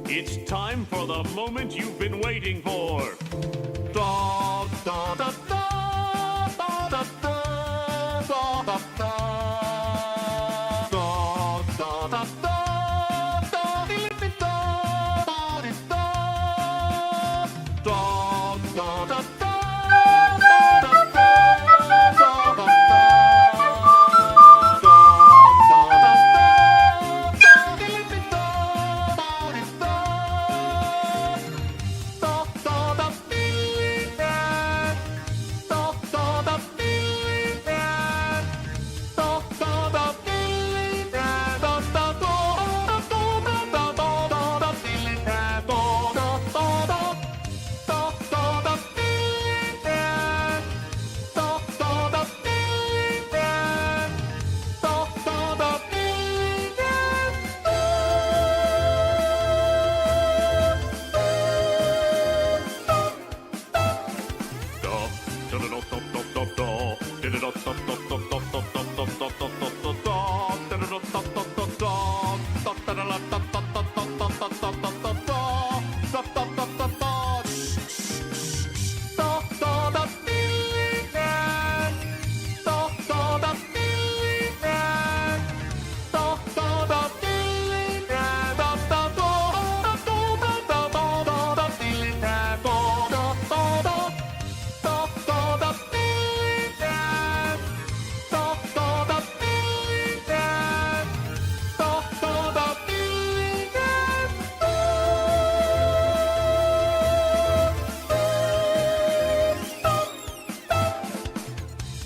It's time for the moment you've been waiting for. Da, da, da, da, da, da, da, da, da, da. Da, da, da, da, da, di, di, da, da, di, da. Da, da, da, da.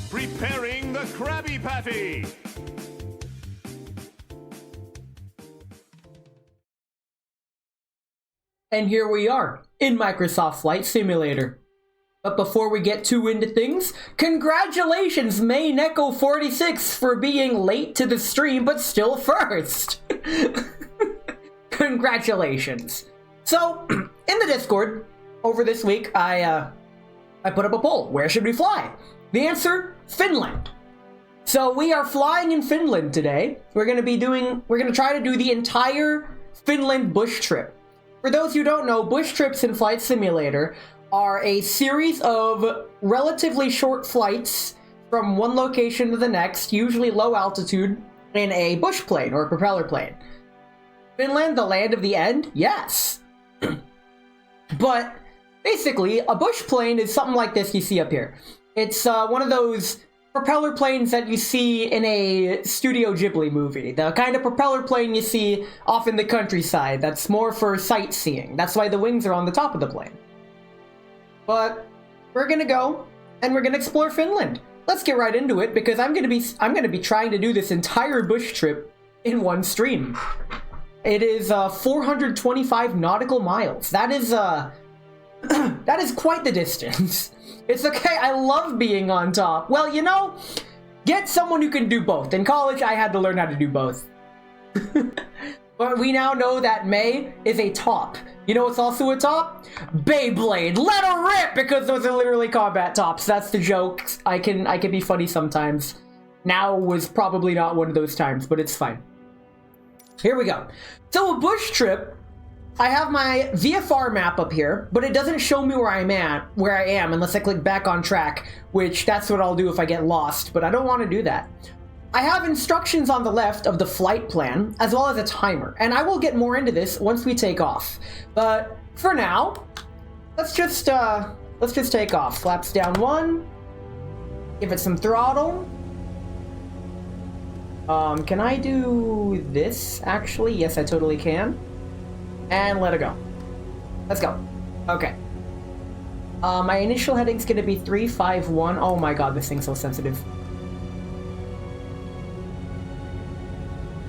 Preparing the Krabby Patty. And here we are, in Microsoft Flight Simulator. But before we get too into things, congratulations MainEcho46 for being late to the stream but still first! Congratulations. So, in the Discord, over this week, I put up a poll. Where should we fly? The answer, Finland. So we are flying in Finland today. We're gonna try to do the entire Finland bush trip. For those who don't know, bush trips in Flight Simulator are a series of relatively short flights from one location to the next, usually low altitude, in a bush plane or a propeller plane. Finland, the land of the end? Yes. But basically, a bush plane is something like this you see up here. It's one of those propeller planes that you see in a Studio Ghibli movie. The kind of propeller plane you see off in the countryside that's more for sightseeing. That's why the wings are on the top of the plane. But we're gonna go and we're gonna explore Finland. Let's get right into it because I'm gonna be trying to do this entire bush trip in one stream. It is 425 nautical miles. That is that is quite the distance. It's okay, I love being on top. Well, you know, get someone who can do both. In college, I had to learn how to do both. But we now know that May is a top. You know what's also a top? Beyblade. Let her rip! Because those are literally combat tops. That's the joke. I can be funny sometimes. Now was probably not one of those times, but it's fine. Here we go. So a bush trip, I have my VFR map up here, but it doesn't show me where I am unless I click back on track, which that's what I'll do if I get lost, but I don't want to do that. I have instructions on the left of the flight plan, as well as a timer, and I will get more into this once we take off. But for now, let's just take off. Flaps down 1, give it some throttle. Can I do this, actually? Yes, I totally can. And let it go. Let's go. Okay. My initial heading's gonna be 351. Oh my god, this thing's so sensitive.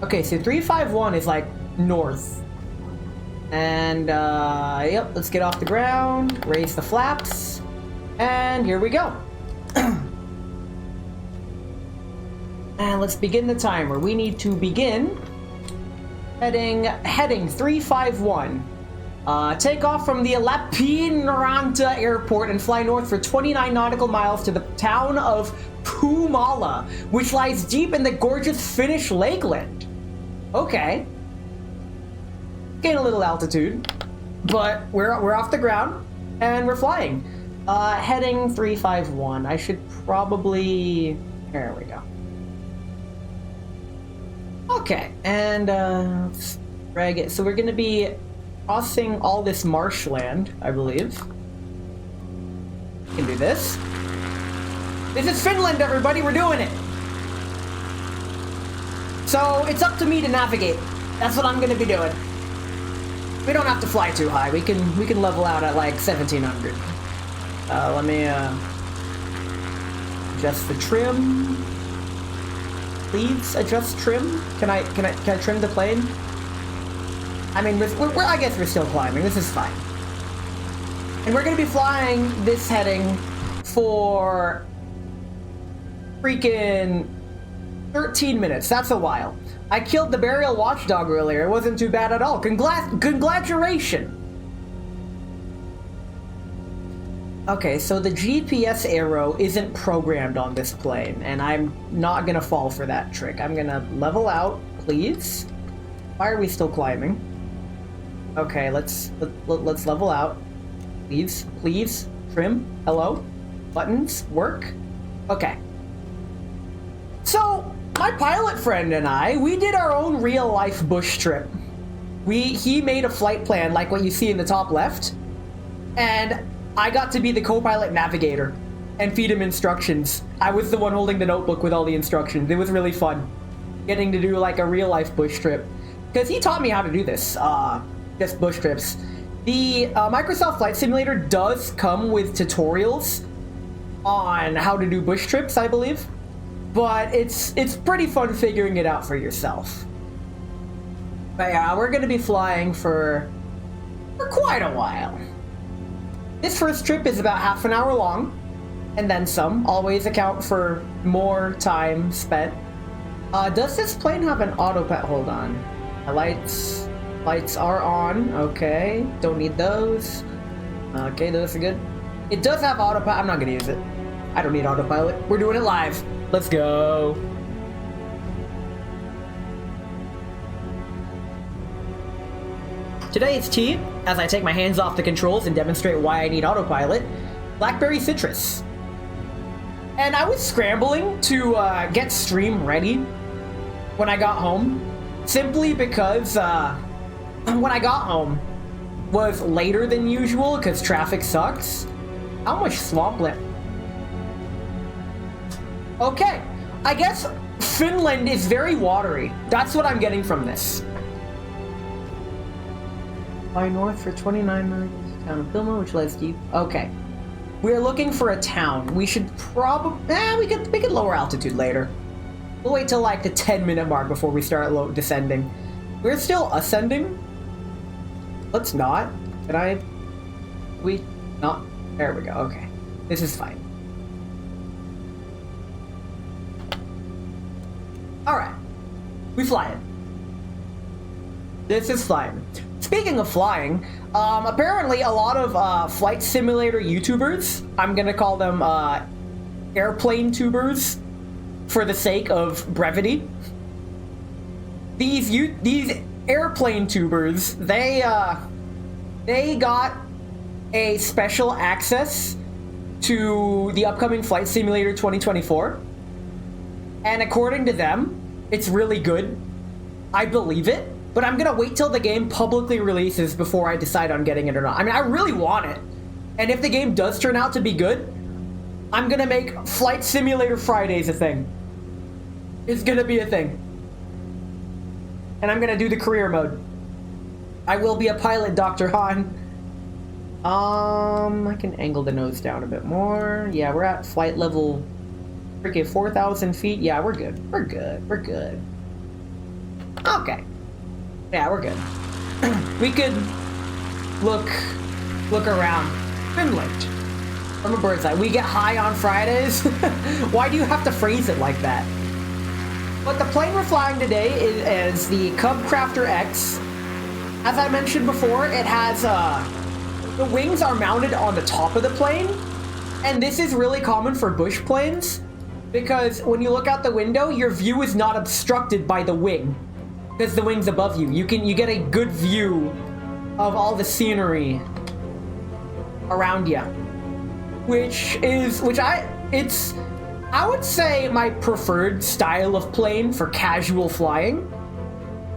Okay, so 351 is like north. And yep, let's get off the ground, raise the flaps, and here we go. And let's begin the timer. We need to begin heading 351. Take off from the Lappeenranta airport and fly north for 29 nautical miles to the town of Puumala, which lies deep in the gorgeous Finnish lakeland. Okay. gain a little altitude, but we're off the ground and we're flying. Heading 351. I should probably... There we go. Okay, and let's drag it. So we're going to be crossing all this marshland, I believe. We can do this. This is Finland, everybody. We're doing it. So it's up to me to navigate. That's what I'm going to be doing. We don't have to fly too high. We can level out at like 1700. Let me adjust the trim. Please adjust trim. Can I trim the plane? I mean, I guess we're still climbing. This is fine. And we're gonna be flying this heading for freaking 13 minutes. That's a while. I killed the burial watchdog earlier. It wasn't too bad at all. Congratulations. Okay, so the GPS arrow isn't programmed on this plane, and I'm not gonna fall for that trick. I'm gonna level out, please. Why are we still climbing? Okay, let's level out. Please, please, trim, hello, buttons, work. Okay. So, my pilot friend and I, we did our own real-life bush trip. He made a flight plan like what you see in the top left, and I got to be the co-pilot navigator and feed him instructions. I was the one holding the notebook with all the instructions. It was really fun getting to do like a real-life bush trip, because he taught me how to do this, just bush trips. The Microsoft Flight Simulator does come with tutorials on how to do bush trips, I believe, but it's pretty fun figuring it out for yourself. But yeah, we're gonna be flying for quite a while. This first trip is about half an hour long, and then some. Always account for more time spent. Does this plane have an autopilot? Hold on. My lights are on. Okay, don't need those. Okay, those are good. It does have autopilot. I'm not gonna use it. I don't need autopilot. We're doing it live. Let's go. Today it's tea, as I take my hands off the controls and demonstrate why I need autopilot, blackberry citrus. And I was scrambling to get stream ready when I got home, simply because when I got home was later than usual because traffic sucks. How much swampland? Okay, I guess Finland is very watery. That's what I'm getting from this. Fly north for 29 minutes, town of Bilma, which lies deep. Okay. We're looking for a town. We should probably... we could lower altitude later. We'll wait till like the 10-minute mark before we start descending. We're still ascending. Let's not. Can I... We... Not... There we go. Okay. This is fine. Alright. We flying. This is flying. Speaking of flying, apparently a lot of flight simulator YouTubers, I'm gonna call them airplane tubers for the sake of brevity. These airplane tubers, they got a special access to the upcoming Flight Simulator 2024, and according to them, it's really good. I believe it. But I'm gonna wait till the game publicly releases before I decide on getting it or not. I mean, I really want it. And if the game does turn out to be good, I'm gonna make Flight Simulator Fridays a thing. It's gonna be a thing. And I'm gonna do the career mode. I will be a pilot, Dr. Han. I can angle the nose down a bit more. Yeah, we're at flight level freaking 4,000 feet. Yeah, we're good. We're good. We're good. Okay. Yeah, we're good. We could look around Finland from a bird's eye. We get high on Fridays. Why do you have to phrase it like that? But the plane we're flying today is the Cub Crafter X. As I mentioned before, it has the wings are mounted on the top of the plane, and this is really common for bush planes because when you look out the window, your view is not obstructed by the wing. because the wing's above you. You get a good view of all the scenery around you, I would say my preferred style of plane for casual flying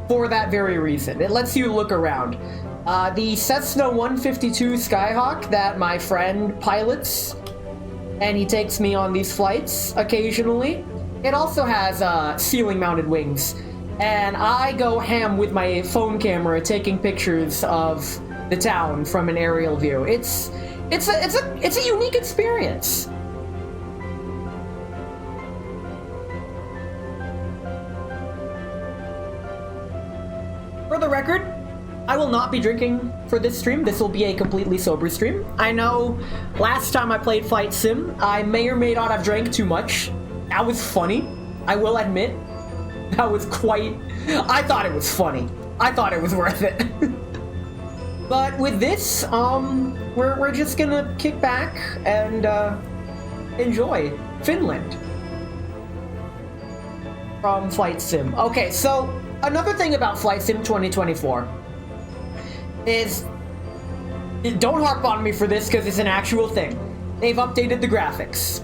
for that very reason. It lets you look around. The Cessna 152 Skyhawk that my friend pilots, and he takes me on these flights occasionally, it also has ceiling-mounted wings. And I go ham with my phone camera taking pictures of the town from an aerial view. It's a unique experience. For the record, I will not be drinking for this stream. This will be a completely sober stream. I know last time I played Flight Sim, I may or may not have drank too much. That was funny, I will admit. That was I thought it was funny. I thought it was worth it. But with this, we're just gonna kick back and enjoy Finland from Flight Sim. Okay, so another thing about Flight Sim 2024 is, don't harp on me for this because it's an actual thing. They've updated the graphics.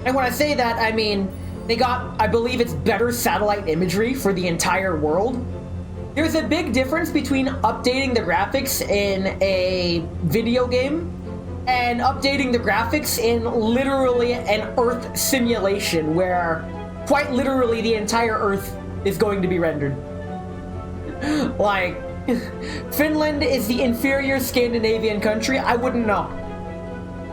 And when I say that, I mean, they got, I believe it's better satellite imagery for the entire world. There's a big difference between updating the graphics in a video game and updating the graphics in literally an Earth simulation where quite literally the entire Earth is going to be rendered. Like, Finland is the inferior Scandinavian country. I wouldn't know.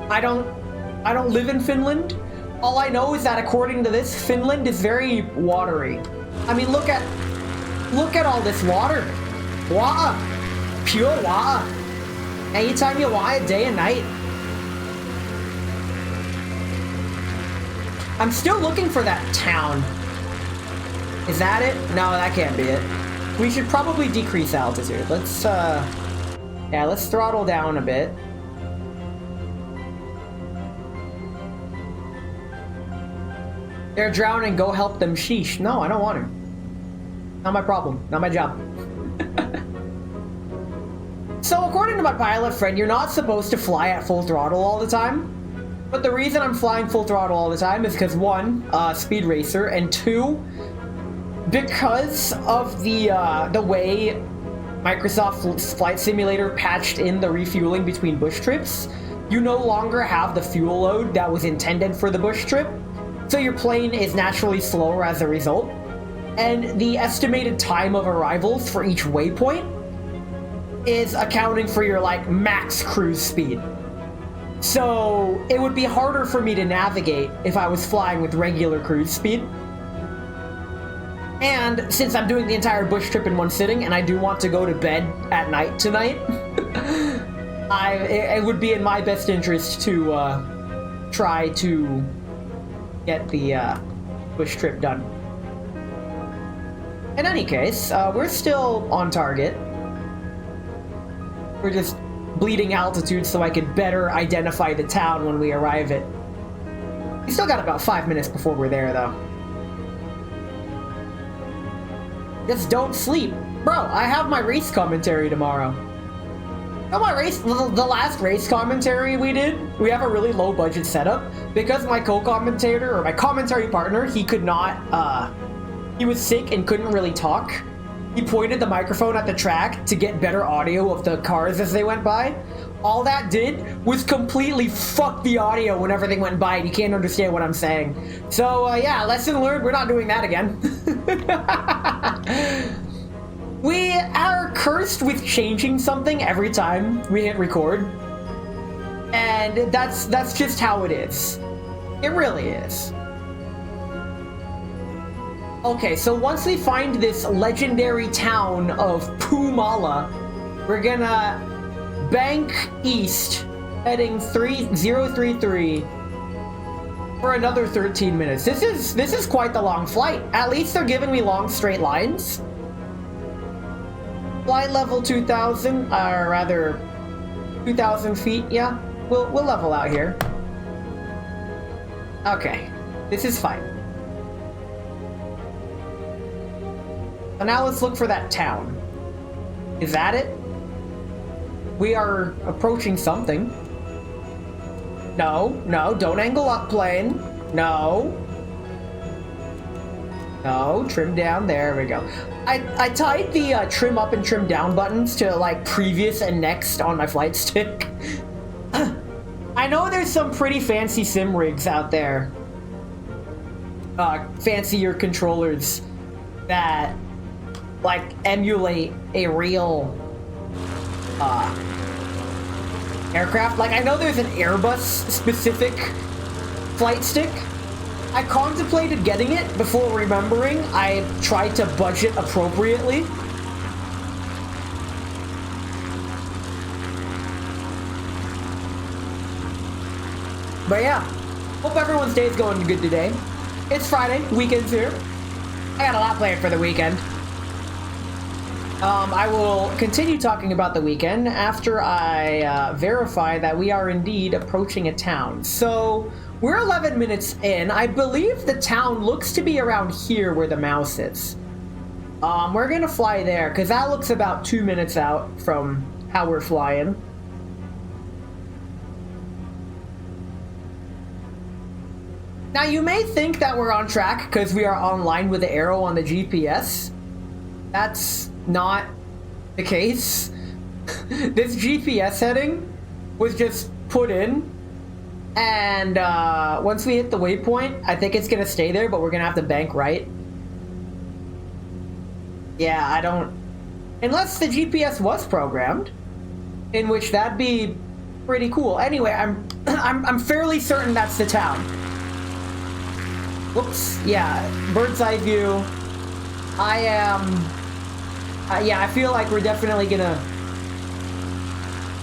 I don't live in Finland. All I know is that according to this, Finland is very watery. I mean, look at all this water. Water. Pure water. Anytime you want it, day and night. I'm still looking for that town. Is that it? No, that can't be it. We should probably decrease altitude. Let's throttle down a bit. They're drowning, go help them, sheesh. No, I don't want to. Not my problem, not my job. So according to my pilot friend, you're not supposed to fly at full throttle all the time. But the reason I'm flying full throttle all the time is because one, speed racer, and two, because of the way Microsoft Flight Simulator patched in the refueling between bush trips, you no longer have the fuel load that was intended for the bush trip. So your plane is naturally slower as a result, and the estimated time of arrivals for each waypoint is accounting for your, like, max cruise speed. So it would be harder for me to navigate if I was flying with regular cruise speed. And since I'm doing the entire bush trip in one sitting, and I do want to go to bed at night tonight, it would be in my best interest to try to get the bush trip done. In any case, we're still on target. We're just bleeding altitude so I can better identify the town when we arrive at... We still got about 5 minutes before we're there, though. Just don't sleep. Bro, I have my race commentary tomorrow. Oh, the last race commentary we did, we have a really low budget setup because my co-commentator, or my commentary partner, he could not, he was sick and couldn't really talk. He pointed the microphone at the track to get better audio of the cars as they went by. All that did was completely fuck the audio whenever they went by and you can't understand what I'm saying. So, yeah, lesson learned, we're not doing that again. We are cursed with changing something every time we hit record. And that's just how it is. It really is. Okay, so once we find this legendary town of Puumala, we're gonna bank east, heading 3033 for another 13 minutes. This is quite the long flight. At least they're giving me long straight lines. Flight level 2,000, or rather 2,000 feet, yeah. We'll level out here. Okay, this is fine. So now let's look for that town. Is that it? We are approaching something. No, no, don't angle up, plane. No. No, trim down, there we go. I tied the trim up and trim down buttons to like previous and next on my flight stick. I know there's some pretty fancy sim rigs out there. Fancier controllers that like emulate a real aircraft. Like I know there's an Airbus specific flight stick. I contemplated getting it before remembering I tried to budget appropriately. But yeah, hope everyone's day is going good today. It's Friday, weekend's here. I got a lot planned for the weekend. I will continue talking about the weekend after I verify that we are indeed approaching a town. So, we're 11 minutes in. I believe the town looks to be around here where the mouse is. We're gonna fly there, because that looks about 2 minutes out from how we're flying. Now, you may think that we're on track because we are online with the arrow on the GPS. That's not the case. This GPS heading was just put in, and once we hit the waypoint, I think it's gonna stay there, but we're gonna have to bank right. Yeah, I don't... Unless the GPS was programmed, in which that'd be pretty cool. Anyway, I'm fairly certain that's the town. Whoops, yeah, bird's eye view. I am... yeah, I feel like we're definitely gonna...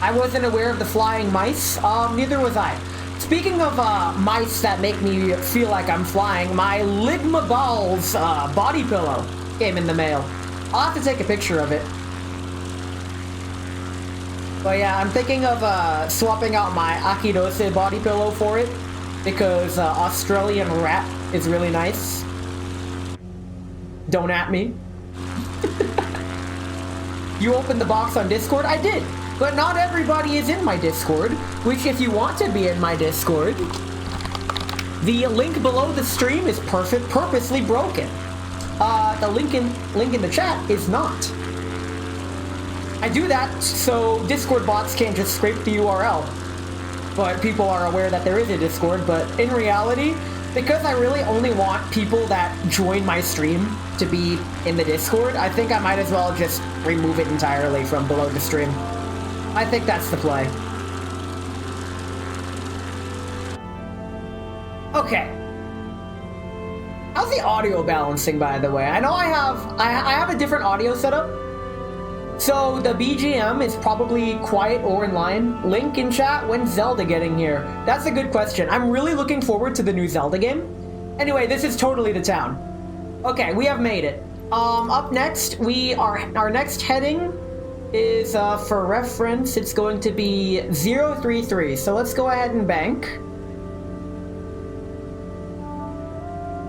I wasn't aware of the flying mice. Neither was I. Speaking of mice that make me feel like I'm flying, my Ligma Balls body pillow came in the mail. I'll have to take a picture of it. But yeah, I'm thinking of swapping out my Akidose body pillow for it, because Australian rat is really nice. Don't at me. You opened the box on Discord? I did, but not everybody is in my Discord, which if you want to be in my Discord, the link below the stream is purposely broken. The link in the chat is not. I do that so Discord bots can't just scrape the URL. But people are aware that there is a Discord, but in reality, because I really only want people that join my stream to be in the Discord, I think I might as well just remove it entirely from below the stream. I think that's the play. Okay. How's the audio balancing, by the way? I know I have a different audio setup. So the BGM is probably quiet or in line. Link in chat, when's Zelda getting here? That's a good question. I'm really looking forward to the new Zelda game. Anyway, this is totally the town. Okay, we have made it. Up next, our next heading is, for reference, it's going to be 033. So let's go ahead and bank.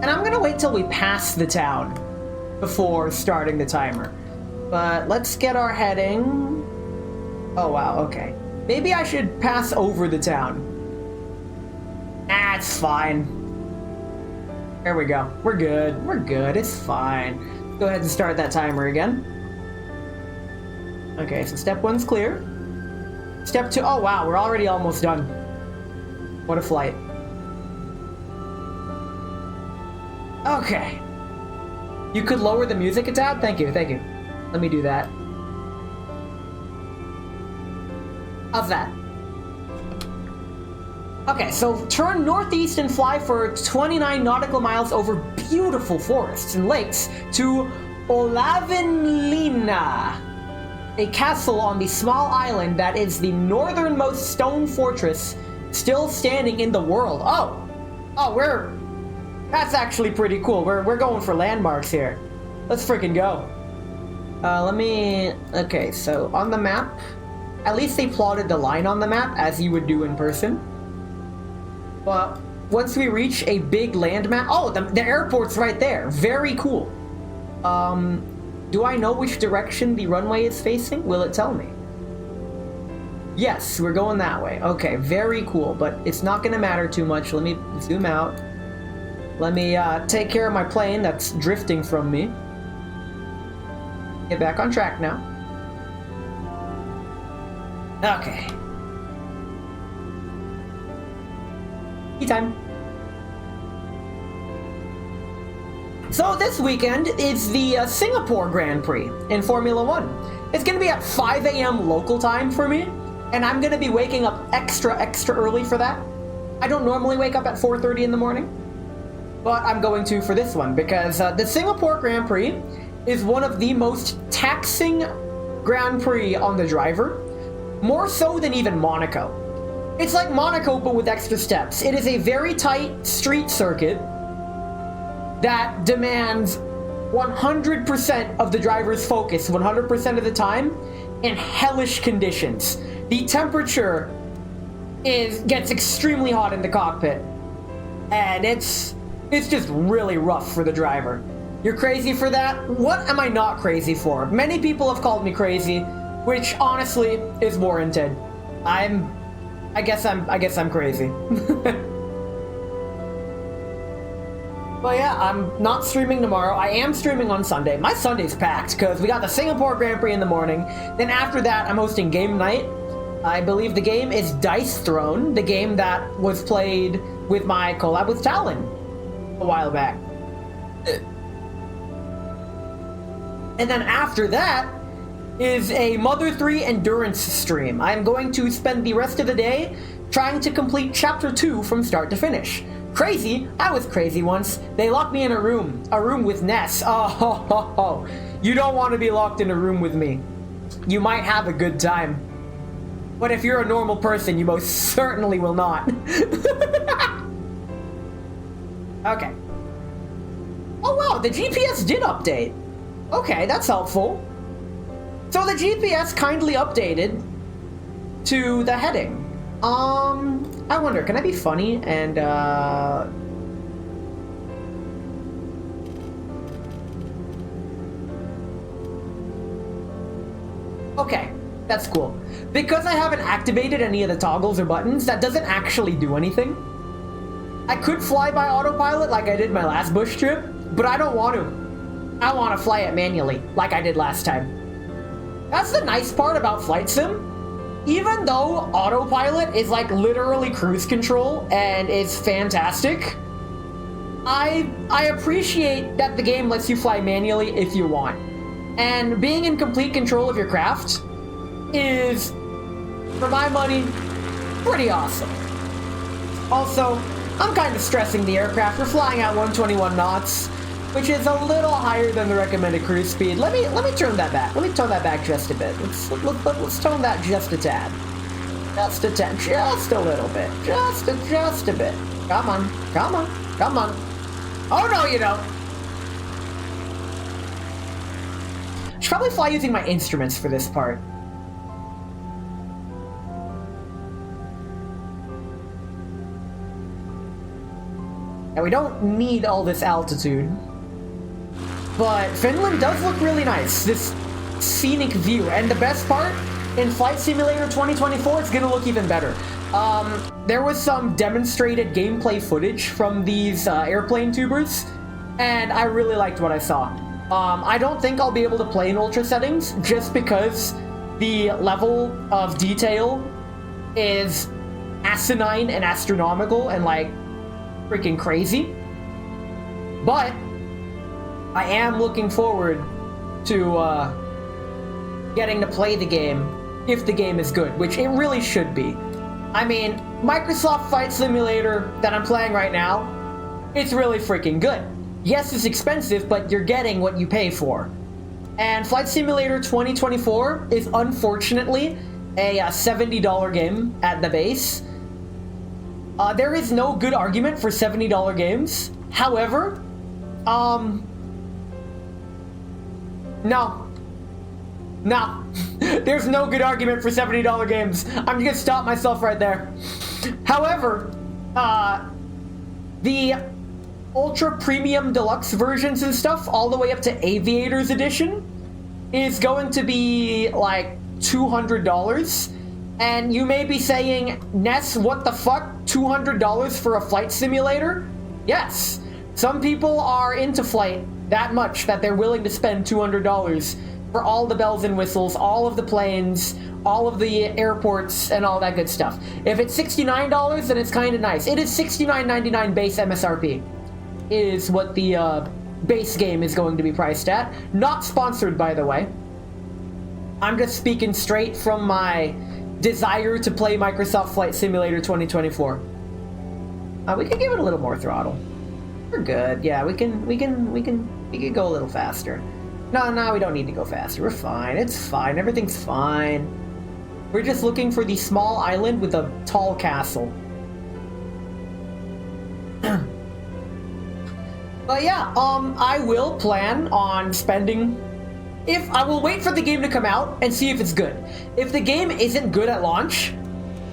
And I'm gonna wait till we pass the town before starting the timer. But let's get our heading. Oh wow, okay. Maybe I should pass over the town. Ah, it's fine. There we go. We're good. We're good. It's fine. Let's go ahead and start that timer again. Okay, so step 1's clear. Step 2, oh wow, we're already almost done. What a flight. Okay. You could lower the music a tad? Thank you, thank you. Let me do that. How's that? Okay, so turn northeast and fly for 29 nautical miles over beautiful forests and lakes to Olavinlinna, a castle on the small island that is the northernmost stone fortress still standing in the world. That's actually pretty cool. We're going for landmarks here. Let's freaking go. Okay, so on the map, at least they plotted the line on the map as you would do in person. But once we reach a big landmass, oh, the airport's right there. Very cool. Do I know which direction the runway is facing? Will it tell me? Yes, we're going that way. Okay, very cool, but it's not gonna matter too much. Let me zoom out. Let me take care of my plane that's drifting from me. Get back on track now. Okay. Tea time. So this weekend is the Singapore Grand Prix in Formula 1. It's gonna be at 5 a.m. local time for me, and I'm gonna be waking up extra early for that. I don't normally wake up at 4:30 in the morning, but I'm going to for this one because the Singapore Grand Prix is one of the most taxing Grand Prix on the driver, more so than even Monaco. It's like Monaco but with extra steps. It is a very tight street circuit that demands 100% of the driver's focus 100% of the time in hellish conditions. The temperature gets extremely hot in the cockpit, and it's just really rough for the driver. You're crazy for that? What am I not crazy for? Many people have called me crazy, which honestly is warranted. I guess I'm crazy. But yeah, I'm not streaming tomorrow. I am streaming on Sunday. My Sunday's packed because we got the Singapore Grand Prix in the morning. Then after that, I'm hosting game night. I believe the game is Dice Throne, the game that was played with my collab with Talon a while back. And then after that is a Mother 3 endurance stream. I'm going to spend the rest of the day trying to complete Chapter 2 from start to finish. Crazy? I was crazy once. They locked me in a room with Ness. Oh. You don't want to be locked in a room with me. You might have a good time, but if you're a normal person, you most certainly will not. Okay. Oh wow, the GPS did update. Okay, that's helpful. So the GPS kindly updated to the heading. I wonder, can I be funny and, okay, that's cool. Because I haven't activated any of the toggles or buttons, that doesn't actually do anything. I could fly by autopilot like I did my last bush trip, but I don't want to. I want to fly it manually, like I did last time. That's the nice part about Flight Sim. Even though autopilot is like literally cruise control and is fantastic, I appreciate that the game lets you fly manually if you want. And being in complete control of your craft is, for my money, pretty awesome. Also, I'm kind of stressing the aircraft. We're flying at 121 knots, which is a little higher than the recommended cruise speed. Let me turn that back. Let me tone that back just a bit. Let's tone that just a tad. Just a tad. Just a little bit. Just a bit. Come on. Oh no, you don't. Should probably fly using my instruments for this part. And we don't need all this altitude. But Finland does look really nice, this scenic view. And the best part, in Flight Simulator 2024, it's gonna look even better. There was some demonstrated gameplay footage from these airplane tubers, and I really liked what I saw. I don't think I'll be able to play in ultra settings, just because the level of detail is asinine and astronomical and like freaking crazy. But I am looking forward to getting to play the game if the game is good, which it really should be. I mean, Microsoft Flight Simulator that I'm playing right now, it's really freaking good. Yes, it's expensive, but you're getting what you pay for. And Flight Simulator 2024 is unfortunately a $70 game at the base. There is no good argument for $70 games. However, No. There's no good argument for $70 games. I'm gonna stop myself right there. However, the Ultra Premium Deluxe versions and stuff, all the way up to Aviators Edition, is going to be like $200. And you may be saying, Ness, what the fuck? $200 for a flight simulator? Yes. Some people are into flight that much that they're willing to spend $200 for all the bells and whistles, all of the planes, all of the airports, and all that good stuff. If it's $69, then it's kind of nice. It is $69.99 base MSRP, is what the base game is going to be priced at. Not sponsored, by the way. I'm just speaking straight from my desire to play Microsoft Flight Simulator 2024. We can give it a little more throttle. We're good. Yeah, we can go a little faster. No, we don't need to go faster. We're fine. It's fine. Everything's fine. We're just looking for the small island with a tall castle. But yeah, I will plan on spending... I will wait for the game to come out and see if it's good. If the game isn't good at launch,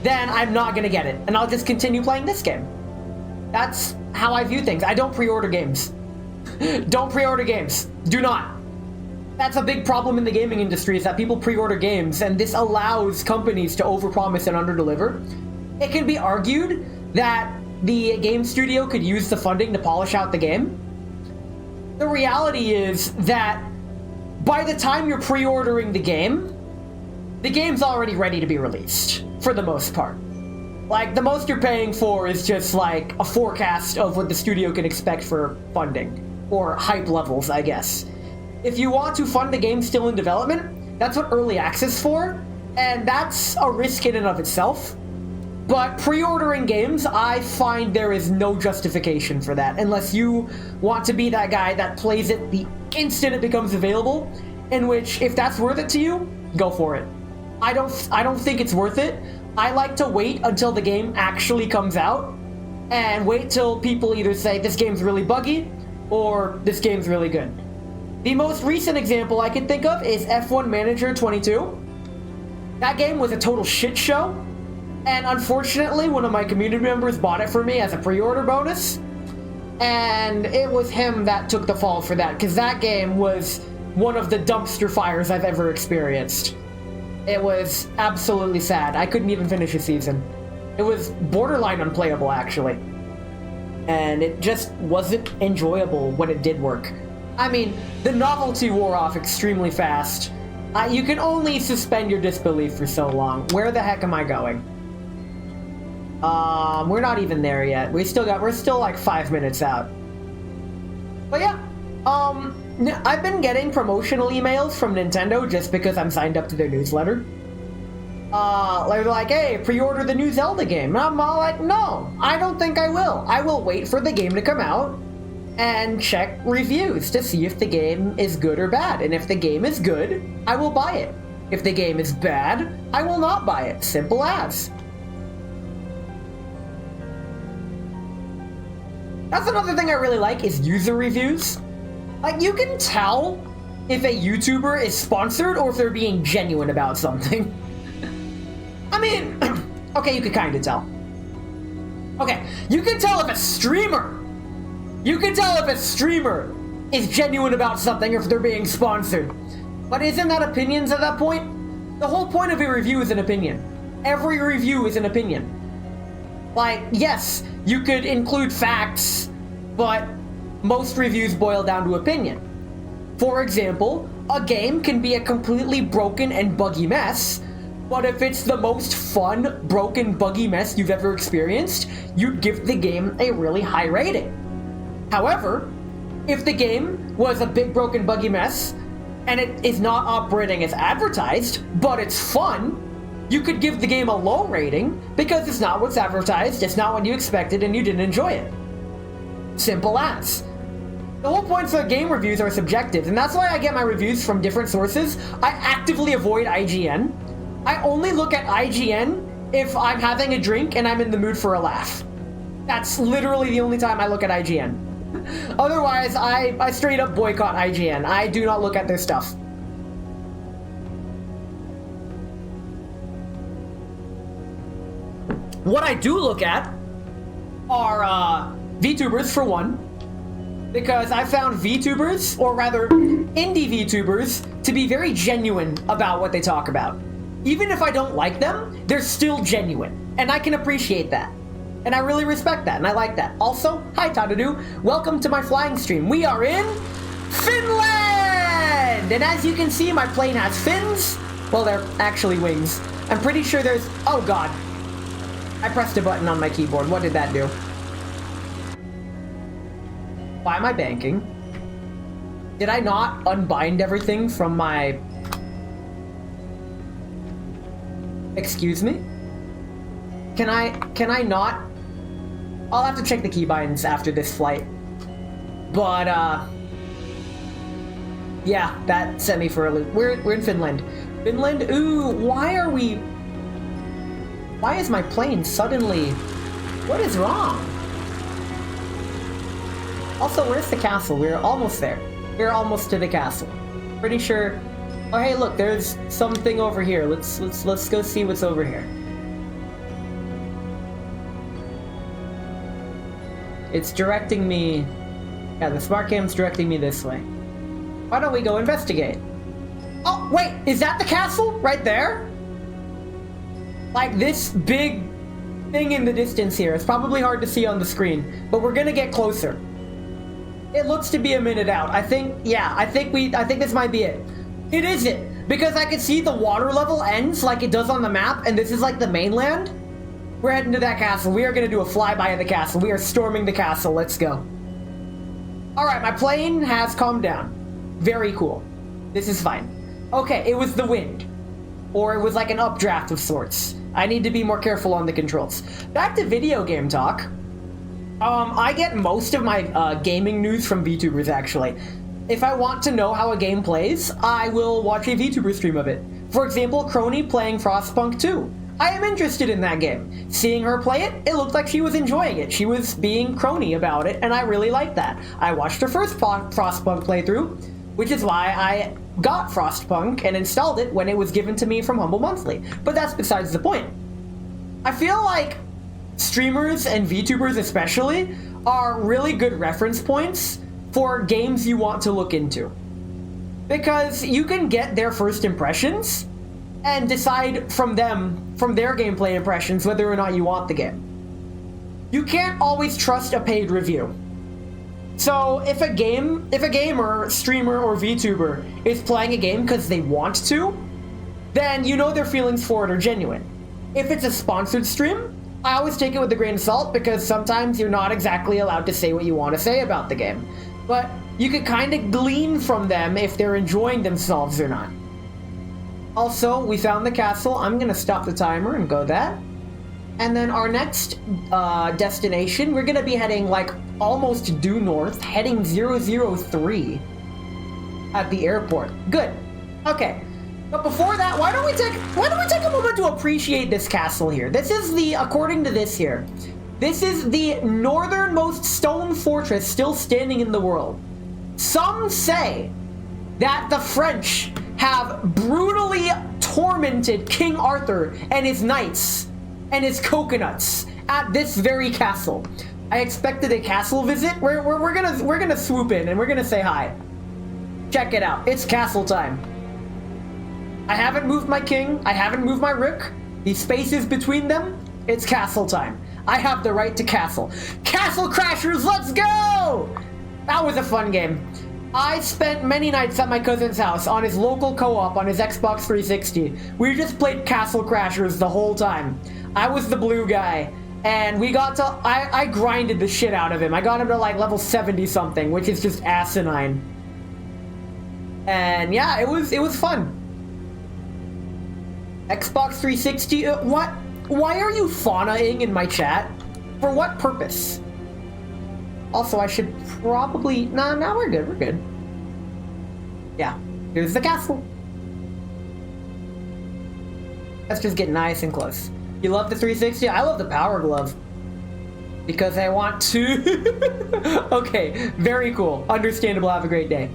then I'm not gonna get it, and I'll just continue playing this game. That's how I view things. I don't pre-order games. Don't pre-order games. Do not. That's a big problem in the gaming industry, is that people pre-order games, and this allows companies to overpromise and underdeliver. It can be argued that the game studio could use the funding to polish out the game. The reality is that by the time you're pre-ordering the game's already ready to be released, for the most part. Like, the most you're paying for is just, like, a forecast of what the studio can expect for funding. Or hype levels, I guess. If you want to fund the game still in development, that's what early access is for, and that's a risk in and of itself. But pre-ordering games, I find there is no justification for that, unless you want to be that guy that plays it the instant it becomes available, in which, if that's worth it to you, go for it. I don't think it's worth it. I like to wait until the game actually comes out, and wait till people either say, this game's really buggy, or this game's really good. The most recent example I can think of is F1 Manager 22. That game was a total shit show, and unfortunately one of my community members bought it for me as a pre-order bonus, and it was him that took the fall for that, because that game was one of the dumpster fires I've ever experienced. It was absolutely sad. I couldn't even finish a season. It was borderline unplayable, actually. And it just wasn't enjoyable when it did work. I mean, the novelty wore off extremely fast. You can only suspend your disbelief for so long. Where the heck am I going? We're not even there yet. We're still like 5 minutes out. But yeah, I've been getting promotional emails from Nintendo just because I'm signed up to their newsletter. They're like, hey, pre-order the new Zelda game. And I'm all like, no, I don't think I will. I will wait for the game to come out and check reviews to see if the game is good or bad. And if the game is good, I will buy it. If the game is bad, I will not buy it. Simple as. That's another thing I really like, is user reviews. Like, you can tell if a YouTuber is sponsored or if they're being genuine about something. I mean, okay, you can kind of tell. Okay, you can tell if a streamer is genuine about something, or if they're being sponsored. But isn't that opinions at that point? The whole point of a review is an opinion. Every review is an opinion. Like, yes, you could include facts, but most reviews boil down to opinion. For example, a game can be a completely broken and buggy mess, but if it's the most fun, broken, buggy mess you've ever experienced, you'd give the game a really high rating. However, if the game was a big, broken, buggy mess, and it is not operating as advertised, but it's fun, you could give the game a low rating because it's not what's advertised, it's not what you expected, and you didn't enjoy it. Simple as. The whole point for game reviews are subjective, and that's why I get my reviews from different sources. I actively avoid IGN. I only look at IGN if I'm having a drink and I'm in the mood for a laugh. That's literally the only time I look at IGN. Otherwise, I straight up boycott IGN. I do not look at their stuff. What I do look at are VTubers, for one. because I found VTubers, or rather indie VTubers, to be very genuine about what they talk about. Even if I don't like them, they're still genuine, and I can appreciate that. And I really respect that, and I like that. Also, hi Tadadu, welcome to my flying stream. We are in Finland! And as you can see, my plane has fins. Well, they're actually wings. I'm pretty sure there's... Oh god. I pressed a button on my keyboard. What did that do? Why am I banking? Did I not unbind everything from my... Excuse me? Can I not? I'll have to check the keybinds after this flight. But, yeah, that sent me for a loop. We're in Finland. Finland? Ooh, why is my plane suddenly... What is wrong? Also, where's the castle? We're almost there. We're almost to the castle. Pretty sure... Oh, hey, look, there's something over here. Let's go see what's over here. It's directing me... Yeah, the smart cam's directing me this way. Why don't we go investigate? Oh, wait! Is that the castle? Right there? Like, this big thing in the distance here. It's probably hard to see on the screen, but we're gonna get closer. It looks to be a minute out. I think this might be it. It isn't! Because I can see the water level ends like it does on the map, and this is like the mainland. We're heading to that castle. We are going to do a flyby of the castle. We are storming the castle. Let's go. Alright, my plane has calmed down. Very cool. This is fine. Okay, it was the wind. Or it was like an updraft of sorts. I need to be more careful on the controls. Back to video game talk. I get most of my gaming news from VTubers, actually. If I want to know how a game plays, I will watch a VTuber stream of it. For example, Crony playing Frostpunk 2. I am interested in that game. Seeing her play it, it looked like she was enjoying it. She was being crony about it, and I really liked that. I watched her first Frostpunk playthrough, which is why I got Frostpunk and installed it when it was given to me from Humble Monthly. But that's besides the point. I feel like streamers and VTubers especially are really good reference points for games you want to look into. Because you can get their first impressions and decide from their gameplay impressions, whether or not you want the game. You can't always trust a paid review. So if a gamer, streamer, or VTuber is playing a game because they want to, then you know their feelings for it are genuine. If it's a sponsored stream, I always take it with a grain of salt because sometimes you're not exactly allowed to say what you want to say about the game. But you can kind of glean from them if they're enjoying themselves or not. Also, we found the castle. I'm gonna stop the timer and go that. And then our next destination, we're gonna be heading like almost due north, heading 003 at the airport. Good. Okay. But before that, why don't we take a moment to appreciate this castle here? This is according to this here, this is the northernmost stone fortress still standing in the world. Some say that the French have brutally tormented King Arthur and his knights and his coconuts at this very castle. I expected a castle visit. We're gonna swoop in and we're gonna say hi. Check it out. It's castle time. I haven't moved my king. I haven't moved my rook. The spaces between them. It's castle time. I have the right to castle. Castle Crashers, let's go! That was a fun game. I spent many nights at my cousin's house on his local co-op on his Xbox 360. We just played Castle Crashers the whole time. I was the blue guy, and we got to... I grinded the shit out of him. I got him to like level 70 something, which is just asinine. And yeah, it was fun. Xbox 360, what? Why are you faunaing in my chat? For what purpose? Also, I should probably... No, we're good, we're good. Yeah, here's the castle. Let's just get nice and close. You love the 360? I love the Power Glove. Because I want to... Okay, very cool. Understandable, have a great day.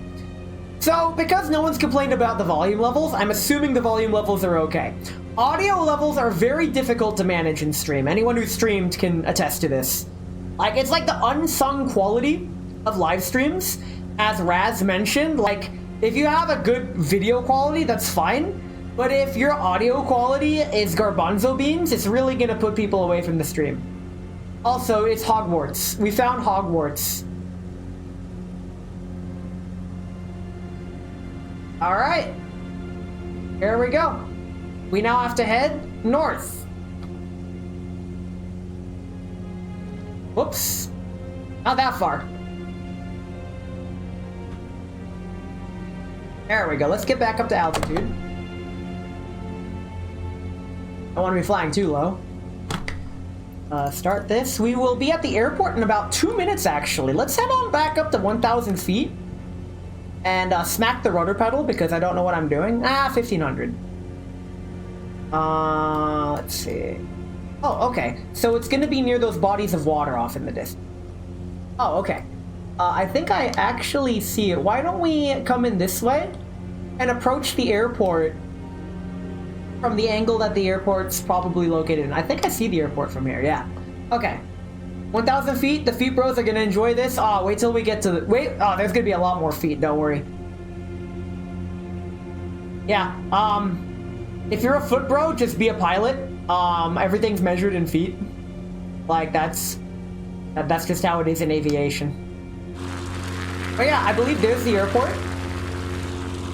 So, because no one's complained about the volume levels, I'm assuming the volume levels are okay. Audio levels are very difficult to manage in stream. Anyone who's streamed can attest to this. Like, it's like the unsung quality of live streams, as Raz mentioned, like, if you have a good video quality, that's fine. But if your audio quality is garbanzo beans, it's really gonna put people away from the stream. Also, it's Hogwarts. We found Hogwarts. Alright. Here we go. We now have to head north. Whoops. Not that far. There we go. Let's get back up to altitude. Don't want to be flying too low. Start this. We will be at the airport in about 2 minutes, actually. Let's head on back up to 1,000 feet. And smack the rudder pedal because I don't know what I'm doing. 1,500. Let's see. Oh, okay. So it's going to be near those bodies of water off in the distance. Oh, okay. I think I actually see it. Why don't we come in this way and approach the airport from the angle that the airport's probably located in? I think I see the airport from here, yeah. Okay. 1,000 feet, the feet bros are gonna enjoy this. Oh, wait till we get to the... Wait, oh, there's gonna be a lot more feet, don't worry. Yeah, if you're a foot bro, just be a pilot. Everything's measured in feet. Like, that's just how it is in aviation. But yeah, I believe there's the airport.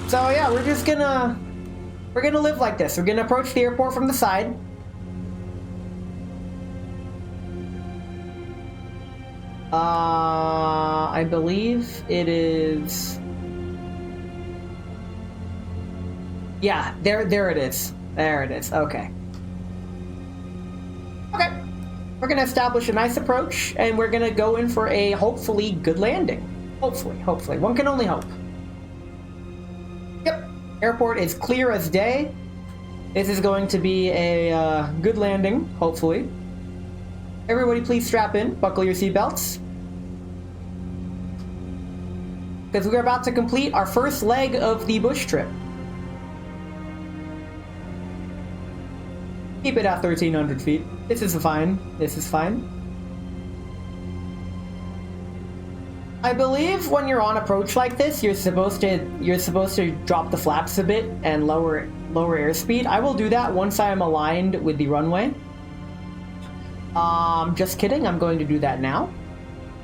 So yeah, we're gonna live like this. We're gonna approach the airport from the side. I believe it is... Yeah, there it is. There it is, okay. Okay, we're gonna establish a nice approach, and we're gonna go in for a hopefully good landing. Hopefully. One can only hope. Yep, airport is clear as day. This is going to be a good landing, hopefully. Everybody please strap in, buckle your seatbelts. Because we're about to complete our first leg of the bush trip. Keep it at 1,300 feet. This is fine. This is fine. I believe when you're on approach like this, you're supposed to drop the flaps a bit and lower airspeed. I will do that once I am aligned with the runway. Just kidding. I'm going to do that now.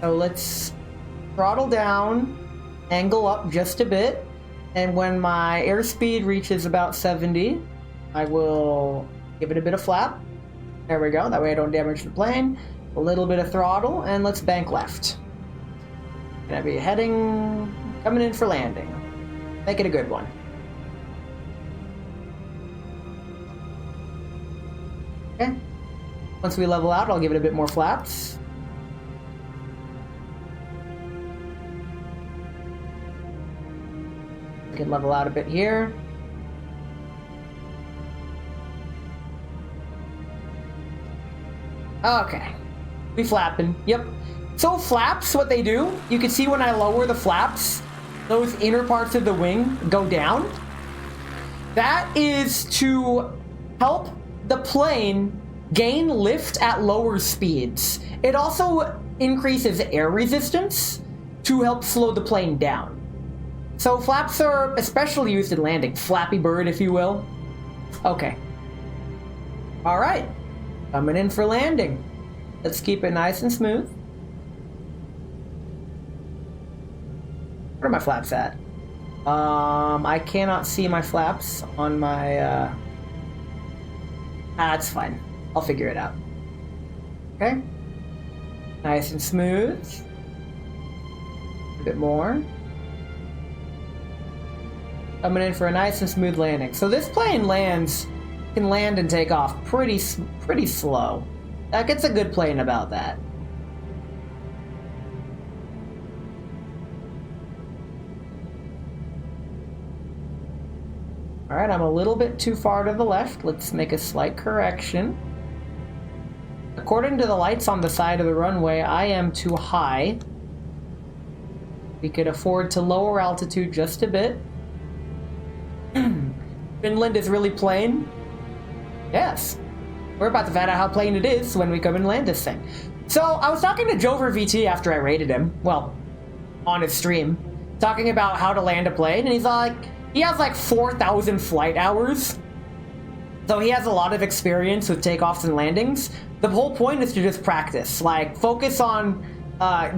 So let's throttle down, angle up just a bit, and when my airspeed reaches about 70, I will give it a bit of flap. There we go. That way I don't damage the plane. A little bit of throttle, and let's bank left. Gonna be coming in for landing. Make it a good one. Okay. Once we level out, I'll give it a bit more flaps. We can level out a bit here. Okay. We flapping. Yep. So flaps, what they do, you can see when I lower the flaps, those inner parts of the wing go down. That is to help the plane gain lift at lower speeds. It also increases air resistance to help slow the plane down. So flaps are especially used in landing. Flappy Bird, if you will. Okay. All right. Coming in for landing. Let's keep it nice and smooth. Where are my flaps at? I cannot see my flaps on my, that's fine. I'll figure it out. Okay. Nice and smooth. A bit more. Coming in for a nice and smooth landing. So this plane can land and take off pretty slow. That gets a good plane about that. Alright, I'm a little bit too far to the left. Let's make a slight correction. According to the lights on the side of the runway, I am too high. We could afford to lower altitude just a bit. Finland is really plain. Yes. We're about to find out how plain it is when we come and land this thing. So, I was talking to Jover VT after I rated him. Well, on his stream, talking about how to land a plane, and he's like, he has like 4,000 flight hours, so he has a lot of experience with takeoffs and landings. The whole point is to just practice, like focus on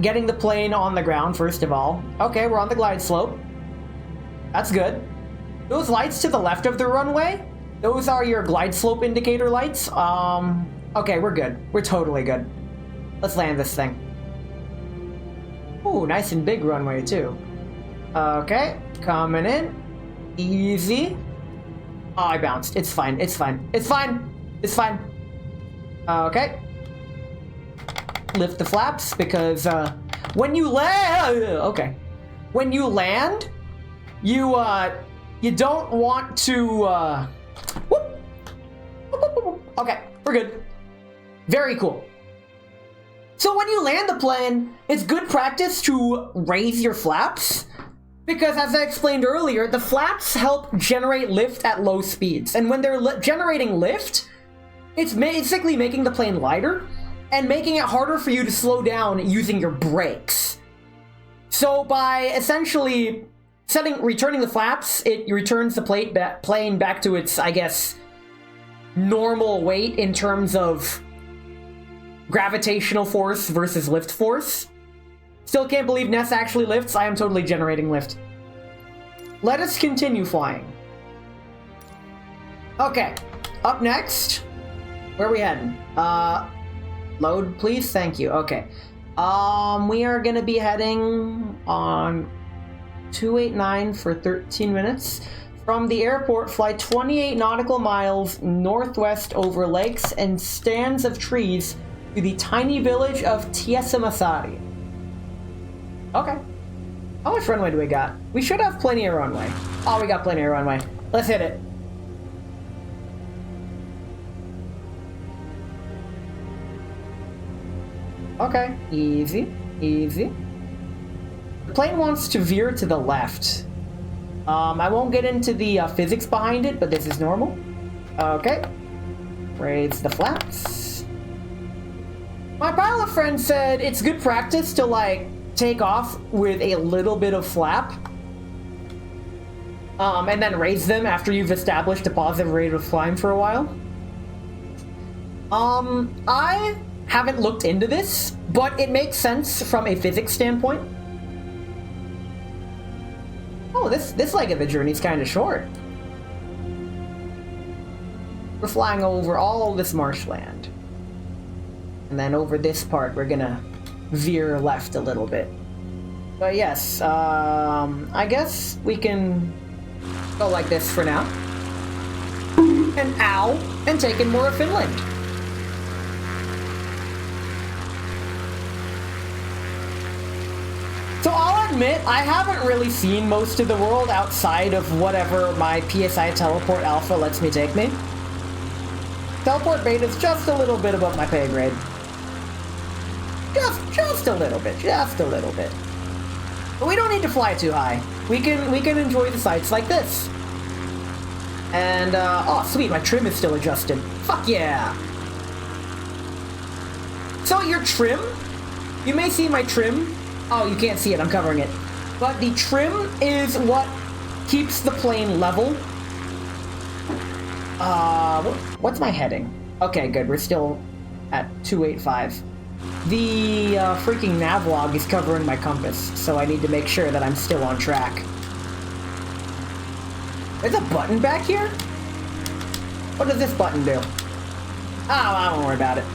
getting the plane on the ground first of all. Okay, we're on the glide slope. That's good. Those lights to the left of the runway, those are your glide slope indicator lights. Okay, we're good. We're totally good. Let's land this thing. Ooh, nice and big runway too. Okay, coming in. Easy. Oh, I bounced. It's fine. It's fine. It's fine. It's fine. Okay. Lift the flaps because when you land, okay, when you land, you don't want to. Whoop. Okay, we're good. Very cool. So when you land the plane, it's good practice to raise your flaps, because as I explained earlier, the flaps help generate lift at low speeds. And when they're generating lift, it's basically making the plane lighter and making it harder for you to slow down using your brakes. So by essentially returning the flaps, it returns the plane back to its, I guess, normal weight in terms of gravitational force versus lift force. Still can't believe Ness actually lifts. I am totally generating lift. Let us continue flying. Okay, up next, where are we heading? Load, please. Thank you. Okay. We are gonna be heading on 289 for 13 minutes. From the airport, fly 28 nautical miles northwest over lakes and stands of trees to the tiny village of Tiesimasari. Okay. How much runway do we got? We should have plenty of runway. Oh, we got plenty of runway. Let's hit it. Okay. Easy. Easy. The plane wants to veer to the left. I won't get into the physics behind it, but this is normal. Okay. Raise the flaps. My pilot friend said it's good practice to, like, take off with a little bit of flap. And then raise them after you've established a positive rate of climb for a while. I haven't looked into this, but it makes sense from a physics standpoint. Oh, this leg of the journey is kind of short. We're flying over all this marshland. And then over this part, we're gonna veer left a little bit. But yes, I guess we can go like this for now. And ow, and take in more of Finland. So I'll admit, I haven't really seen most of the world outside of whatever my PSI Teleport Alpha lets me take me. Teleport Beta is just a little bit above my pay grade. Just a little bit, just a little bit. But we don't need to fly too high. We can enjoy the sights like this. And oh sweet, my trim is still adjusted. Fuck yeah. So your trim, you may see my trim. Oh, you can't see it, I'm covering it. But the trim is what keeps the plane level. What's my heading? Okay, good, we're still at 285. The freaking navlog is covering my compass, so I need to make sure that I'm still on track. There's a button back here? What does this button do? Oh, I won't worry about it.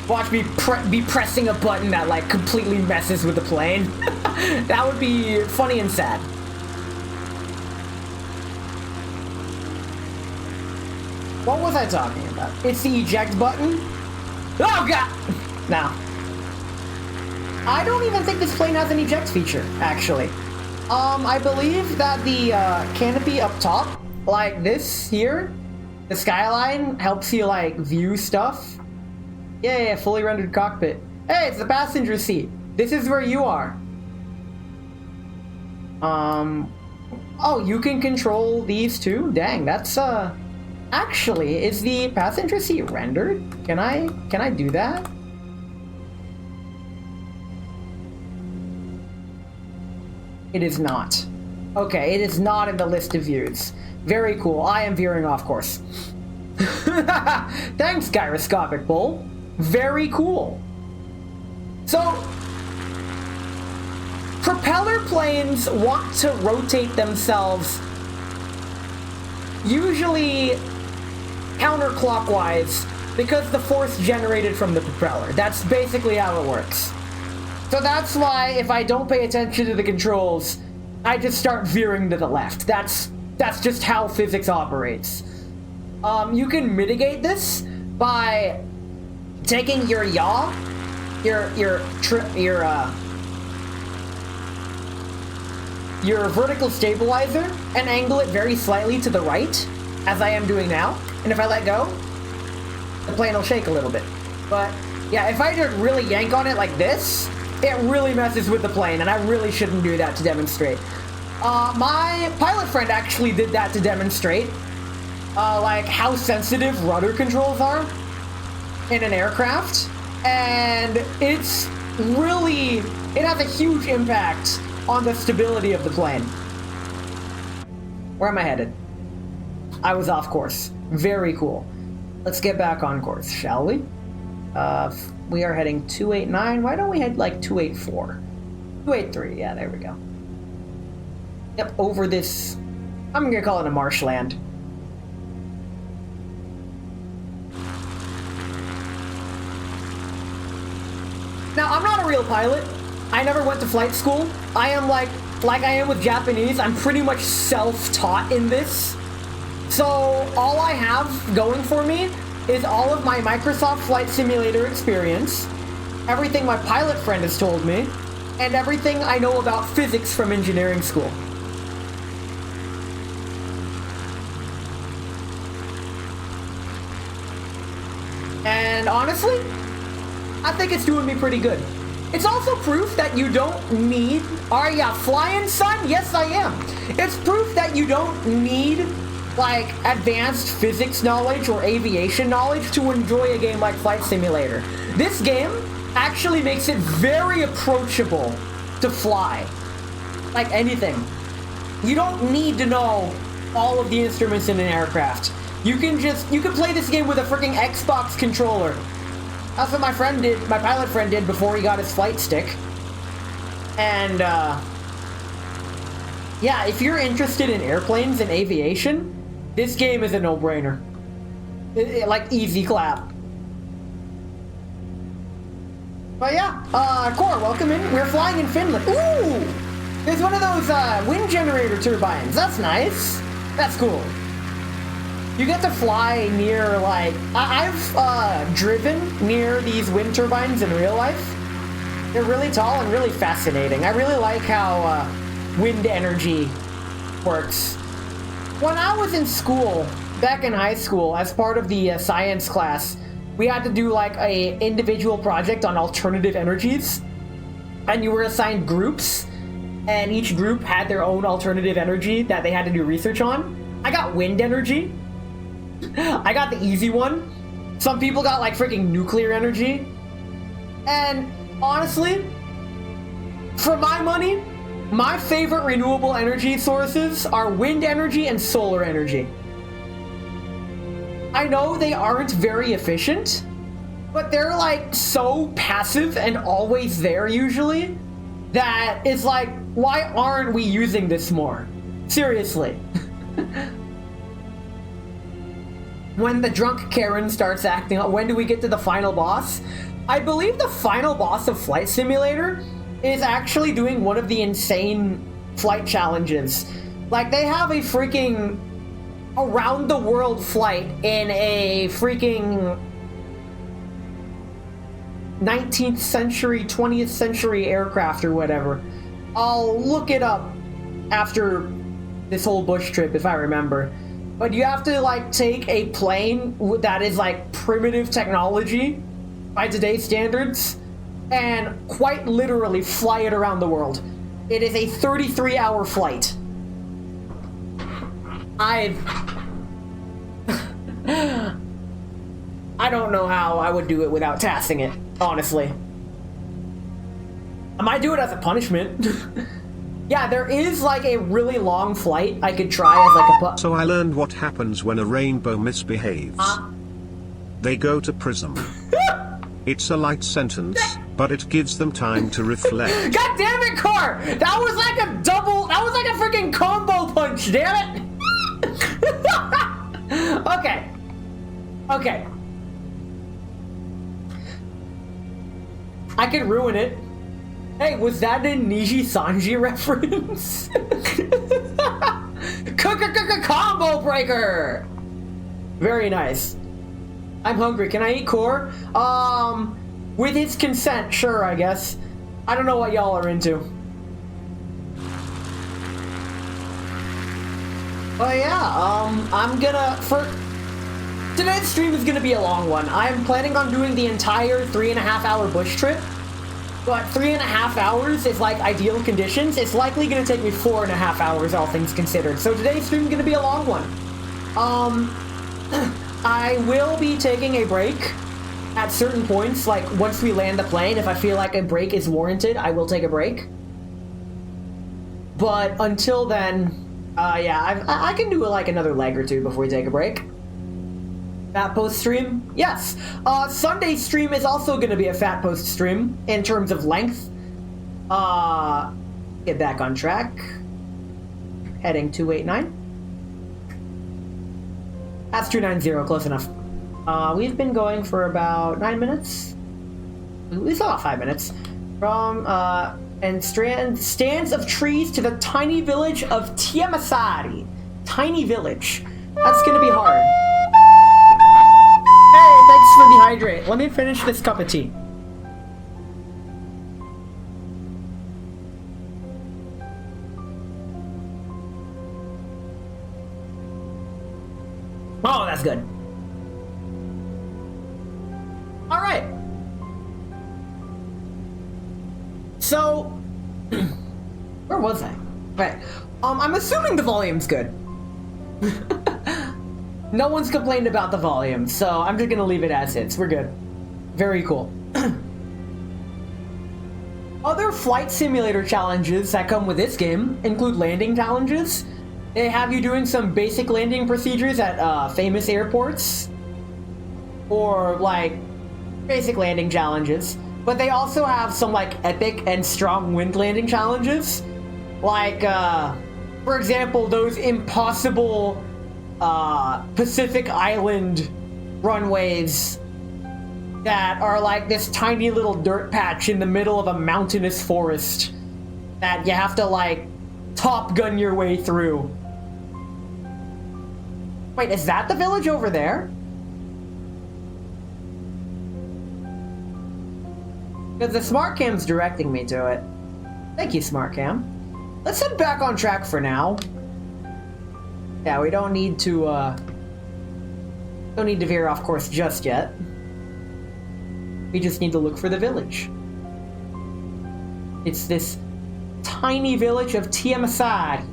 Watch me be pressing a button that, like, completely messes with the plane. That would be funny and sad. What was I talking about? It's the eject button? Oh, God! Now, I don't even think this plane has an eject feature, actually. I believe that the canopy up top, like this here, the skyline, helps you, like, view stuff. Yeah, fully rendered cockpit. Hey, it's the passenger seat. This is where you are. Oh, you can control these too? Dang, that's, actually, is the passenger seat rendered? Can I do that? It is not. Okay, it is not in the list of views. Very cool. I am veering off course. Thanks, Gyroscopic Bull. Very cool. So, propeller planes want to rotate themselves usually counterclockwise because the force generated from the propeller. That's basically how it works. So that's why if I don't pay attention to the controls, I just start veering to the left. That's just how physics operates. You can mitigate this by taking your yaw, your vertical stabilizer, and angle it very slightly to the right, as I am doing now. And if I let go, the plane will shake a little bit. But yeah, if I just really yank on it like this, it really messes with the plane, and I really shouldn't do that to demonstrate. My pilot friend actually did that to demonstrate, like how sensitive rudder controls are in an aircraft, and it has a huge impact on the stability of the plane. Where am I headed? I was off course. Very cool. Let's get back on course, shall we? We are heading 289. Why don't we head like 284? 283, yeah, there we go. Yep, over this, I'm gonna call it a marshland. Now, I'm not a real pilot. I never went to flight school. I am like I am with Japanese, I'm pretty much self-taught in this. So all I have going for me is all of my Microsoft Flight Simulator experience, everything my pilot friend has told me, and everything I know about physics from engineering school. And honestly, I think it's doing me pretty good. It's also proof that you don't need... Are ya flying, son? Yes, I am. It's proof that you don't need, like, advanced physics knowledge or aviation knowledge to enjoy a game like Flight Simulator. This game actually makes it very approachable to fly. Like anything. You don't need to know all of the instruments in an aircraft. You can play this game with a freaking Xbox controller. That's what my pilot friend did before he got his flight stick. And, yeah, if you're interested in airplanes and aviation, this game is a no-brainer. Like, easy clap. But yeah, Cor, welcome in. We're flying in Finland. Ooh! There's one of those, wind generator turbines. That's nice. That's cool. You get to fly near, like... I've driven near these wind turbines in real life. They're really tall and really fascinating. I really like how wind energy works. When I was in school, back in high school, as part of the science class, we had to do like a individual project on alternative energies. And you were assigned groups, and each group had their own alternative energy that they had to do research on. I got wind energy. I got the easy one. Some people got like freaking nuclear energy. And honestly, for my money, my favorite renewable energy sources are wind energy and solar energy. I know they aren't very efficient, but they're like so passive and always there usually that it's like, why aren't we using this more? Seriously. When the drunk Karen starts acting up, when do we get to the final boss? I believe the final boss of Flight Simulator is actually doing one of the insane flight challenges. Like, they have a freaking around-the-world flight in a freaking 19th century, 20th century aircraft or whatever. I'll look it up after this whole bush trip if I remember. But you have to, like, take a plane that is, like, primitive technology by today's standards and quite literally fly it around the world. It is a 33-hour flight. I don't know how I would do it without tassing it, honestly. I might do it as a punishment. Yeah, there is like a really long flight I could try as like a So I learned what happens when a rainbow misbehaves. They go to prison. It's a light sentence, but it gives them time to reflect. God damn it, Car! That was like a freaking combo punch, damn it! Okay. Okay. I could ruin it. Hey, was that a Niji Sanji reference? Combo breaker! Very nice. I'm hungry. Can I eat core? With his consent, sure, I guess. I don't know what y'all are into. Oh yeah, I'm gonna, today's stream is gonna be a long one. I'm planning on doing the entire 3.5-hour bush trip, but 3.5 hours is like ideal conditions. It's likely gonna take me 4.5 hours, all things considered. So today's stream is gonna be a long one. I will be taking a break at certain points, like once we land the plane. If I feel like a break is warranted, I will take a break. But until then, yeah, I can do like another leg or two before we take a break. Fat post stream? Yes. Sunday stream is also going to be a fat post stream in terms of length. Get back on track. Heading 289. That's 290, close enough. We've been going for about 9 minutes. We still got 5 minutes. From, and stands of trees to the tiny village of Tiamasari. Tiny village. That's gonna be hard. Hey, thanks for the hydrate. Let me finish this cup of tea. Oh, that's good. All right. So, where was I? Right. I'm assuming the volume's good. No one's complained about the volume, so I'm just gonna leave it as is. We're good. Very cool. Other flight simulator challenges that come with this game include landing challenges. They have you doing some basic landing procedures at famous airports, or like basic landing challenges. But they also have some like epic and strong wind landing challenges, like for example, those impossible Pacific Island runways that are like this tiny little dirt patch in the middle of a mountainous forest that you have to like Top Gun your way through. Wait, is that the village over there? Because the smart cam's directing me to it. Thank you, smart cam. Let's head back on track for now. Yeah, we don't need to veer off course just yet. We just need to look for the village. It's this tiny village of Tiamasari.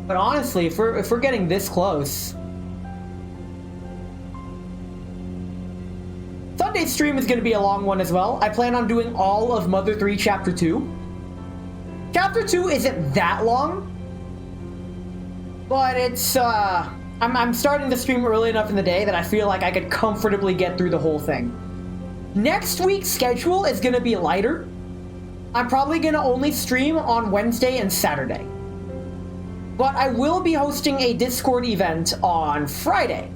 But honestly, if we're getting this close, Sunday's stream is going to be a long one as well. I plan on doing all of Mother 3 Chapter 2. Chapter 2 isn't that long, but it's, I'm starting the stream early enough in the day that I feel like I could comfortably get through the whole thing. Next week's schedule is going to be lighter. I'm probably going to only stream on Wednesday and Saturday. But I will be hosting a Discord event on Friday,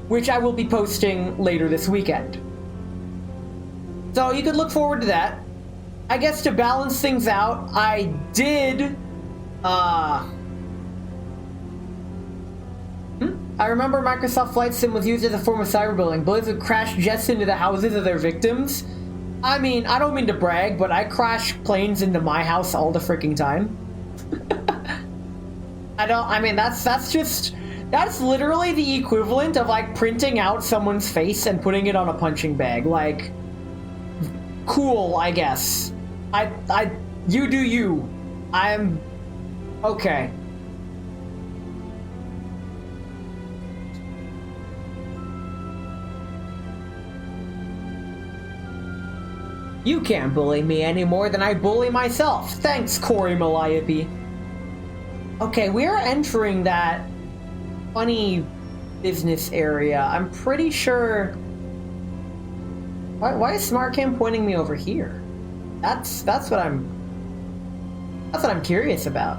which I will be posting later this weekend. So you could look forward to that. I guess to balance things out, I did, I remember Microsoft Flight Sim was used as a form of cyberbullying. Bullies would crash jets into the houses of their victims. I mean, I don't mean to brag, but I crash planes into my house all the freaking time. That's literally the equivalent of like printing out someone's face and putting it on a punching bag. Like, cool, I guess. You do you. I'm okay. You can't bully me any more than I bully myself. Thanks, Corey Maliope. Okay, we are entering that funny business area. I'm pretty sure... Why is SmartCam pointing me over here? That's what I'm curious about.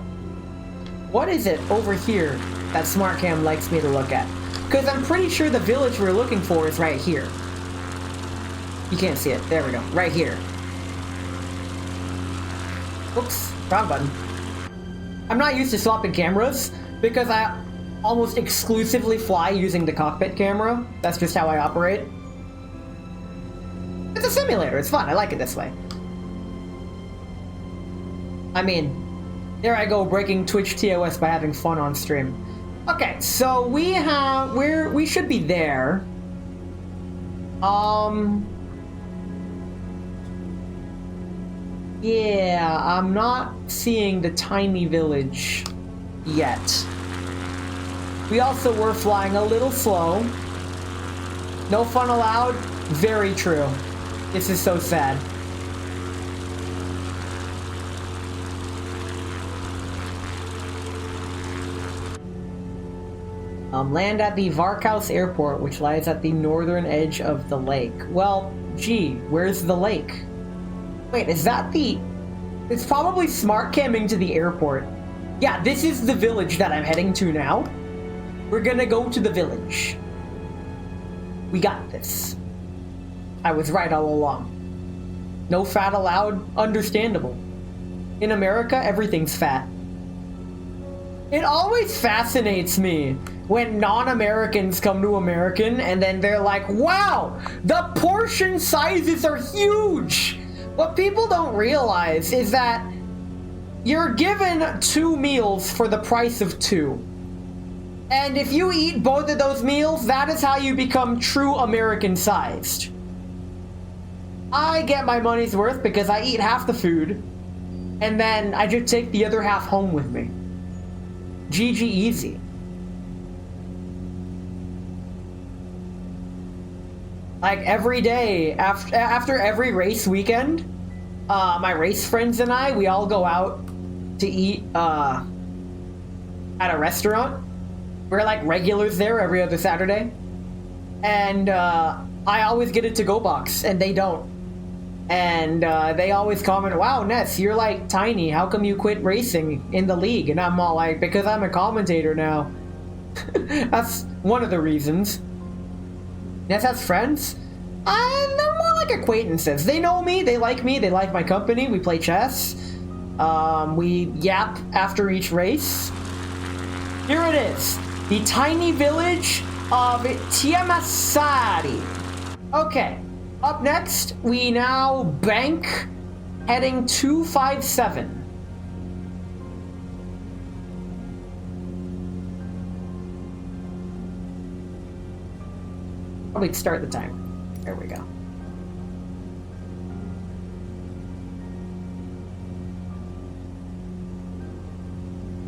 What is it over here that SmartCam likes me to look at? Because I'm pretty sure the village we're looking for is right here. You can't see it. There we go. Right here. Oops. Wrong button. I'm not used to swapping cameras because I almost exclusively fly using the cockpit camera. That's just how I operate. It's a simulator. It's fun. I like it this way. I mean, there I go breaking Twitch TOS by having fun on stream. Okay, so we should be there. Yeah, I'm not seeing the tiny village yet. We also were flying a little slow. No fun allowed? Very true. This is so sad. Land at the Varkaus Airport, which lies at the northern edge of the lake. Well, gee, where's the lake? Wait, is that the... It's probably smart camming to the airport. Yeah, this is the village that I'm heading to now. We're gonna go to the village. We got this. I was right all along. No fat allowed? Understandable. In America, everything's fat. It always fascinates me when non-Americans come to American and then they're like, wow, the portion sizes are huge! What people don't realize is that you're given 2 meals for the price of 2. And if you eat both of those meals, that is how you become true American-sized. I get my money's worth because I eat half the food, and then I just take the other half home with me. GG easy. Like every day, after every race weekend, my race friends and I, we all go out to eat at a restaurant. We're like regulars there every other Saturday. And I always get a to-go box, and they don't. And they always comment, wow, Ness, you're like tiny. How come you quit racing in the league? And I'm all like, because I'm a commentator now. That's one of the reasons. Ness has friends? They're more like acquaintances. They know me, they like my company, we play chess. We yap after each race. Here it is. The tiny village of Tiamasari. Okay. Up next, we now bank heading 257. Probably start the time. There we go.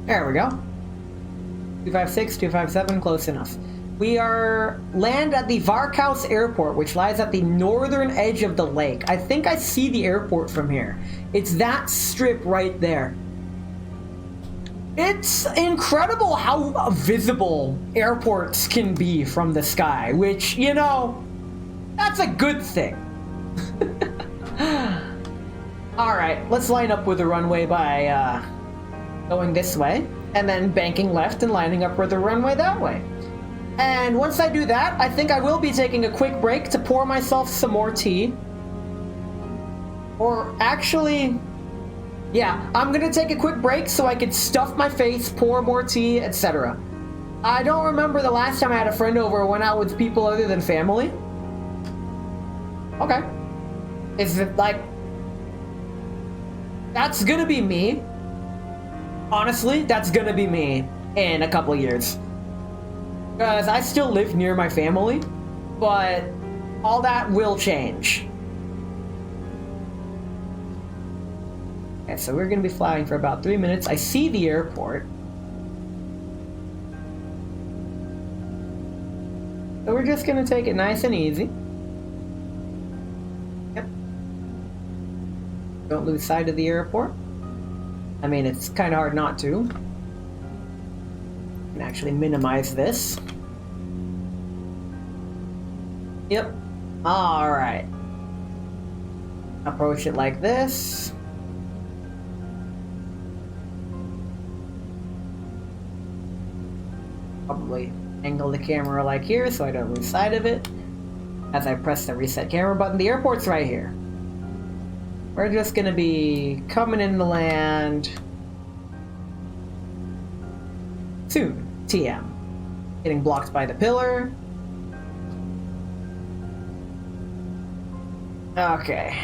There we go. 256, 257, close enough. We are land at the Varkaus Airport, which lies at the northern edge of the lake. I think I see the airport from here. It's that strip right there. It's incredible how visible airports can be from the sky, which, you know, that's a good thing. Alright, let's line up with the runway by going this way, and then banking left and lining up with the runway that way. And once I do that, I think I will be taking a quick break to pour myself some more tea. Or actually, yeah, I'm gonna take a quick break so I can stuff my face, pour more tea, etc. I don't remember the last time I had a friend over or went out with people other than family. Okay. Is it like... That's gonna be me. Honestly, that's gonna be me in a couple of years. Because I still live near my family, but all that will change. Okay, so we're going to be flying for about 3 minutes. I see the airport. So we're just going to take it nice and easy. Yep. Don't lose sight of the airport. I mean, it's kind of hard not to. Can actually minimize this. Yep. Alright. Approach it like this. Probably angle the camera like here so I don't lose sight of it. As I press the reset camera button, the airport's right here. We're just gonna be coming in to land soon. TM. Getting blocked by the pillar. Okay.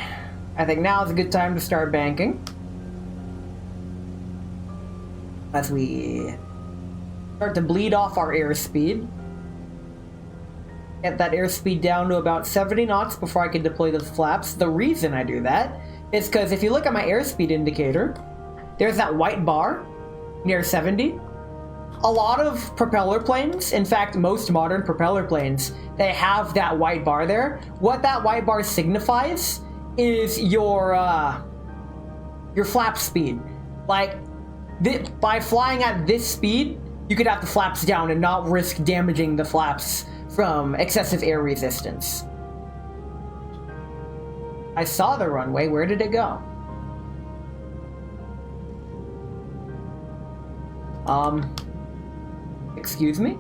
I think now is a good time to start banking. As we start to bleed off our airspeed. Get that airspeed down to about 70 knots before I can deploy the flaps. The reason I do that is because if you look at my airspeed indicator, there's that white bar near 70. A lot of propeller planes, in fact most modern propeller planes, they have that white bar there. What that white bar signifies is your flap speed. Like, by flying at this speed, you could have the flaps down and not risk damaging the flaps from excessive air resistance. I saw the runway. Where did it go? Excuse me?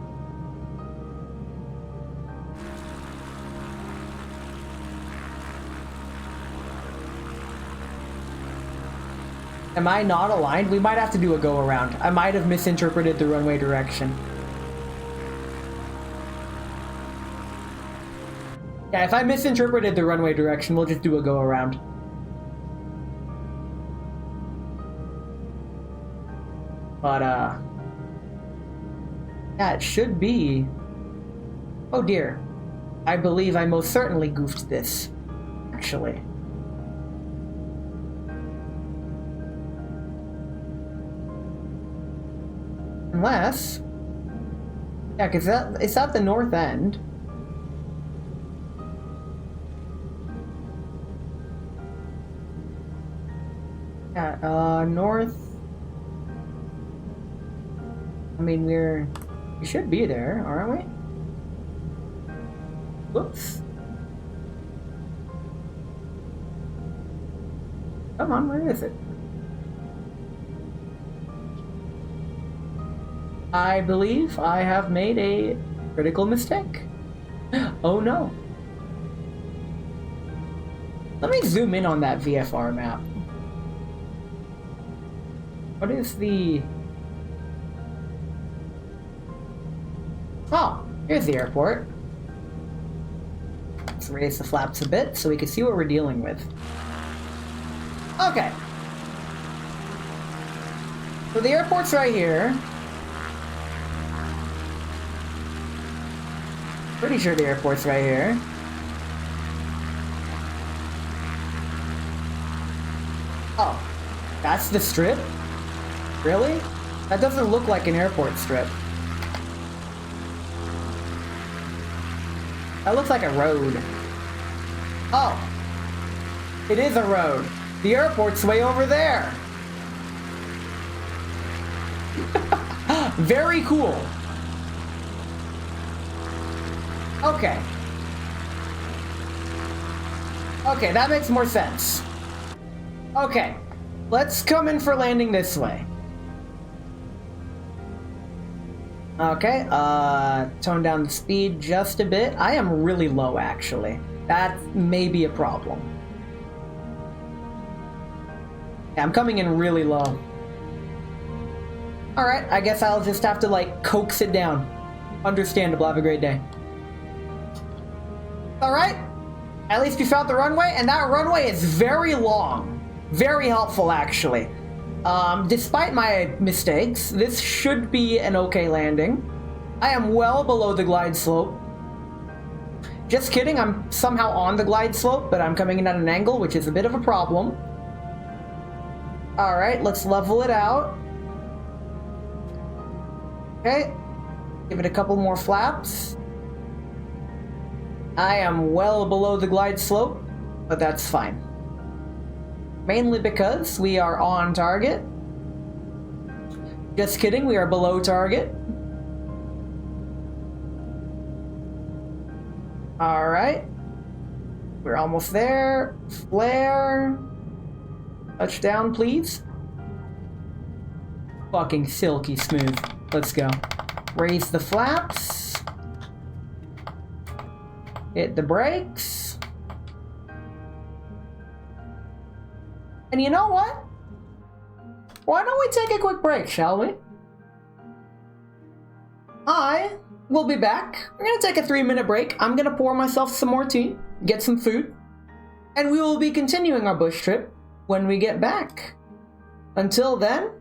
Am I not aligned? We might have to do a go around. I might have misinterpreted the runway direction. Yeah, if I misinterpreted the runway direction, we'll just do a go around. But, yeah, it should be... Oh dear. I believe I most certainly goofed this, actually. Unless... Yeah, because it's at the north end. Yeah, north... I mean, we should be there, aren't we? Whoops. Come on, where is it? I believe I have made a critical mistake. Oh no. Let me zoom in on that VFR map. What is the... Oh, here's the airport. Let's raise the flaps a bit so we can see what we're dealing with. Okay. So the airport's right here. Pretty sure the airport's right here. Oh, that's the strip? Really? That doesn't look like an airport strip. That looks like a road. Oh. It is a road. The airport's way over there. Very cool. Okay. Okay, that makes more sense. Okay. Let's come in for landing this way. Okay, tone down the speed just a bit. I am really low, actually. That may be a problem. Yeah, I'm coming in really low. Alright, I guess I'll just have to, like, coax it down. Understandable, have a great day. Alright, at least we found the runway, and that runway is very long. Very helpful, actually. Despite my mistakes, this should be an okay landing. I am well below the glide slope. Just kidding, I'm somehow on the glide slope, but I'm coming in at an angle, which is a bit of a problem. Alright, let's level it out. Okay, give it a couple more flaps. I am well below the glide slope, but that's fine. Mainly because we are on target. Just kidding, we are below target. Alright. We're almost there. Flare. Touchdown, please. Fucking silky smooth. Let's go. Raise the flaps. Hit the brakes. And you know what? Why don't we take a quick break, shall we? I will be back. We're gonna take a 3-minute break. I'm gonna pour myself some more tea, get some food, and we will be continuing our bush trip when we get back. Until then,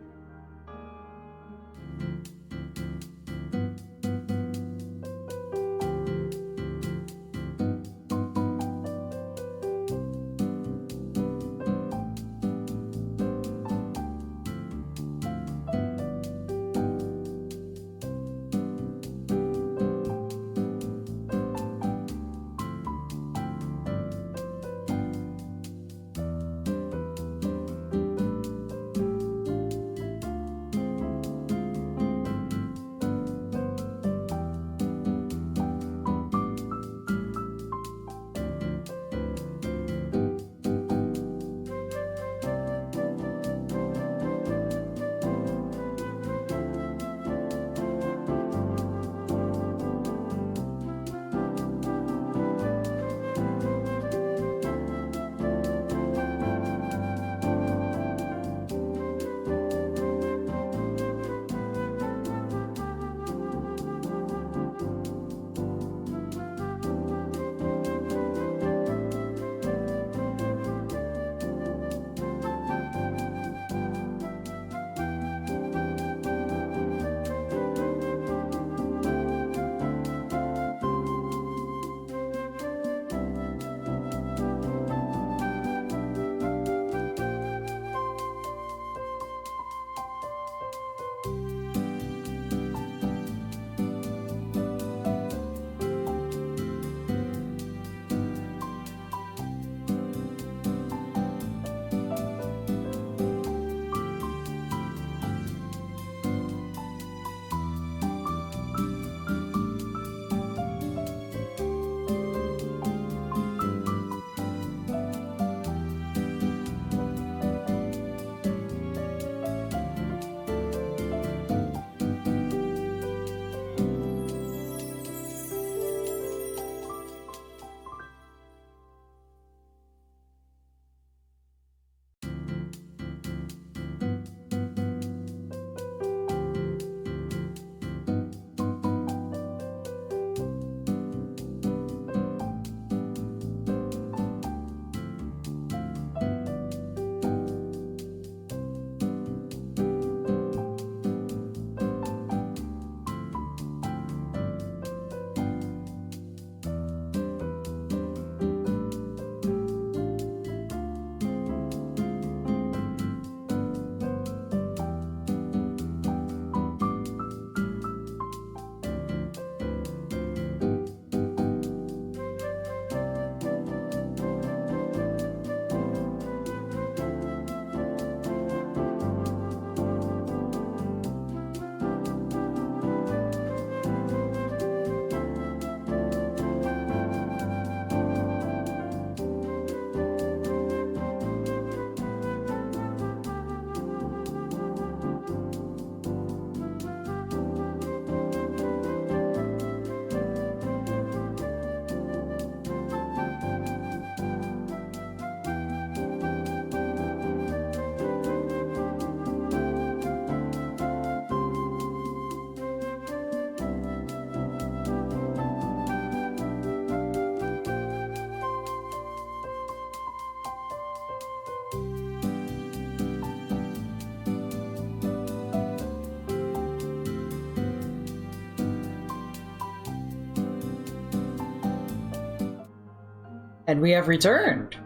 and we have returned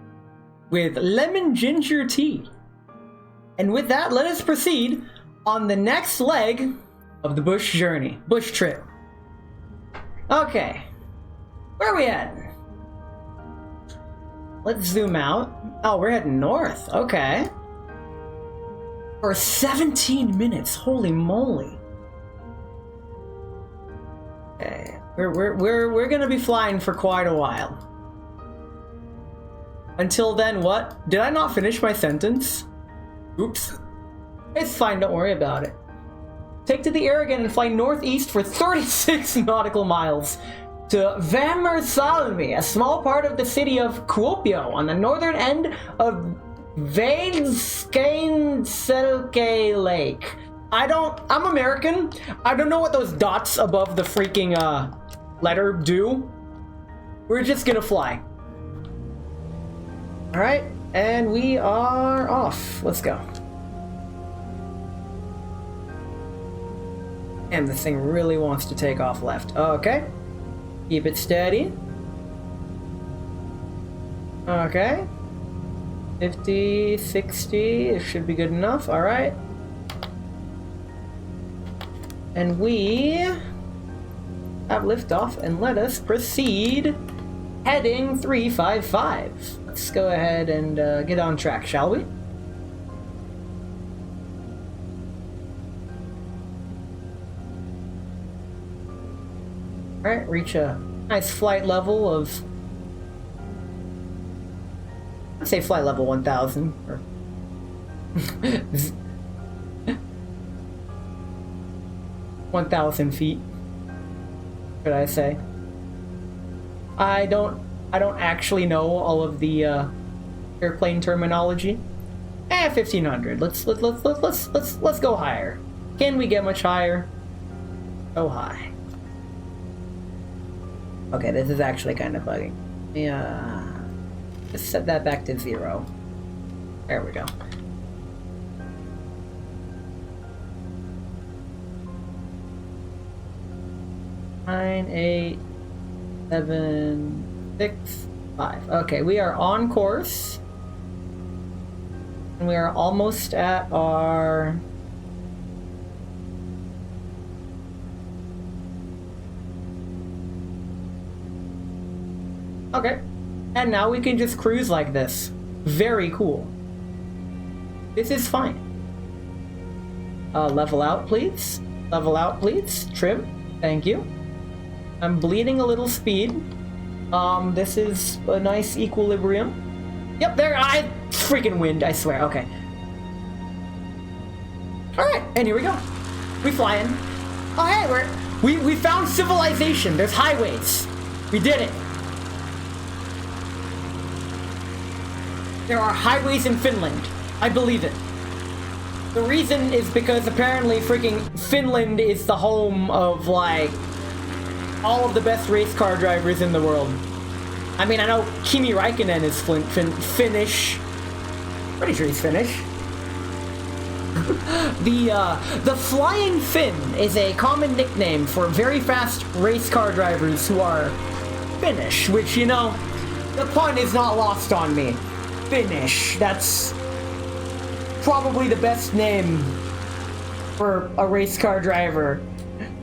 with lemon ginger tea. And with that, let us proceed on the next leg of the bush journey, bush trip. Okay, where are we at? let's zoom out. Oh, we're heading north. Okay. For 17 minutes. Holy moly. Okay. We're gonna be flying for quite a while. Until then, what? Did I not finish my sentence? Oops. It's fine, don't worry about it. Take to the air again and fly northeast for 36 nautical miles to Vämersalmi, a small part of the city of Kuopio on the northern end of Vaidskeinselke Lake. I'm American. I don't know what those dots above the freaking letter do. We're just gonna fly. Alright, and we are off. Let's go. And this thing really wants to take off left. Okay. Keep it steady. Okay. 50, 60. It should be good enough. Alright. And we have liftoff, and let us proceed heading 355. Let's go ahead and get on track, shall we? Alright, reach a nice flight level of... I'd say flight level 1000, or... 1,000 feet, should I say. I don't actually know all of the airplane terminology. 1,500. Let's go higher. Can we get much higher? Go high. Okay, this is actually kind of bugging. Yeah. Just set that back to 0. There we go. Nine, 8, 7, 6, 5. Okay, we are on course. And we are almost at our... Okay. And now we can just cruise like this. Very cool. This is fine. Level out, please. Level out, please. Trim. Thank you. I'm bleeding a little speed. This is a nice equilibrium. Yep, there, freaking wind, I swear, okay. Alright, and here we go. We flying. Oh, hey, we found civilization. There's highways. We did it. There are highways in Finland. I believe it. The reason is because apparently freaking Finland is the home of, like, all of the best race car drivers in the world. I mean, I know Kimi Räikkönen is Finnish. Pretty sure he's Finnish. The Flying Finn is a common nickname for very fast race car drivers who are Finnish, which, you know, the pun is not lost on me. Finnish. That's probably the best name for a race car driver.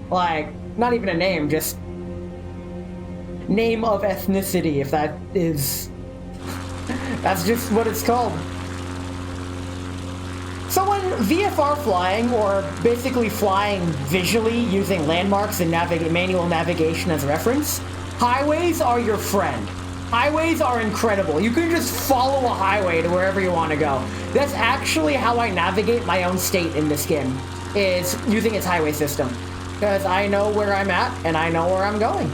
Like, not even a name, just name of ethnicity, if that is... That's just what it's called. So when VFR flying, or basically flying visually using landmarks and manual navigation as reference, highways are your friend. Highways are incredible. You can just follow a highway to wherever you want to go. That's actually how I navigate my own state in this game, is using its highway system. Because I know where I'm at, and I know where I'm going.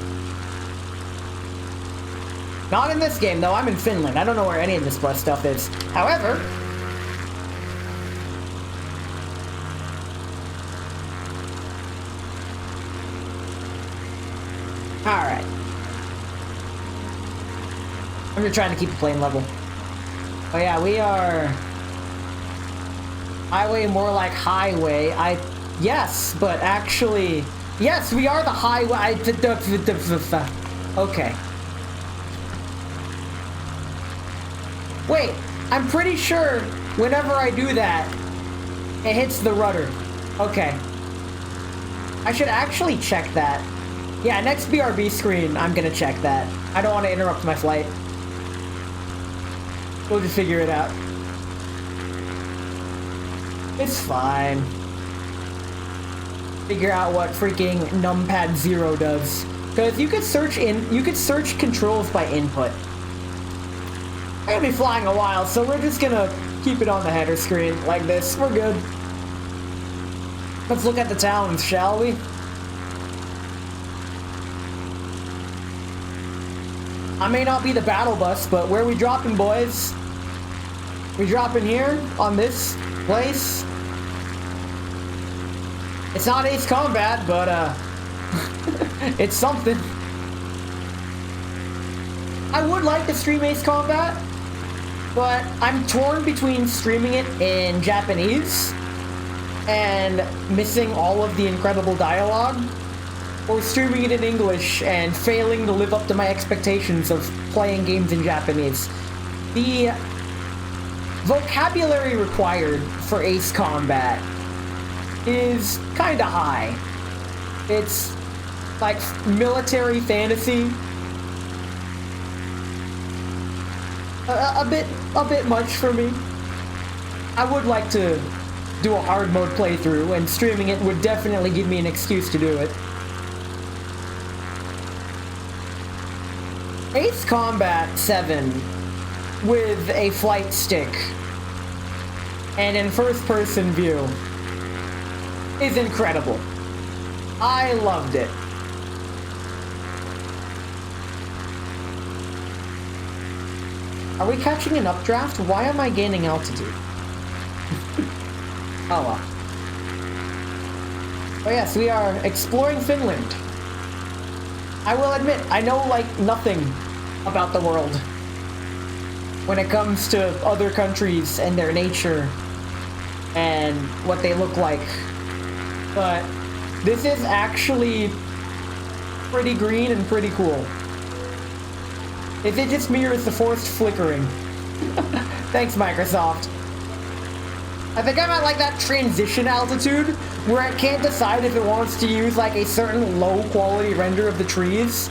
Not in this game, though. I'm in Finland. I don't know where any of this bus stuff is. However... Alright. I'm just trying to keep the plane level. Oh yeah, we are... Highway, more like highway. Yes, but actually... Yes, we are the highway. Okay. Wait, I'm pretty sure whenever I do that, it hits the rudder. Okay. I should actually check that. Yeah, next BRB screen, I'm gonna check that. I don't want to interrupt my flight. We'll just figure it out. It's fine. Figure out what freaking numpad 0 does. Because you could search controls by input. I'm gonna be flying a while, so we're just gonna keep it on the header screen like this. We're good. Let's look at the towns, shall we? I may not be the battle bus, but where we dropping, boys? We dropping here on this place? It's not Ace Combat, but it's something. I would like to stream Ace Combat, but I'm torn between streaming it in Japanese and missing all of the incredible dialogue, or streaming it in English and failing to live up to my expectations of playing games in Japanese. The vocabulary required for Ace Combat is kinda high. It's like military fantasy. A bit much for me. I would like to do a hard mode playthrough, and streaming it would definitely give me an excuse to do it. Ace Combat 7 with a flight stick and in first-person view is incredible. I loved it. Are we catching an updraft? Why am I gaining altitude? Oh well. But yes, we are exploring Finland. I will admit, I know like nothing about the world when it comes to other countries and their nature and what they look like. But this is actually pretty green and pretty cool. Is it just me or is the forest flickering? Thanks, Microsoft. I think I'm at like that transition altitude where it can't decide if it wants to use like a certain low quality render of the trees.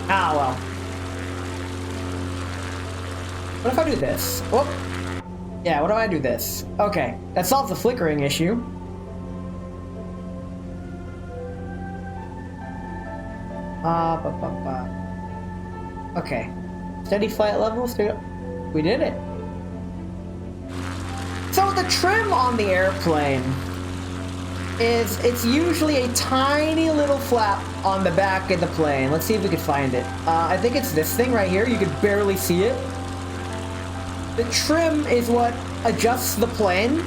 Ah, well. What if I do this? Whoop. Yeah, what if I do this? Okay, that solves the flickering issue. Okay. Steady flight level, we did it. So the trim on the airplane is, it's usually a tiny little flap on the back of the plane. Let's see if we can find it. I think it's this thing right here. You could barely see it. The trim is what adjusts the plane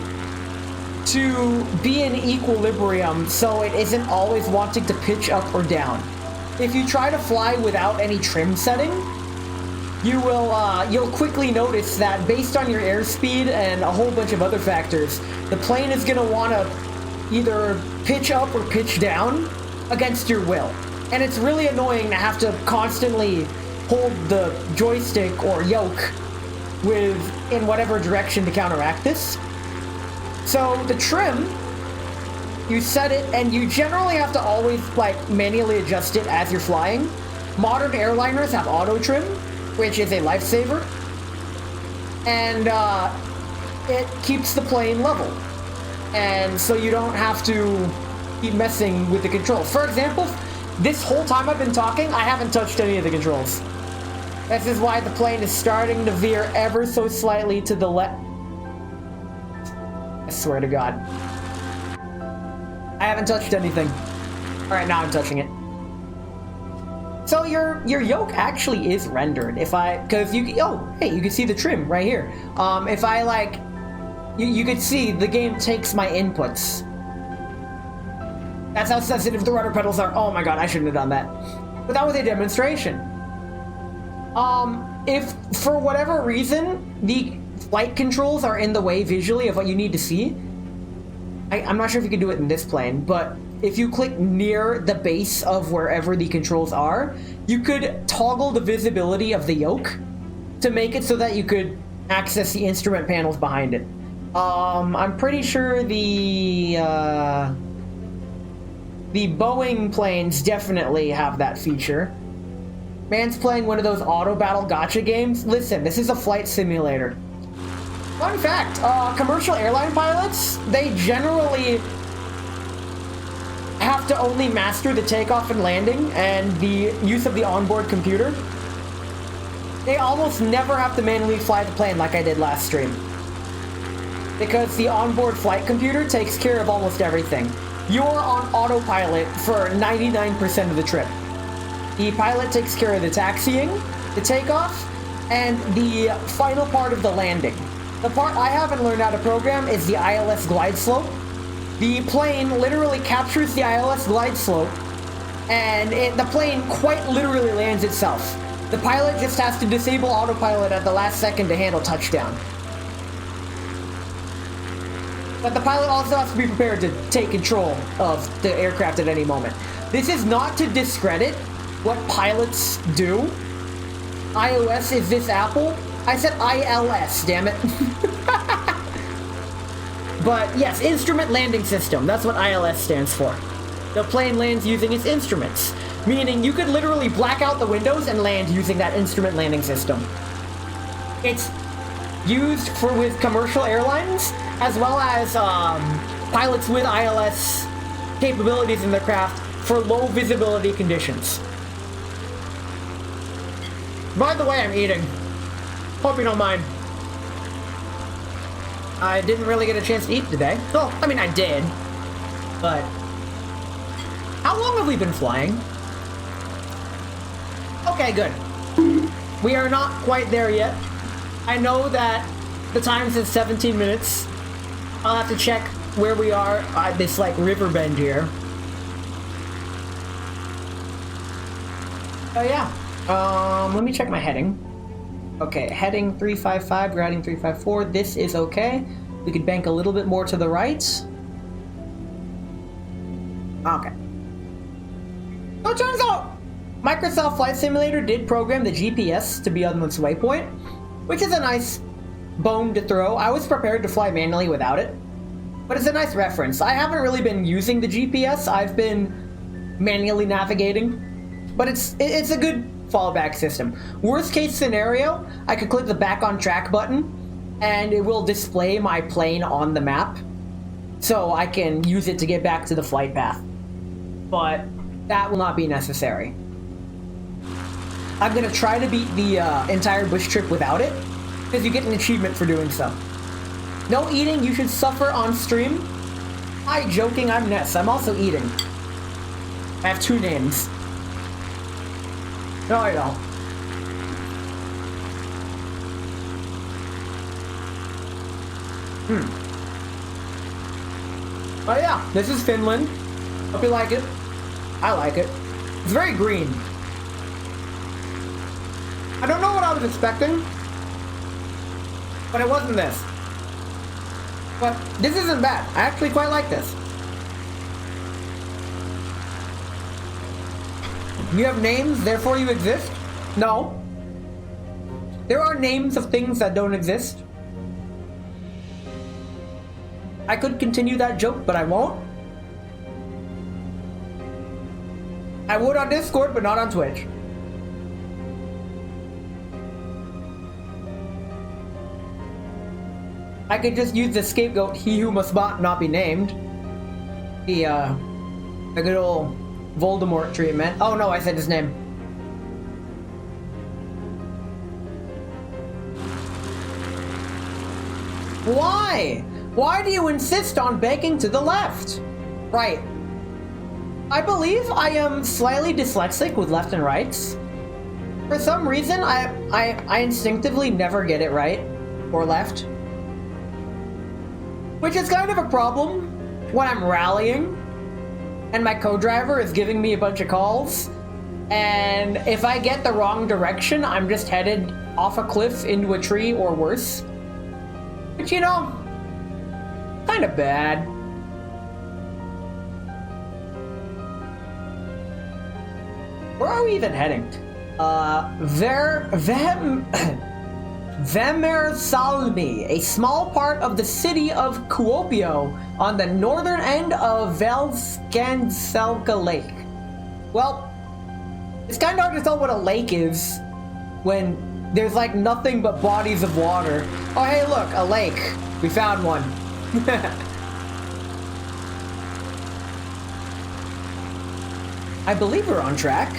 to be in equilibrium so it isn't always wanting to pitch up or down. If you try to fly without any trim setting, you will you'll quickly notice that based on your airspeed and a whole bunch of other factors, the plane is going to want to either pitch up or pitch down against your will. And it's really annoying to have to constantly hold the joystick or yoke in whatever direction to counteract this. So the trim, you set it, and you generally have to always like manually adjust it as you're flying. Modern airliners have auto trim, which is a lifesaver, and it keeps the plane level, and so you don't have to keep messing with the controls. For example, this whole time I've been talking, I haven't touched any of the controls. This is why the plane is starting to veer ever so slightly to the left. I swear to God. I haven't touched anything. Alright, now I'm touching it. So your yoke actually is rendered. Because you can see the trim right here. If I like, you could see the game takes my inputs. That's how sensitive the rudder pedals are. Oh my God, I shouldn't have done that. But that was a demonstration. If for whatever reason the flight controls are in the way visually of what you need to see, I'm not sure if you can do it in this plane, but if you click near the base of wherever the controls are, you could toggle the visibility of the yoke to make it so that you could access the instrument panels behind it. I'm pretty sure the Boeing planes definitely have that feature. Man's playing one of those auto battle gotcha games. Listen, this is a flight simulator. Fun fact, commercial airline pilots, they generally have to only master the takeoff and landing and the use of the onboard computer. They almost never have to manually fly the plane like I did last stream. Because the onboard flight computer takes care of almost everything. You're on autopilot for 99% of the trip. The pilot takes care of the taxiing, the takeoff, and the final part of the landing. The part I haven't learned how to program is the ILS glide slope. The plane literally captures the ILS glide slope, and the plane quite literally lands itself. The pilot just has to disable autopilot at the last second to handle touchdown. But the pilot also has to be prepared to take control of the aircraft at any moment. This is not to discredit what pilots do. iOS is this Apple. I said ILS, damn it. But yes, Instrument Landing System. That's what ILS stands for. The plane lands using its instruments. Meaning you could literally black out the windows and land using that instrument landing system. It's used with commercial airlines, as well as pilots with ILS capabilities in their craft for low visibility conditions. By the way, I'm eating. Hope you don't mind. I didn't really get a chance to eat today. Well, I mean, I did. But how long have we been flying? Okay, good. We are not quite there yet. I know that the time says 17 minutes. I'll have to check where we are at this, like, river bend here. Oh, yeah. Let me check my heading. Okay, heading 355, routing 354. This is okay. We could bank a little bit more to the right. Okay. So it turns out Microsoft Flight Simulator did program the GPS to be on its waypoint, which is a nice bone to throw. I was prepared to fly manually without it, but it's a nice reference. I haven't really been using the GPS. I've been manually navigating, but it's a good fallback system. Worst case scenario, I could click the back on track button and it will display my plane on the map so I can use it to get back to the flight path. But that will not be necessary. I'm gonna try to beat the entire bush trip without it, because you get an achievement for doing so. No eating, you should suffer on stream. Hi, joking, I'm Ness. I'm also eating. I have two names. No, I don't. Oh yeah, this is Finland. Hope you like it. I like it. It's very green. I don't know what I was expecting, but it wasn't this. But this isn't bad. I actually quite like this. You have names, therefore you exist? No. There are names of things that don't exist. I could continue that joke, but I won't. I would on Discord, but not on Twitch. I could just use the scapegoat, he who must not be named. The good old Voldemort treatment. Oh no, I said his name. Why? Why do you insist on banking to the left? Right. I believe I am slightly dyslexic with left and rights. For some reason, I instinctively never get it right or left. Which is kind of a problem when I'm rallying and my co-driver is giving me a bunch of calls, and if I get the wrong direction, I'm just headed off a cliff into a tree or worse. But you know, kind of bad. Where are we even heading? Vemersalmi, a small part of the city of Kuopio on the northern end of Velskänselkä Lake. Well, It's kind of hard to tell what a lake is when there's like nothing but bodies of water. Oh, hey, look, a lake. We found one. I believe we're on track.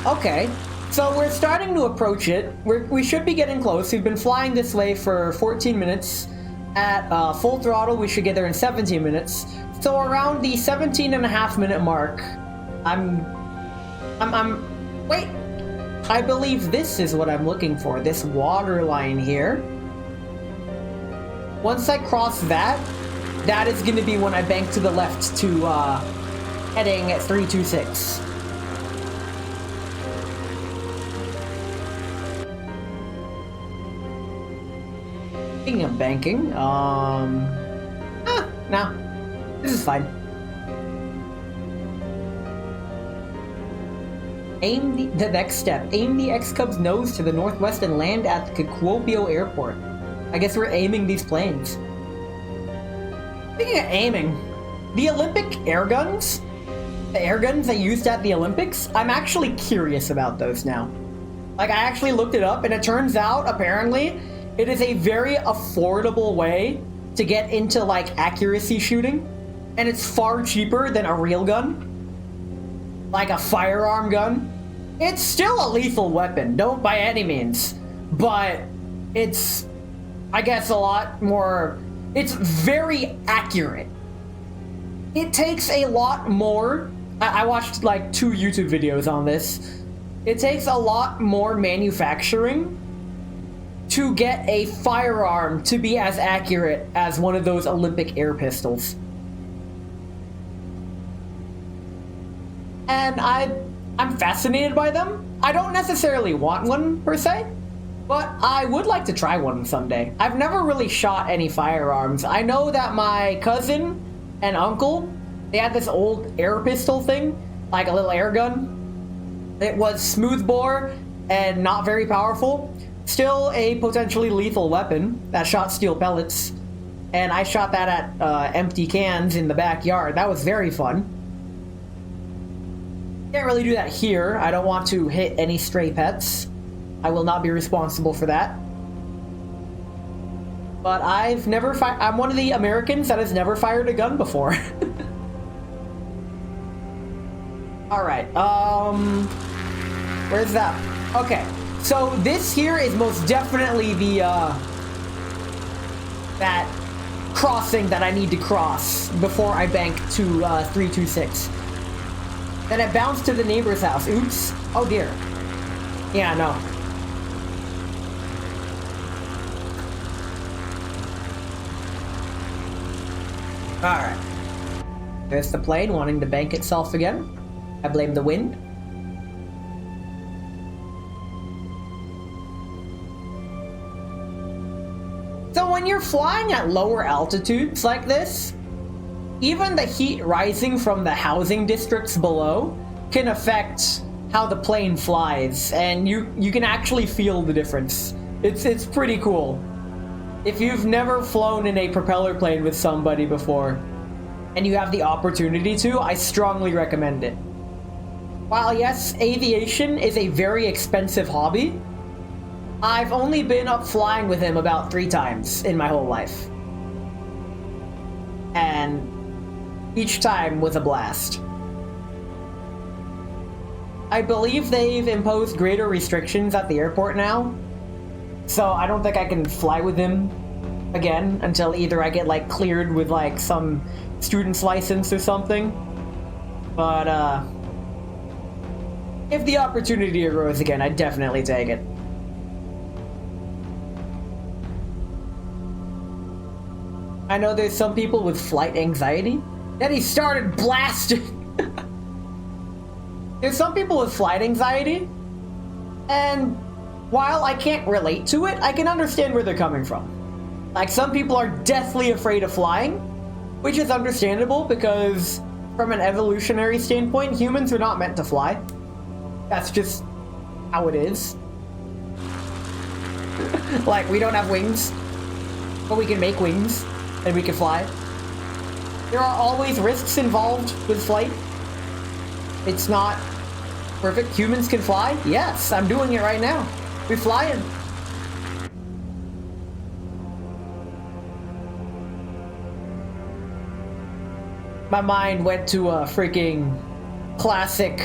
Okay. So we're starting to approach it. We should be getting close. We've been flying this way for 14 minutes. At full throttle, we should get there in 17 minutes. So around the 17.5-minute mark, wait. I believe this is what I'm looking for. This water line here. Once I cross that, that is going to be when I bank to the left to heading at 326. Speaking of banking, no, this is fine. Aim the next step. Aim the X-Cub's nose to the northwest and land at the Kuopio airport. I guess we're aiming these planes. Speaking of aiming, the Olympic air guns, the air guns they used at the Olympics, I'm actually curious about those now. Like, I actually looked it up, and it turns out, apparently, it is a very affordable way to get into, like, accuracy shooting, and it's far cheaper than a real gun. Like a firearm gun. It's still a lethal weapon, don't by any means, but it's, I guess, a lot more, it's very accurate. It takes a lot more, I watched like 2 YouTube videos on this. It takes a lot more manufacturing to get a firearm to be as accurate as one of those Olympic air pistols. And I'm fascinated by them. I don't necessarily want one, per se, but I would like to try one someday. I've never really shot any firearms. I know that my cousin and uncle, they had this old air pistol thing, like a little air gun. It was smoothbore and not very powerful. Still a potentially lethal weapon that shot steel pellets. And I shot that at empty cans in the backyard. That was very fun. Can't really do that here. I don't want to hit any stray pets. I will not be responsible for that. But I've never I'm one of the Americans that has never fired a gun before. Alright, where's that? Okay, so this here is most definitely the, that crossing that I need to cross before I bank to, 326. Then it bounced to the neighbor's house. Oops. Oh dear. Yeah, no. Alright. There's the plane wanting to bank itself again. I blame the wind. So when you're flying at lower altitudes like this, even the heat rising from the housing districts below can affect how the plane flies, and you can actually feel the difference. It's pretty cool. If you've never flown in a propeller plane with somebody before, and you have the opportunity to, I strongly recommend it. While yes, aviation is a very expensive hobby, I've only been up flying with him about 3 times in my whole life. And each time was a blast. I believe they've imposed greater restrictions at the airport now, so I don't think I can fly with him again until either I get like cleared with like some student's license or something. But if the opportunity arose again, I'd definitely take it. I know there's some people with flight anxiety. Then he started blasting. There's some people with flight anxiety, and while I can't relate to it, I can understand where they're coming from. Like, some people are deathly afraid of flying, which is understandable because from an evolutionary standpoint, humans are not meant to fly. That's just how it is. Like, we don't have wings, but we can make wings, and we can fly. There are always risks involved with flight. It's not Perfect. Humans can fly? Yes, I'm doing it right now. We're flying. My mind went to a freaking classic.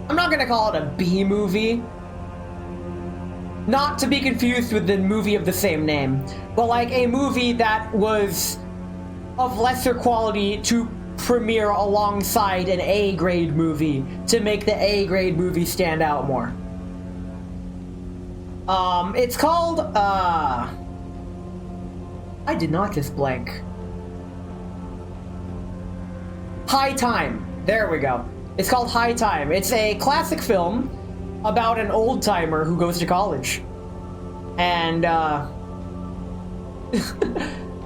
I'm not gonna call it a B movie. Not to be confused with the movie of the same name, but like a movie that was of lesser quality to premiere alongside an A-grade movie to make the A-grade movie stand out more. It's called, I did not just blank. High Time. There we go. It's called High Time. It's a classic film about an old-timer who goes to college. And,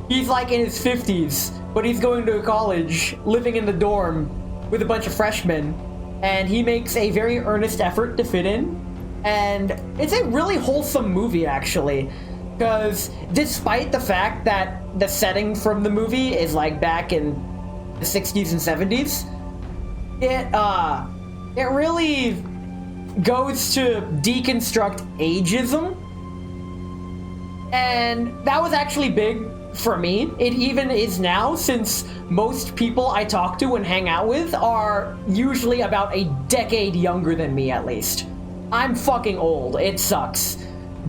he's like in his 50s, but he's going to college, living in the dorm with a bunch of freshmen, and he makes a very earnest effort to fit in. And it's a really wholesome movie, actually, because despite the fact that the setting from the movie is like back in the 60s and 70s, it really goes to deconstruct ageism. And that was actually big for me. It even is now, since most people I talk to and hang out with are usually about a decade younger than me, at least. I'm fucking old. It sucks.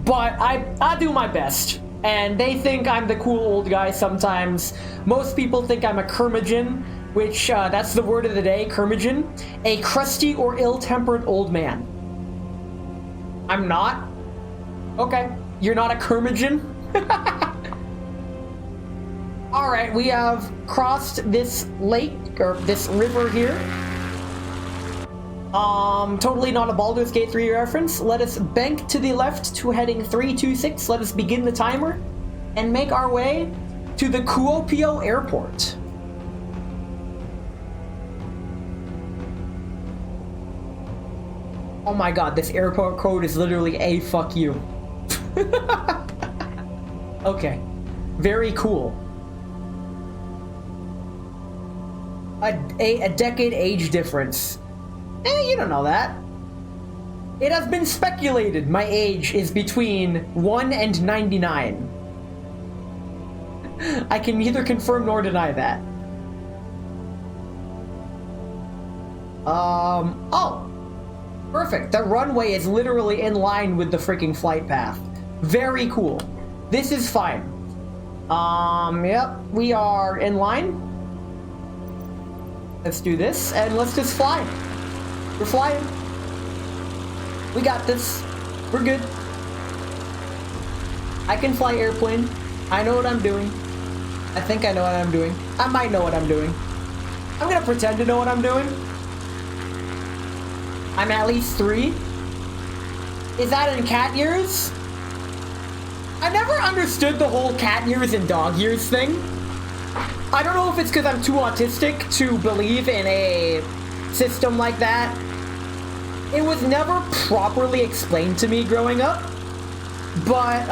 But I do my best. And they think I'm the cool old guy sometimes. Most people think I'm a curmudgeon, which, that's the word of the day, curmudgeon. A crusty or ill-tempered old man. I'm not? Okay. You're not a curmudgeon? Alright, we have crossed this lake, or this river here. Totally not a Baldur's Gate 3 reference. Let us bank to the left to heading 326. Let us begin the timer and make our way to the Kuopio airport. Oh my god, this airport code is literally a fuck you. Okay. Very cool. A decade age difference. You don't know that. It has been speculated my age is between 1 and 99. I can neither confirm nor deny that. Oh. Perfect. The runway is literally in line with the freaking flight path. Very cool. This is fine. Yep. We are in line. Let's do this, and let's just fly. We're flying. We got this. We're good. I can fly airplane. I know what I'm doing. I think I know what I'm doing. I might know what I'm doing. I'm gonna pretend to know what I'm doing. I'm at least 3. Is that in cat years? I never understood the whole cat years and dog years thing. I don't know if it's because I'm too autistic to believe in a system like that. It was never properly explained to me growing up. But,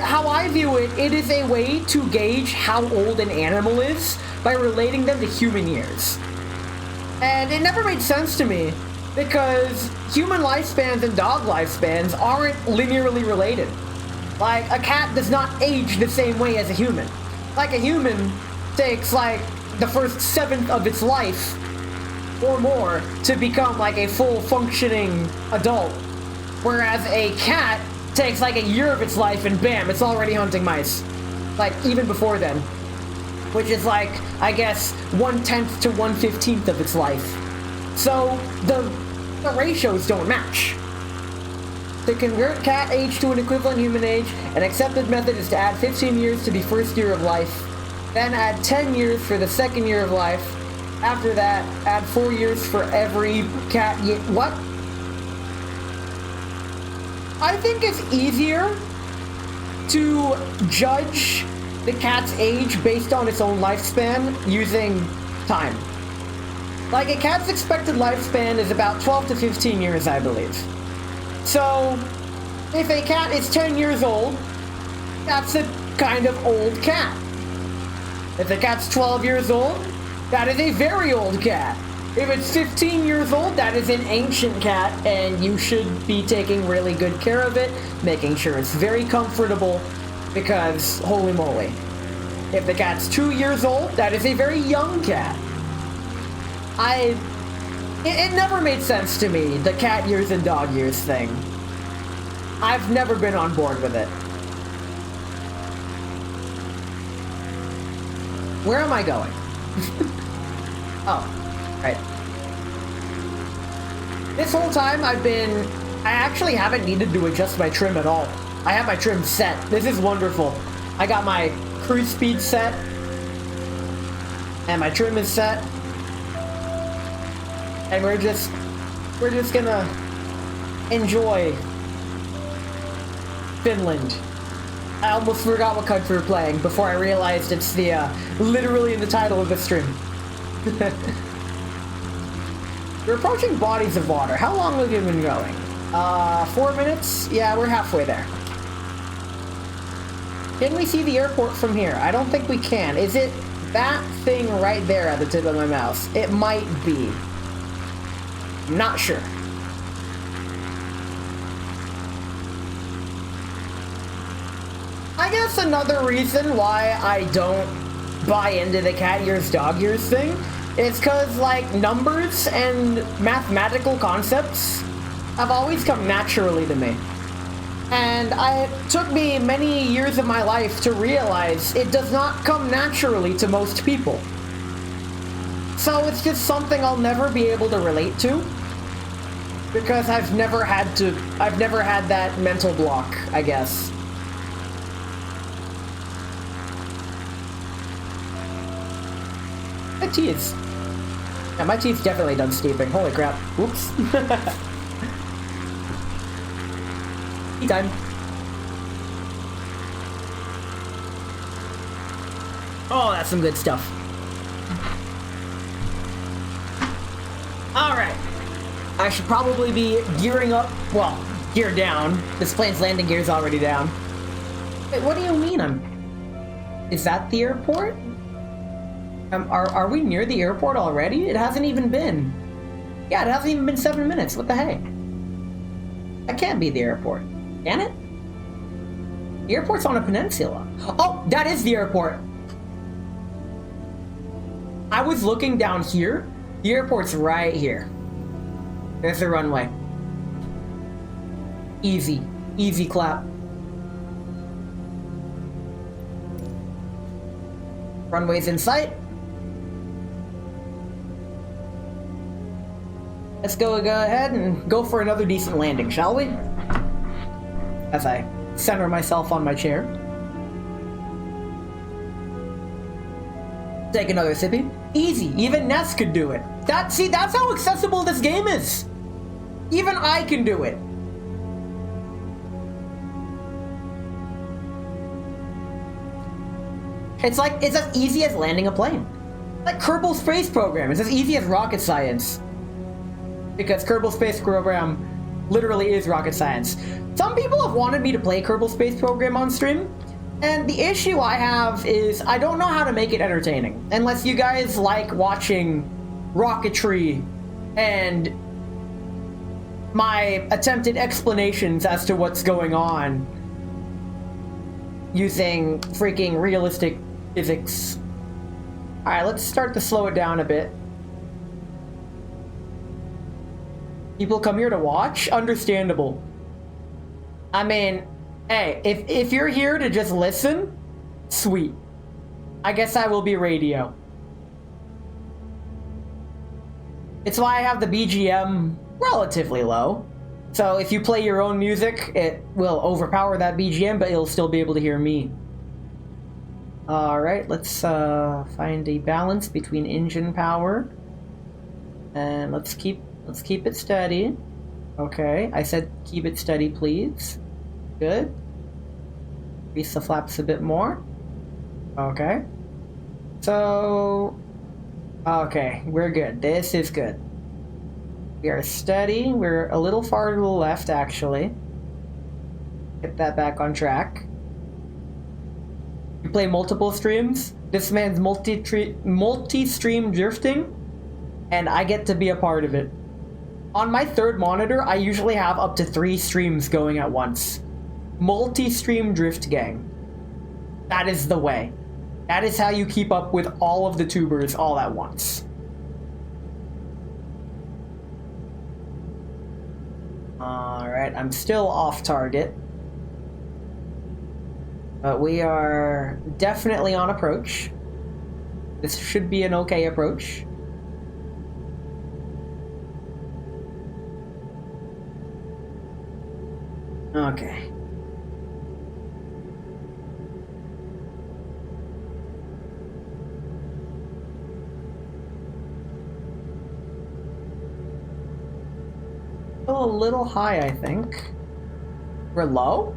how I view it, it is a way to gauge how old an animal is by relating them to human years. And it never made sense to me, because human lifespans and dog lifespans aren't linearly related. Like, a cat does not age the same way as a human. Like, a human takes, like, the first 7th of its life, or more, to become, like, a full functioning adult. Whereas a cat takes, like, a year of its life and bam, it's already hunting mice. Like, even before then. Which is like, I guess, 1/10 to 1/15 of its life. So, the ratios don't match. To convert cat age to an equivalent human age, an accepted method is to add 15 years to the first year of life, then add 10 years for the second year of life. After that, add 4 years for every cat year. What? I think it's easier to judge the cat's age based on its own lifespan using time. Like, a cat's expected lifespan is about 12 to 15 years, I believe. So, if a cat is 10 years old, that's a kind of old cat. If the cat's 12 years old, That is a very old cat. If it's 15 years old, that is an ancient cat, and you should be taking really good care of it, making sure it's very comfortable, because holy moly. If the cat's 2 years old, that is a very young cat. It never made sense to me, the cat years and dog years thing. I've never been on board with it. Where am I going? Oh, right. This whole time I actually haven't needed to adjust my trim at all. I have my trim set. This is wonderful. I got my cruise speed set, and my trim is set. And we're just gonna enjoy Finland. I almost forgot what country we're playing before I realized it's literally in the title of the stream. We're approaching bodies of water. How long have we been going? 4 minutes? Yeah, we're halfway there. Can we see the airport from here? I don't think we can. Is it that thing right there at the tip of my mouse? It might be. Not sure. I guess another reason why I don't buy into the cat years, dog years thing is because, like, numbers and mathematical concepts have always come naturally to me. And it took me many years of my life to realize it does not come naturally to most people. So it's just something I'll never be able to relate to, because I've never had that mental block, I guess. My teeth. Yeah, my teeth definitely done steeping. Holy crap. Whoops. Tea time. Oh, that's some good stuff. Alright. I should probably be gearing up. Well, gear down. This plane's landing gear's already down. Wait, what do you mean is that the airport? Are we near the airport already? It hasn't even been. Yeah, it hasn't even been 7 minutes. What the heck? That can't be the airport. Can it? The airport's on a peninsula. Oh, that is the airport. I was looking down here. The airport's right here. There's the runway. Easy. Easy clap. Runway's in sight. Let's go ahead and go for another decent landing, shall we? As I center myself on my chair. Take another sippy. Easy, even Ness could do it. That's how accessible this game is. Even I can do it. It's as easy as landing a plane. Like Kerbal Space Program, it's as easy as rocket science. Because Kerbal Space Program literally is rocket science. Some people have wanted me to play Kerbal Space Program on stream, and the issue I have is I don't know how to make it entertaining. Unless you guys like watching rocketry and my attempted explanations as to what's going on using freaking realistic physics. Alright, let's start to slow it down a bit. People come here to watch? Understandable. I mean, hey, if you're here to just listen, sweet. I guess I will be radio. It's why I have the BGM relatively low. So if you play your own music, it will overpower that BGM, but you'll still be able to hear me. Alright, let's find a balance between engine power. And let's keep it steady. Okay, I said keep it steady, please. Good. Increase the flaps a bit more. Okay. So... okay, we're good. This is good. We are steady. We're a little far to the left, actually. Get that back on track. You play multiple streams. This man's multi-stream drifting, and I get to be a part of it. On my third monitor, I usually have up to 3 streams going at once. Multi-stream drift gang. That is the way. That is how you keep up with all of the tubers all at once. Alright, I'm still off target. But we are definitely on approach. This should be an okay approach. Okay. Still a little high, I think. We're low?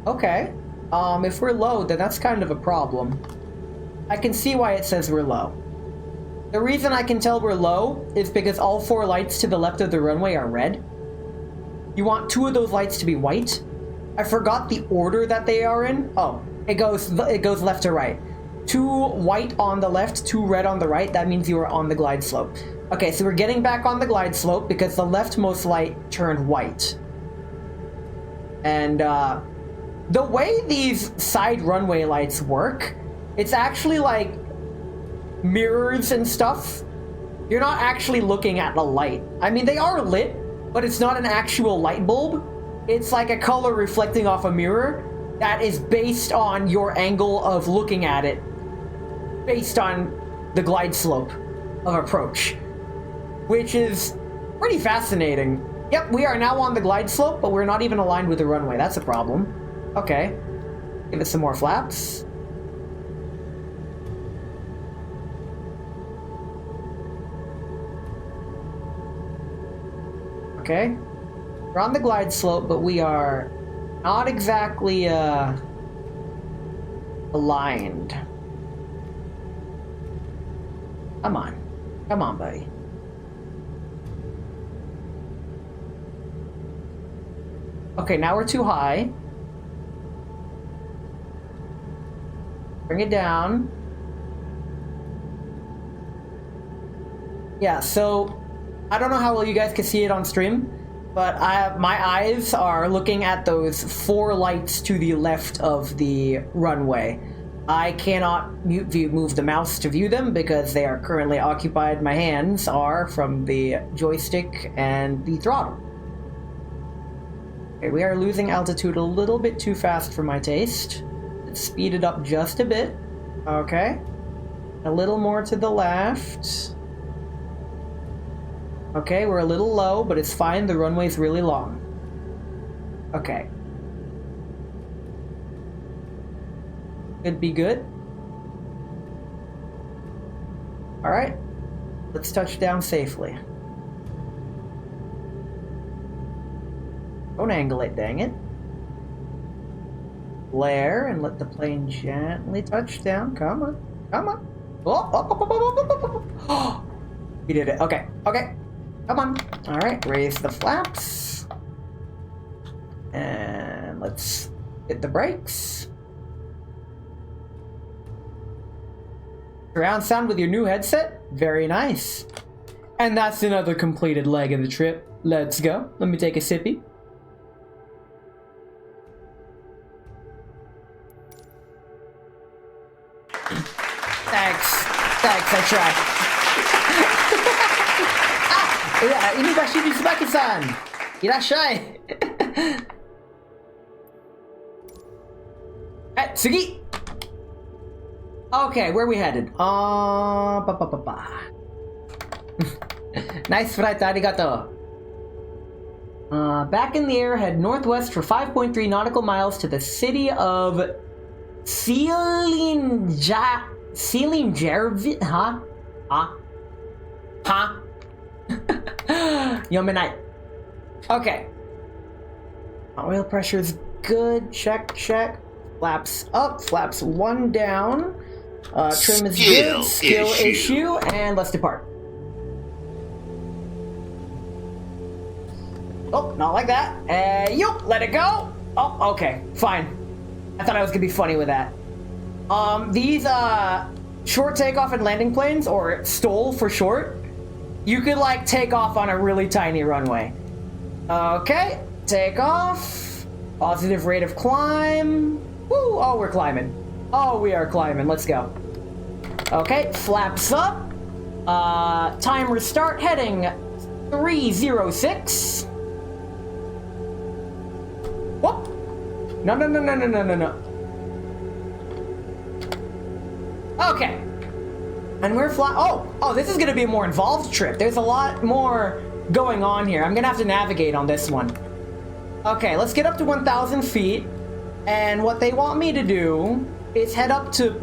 Okay. If we're low, then that's kind of a problem. I can see why it says we're low. The reason I can tell we're low is because all 4 lights to the left of the runway are red. You want 2 of those lights to be white. I forgot the order that they are in. Oh, it goes left to right. 2 white on the left, 2 red on the right. That means you are on the glide slope. Okay, so we're getting back on the glide slope because the leftmost light turned white. And the way these side runway lights work, it's actually like mirrors and stuff. You're not actually looking at the light. I mean, they are lit, but it's not an actual light bulb. It's like a color reflecting off a mirror that is based on your angle of looking at it, based on the glide slope of approach, which is pretty fascinating. Yep, we are now on the glide slope, but we're not even aligned with the runway. That's a problem. Okay. Give it some more flaps. Okay. We're on the glide slope, but we are not exactly aligned. Come on. Come on, buddy. Okay, now we're too high. Bring it down. Yeah, so I don't know how well you guys can see it on stream, but my eyes are looking at those 4 lights to the left of the runway. I cannot move the mouse to view them because they are currently occupied. My hands are from the joystick and the throttle. Okay, we are losing altitude a little bit too fast for my taste. Let's speed it up just a bit. Okay. A little more to the left. Okay, we're a little low, but it's fine. The runway's really long. Okay. Could be good. Alright. Let's touch down safely. Don't angle it, dang it. Flare and let the plane gently touch down. Come on. Come on. Oh, we did it. Okay. Okay. Come on. Alright, raise the flaps. And let's hit the brakes. Surround sound with your new headset? Very nice. And that's another completed leg of the trip. Let's go. Let me take a sippy. Thanks, I tried. Ah! Inibashi Tsubaki-san! Irashai! Alright, tsugi! Okay, where are we headed? Nice flight, arigato. Back in the air, head northwest for 5.3 nautical miles to the city of Sealingerville? Huh? Yomenai. Okay. Oil pressure is good. Check. Flaps up. Flaps 1 down. Trim is good. Skill issue. And let's depart. Oh, not like that. Yup, let it go. Oh, okay, fine. I thought I was gonna be funny with that. These, short takeoff and landing planes, or STOL for short, you could, like, take off on a really tiny runway. Okay, take off. Positive rate of climb. Woo, oh, we're climbing. Oh, we are climbing, let's go. Okay, flaps up. Timer start, heading 306. Whoop! No. Okay. And we're oh, this is gonna be a more involved trip. There's a lot more going on here. I'm gonna have to navigate on this one. Okay, let's get up to 1,000 feet. And what they want me to do is head up to,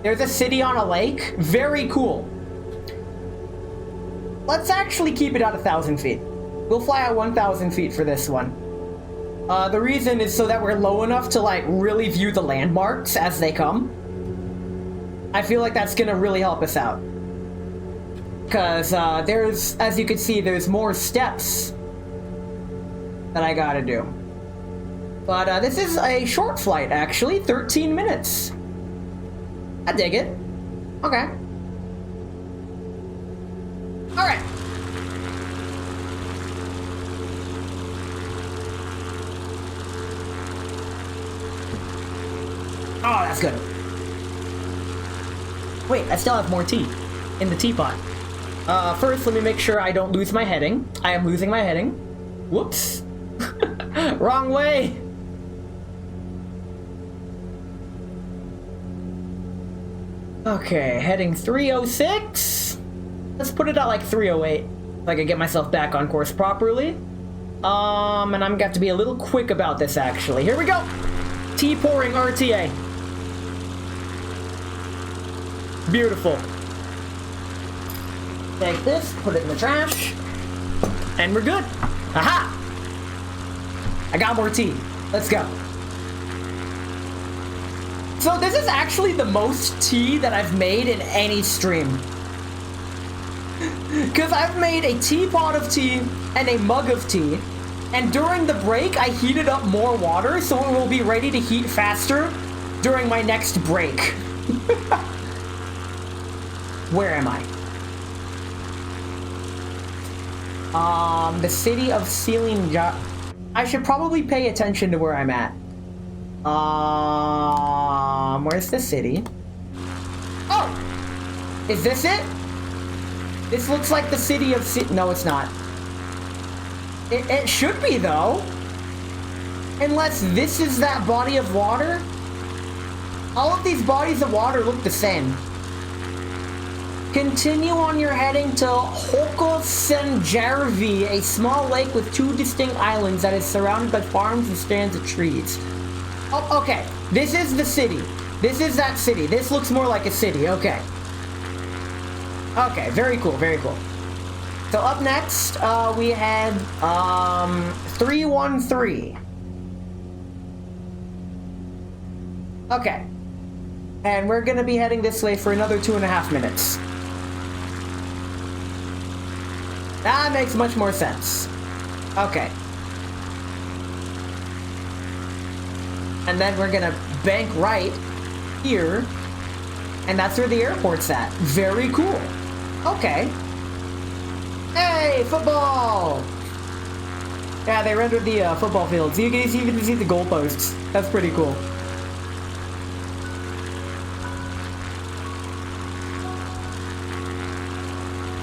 there's a city on a lake. Very cool. Let's actually keep it at 1,000 feet. We'll fly at 1,000 feet for this one. The reason is so that we're low enough to, like, really view the landmarks as they come. I feel like that's gonna really help us out. Because, there's, as you can see, there's more steps that I gotta do. But, this is a short flight, actually. 13 minutes. I dig it. Okay. Alright. Oh, that's good. Wait, I still have more tea in the teapot. First, let me make sure I don't lose my heading. I am losing my heading. Whoops. Wrong way. Okay, heading 306. Let's put it at like 308 so I can get myself back on course properly. And I'm gonna have to be a little quick about this actually. Here we go. Tea pouring RTA. Beautiful. Take this, put it in the trash, and we're good. Aha! I got more tea. Let's go. So this is actually the most tea that I've made in any stream. Because I've made a teapot of tea and a mug of tea, and during the break I heated up more water so it will be ready to heat faster during my next break. Where am I? The city of Sealing. I should probably pay attention to where I'm at. Where's the city? Oh! Is this it? This looks like the city of no, it's not. It should be, though. Unless this is that body of water. All of these bodies of water look the same. Continue on your heading to Hokosenjärvi, a small lake with two distinct islands that is surrounded by farms and stands of trees. Oh, okay. This is the city. This is that city. This looks more like a city. Okay. Okay, very cool, very cool. So up next, we had 313. Okay. And we're gonna be heading this way for another 2.5 minutes. That makes much more sense. Okay. And then we're gonna bank right here. And that's where the airport's at. Very cool. Okay. Hey, football! Yeah, they rendered the football fields. You can even see the goalposts. That's pretty cool.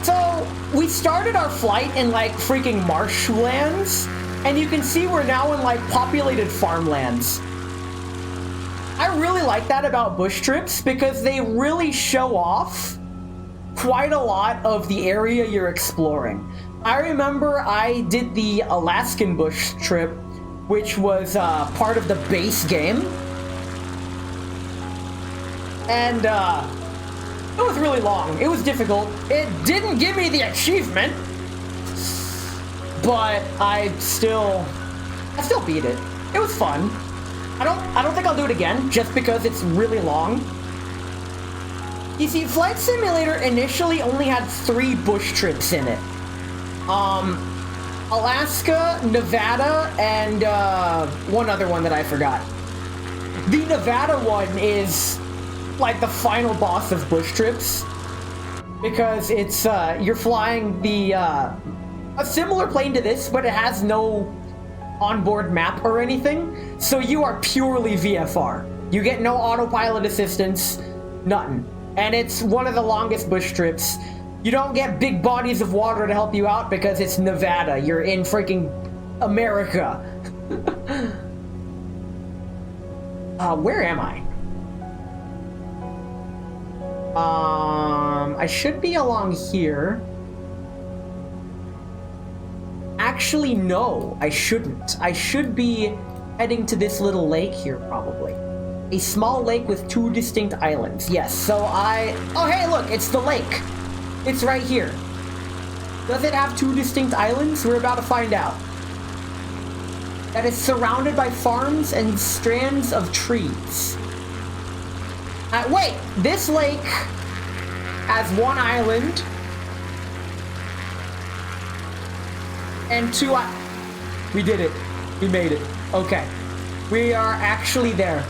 So, we started our flight in like freaking marshlands, and you can see we're now in like populated farmlands. I really like that about bush trips because they really show off quite a lot of the area you're exploring. I remember I did the Alaskan bush trip, which was part of the base game. And it was really long. It was difficult. It didn't give me the achievement, but I still beat it. It was fun. I don't think I'll do it again, just because it's really long. You see, Flight Simulator initially only had 3 bush trips in it. Alaska, Nevada, and one other one that I forgot. The Nevada one is like the final boss of bush trips because it's you're flying the a similar plane to this, but it has no onboard map or anything, so you are purely VFR. You get no autopilot assistance, nothing. And it's one of the longest bush trips. You don't get big bodies of water to help you out because it's Nevada. You're in freaking America. Where am I? I should be along here. Actually, no, I shouldn't. I should be heading to this little lake here, probably. A small lake with 2 distinct islands. Yes, so oh, hey, look, it's the lake. It's right here. Does it have 2 distinct islands? We're about to find out. That is surrounded by farms and strands of trees. Wait, this lake has 1 island and 2 we did it. We made it. Okay. We are actually there.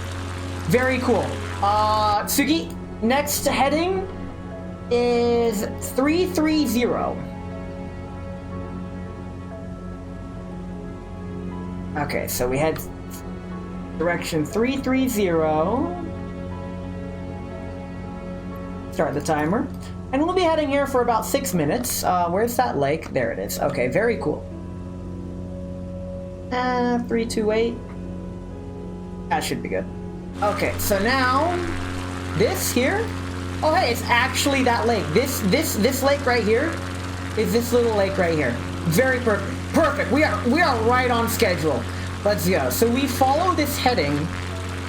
Very cool. Tsugi, next heading is 330. Okay, so we head direction 330. Start the timer. And we'll be heading here for about 6 minutes. Where's that lake? There it is. Okay, very cool. 328. That should be good. Okay, so now this here. Oh, hey, it's actually that lake. This lake right here is this little lake right here. Very perfect. Perfect. We are right on schedule. Let's go. So we follow this heading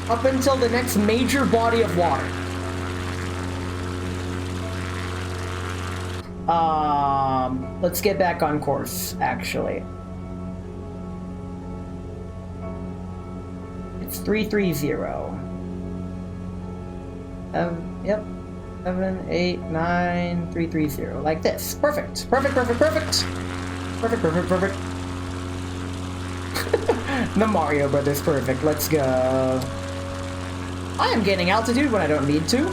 up until the next major body of water. Let's get back on course, actually. It's 330. Yep. 7, 8, 9, 330. Like this. Perfect. Perfect, perfect, perfect. Perfect, perfect, perfect. The Mario Brothers perfect. Let's go. I am gaining altitude when I don't need to.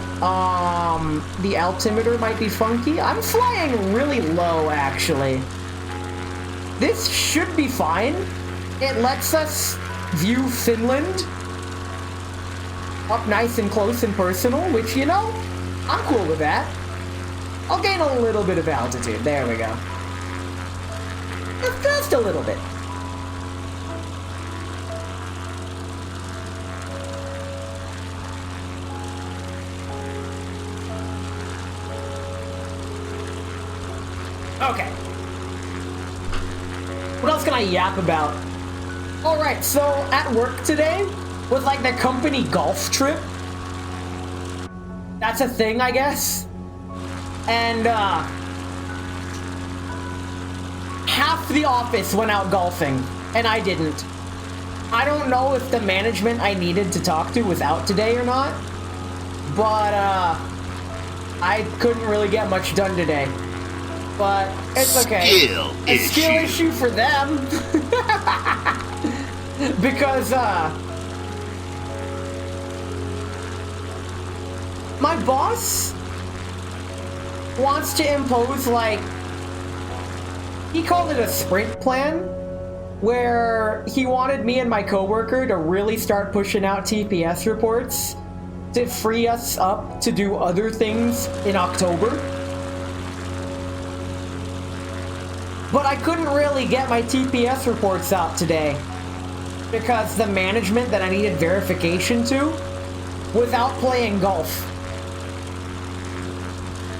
The altimeter might be funky. I'm flying really low, actually. This should be fine. It lets us view Finland up nice and close and personal, which, you know, I'm cool with that. I'll gain a little bit of altitude. There we go. Just a little bit. Okay. What else can I yap about? Alright, so at work today was like the company golf trip. That's a thing, I guess. And half the office went out golfing, and I didn't. I don't know if the management I needed to talk to was out today or not, but I couldn't really get much done today. But it's okay. A skill issue for them. Because my boss wants to impose, like, he called it a sprint plan, where he wanted me and my coworker to really start pushing out TPS reports to free us up to do other things in October. But I couldn't really get my TPS reports out today because the management that I needed verification to was out playing golf.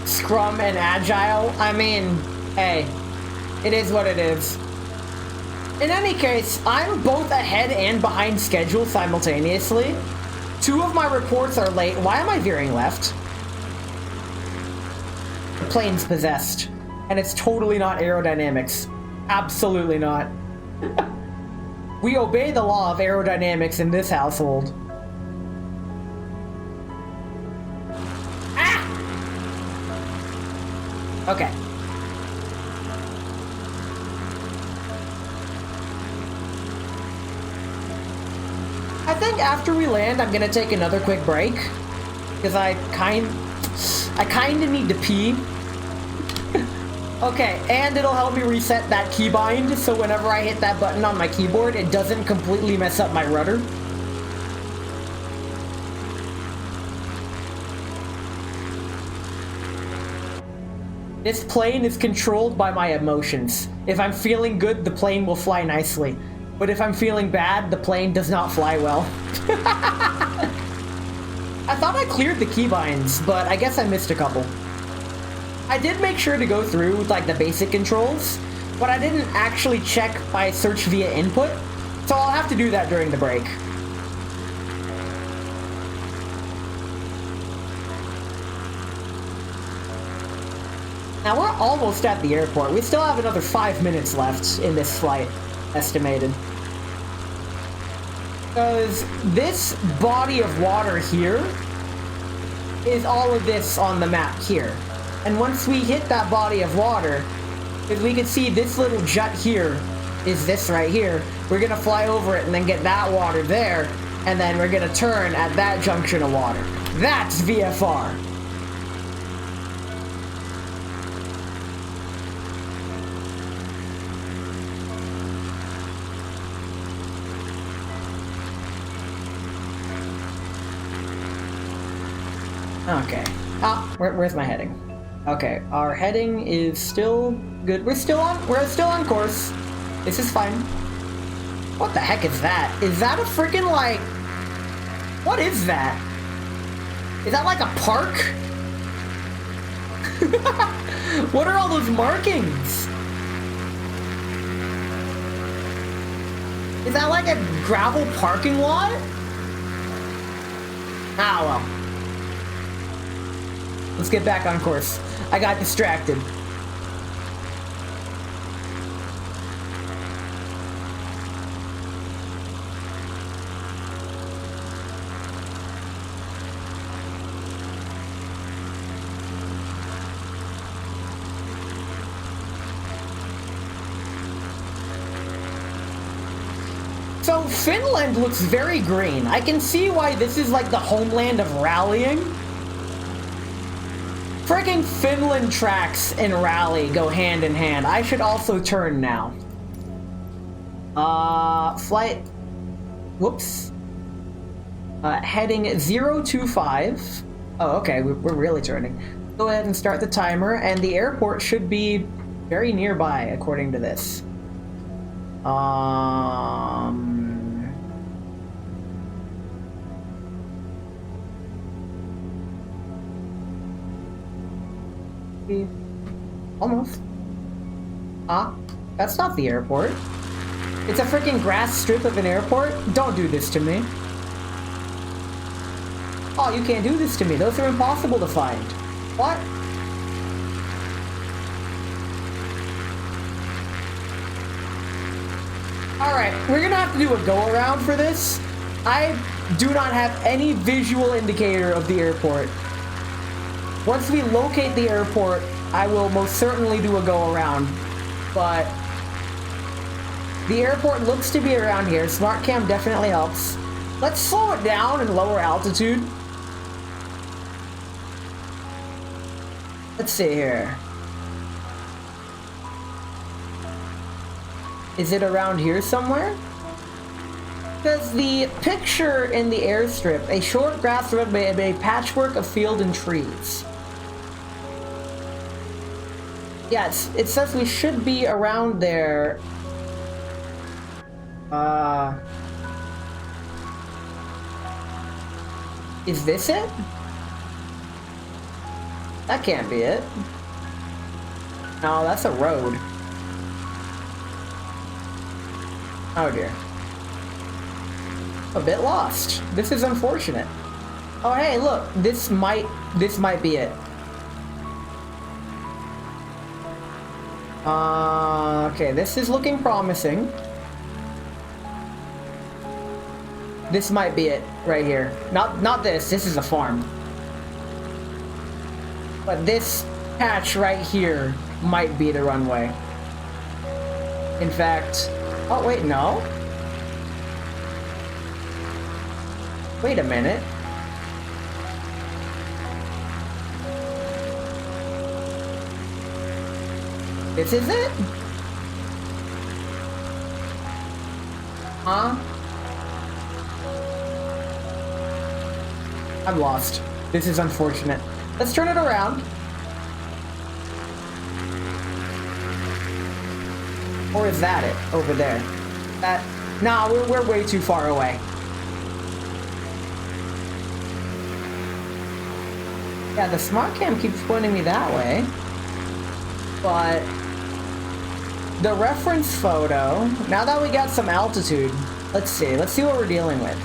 Scrum and Agile, I mean, hey, it is what it is. In any case, I'm both ahead and behind schedule simultaneously. 2 of my reports are late. Why am I veering left? The plane's possessed. And it's totally not aerodynamics. Absolutely not. We obey the law of aerodynamics in this household. Ah! Okay. think after we land, I'm gonna take another quick break. Because I kinda need to pee. Okay, and it'll help me reset that keybind, so whenever I hit that button on my keyboard, it doesn't completely mess up my rudder. This plane is controlled by my emotions. If I'm feeling good, the plane will fly nicely. But if I'm feeling bad, the plane does not fly well. I thought I cleared the keybinds, but I guess I missed a couple. I did make sure to go through with like the basic controls, but I didn't actually check my search via input, so I'll have to do that during the break. Now we're almost at the airport. We still have another 5 minutes left in this flight, estimated. Because this body of water here is all of this on the map here. And once we hit that body of water, if we can see this little jut here is this right here, we're gonna fly over it and then get that water there, and then we're gonna turn at that junction of water. That's VFR. Okay. Where's my heading? Okay, our heading is still good. We're still on course. This is fine. What the heck is that? Is that a freaking like... What is that? Is that like a park? What are all those markings? Is that like a gravel parking lot? Ah, well. Let's get back on course. I got distracted. So Finland looks very green. I can see why this is like the homeland of rallying. Friggin' Finland tracks and rally go hand in hand. I should also turn now. Flight... Whoops. Heading 025. Oh, okay, we're really turning. Go ahead and start the timer, and the airport should be very nearby, according to this. Almost. That's not the airport. It's a freaking grass strip of an airport? Don't do this to me. Oh, you can't do this to me. Those are impossible to find. What? Alright, we're gonna have to do a go-around for this. I do not have any visual indicator of the airport. Once we locate the airport, I will most certainly do a go-around. But the airport looks to be around here. Smart cam definitely helps. Let's slow it down and lower altitude. Let's see here. Is it around here somewhere? Because the picture in the airstrip, a short grass roadway and a patchwork of field and trees. Yes, it says we should be around there. Is this it? That can't be it. No, that's a road. Oh dear. A bit lost. This is unfortunate. Oh hey, look, this might be it. Okay, this is looking promising. This might be it right here. Not this. This is a farm. But this patch right here might be the runway. In fact, oh wait, no. Wait a minute. This is it? Huh? I'm lost. This is unfortunate. Let's turn it around. Or is that it? Over there. That... Nah, we're way too far away. Yeah, the smart cam keeps pointing me that way. But... the reference photo... Now that we got some altitude, let's see what we're dealing with.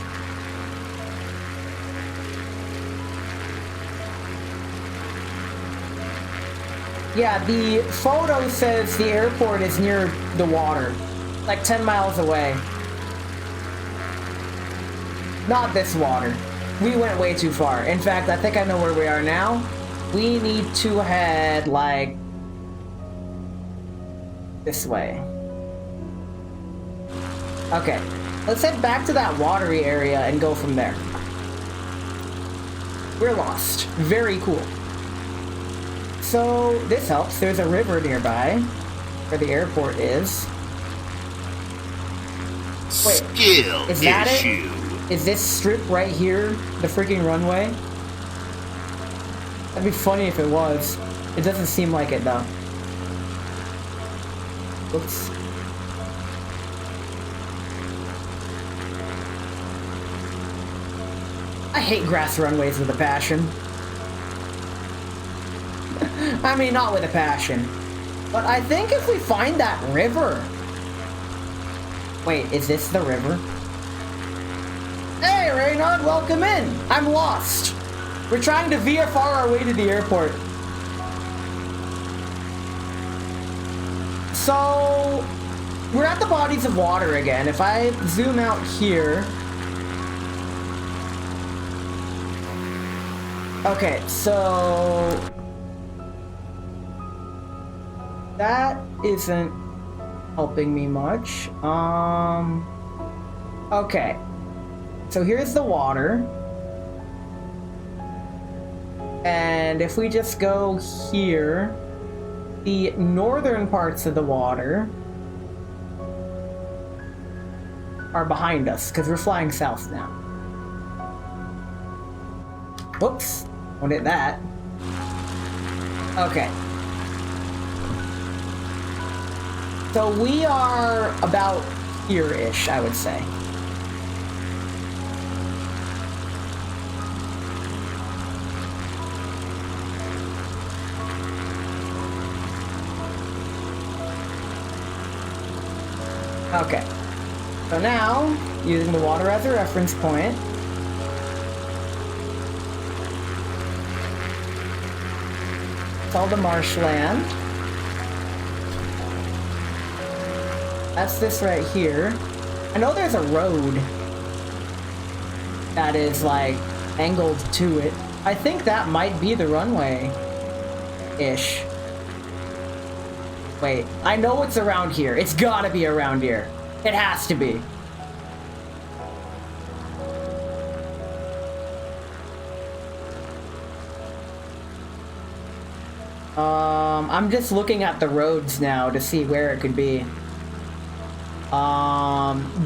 Yeah, the photo says the airport is near the water. Like 10 miles away. Not this water. We went way too far. In fact, I think I know where we are now. We need to head, like... this way. Okay. Let's head back to that watery area and go from there. We're lost. Very cool. So, this helps. There's a river nearby, where the airport is. Wait, Skill is that issue. it? Is this strip right here the freaking runway? That'd be funny if it was. It doesn't seem like it, though. Oops. I hate grass runways with a passion. I mean, not with a passion. But I think if we find that river... Wait, is this the river? Hey, Reynard, welcome in! I'm lost! We're trying to VFR our way to the airport. So... we're at the bodies of water again. If I zoom out here... Okay, so... that isn't helping me much. Okay. So here's the water. And if we just go here, the northern parts of the water are behind us, because we're flying south now. Whoops. What did that? Okay. So we are about here-ish, I would say. Okay. So now, using the water as a reference point, it's all the marshland. That's this right here. I know there's a road that is, like, angled to it. I think that might be the runway-ish. Wait, I know it's around here. It's gotta be around here. It has to be. I'm just looking at the roads now to see where it could be.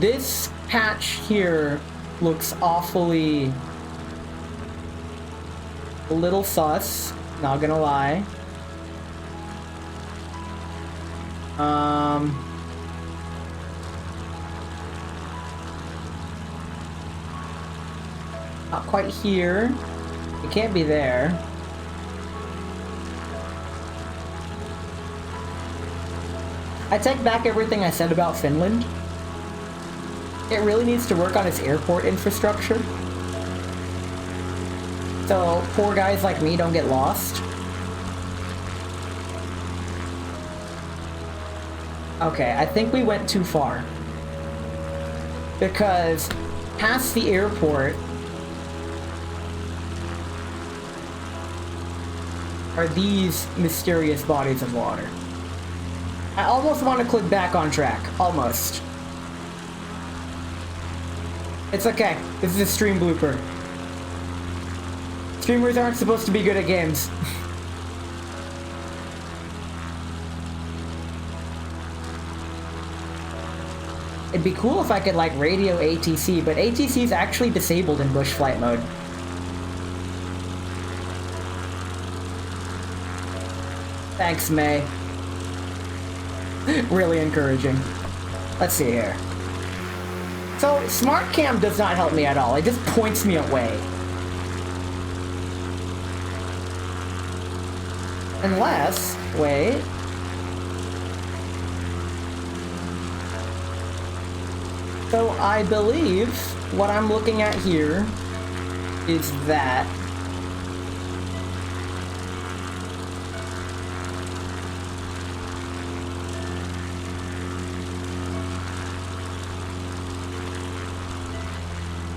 This patch here looks awfully a little sus, not gonna lie. Not quite here. It can't be there. I take back everything I said about Finland. It really needs to work on its airport infrastructure. So poor guys like me don't get lost. Okay, I think we went too far. Because past the airport are these mysterious bodies of water. I almost want to click back on track. Almost. It's okay. This is a stream blooper. Streamers aren't supposed to be good at games. It'd be cool if I could, like, radio ATC, but ATC is actually disabled in bush flight mode. Thanks, May. Really encouraging. Let's see here. So, Smart Cam does not help me at all. It just points me away. Unless... wait... So I believe what I'm looking at here is that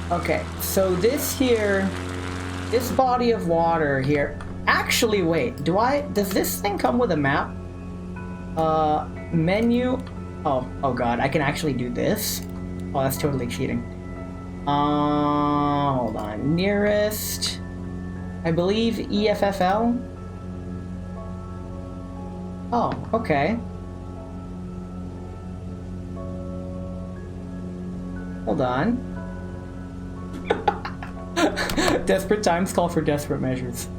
okay, so this here, this body of water here, actually wait, does this thing come with a map? Menu, oh god, I can actually do this? Oh, that's totally cheating. Hold on. Nearest... I believe EFFL? Oh, okay. Hold on. Desperate times call for desperate measures.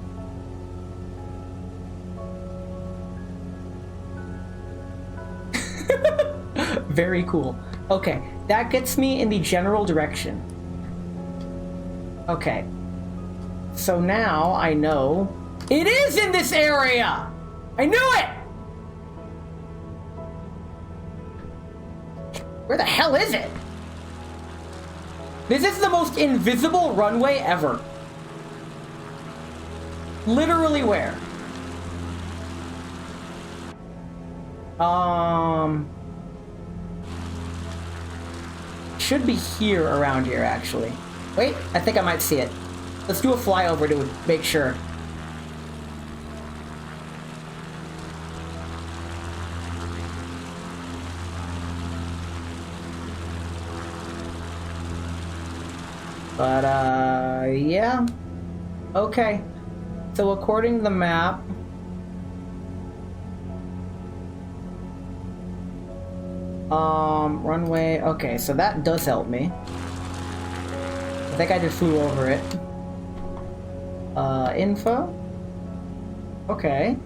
Very cool. Okay, that gets me in the general direction. Okay. So now I know... It is in this area! I knew it! Where the hell is it? This is the most invisible runway ever. Literally where? Should be here, around here, actually. Wait, I think I might see it. Let's do a flyover to make sure. But, yeah. Okay. So according to the map... runway... Okay, so that does help me. I think I just flew over it. Info? Okay.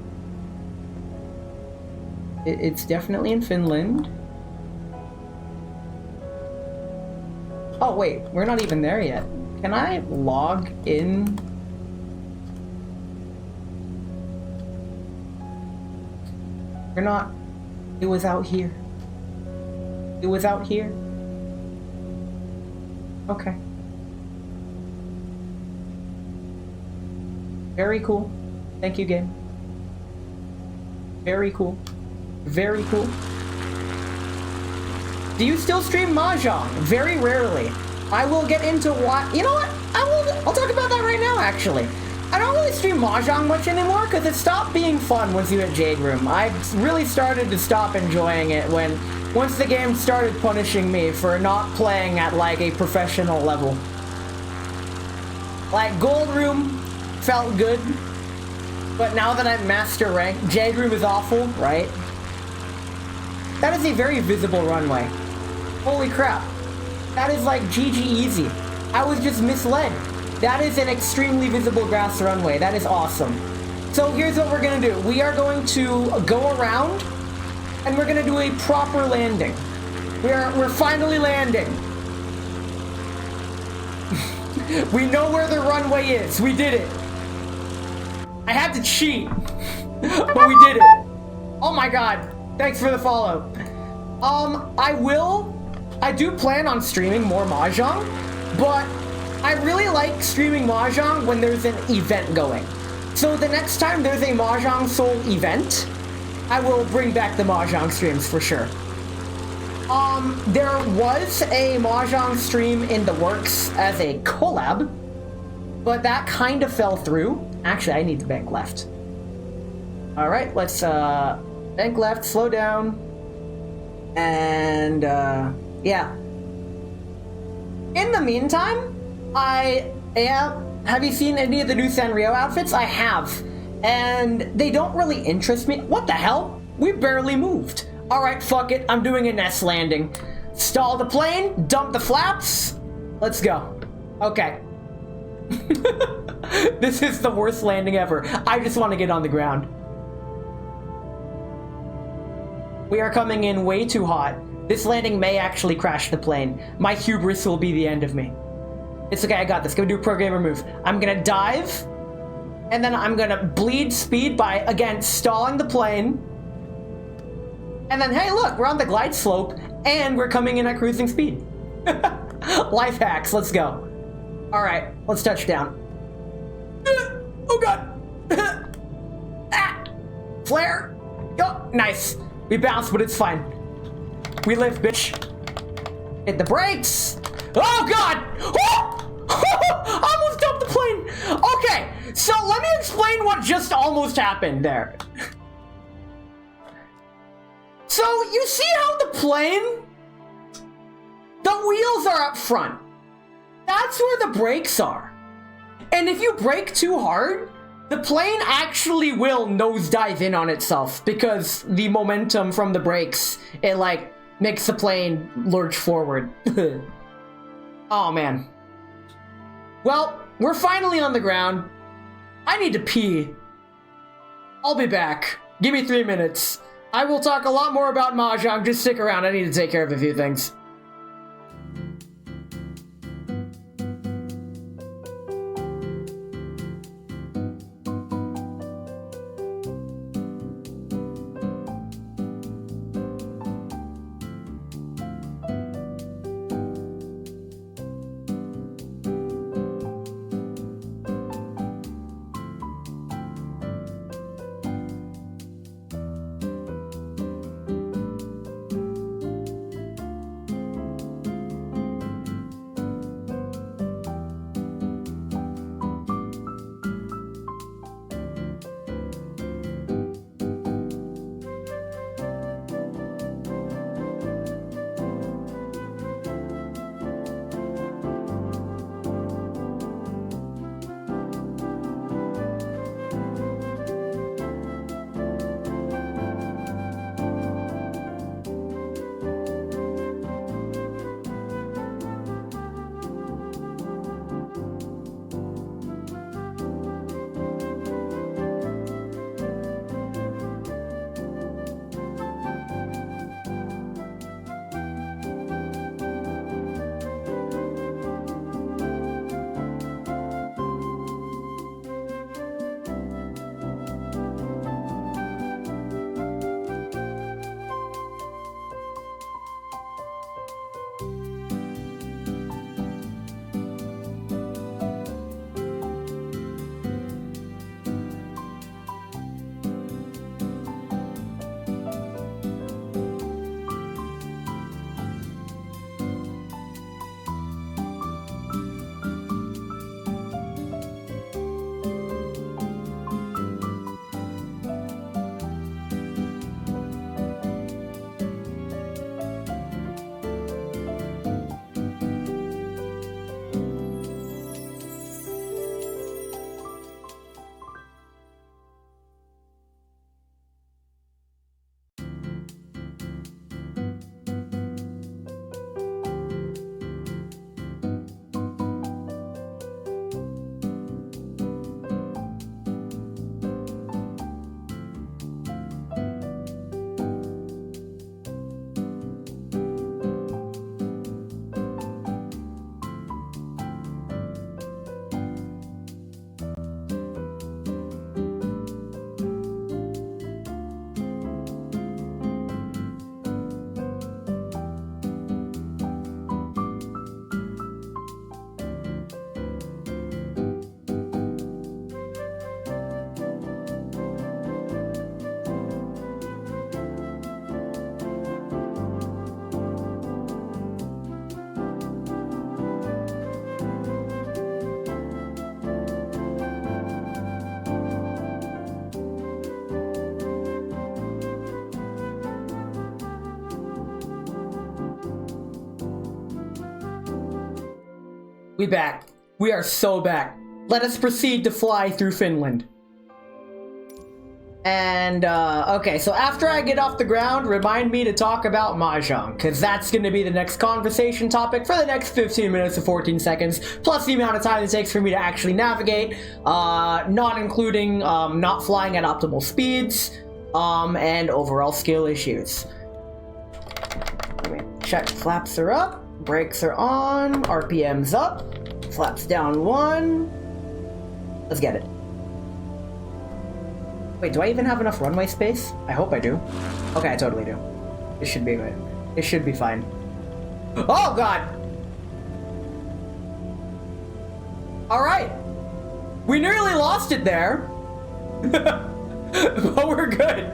It's definitely in Finland. Oh, wait, we're not even there yet. Can I log in? We're not... It was out here. It was out here. Okay. Very cool. Thank you, game. Very cool. Very cool. Do you still stream Mahjong? Very rarely. I will get into what... You know what? I'll talk about that right now, actually. I don't really stream Mahjong much anymore because it stopped being fun once you hit Jade Room. I really started to stop enjoying it once the game started punishing me for not playing at, like, a professional level. Like, Gold Room felt good, but now that I'm Master Rank, Jade Room is awful, right? That is a very visible runway. Holy crap. That is like GG easy. I was just misled. That is an extremely visible grass runway. That is awesome. So here's what we're gonna do. We are going to go around, and we're gonna do a proper landing. We're finally landing. We know where the runway is. We did it. I had to cheat, but we did it. Oh my god. Thanks for the follow. I do plan on streaming more Mahjong, but I really like streaming Mahjong when there's an event going. So the next time there's a Mahjong Soul event, I will bring back the Mahjong streams for sure. There was a Mahjong stream in the works as a collab, but that kind of fell through. Actually, I need to bank left. Alright, let's, bank left, slow down, and, yeah. In the meantime, have you seen any of the new Sanrio outfits? I have. And they don't really interest me. What the hell? We barely moved. Alright, fuck it. I'm doing a nest landing. Stall the plane, dump the flaps. Let's go. Okay. This is the worst landing ever. I just want to get on the ground. We are coming in way too hot. This landing may actually crash the plane. My hubris will be the end of me. It's okay, I got this. Gonna do a programmer move. I'm gonna dive, and then I'm gonna bleed speed by, again, stalling the plane. And then, hey, look, we're on the glide slope, and we're coming in at cruising speed. Life hacks, let's go. All right, let's touch down. Oh, God. Ah! Flare. Oh, nice. We bounced, but it's fine. We live, bitch. Hit the brakes. Oh, God. Oh! I almost dumped the plane. Okay, so let me explain what just almost happened there. So, you see how the plane, the wheels are up front. That's where the brakes are. And if you brake too hard, the plane actually will nosedive in on itself because the momentum from the brakes, it like makes the plane lurch forward. Oh man. Well, we're finally on the ground. I need to pee. I'll be back. Give me 3 minutes. I will talk a lot more about Mahjong. Just stick around. I need to take care of a few things. We back. We are so back. Let us proceed to fly through Finland. And, okay, so after I get off the ground, remind me to talk about Mahjong, because that's going to be the next conversation topic for the next 15 minutes to 14 seconds, plus the amount of time it takes for me to actually navigate, not including, not flying at optimal speeds, and overall skill issues. Check, flaps are up, brakes are on, RPM's up, flaps down 1. Let's get it. Wait, do I even have enough runway space? I hope I do. Okay, I totally do. It should be good. It should be fine. Oh, God! Alright. We nearly lost it there. But we're good.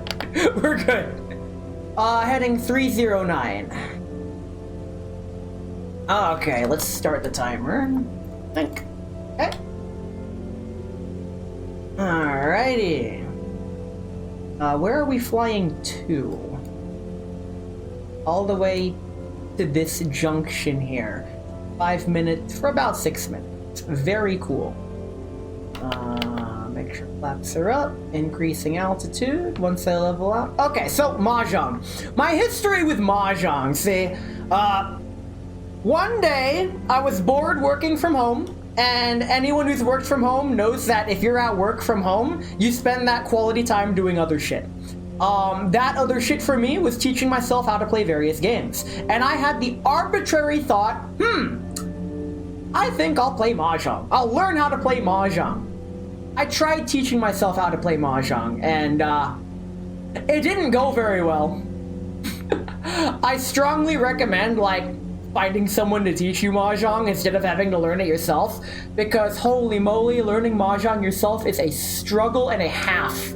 We're good. Heading 309. Okay, let's start the timer. Think. Okay. Alrighty. Where are we flying to? All the way to this junction here. 5 minutes for about 6 minutes. Very cool. Make sure flaps are up. Increasing altitude once I level out. Okay, so Mahjong. My history with Mahjong. See, one day I was bored working from home. And anyone who's worked from home knows that if you're at work from home, you spend that quality time doing other shit. That other shit for me was teaching myself how to play various games. And I had the arbitrary thought, I think I'll play Mahjong. I'll learn how to play Mahjong. I tried teaching myself how to play Mahjong, and it didn't go very well. I strongly recommend, finding someone to teach you Mahjong instead of having to learn it yourself, because holy moly, learning Mahjong yourself is a struggle and a half.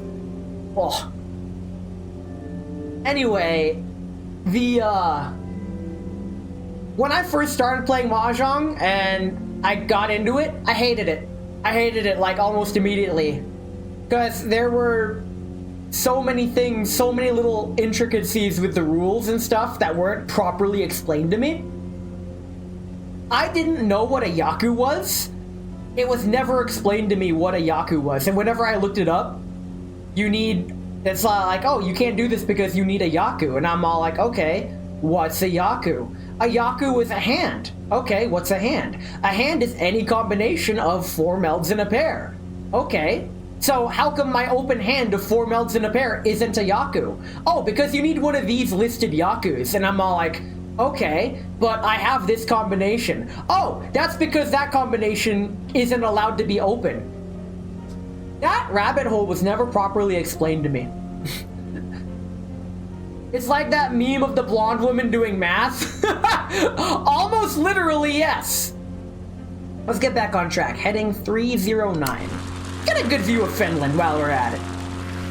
Oh. Anyway, when I first started playing Mahjong and I got into it, I hated it. I hated it almost immediately, because there were so many things, so many little intricacies with the rules and stuff that weren't properly explained to me. I didn't know what a yaku was. It was never explained to me what a yaku was. And whenever I looked it up, it's oh, you can't do this because you need a yaku. And I'm all like, okay, what's a yaku? A yaku is a hand. Okay, what's a hand? A hand is any combination of 4 melds in a pair. Okay, so how come my open hand of 4 melds in a pair isn't a yaku? Oh, because you need one of these listed yakus. And I'm all like, okay, but I have this combination. Oh, that's because that combination isn't allowed to be open. That rabbit hole was never properly explained to me. It's like that meme of the blonde woman doing math. Almost literally, yes. Let's get back on track. Heading 309. Get a good view of Finland while we're at it.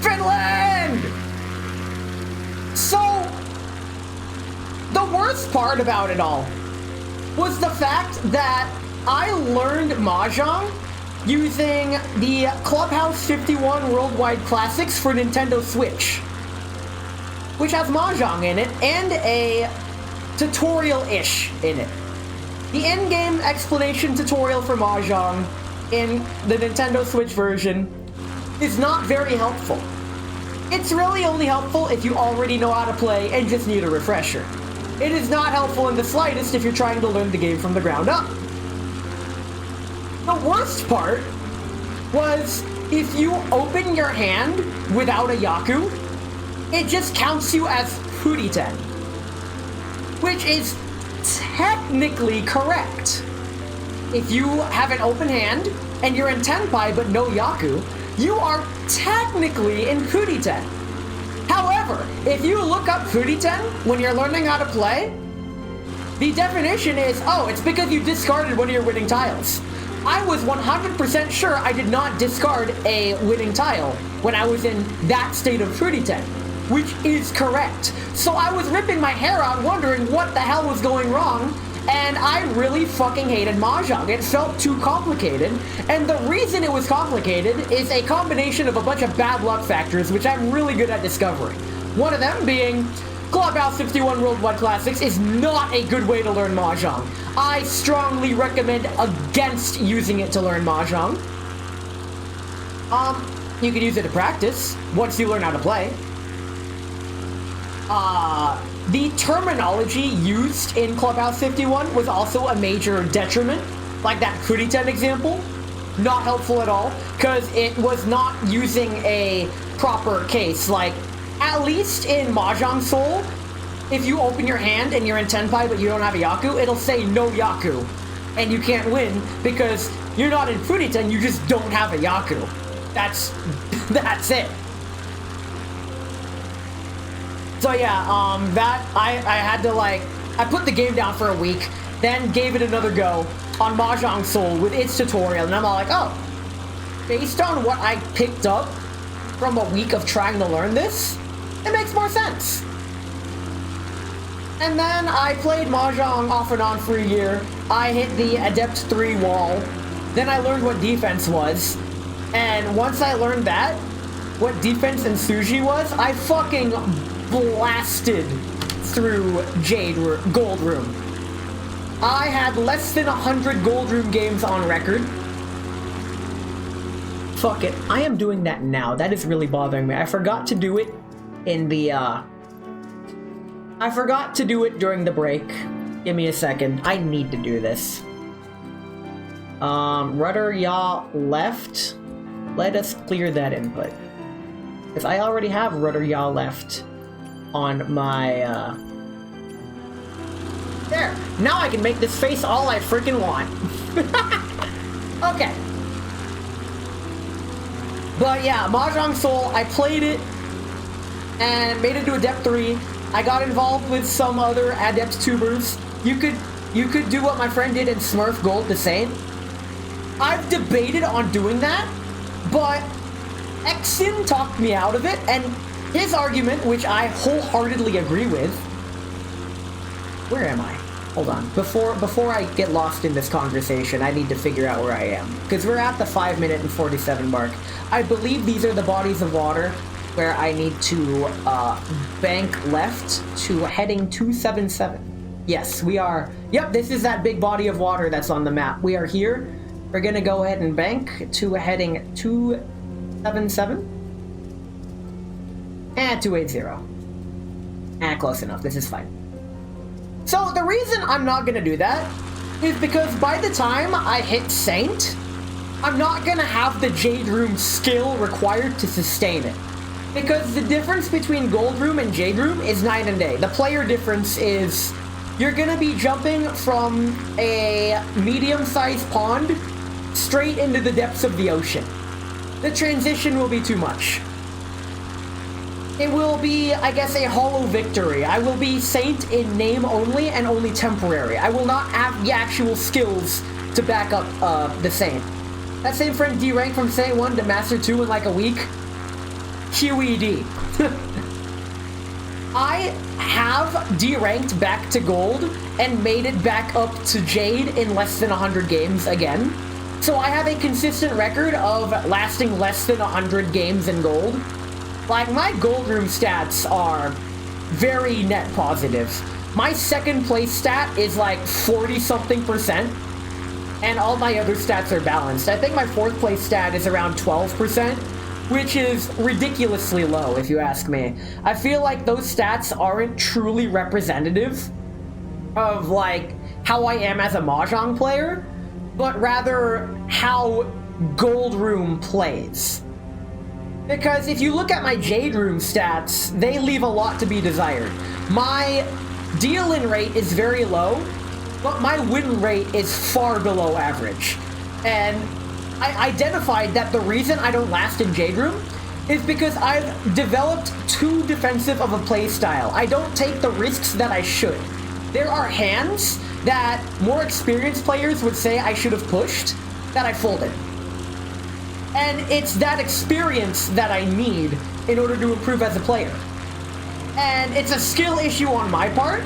Finland! So, the worst part about it all was the fact that I learned Mahjong using the Clubhouse 51 Worldwide Classics for Nintendo Switch, which has Mahjong in it and a tutorial-ish in it. The in-game explanation tutorial for Mahjong in the Nintendo Switch version is not very helpful. It's really only helpful if you already know how to play and just need a refresher. It is not helpful in the slightest if you're trying to learn the game from the ground up. The worst part was if you open your hand without a yaku, it just counts you as Furiten, which is technically correct. If you have an open hand and you're in Tenpai but no yaku, you are technically in Furiten. However, if you look up Furiten when you're learning how to play, the definition is, oh, it's because you discarded one of your winning tiles. I was 100% sure I did not discard a winning tile when I was in that state of Furiten, which is correct. So I was ripping my hair out wondering what the hell was going wrong, and I really fucking hated Mahjong. It felt too complicated, and the reason it was complicated is a combination of a bunch of bad luck factors, which I'm really good at discovering. One of them being, Clubhouse 51 Worldwide Classics is not a good way to learn Mahjong. I strongly recommend against using it to learn Mahjong. You can use it to practice once you learn how to play. The terminology used in Clubhouse 51 was also a major detriment. Like that Kuriten example. Not helpful at all, because it was not using a proper case. Like, at least in Mahjong Soul, if you open your hand and you're in Tenpai but you don't have a Yaku, it'll say no Yaku. And you can't win because you're not in Furiten, you just don't have a Yaku. That's it. So yeah, I had to like, I put the game down for a week, then gave it another go on Mahjong Soul with its tutorial, and I'm all like, oh, based on what I picked up from a week of trying to learn this, it makes more sense. And then I played Mahjong off and on for a year. I hit the Adept 3 wall. Then I learned what defense was. And once I learned that, what defense and Suji was, I fucking blasted through Gold Room. I had less than 100 Gold Room games on record. Fuck it, I am doing that now. That is really bothering me. I forgot to do it in the, I forgot to do it during the break. Give me a second. I need to do this. Rudder yaw left. Let us clear that input. Because I already have rudder yaw left on my, There! Now I can make this face all I freaking want. Okay. But yeah, Mahjong Soul, I played it and made it to Adept 3. I got involved with some other Adept tubers. You could do what my friend did and Smurf Gold the same. I've debated on doing that, but Exin talked me out of it, and his argument, which I wholeheartedly agree with. Where am I? Hold on. Before I get lost in this conversation, I need to figure out where I am. Because we're at the 5-minute and 47 mark. I believe these are the bodies of water where I need to bank left to heading 277. Yes, we are. Yep, this is that big body of water that's on the map. We are here. We're gonna go ahead and bank to heading 277. And 280. Close enough. This is fine. So the reason I'm not gonna do that is because by the time I hit Saint, I'm not gonna have the Jade Room skill required to sustain it. Because the difference between Gold Room and Jade Room is night and day. The player difference is you're gonna be jumping from a medium-sized pond straight into the depths of the ocean. The transition will be too much. It will be, I guess, a hollow victory. I will be Saint in name only and only temporary. I will not have the actual skills to back up the Saint. That same friend D-ranked from Saint 1 to Master 2 in like a week. QED. I have D-ranked back to Gold and made it back up to Jade in less than 100 games again. So I have a consistent record of lasting less than 100 games in Gold. Like, my Gold Room stats are very net positive. My second place stat is like 40-something%, and all my other stats are balanced. I think my fourth place stat is around 12%, which is ridiculously low, if you ask me. I feel like those stats aren't truly representative of, like, how I am as a Mahjong player, but rather how Gold Room plays. Because if you look at my Jade Room stats, they leave a lot to be desired. My deal-in rate is very low, but my win rate is far below average. And I identified that the reason I don't last in Jade Room is because I've developed too defensive of a playstyle. I don't take the risks that I should. There are hands that more experienced players would say I should have pushed that I folded. And it's that experience that I need in order to improve as a player. And it's a skill issue on my part.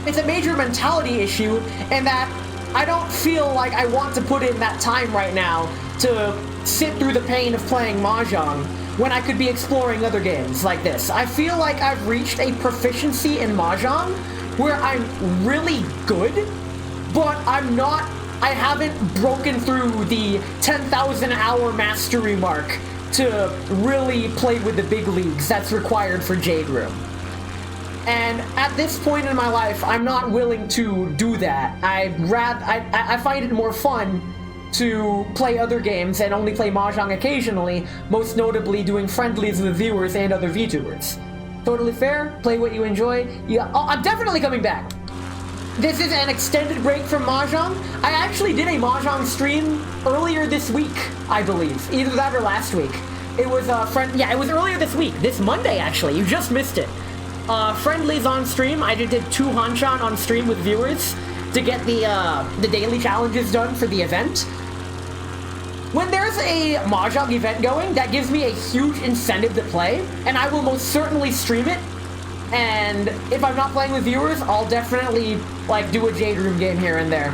It's a major mentality issue in that I don't feel like I want to put in that time right now to sit through the pain of playing Mahjong when I could be exploring other games like this. I feel like I've reached a proficiency in Mahjong where I'm really good, but I haven't broken through the 10,000 hour mastery mark to really play with the big leagues that's required for Jade Room. And at this point in my life, I'm not willing to do that. I find it more fun to play other games and only play Mahjong occasionally, most notably doing friendlies with viewers and other VTubers. Totally fair, play what you enjoy. Yeah, I'm definitely coming back. This is an extended break from Mahjong. I actually did a Mahjong stream earlier this week, I believe. Either that or last week. It was it was earlier this week. This Monday, actually. You just missed it. Friendlies on stream. I did 2 Hanchan on stream with viewers to get the daily challenges done for the event. When there's a Mahjong event going, that gives me a huge incentive to play, and I will most certainly stream it. And if I'm not playing with viewers, I'll definitely do a Jade Room game here and there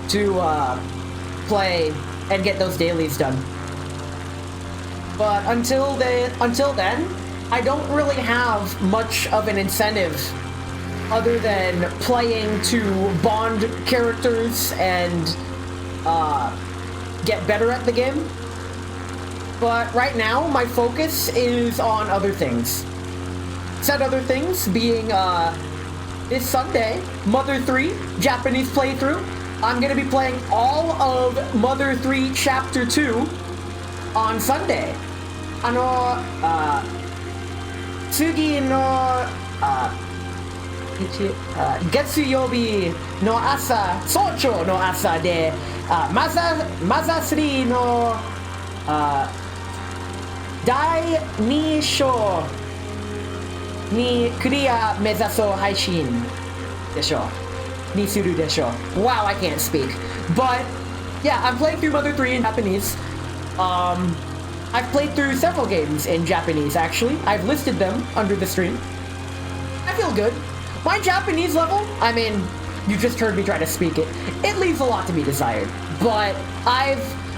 to play and get those dailies done. But until then, I don't really have much of an incentive other than playing to bond characters and get better at the game. But right now, my focus is on other things. Said other things being this Sunday, Mother 3 Japanese playthrough. I'm gonna be playing all of Mother 3 Chapter 2 on Sunday. 次の月曜日の朝、早朝の朝で、マザ3の第2章にクリア目指そう配信でしょう。にするでしょう。Wow, I can't speak. But yeah, I'm playing through Mother 3 in Japanese. I've played through several games in Japanese, actually. I've listed them under the stream. I feel good. My Japanese level, I mean, you just heard me try to speak it. It leaves a lot to be desired. But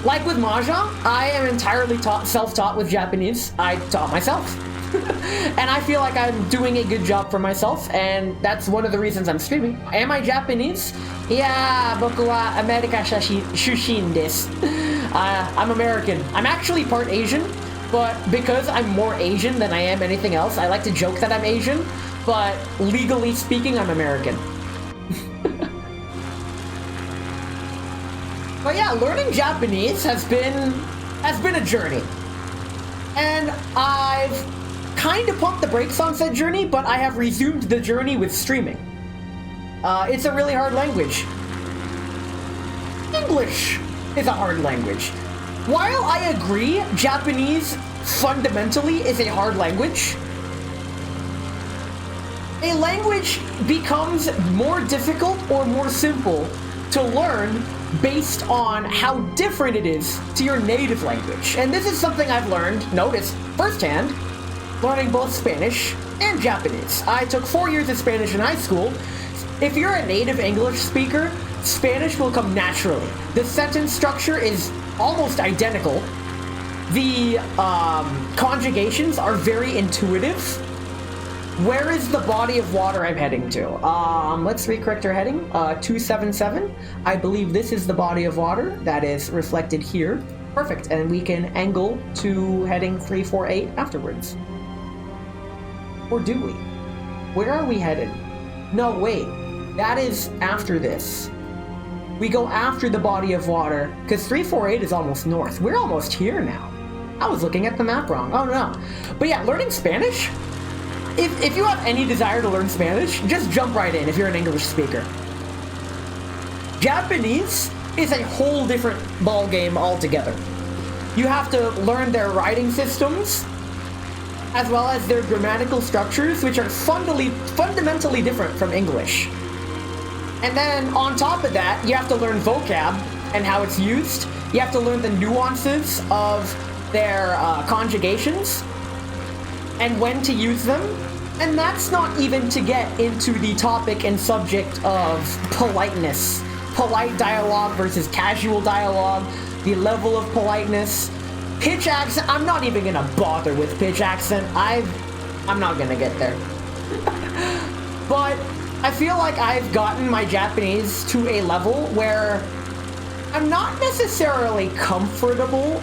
like with Mahjong, I am entirely self-taught with Japanese. I taught myself. And I feel like I'm doing a good job for myself, and that's one of the reasons I'm streaming. Am I Japanese? Yeah, 僕はアメリカ出身です。I'm American. I'm actually part Asian, but because I'm more Asian than I am anything else, I like to joke that I'm Asian, but legally speaking, I'm American. But yeah, learning Japanese has been a journey. And I've kind of pumped the brakes on said journey, but I have resumed the journey with streaming. It's a really hard language. English is a hard language. While I agree Japanese fundamentally is a hard language, a language becomes more difficult or more simple to learn based on how different it is to your native language. And this is something I've noticed firsthand, learning both Spanish and Japanese. I took 4 years of Spanish in high school. If you're a native English speaker, Spanish will come naturally. The sentence structure is almost identical. The conjugations are very intuitive. Where is the body of water I'm heading to? Let's recorrect our heading. 277. I believe this is the body of water that is reflected here. Perfect, and we can angle to heading 348 afterwards. Or do we? Where are we headed? No, wait. That is after this. We go after the body of water, because 348 is almost north. We're almost here now. I was looking at the map wrong. Oh no. But yeah, learning Spanish? If you have any desire to learn Spanish, just jump right in if you're an English speaker. Japanese is a whole different ballgame altogether. You have to learn their writing systems, as well as their grammatical structures, which are fundamentally different from English. And then on top of that, you have to learn vocab and how it's used. You have to learn the nuances of their conjugations and when to use them. And that's not even to get into the topic and subject of politeness. Polite dialogue versus casual dialogue, the level of politeness, Pitch accent, I'm not even gonna bother with pitch accent. I'm not gonna get there. But I feel like I've gotten my Japanese to a level where I'm not necessarily comfortable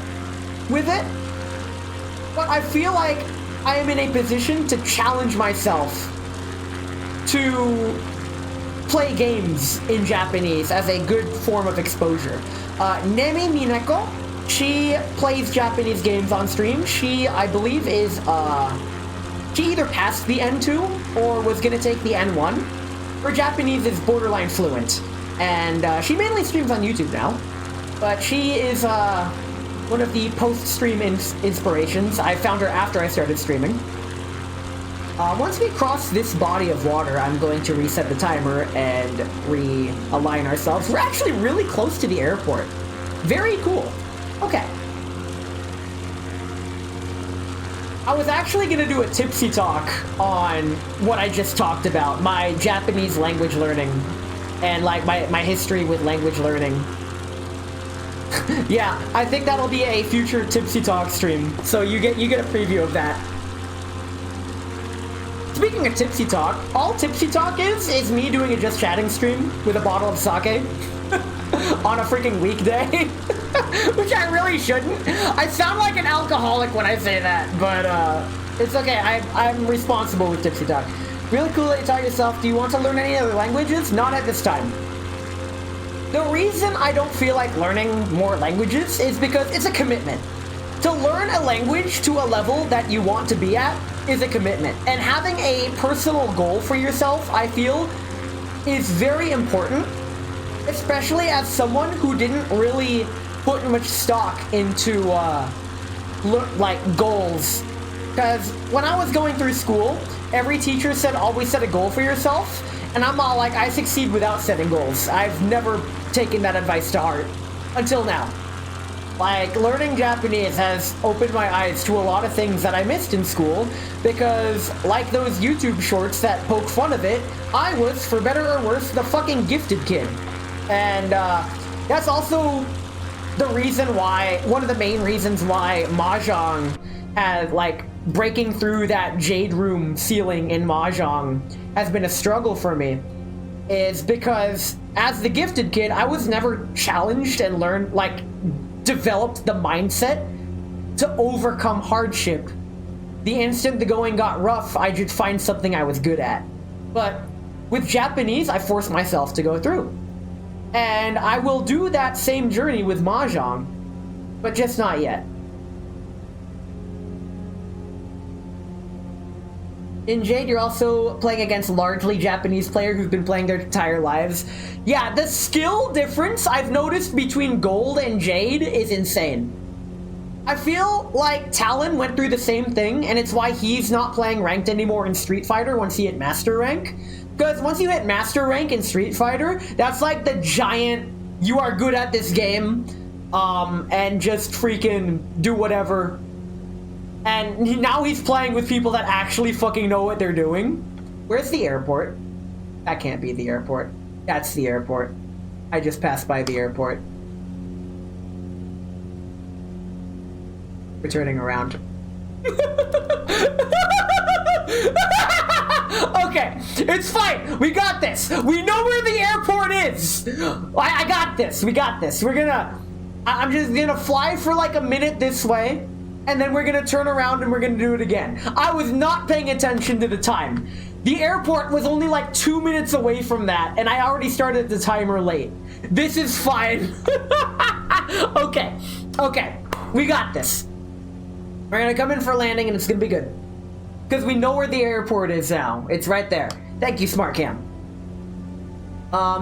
with it, but I feel like I am in a position to challenge myself to play games in Japanese as a good form of exposure. Nemi Mineko, she plays Japanese games on stream. She, I believe, is, she either passed the N2 or was gonna take the N1. Her Japanese is borderline fluent, and she mainly streams on YouTube now. But she is one of the post-stream inspirations. I found her after I started streaming. Once we cross this body of water, I'm going to reset the timer and realign ourselves. We're actually really close to the airport. Very cool. Okay. I was actually going to do a tipsy talk on what I just talked about, my Japanese language learning, and like my history with language learning. Yeah, I think that'll be a future tipsy talk stream, so you get a preview of that. Speaking of tipsy talk, all tipsy talk is me doing a just chatting stream with a bottle of sake on a freaking weekday. Which I really shouldn't. I sound like an alcoholic when I say that, but it's okay. I'm responsible with tipsy talk. Really cool that you taught yourself. Do you want to learn any other languages? Not at this time. The reason I don't feel like learning more languages is because it's a commitment. To learn a language to a level that you want to be at is a commitment. And having a personal goal for yourself, I feel, is very important, especially as someone who didn't really put much stock into like goals. Because when I was going through school, every teacher said always set a goal for yourself, and I'm all like, I succeed without setting goals. I've never taken that advice to heart until now. Like, learning Japanese has opened my eyes to a lot of things that I missed in school, because like those YouTube shorts that poke fun of it, I was, for better or worse, the fucking gifted kid. And that's also the reason why, one of the main reasons why Mahjong has, like, breaking through that jade room ceiling in Mahjong has been a struggle for me, is because as the gifted kid, I was never challenged and learned, like, developed the mindset to overcome hardship. The instant the going got rough, I just find something I was good at. But with Japanese, I forced myself to go through. And I will do that same journey with Mahjong, but just not yet. In Jade, you're also playing against largely Japanese players who've been playing their entire lives. Yeah, the skill difference I've noticed between Gold and Jade is insane. I feel like Talon went through the same thing, and it's why he's not playing ranked anymore in Street Fighter once he hit Master Rank. Because once you hit Master Rank in Street Fighter, that's like the giant, you are good at this game, and just freaking do whatever. And now he's playing with people that actually fucking know what they're doing. Where's the airport? That can't be the airport. That's the airport. I just passed by the airport. We're turning around. Okay, it's fine. We got this. We know where the airport is. I got this. We got this. I'm just gonna fly for like a minute this way, and then we're gonna turn around and we're gonna do it again. I was not paying attention to the time. The airport was only like 2 minutes away from that, and I already started the timer late. This is fine. Okay, we got this. We're gonna come in for landing, and it's gonna be good. Because we know where the airport is now. It's right there. Thank you, Smart Cam.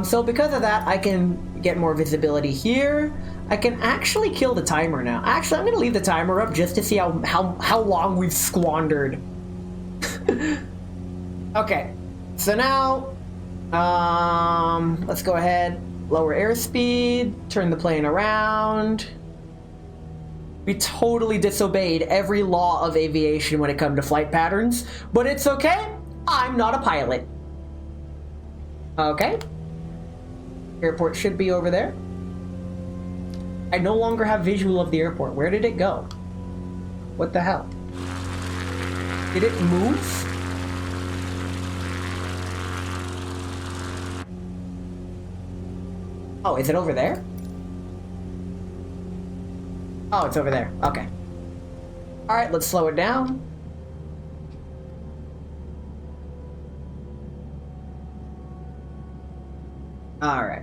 So because of that, I can get more visibility here. I can actually kill the timer now. Actually, I'm gonna leave the timer up just to see how long we've squandered. Okay, so now, let's go ahead, lower airspeed, turn the plane around. We totally disobeyed every law of aviation when it comes to flight patterns, but it's okay. I'm not a pilot. Okay. Airport should be over there. I no longer have visual of the airport. Where did it go? What the hell? Did it move? Oh, is it over there? Oh, it's over there. Okay. Alright, let's slow it down. Alright.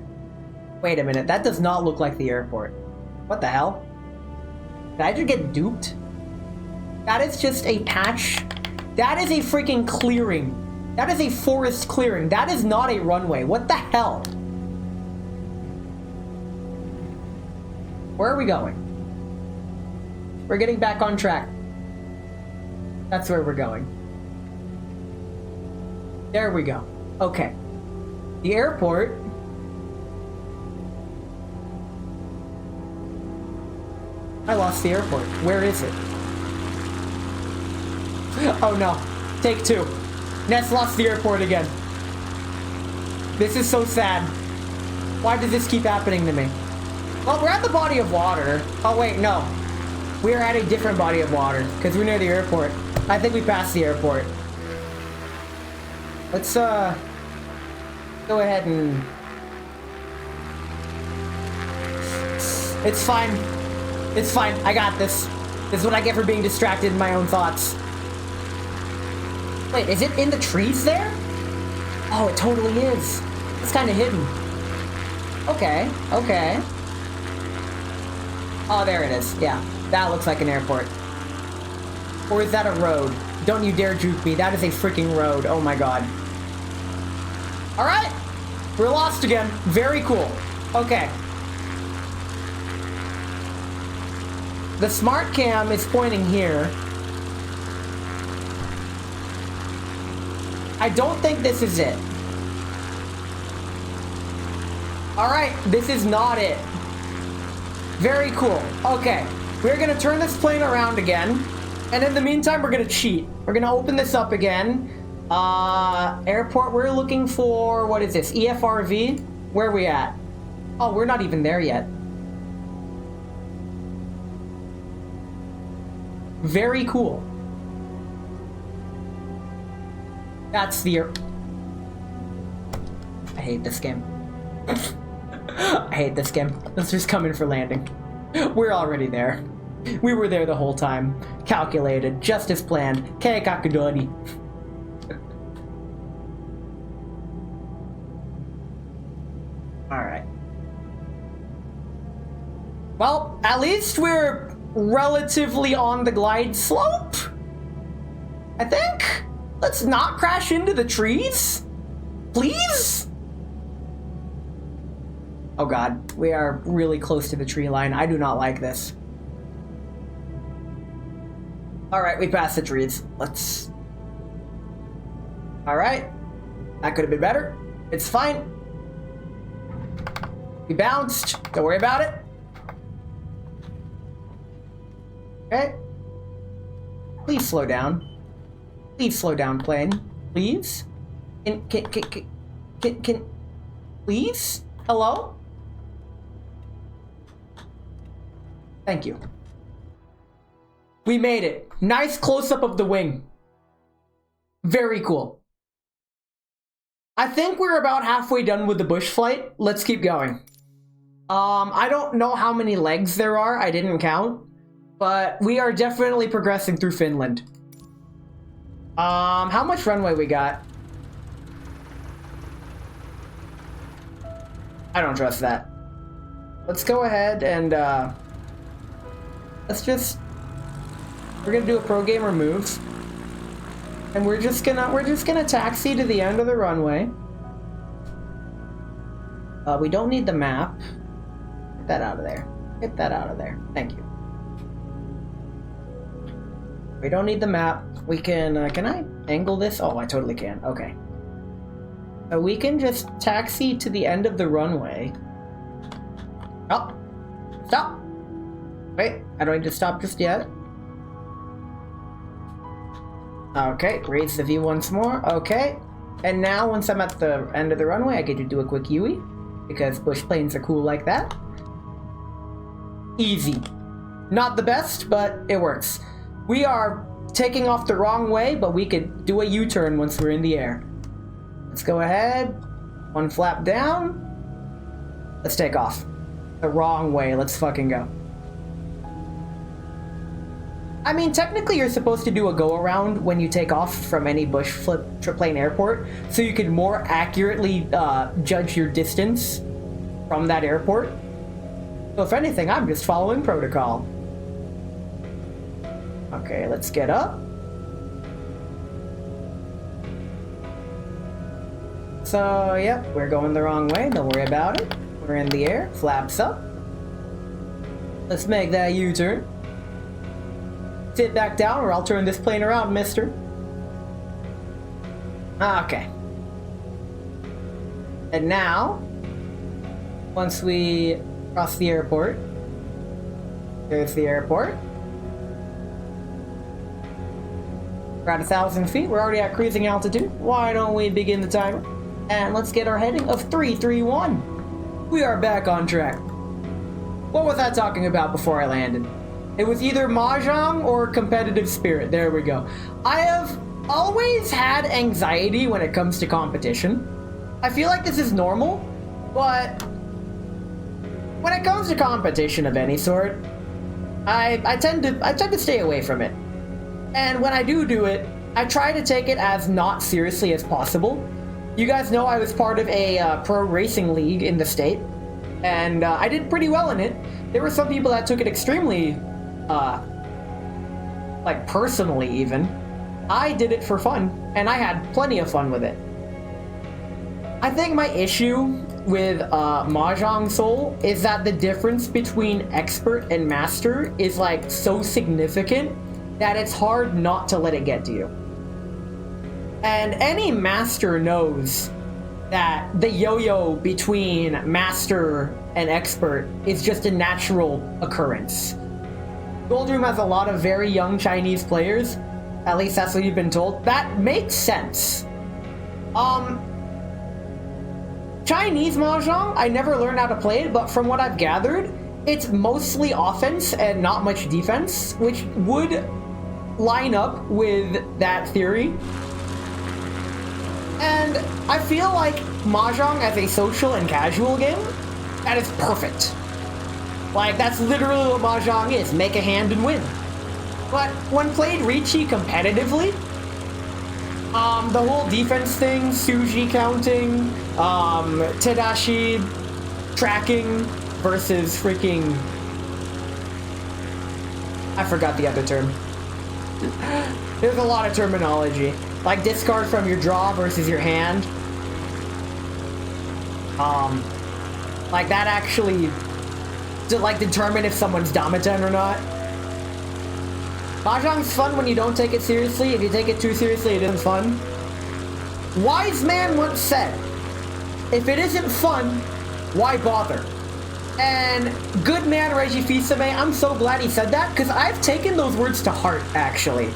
Wait a minute, that does not look like the airport. What the hell? Did I just get duped? That is just a patch. That is a freaking clearing. That is a forest clearing. That is not a runway. What the hell? Where are we going? We're getting back on track. That's where we're going. There we go. Okay. The airport. I lost the airport. Where is it? Oh no. Take two. Ness lost the airport again. This is so sad. Why does this keep happening to me? Well, we're at the body of water. Oh wait, no. We are at a different body of water, because we're near the airport. I think we passed the airport. Let's, go ahead and... It's fine. It's fine. I got this. This is what I get for being distracted in my own thoughts. Wait, is it in the trees there? Oh, it totally is. It's kind of hidden. Okay, okay. Oh, there it is. Yeah, that looks like an airport. Or is that a road? Don't you dare juke me. That is a freaking road. Oh my god. Alright. We're lost again. Very cool. Okay. The smart cam is pointing here. I don't think this is it. Alright, this is not it. Very cool. Okay, we're gonna turn this plane around again. And in the meantime, we're gonna cheat. We're gonna open this up again. Airport, we're looking for, what is this? EFRV? Where are we at? Oh, we're not even there yet. Very cool. That's the I hate this game. I hate this game. Let's just come in for landing. We're already there. We were there the whole time. Calculated. Just as planned. Keikakudori. Alright. Well, at least we're relatively on the glide slope. I think. Let's not crash into the trees. Please? Oh god, we are really close to the tree line. I do not like this. Alright, we passed the trees. Let's... Alright. That could have been better. It's fine. We bounced. Don't worry about it. Okay. Please slow down. Please slow down, plane. Please? Can... Please? Hello? Thank you. We made it. Nice close-up of the wing. Very cool. I think we're about halfway done with the bush flight. Let's keep going. I don't know how many legs there are. I didn't count. But we are definitely progressing through Finland. How much runway we got? I don't trust that. Let's go ahead and, let's just... We're gonna do a pro gamer move. And we're just gonna taxi to the end of the runway. We don't need the map. Get that out of there. Get that out of there. Thank you. We don't need the map. We can I angle this? Oh, I totally can. Okay. So we can just taxi to the end of the runway. Oh, stop. Wait, I don't need to stop just yet. Okay, raise the view once more. Okay. And now, once I'm at the end of the runway, I get to do a quick Yui. Because bush planes are cool like that. Easy. Not the best, but it works. We are taking off the wrong way, but we could do a U-turn once we're in the air. Let's go ahead. One flap down. Let's take off. The wrong way. Let's fucking go. I mean, technically you're supposed to do a go-around when you take off from any bush plane airport, so you can more accurately judge your distance from that airport. So if anything, I'm just following protocol. Okay, let's get up. So, yep, we're going the wrong way. Don't worry about it. We're in the air. Flaps up. Let's make that U-turn. Sit back down or I'll turn this plane around, mister. Okay. And now, once we cross the airport, there's the airport. We're at 1,000 feet. We're already at cruising altitude. Why don't we begin the timer? And let's get our heading of 331. We are back on track. What was I talking about before I landed? It was either Mahjong or competitive spirit. There we go. I have always had anxiety when it comes to competition. I feel like this is normal, but when it comes to competition of any sort, I tend to stay away from it. And when I do it, I try to take it as not seriously as possible. You guys know I was part of a pro racing league in the state, and I did pretty well in it. There were some people that took it extremely like personally even. I did it for fun, and I had plenty of fun with it. I think my issue with Mahjong Soul is that the difference between expert and master is like so significant that it's hard not to let it get to you. And any master knows that the yo-yo between master and expert is just a natural occurrence. Goldroom has a lot of very young Chinese players. At least that's what you've been told. That makes sense. Chinese Mahjong, I never learned how to play it, but from what I've gathered, it's mostly offense and not much defense, which would line up with that theory. And I feel like Mahjong as a social and casual game, that is perfect. Like, that's literally what Mahjong is, make a hand and win. But when played Riichi competitively, the whole defense thing, Suji counting, Tadashi tracking versus freaking... I forgot the other term. There's a lot of terminology. Like discard from your draw versus your hand. Like that actually to like determine if someone's Damaten or not. Mahjong's fun when you don't take it seriously. If you take it too seriously, it isn't fun. Wise man once said, if it isn't fun, why bother? And good man Reggie Fils-Aimé, I'm so glad he said that, because I've taken those words to heart, actually.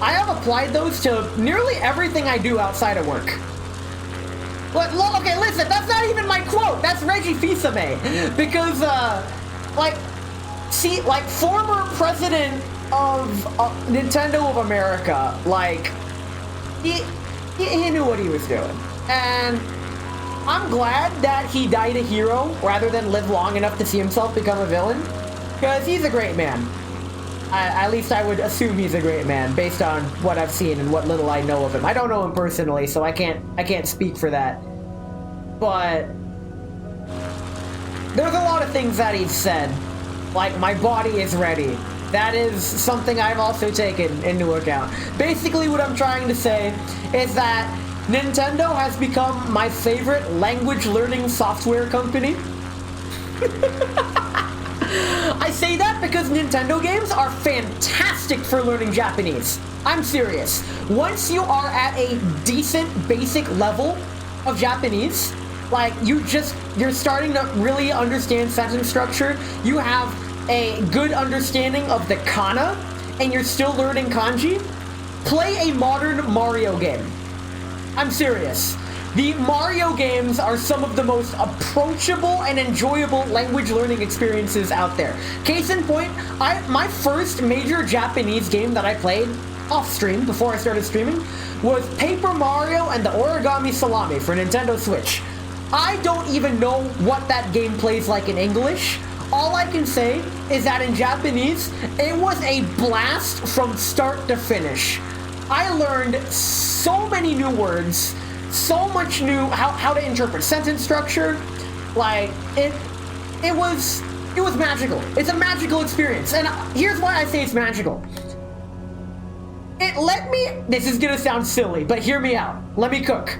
I have applied those to nearly everything I do outside of work. But, okay, listen, that's not even my quote. That's Reggie Fils-Aimé. Because, like, former president of Nintendo of America, like, he knew what he was doing. And I'm glad that he died a hero rather than live long enough to see himself become a villain. Because he's a great man. At least I would assume he's a great man based on what I've seen and what little I know of him. I don't know him personally, so I can't speak for that. But there's a lot of things that he's said, like my body is ready. That is something I've also taken into account. Basically what I'm trying to say is that Nintendo has become my favorite language learning software company. I say that because Nintendo games are fantastic for learning Japanese. I'm serious. Once you are at a decent basic level of Japanese, like you're starting to really understand sentence structure, you have a good understanding of the kana, and you're still learning kanji, play a modern Mario game. I'm serious. The Mario games are some of the most approachable and enjoyable language learning experiences out there. Case in point, my first major Japanese game that I played off stream before I started streaming was Paper Mario and the Origami Salami for Nintendo Switch. I don't even know what that game plays like in English. All I can say is that in Japanese, it was a blast from start to finish. I learned so many new words, so much new how to interpret sentence structure. Like it was magical. It's a magical experience, and here's why I say it's magical. It let me. This is gonna sound silly, but hear me out. Let me cook.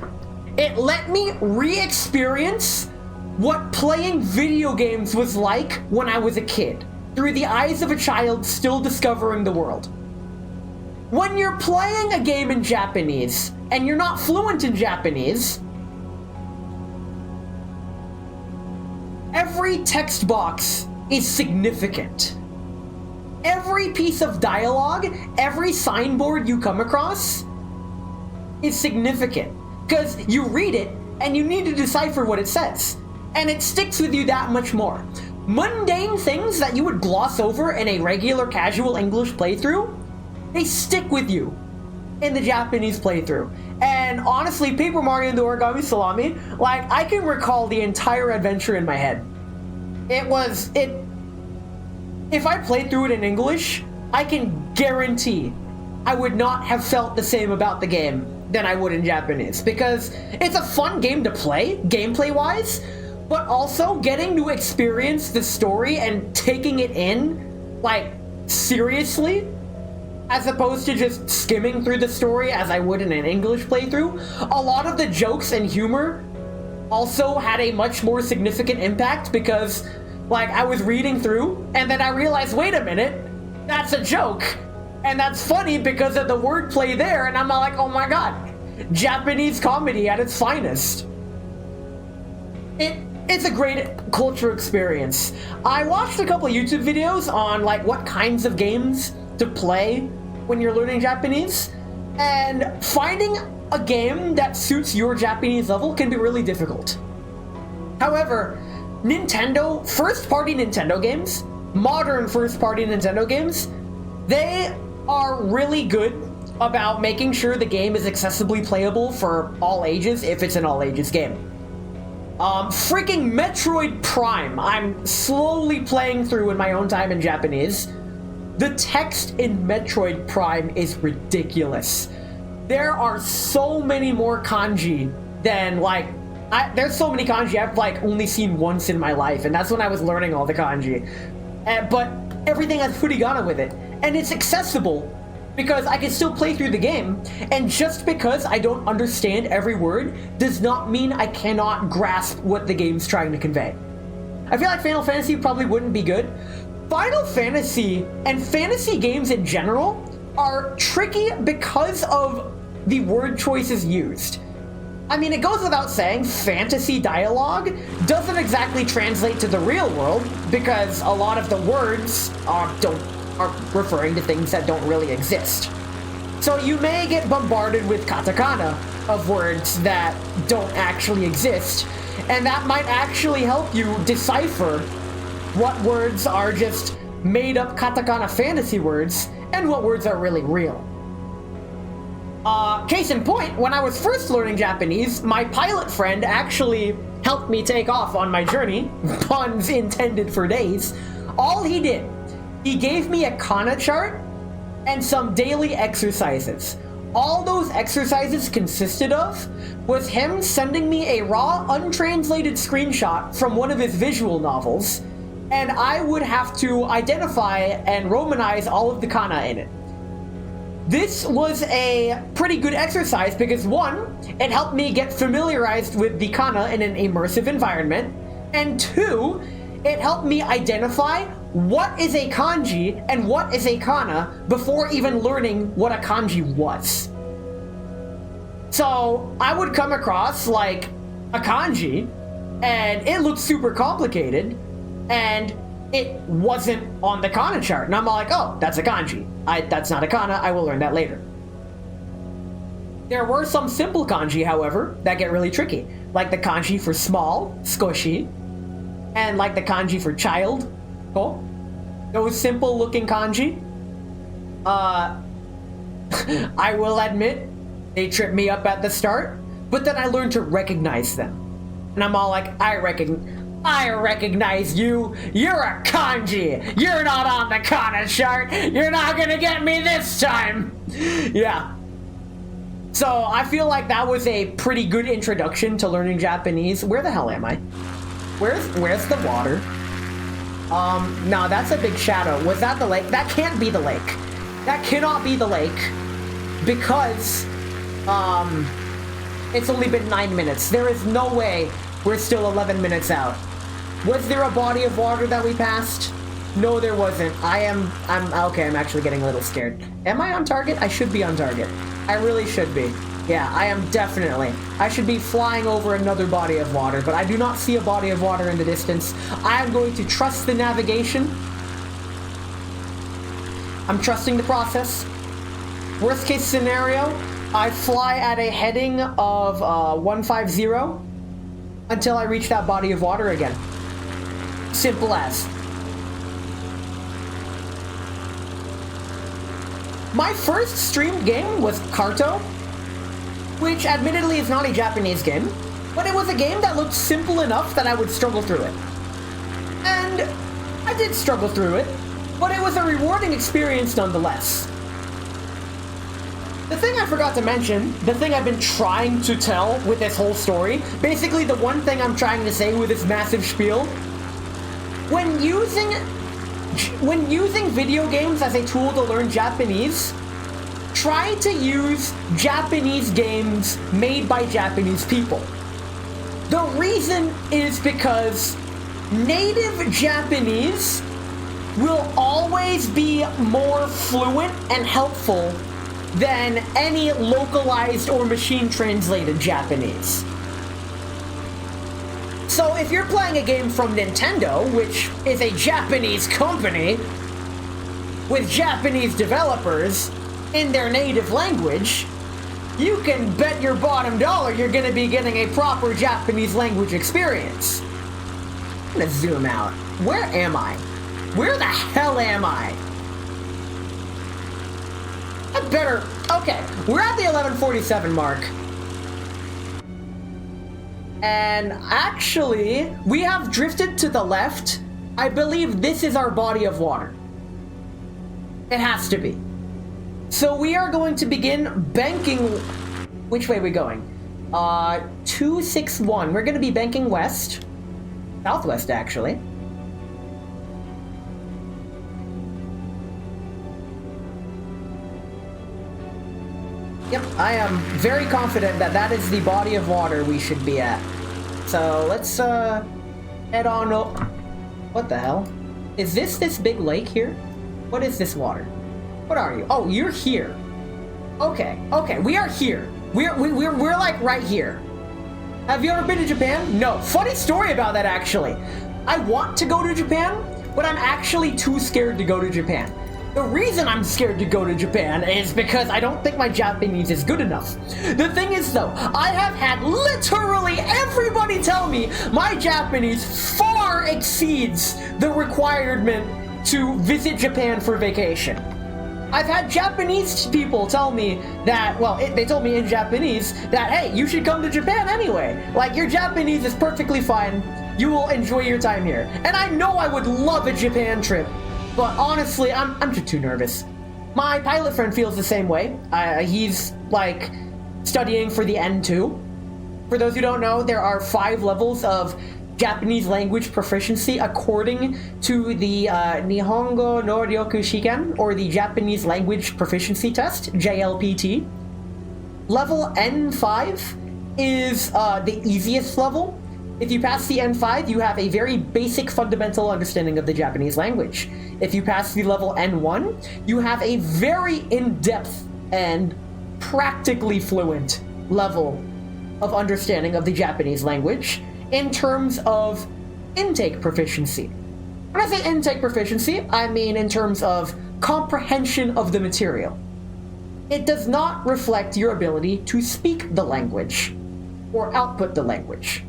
It let me re-experience what playing video games was like when I was a kid, through the eyes of a child still discovering the world. When you're playing a game in Japanese, and you're not fluent in Japanese, every text box is significant. Every piece of dialogue, every signboard you come across is significant. Because you read it, and you need to decipher what it says. And it sticks with you that much more. Mundane things that you would gloss over in a regular casual English playthrough, they stick with you in the Japanese playthrough. And honestly, Paper Mario and the Origami Salami, like, I can recall the entire adventure in my head. If I played through it in English, I can guarantee I would not have felt the same about the game than I would in Japanese. Because it's a fun game to play, gameplay-wise, but also getting to experience the story and taking it in, like, seriously, as opposed to just skimming through the story as I would in an English playthrough. A lot of the jokes and humor also had a much more significant impact because, like, I was reading through and then I realized, wait a minute, that's a joke. And that's funny because of the wordplay there, and I'm like, oh my god, Japanese comedy at its finest. It's a great culture experience. I watched a couple YouTube videos on, like, what kinds of games to play when you're learning Japanese, and finding a game that suits your Japanese level can be really difficult. However, Nintendo, first-party Nintendo games, modern first-party Nintendo games, they are really good about making sure the game is accessibly playable for all ages if it's an all-ages game. Freaking Metroid Prime, I'm slowly playing through in my own time in Japanese. The text in Metroid Prime is ridiculous. There are so many more kanji than, like, there's so many kanji I've, like, only seen once in my life, and that's when I was learning all the kanji. But everything has furigana with it, and it's accessible because I can still play through the game, and just because I don't understand every word does not mean I cannot grasp what the game's trying to convey. I feel like Final Fantasy probably wouldn't be good. Final Fantasy and fantasy games in general are tricky because of the word choices used. I mean, it goes without saying, fantasy dialogue doesn't exactly translate to the real world because a lot of the words are referring to things that don't really exist. So you may get bombarded with katakana of words that don't actually exist, and that might actually help you decipher what words are just made-up katakana fantasy words and what words are really real. Case in point, when I was first learning Japanese, my pilot friend actually helped me take off on my journey, puns intended for days. All he did, he gave me a kana chart and some daily exercises. All those exercises consisted of was him sending me a raw, untranslated screenshot from one of his visual novels, and I would have to identify and Romanize all of the kana in it. This was a pretty good exercise because, one, it helped me get familiarized with the kana in an immersive environment, and two, it helped me identify what is a kanji and what is a kana before even learning what a kanji was. So I would come across, like, a kanji, and it looked super complicated, and it wasn't on the kana chart. And I'm like, oh, that's a kanji. That's not a kana. I will learn that later. There were some simple kanji, however, that get really tricky. Like the kanji for small, skoshi, and like the kanji for child, ko. Those simple looking kanji, I will admit, they tripped me up at the start, but then I learned to recognize them. And I'm all like, I recognize you. You're a kanji. You're not on the kana chart. You're not gonna get me this time. Yeah. So I feel like that was a pretty good introduction to learning Japanese. Where the hell am I? Where's the water? No, that's a big shadow. Was that the lake? That can't be the lake. That cannot be the lake because it's only been 9 minutes. There is no way we're still 11 minutes out. Was there a body of water that we passed? No, there wasn't. I'm actually getting a little scared. Am I on target? I should be on target. I really should be. Yeah, I am definitely. I should be flying over another body of water, but I do not see a body of water in the distance. I am going to trust the navigation. I'm trusting the process. Worst case scenario, I fly at a heading of 150 until I reach that body of water again. Simple as. My first streamed game was Karto, which admittedly is not a Japanese game, but it was a game that looked simple enough that I would struggle through it. And I did struggle through it, but it was a rewarding experience nonetheless. The thing I forgot to mention, the thing I've been trying to tell with this whole story, basically the one thing I'm trying to say with this massive spiel, when using video games as a tool to learn Japanese, try to use Japanese games made by Japanese people. The reason is because native Japanese will always be more fluent and helpful than any localized or machine translated Japanese. So if you're playing a game from Nintendo, which is a Japanese company with Japanese developers in their native language, you can bet your bottom dollar you're going to be getting a proper Japanese language experience. I'm going to zoom out. Where am I? Where the hell am I? I better... Okay, we're at the 11:47 mark. And actually, we have drifted to the left. I believe this is our body of water. It has to be. So we are going to begin banking... Which way are we going? 261. We're going to be banking west. Southwest, actually. Yep, I am very confident that that is the body of water we should be at. So let's head on up. What the hell? Is this big lake here? What is this water? What are you? Oh, you're here. Okay, we are here. We're like right here. Have you ever been to Japan? No. Funny story about that, actually. I want to go to Japan, but I'm actually too scared to go to Japan. The reason I'm scared to go to Japan is because I don't think my Japanese is good enough. The thing is though, I have had literally everybody tell me my Japanese far exceeds the requirement to visit Japan for vacation. I've had Japanese people tell me that, well, they told me in Japanese that, hey, you should come to Japan anyway. Like, your Japanese is perfectly fine. You will enjoy your time here. And I know I would love a Japan trip. But honestly, I'm just too nervous. My pilot friend feels the same way. He's, like, studying for the N2. For those who don't know, there are 5 levels of Japanese language proficiency according to the Nihongo no Ryoku Shiken, or the Japanese Language Proficiency Test, JLPT. Level N5 is the easiest level. If you pass the N5, you have a very basic fundamental understanding of the Japanese language. If you pass the level N1, you have a very in-depth and practically fluent level of understanding of the Japanese language in terms of intake proficiency. When I say intake proficiency, I mean in terms of comprehension of the material. it does not reflect your ability to speak the language or output the language.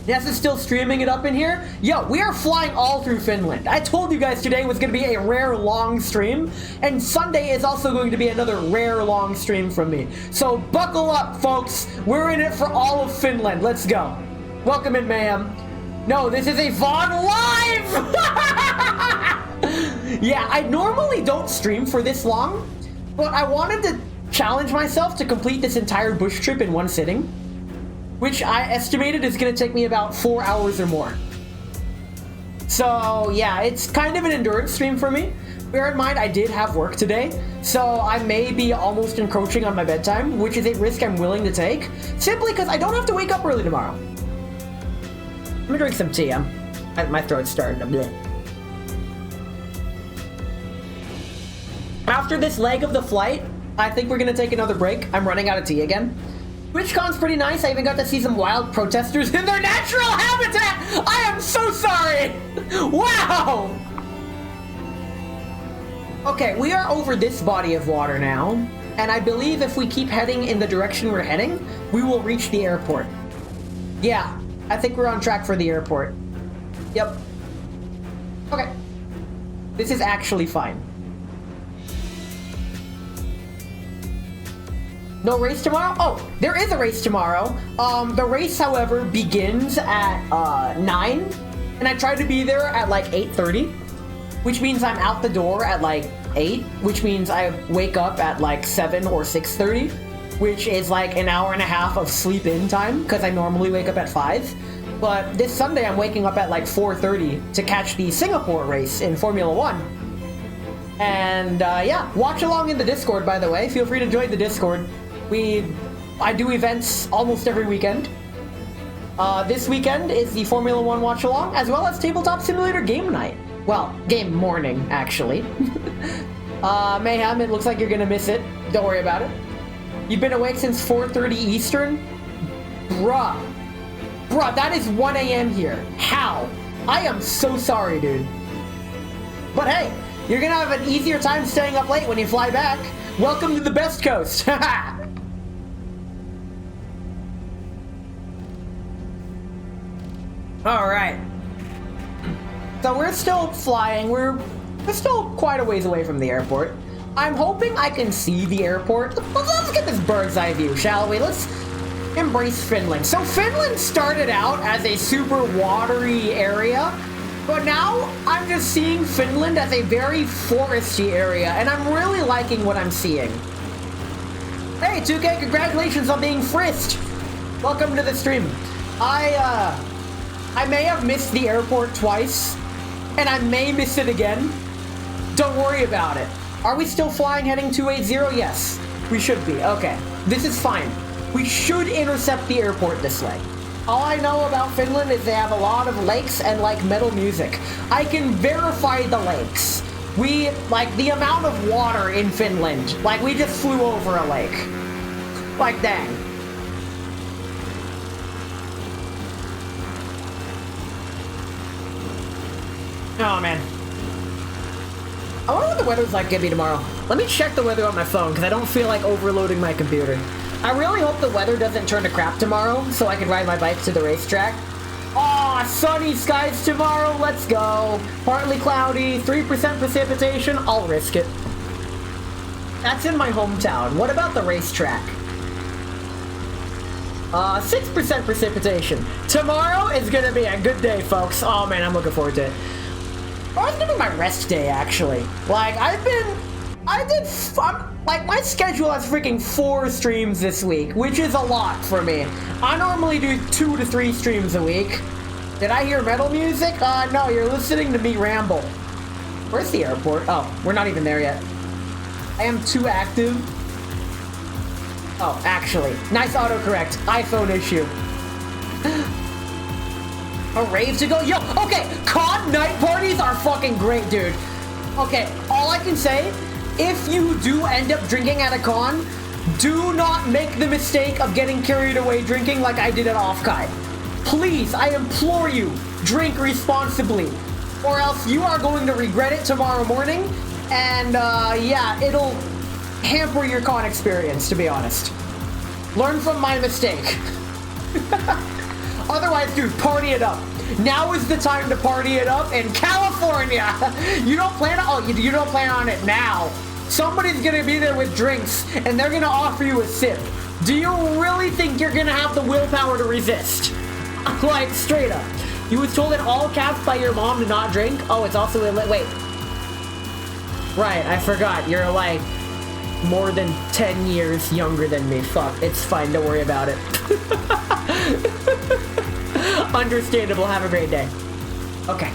Yes, it's still streaming it up in here. Yo, we are flying all through Finland. I told you guys today was going to be a rare long stream, and Sunday is also going to be another rare long stream from me. So buckle up, folks. We're in it for all of Finland. Let's go. Welcome in, ma'am. No, this is a VOD live! Yeah, I normally don't stream for this long, but I wanted to challenge myself to complete this entire bush trip in one sitting, which I estimated is going to take me about 4 hours or more. So yeah, it's kind of an endurance stream for me. Bear in mind, I did have work today, so I may be almost encroaching on my bedtime, which is a risk I'm willing to take, simply because I don't have to wake up early tomorrow. Let me drink some tea. My throat's starting to bleh. After this leg of the flight, I think we're gonna take another break. I'm running out of tea again. TwitchCon's pretty nice. I even got to see some wild protesters in their natural habitat! I am so sorry! Wow! Okay, we are over this body of water now, and I believe if we keep heading in the direction we're heading, we will reach the airport. Yeah, I think we're on track for the airport. Yep. Okay. This is actually fine. No race tomorrow? Oh, there is a race tomorrow. The race, however, begins at 9, and I try to be there at like 8:30, which means I'm out the door at like 8, which means I wake up at like 7 or 6:30, which is like an hour and a half of sleep-in time, because I normally wake up at 5. But this Sunday, I'm waking up at like 4:30 to catch the Singapore race in Formula 1. And yeah, watch along in the Discord, by the way. Feel free to join the Discord. I do events almost every weekend. This weekend is the Formula 1 watch along, as well as Tabletop Simulator game night. Well, game morning, actually. Mayhem, it looks like you're gonna miss it. Don't worry about it. You've been awake since 4:30 Eastern? Bruh, that is 1 a.m. here. How? I am so sorry, dude. But hey, you're gonna have an easier time staying up late when you fly back. Welcome to the best coast. Haha. Alright. So we're still flying. We're still quite a ways away from the airport. I'm hoping I can see the airport. Let's get this bird's eye view, shall we? Let's embrace Finland. So Finland started out as a super watery area, but now I'm just seeing Finland as a very foresty area, and I'm really liking what I'm seeing. Hey, 2K, congratulations on being frisked. Welcome to the stream. I may have missed the airport twice, and I may miss it again. Don't worry about it. Are we still flying heading 280? Yes, we should be. Okay, this is fine. We should intercept the airport this way. All I know about Finland is they have a lot of lakes and like metal music. I can verify the lakes. We, like the amount of water in Finland, like we just flew over a lake. Like dang. Oh man. I wonder what the weather's like gonna be tomorrow. Let me check the weather on my phone because I don't feel like overloading my computer. I really hope the weather doesn't turn to crap tomorrow so I can ride my bike to the racetrack. Aw, sunny skies tomorrow, let's go. Partly cloudy, 3% precipitation, I'll risk it. That's in my hometown. What about the racetrack? 6% precipitation. Tomorrow is gonna be a good day, folks. Oh man, I'm looking forward to it. Oh, it's gonna be my rest day, actually. Like, like, my schedule has freaking 4 streams this week, which is a lot for me. I normally do 2 to 3 streams a week. Did I hear metal music? No, you're listening to me ramble. Where's the airport? Oh, we're not even there yet. I am too active. Oh, actually. Nice autocorrect. iPhone issue. A rave to go? Yo, okay, con night parties are fucking great, dude. Okay, all I can say, if you do end up drinking at a con, do not make the mistake of getting carried away drinking like I did at Offkai. Please, I implore you, drink responsibly, or else you are going to regret it tomorrow morning, and yeah, hamper your con experience, to be honest. Learn from my mistake. Otherwise, dude, party it up. Now is the time to party it up in California. You don't plan on, you don't plan on it now. Somebody's gonna be there with drinks and they're gonna offer you a sip. Do you really think you're gonna have the willpower to resist? Like, straight up. You was told in all caps by your mom to not drink? Oh, it's also wait. Right, I forgot. You're like more than 10 years younger than me. Fuck, it's fine, don't worry about it. Understandable, have a great day. Okay,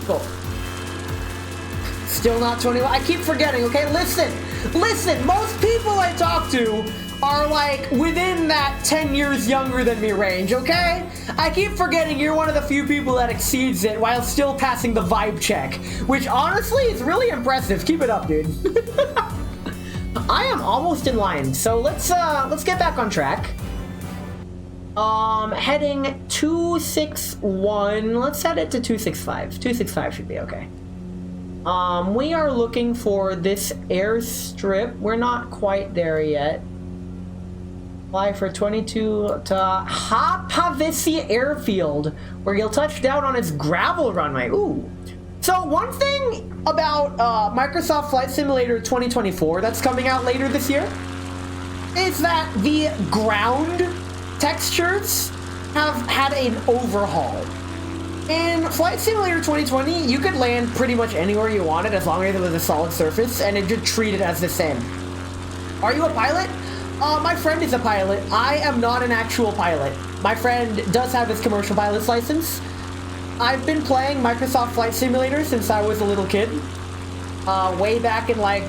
cool. Still not 21. I keep forgetting, okay? Listen, most people I talk to are like within that 10 years younger than me range, okay? I keep forgetting you're one of the few people that exceeds it while still passing the vibe check, which honestly is really impressive. Keep it up, dude. I am almost in line, so let's get back on track. Heading 261. Let's set it to 265. 265 should be okay. We are looking for this airstrip. We're not quite there yet. Fly for 22 to Haapavesi Airfield, where you'll touch down on its gravel runway. Ooh. So one thing about Microsoft Flight Simulator 2024 that's coming out later this year is that the ground textures have had an overhaul. In Flight Simulator 2020, you could land pretty much anywhere you wanted as long as it was a solid surface, and it just treated as the same. Are you a pilot? My friend is a pilot. I am not an actual pilot. My friend does have his commercial pilot's license. I've been playing Microsoft Flight Simulator since I was a little kid. Way back in like,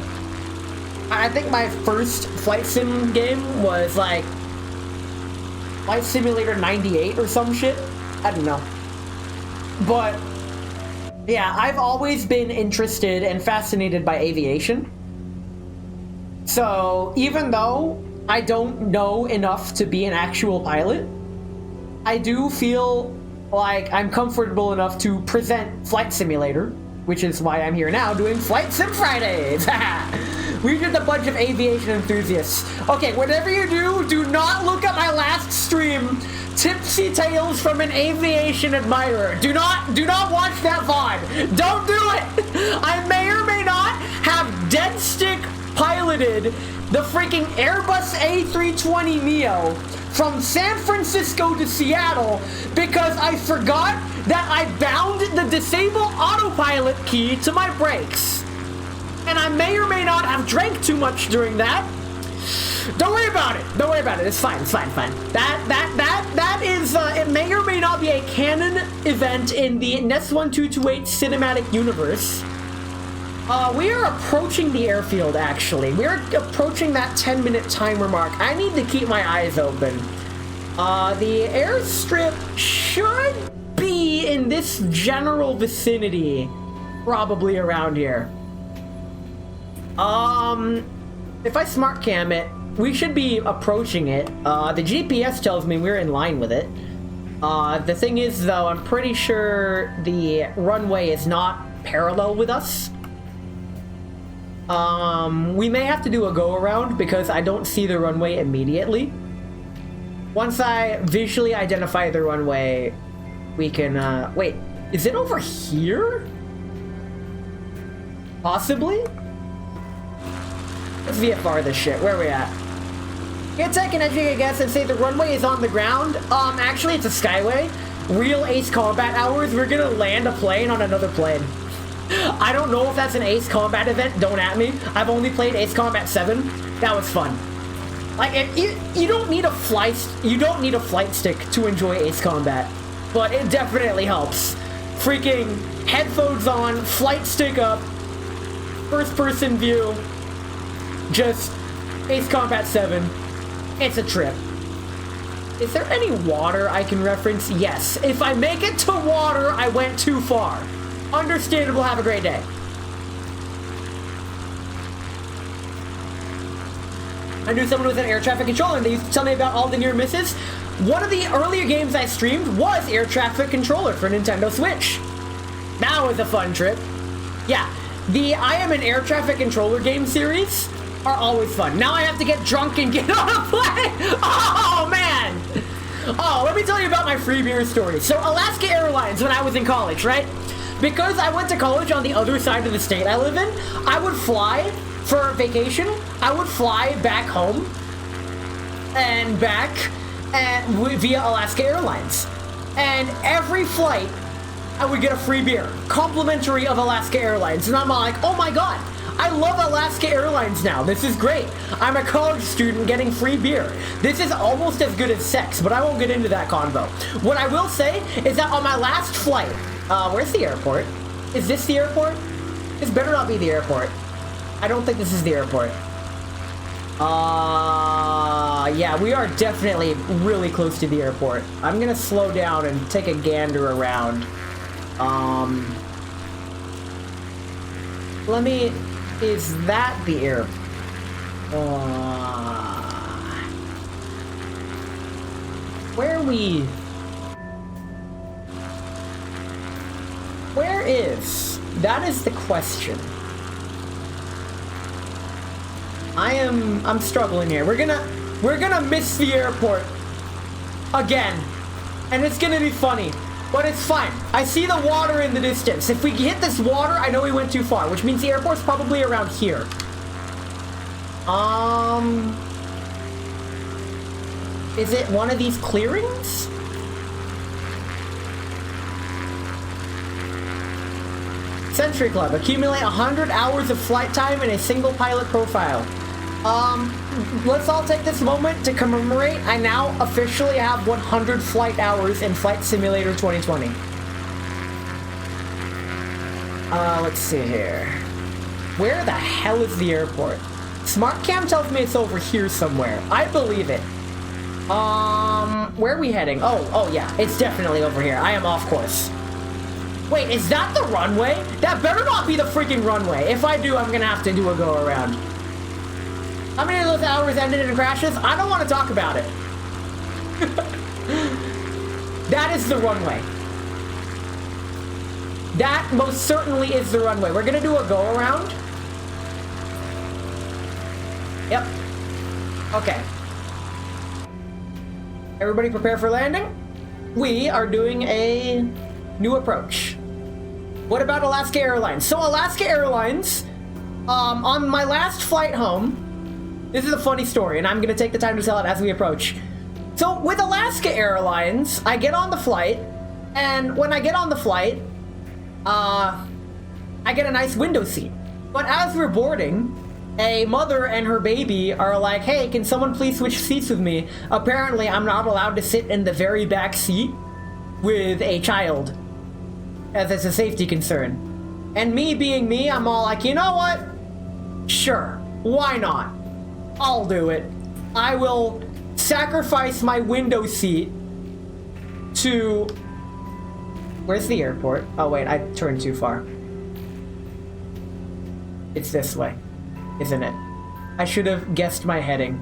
I think my first flight sim game was like Flight Simulator 98 or some shit. I don't know. But yeah, I've always been interested and fascinated by aviation. So even though I don't know enough to be an actual pilot, I do feel like I'm comfortable enough to present Flight Simulator, which is why I'm here now doing Flight Sim Fridays. We're just a bunch of aviation enthusiasts. Okay, whatever you do, do not look at my last stream, Tipsy Tales from an Aviation Admirer. Do not watch that VOD. Don't do it. I may or may not have dead stick piloted the freaking Airbus A320neo from San Francisco to Seattle because I forgot that I bound the disable autopilot key to my brakes. And I may or may not have drank too much during that. Don't worry about it. Don't worry about it. It's fine. It's fine. That is, it may or may not be a canon event in the NES 1228 cinematic universe. We are approaching the airfield, actually. We're approaching that 10-minute timer mark. I need to keep my eyes open. The airstrip should be in this general vicinity, probably around here. If I smart cam it, we should be approaching it. The GPS tells me we're in line with it. The thing is, though, I'm pretty sure the runway is not parallel with us. We may have to do a go-around because I don't see the runway immediately. Once I visually identify the runway, we can, wait, is it over here? Possibly? Let's VFR this shit. Where are we at? Get take an educated guess and say the runway is on the ground. Actually, it's a skyway. Real Ace Combat hours. We're gonna land a plane on another plane. I don't know if that's an Ace Combat event. Don't at me. I've only played Ace Combat 7. That was fun. Like, you don't need a flight stick to enjoy Ace Combat, but it definitely helps. Freaking headphones on, flight stick up, first-person view. Just Ace Combat 7. It's a trip. Is there any water I can reference? Yes. If I make it to water, I went too far. Understandable. Have a great day. I knew someone was an air traffic controller and they used to tell me about all the near misses. One of the earlier games I streamed was Air Traffic Controller for Nintendo Switch. That was a fun trip. Yeah. The I Am an Air Traffic Controller game series are always fun. Now I have to get drunk and get on a plane. Oh, man. Oh, let me tell you about my free beer story. So Alaska Airlines, when I was in college, right? Because I went to college on the other side of the state I live in, I would fly for vacation. I would fly back home and back via Alaska Airlines. And every flight, I would get a free beer, complimentary of Alaska Airlines. And I'm like, oh my god, I love Alaska Airlines now. This is great. I'm a college student getting free beer. This is almost as good as sex, but I won't get into that convo. What I will say is that on my last flight, where's the airport? Is this the airport? This better not be the airport. I don't think this is the airport. Yeah, we are definitely really close to the airport. I'm gonna slow down and take a gander around. Is that the airport? Where is? That is the question. I'm struggling here. We're gonna miss the airport again, and it's gonna be funny, but it's fine. I see the water in the distance. If we hit this water, I know we went too far, which means the airport's probably around here. Is it one of these clearings? Century Club. Accumulate 100 hours of flight time in a single pilot profile. Let's all take this moment to commemorate. I now officially have 100 flight hours in Flight Simulator 2020. Let's see here. Where the hell is the airport? SmartCam tells me it's over here somewhere. I believe it. Where are we heading? Oh yeah, it's definitely over here. I am off course. Wait, is that the runway? That better not be the freaking runway. If I do, I'm gonna have to do a go around. How many of those hours ended in crashes? I don't want to talk about it. That is the runway. That most certainly is the runway. We're gonna do a go around. Yep. Okay. Everybody prepare for landing? We are doing a new approach. What about Alaska Airlines? So Alaska Airlines, on my last flight home, this is a funny story, and I'm going to take the time to tell it as we approach. So with Alaska Airlines, I get on the flight, and when I get on the flight, I get a nice window seat. But as we're boarding, a mother and her baby are like, hey, can someone please switch seats with me? Apparently, I'm not allowed to sit in the very back seat with a child, as it's a safety concern. And me being me, I'm all like, you know what? Sure, why not? I'll do it. I will sacrifice my window seat to... Where's the airport? Oh wait, I turned too far. It's this way, isn't it? I should have guessed my heading.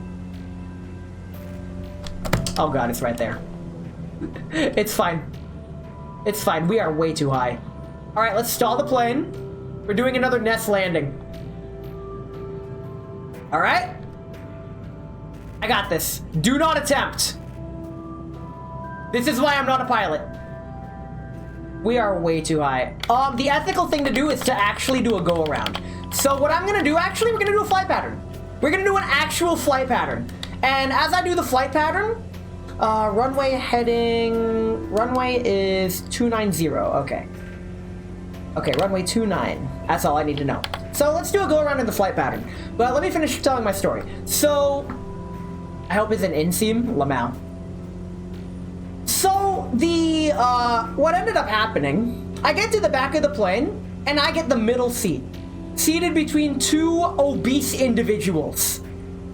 Oh god, it's right there. It's fine. It's fine, we are way too high. Alright, let's stall the plane. We're doing another nest landing. Alright? I got this. Do not attempt. This is why I'm not a pilot. We are way too high. The ethical thing to do is to actually do a go around. So what I'm gonna do, actually, we're gonna do a flight pattern. We're gonna do an actual flight pattern. And as I do the flight pattern, runway heading, runway is 290, okay. Okay, runway 29, that's all I need to know. So let's do a go around in the flight pattern. But let me finish telling my story. So, I hope it's an inseam, Lamau. So, what ended up happening, I get to the back of the plane, and I get the middle seat, seated between two obese individuals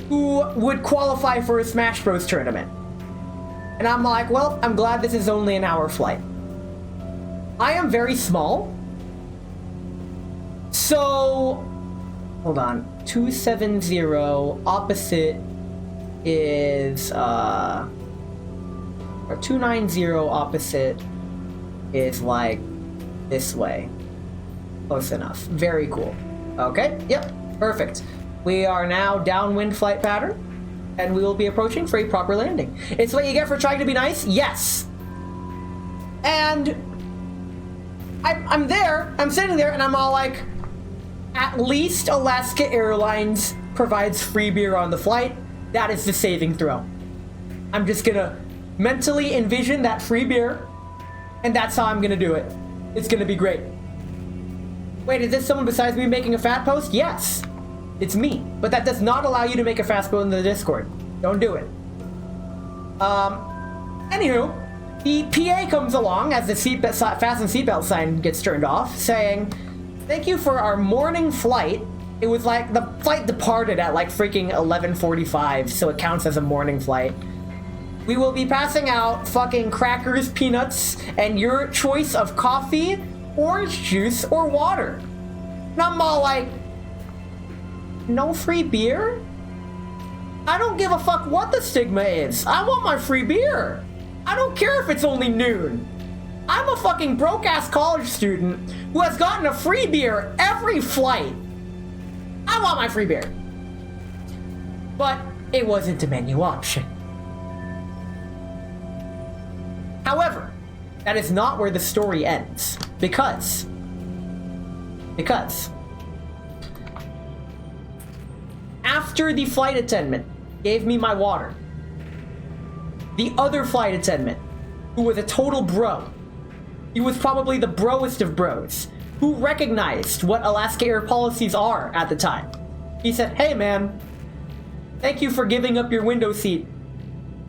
who would qualify for a Smash Bros tournament. And I'm like, well, I'm glad this is only an hour flight. I am very small. So, hold on. 270 opposite is, or 290 opposite is like this way. Close enough. Very cool. Okay, yep, perfect. We are now downwind flight pattern, and we will be approaching for a proper landing. It's what you get for trying to be nice? Yes. And I'm there, I'm sitting there, and I'm all like, at least Alaska Airlines provides free beer on the flight. That is the saving throw. I'm just gonna mentally envision that free beer, and that's how I'm gonna do it. It's gonna be great. Wait, is this someone besides me making a fat post? Yes. It's me. But that does not allow you to make a fast post in the Discord. Don't do it. Anywho, the PA comes along as the fasten seatbelt sign gets turned off, saying, thank you for our morning flight. It was like, the flight departed at like freaking 11:45, so it counts as a morning flight. We will be passing out fucking crackers, peanuts, and your choice of coffee, orange juice, or water. And I'm all like, no free beer? I don't give a fuck what the stigma is. I want my free beer. I don't care if it's only noon. I'm a fucking broke-ass college student who has gotten a free beer every flight. I want my free beer. But it wasn't a menu option. However, that is not where the story ends. Because after the flight attendant gave me my water, the other flight attendant, who was a total bro, he was probably the broest of bros, who recognized what Alaska Air policies are at the time. He said, hey man, thank you for giving up your window seat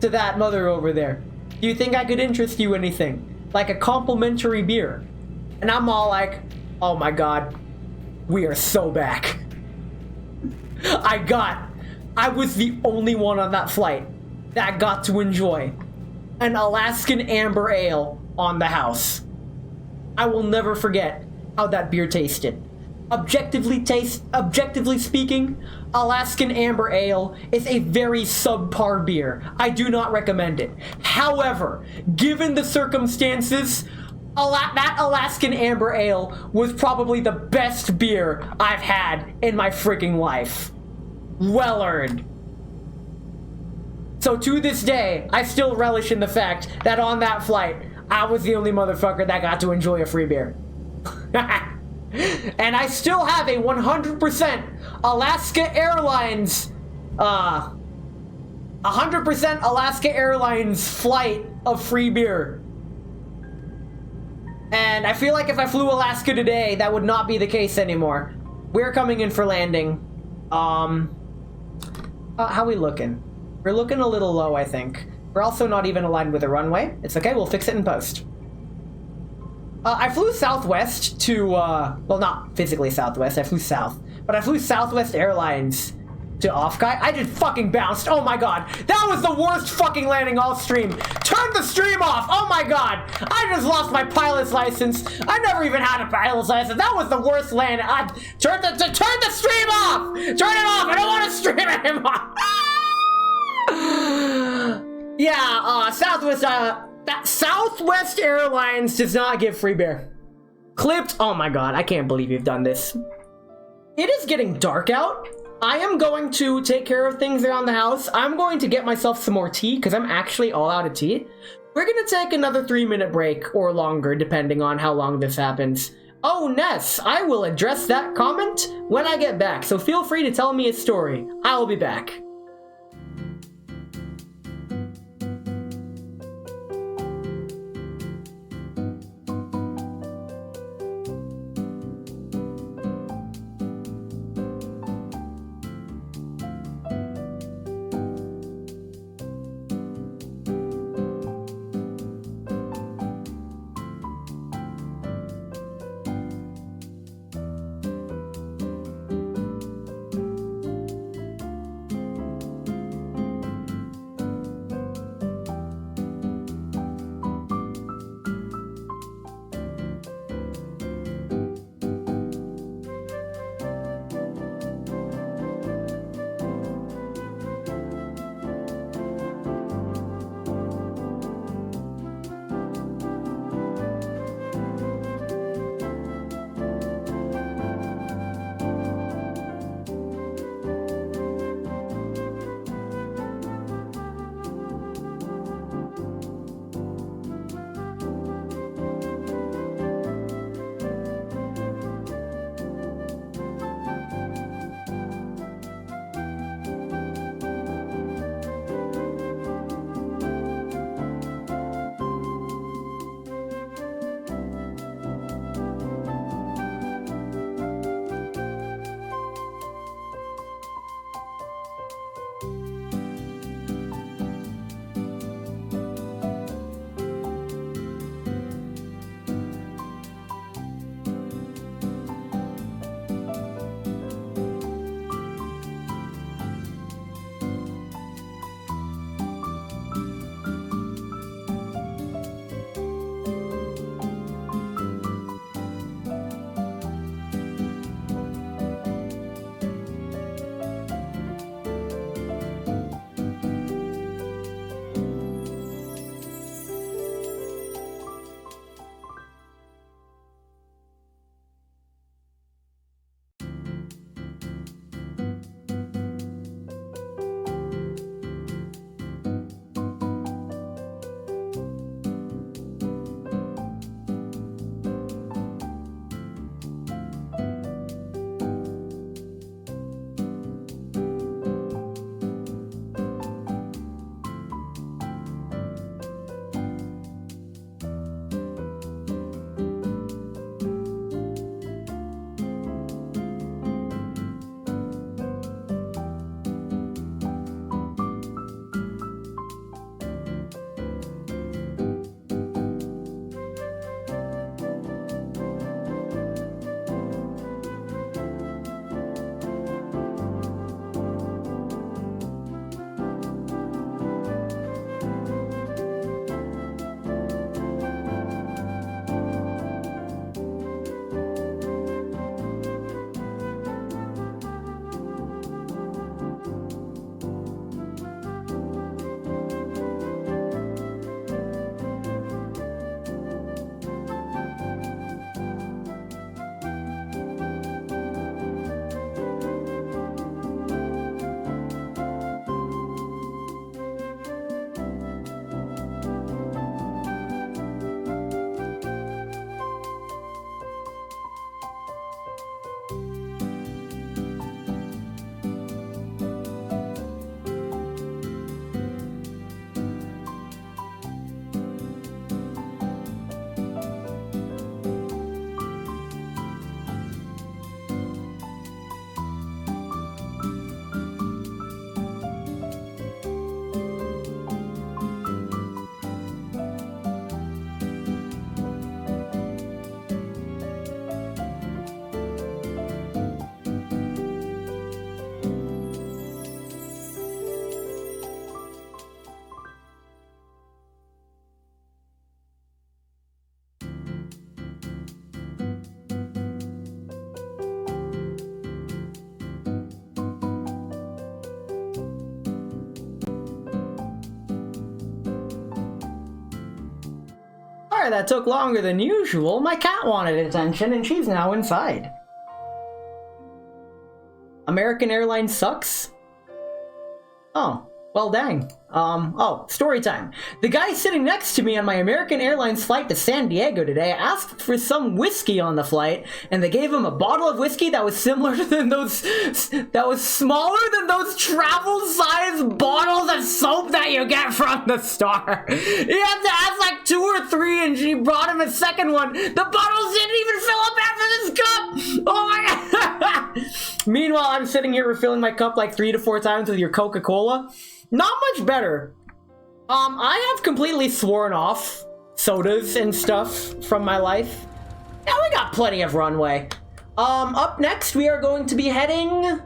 to that mother over there. Do you think I could interest you in anything? Like a complimentary beer? And I'm all like, oh my god, we are so back. I was the only one on that flight that got to enjoy an Alaskan Amber Ale on the house. I will never forget how that beer tasted. Objectively speaking, Alaskan Amber Ale is a very subpar beer. I do not recommend it. However, given the circumstances, that Alaskan Amber Ale was probably the best beer I've had in my freaking life. Well earned. So to this day, I still relish in the fact that on that flight, I was the only motherfucker that got to enjoy a free beer. And I still have a 100% Alaska Airlines, 100% Alaska Airlines flight of free beer. And I feel like if I flew Alaska today, that would not be the case anymore. We're coming in for landing. How we looking? We're looking a little low, I think. We're also not even aligned with the runway. It's okay, we'll fix it in post. I flew Southwest to, well, not physically Southwest, I flew south. But I flew Southwest Airlines to Offkai. I just fucking bounced. Oh my god. That was the worst fucking landing all stream. Turn the stream off. Oh my god. I just lost my pilot's license. I never even had a pilot's license. That was the worst landing. Turn the stream off. Turn it off. I don't want to stream anymore. Yeah, Southwest Airlines does not give free beer. Clipped. Oh my god, I can't believe you've done this. It is getting dark out. I am going to take care of things around the house. I'm going to get myself some more tea because I'm actually all out of tea. We're going to take another 3-minute break or longer depending on how long this happens. Oh, Ness, I will address that comment when I get back, so feel free to tell me a story. I will be back. Sorry that took longer than usual. My cat wanted attention and she's now inside. American Airlines sucks? Oh, well dang. Story time. The guy sitting next to me on my American Airlines flight to San Diego today asked for some whiskey on the flight, and they gave him a bottle of whiskey that was similar to that was smaller than those travel-sized bottles of soap that you get from the store. He had to ask like 2 or 3, and she brought him a second one. The bottles didn't even fill up after this cup! Oh my god! Meanwhile, I'm sitting here refilling my cup like 3 to 4 times with your Coca-Cola. Not much better. I have completely sworn off sodas and stuff from my life. Yeah, we got plenty of runway. Up next, we are going to be heading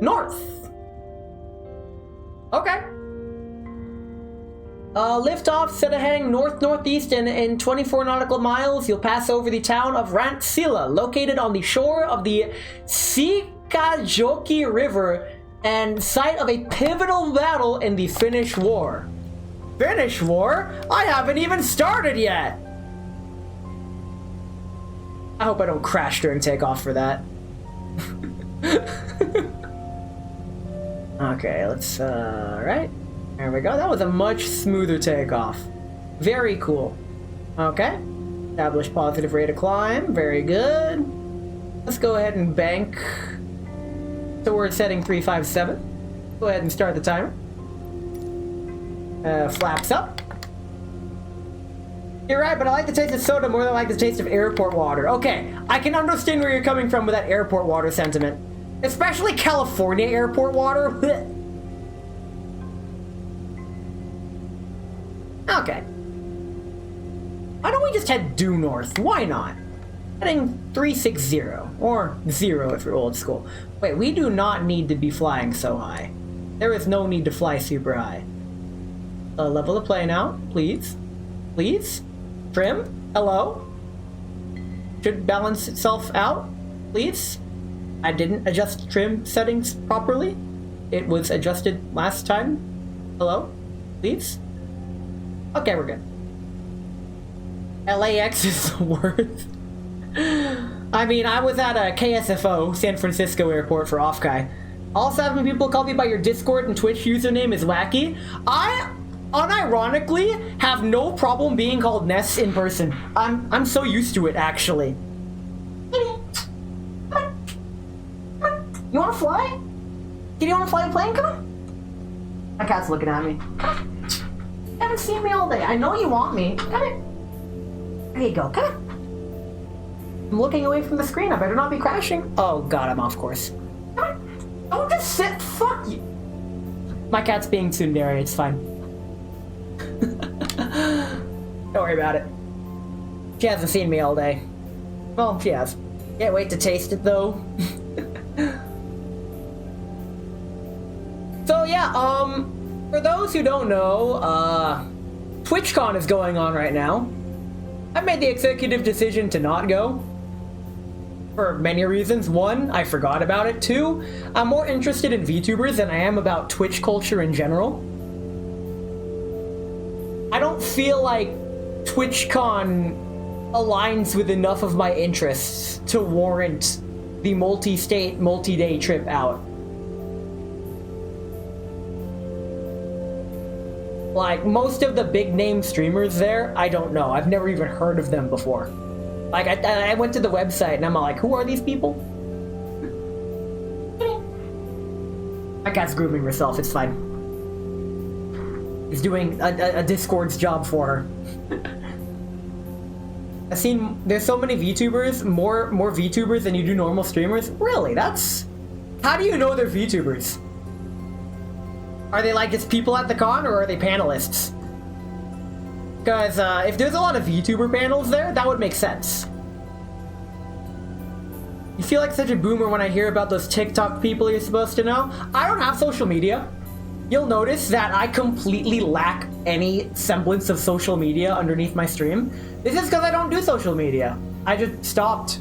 north. Okay. Lift off, instead of heading north-northeast in 24 nautical miles, you'll pass over the town of Rantsila, located on the shore of the Sikajoki River and site of a pivotal battle in the Finnish War. Finnish War? I haven't even started yet! I hope I don't crash during takeoff for that. Okay, let's, right. There we go. That was a much smoother takeoff. Very cool. Okay. Establish positive rate of climb. Very good. Let's go ahead and bank. So we're setting 357. Go ahead and start the timer. Flaps up. You're right, but I like the taste of soda more than I like the taste of airport water. Okay, I can understand where you're coming from with that airport water sentiment. Especially California airport water. Okay. Why don't we just head due north? Why not? Heading 360, or 0 if you're old school. Wait, we do not need to be flying so high. There is no need to fly super high. Level the plane out, please. Please? Trim? Hello? Should balance itself out, please? I didn't adjust trim settings properly. It was adjusted last time. Hello? Please? Okay, we're good. LAX is the worst. I mean, I was at a KSFO, San Francisco Airport, for Offkai. All 7 people call me by your Discord and Twitch username is wacky. I unironically have no problem being called Ness in person. I'm so used to it, actually. You wanna fly? Do you wanna fly a plane? Come on. My cat's looking at me. You haven't seen me all day. I know you want me. Come here. There you go. Come on. I'm looking away from the screen. I better not be crashing. Oh god, I'm off course. Come on. Don't just sit. Fuck you. My cat's being tsundere. It's fine. Don't worry about it. She hasn't seen me all day. Well, she has. Can't wait to taste it though. So yeah, for those who don't know, TwitchCon is going on right now. I made the executive decision to not go. For many reasons. 1, I forgot about it. 2, I'm more interested in VTubers than I am about Twitch culture in general. I don't feel like TwitchCon aligns with enough of my interests to warrant the multi-state, multi-day trip out. Like, most of the big-name streamers there, I don't know. I've never even heard of them before. Like, I went to the website, and I'm like, who are these people? My cat's grooming herself, it's fine. He's doing a Discord's job for her. I've seen, there's so many VTubers, more VTubers than you do normal streamers. Really, that's... How do you know they're VTubers? Are they like just people at the con, or are they panelists? Because if there's a lot of VTuber panels there, that would make sense. You feel like such a boomer when I hear about those TikTok people you're supposed to know. I don't have social media. You'll notice that I completely lack any semblance of social media underneath my stream. This is because I don't do social media. I just stopped.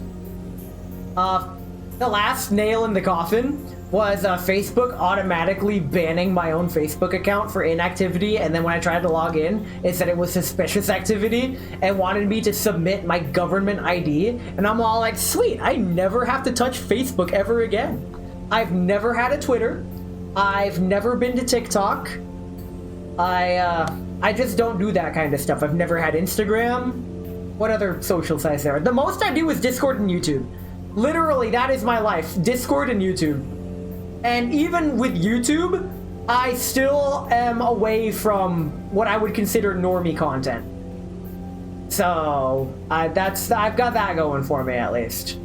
The last nail in the coffin was Facebook automatically banning my own Facebook account for inactivity, and then when I tried to log in, it said it was suspicious activity and wanted me to submit my government ID, and I'm all like, sweet, I never have to touch Facebook ever again. I've never had a Twitter. I've never been to TikTok. I just don't do that kind of stuff. I've never had Instagram. What other social sites there? The most I do is Discord and YouTube. Literally, that is my life. Discord and YouTube. And even with YouTube, I still am away from what I would consider normie content. So, I've got that going for me at least.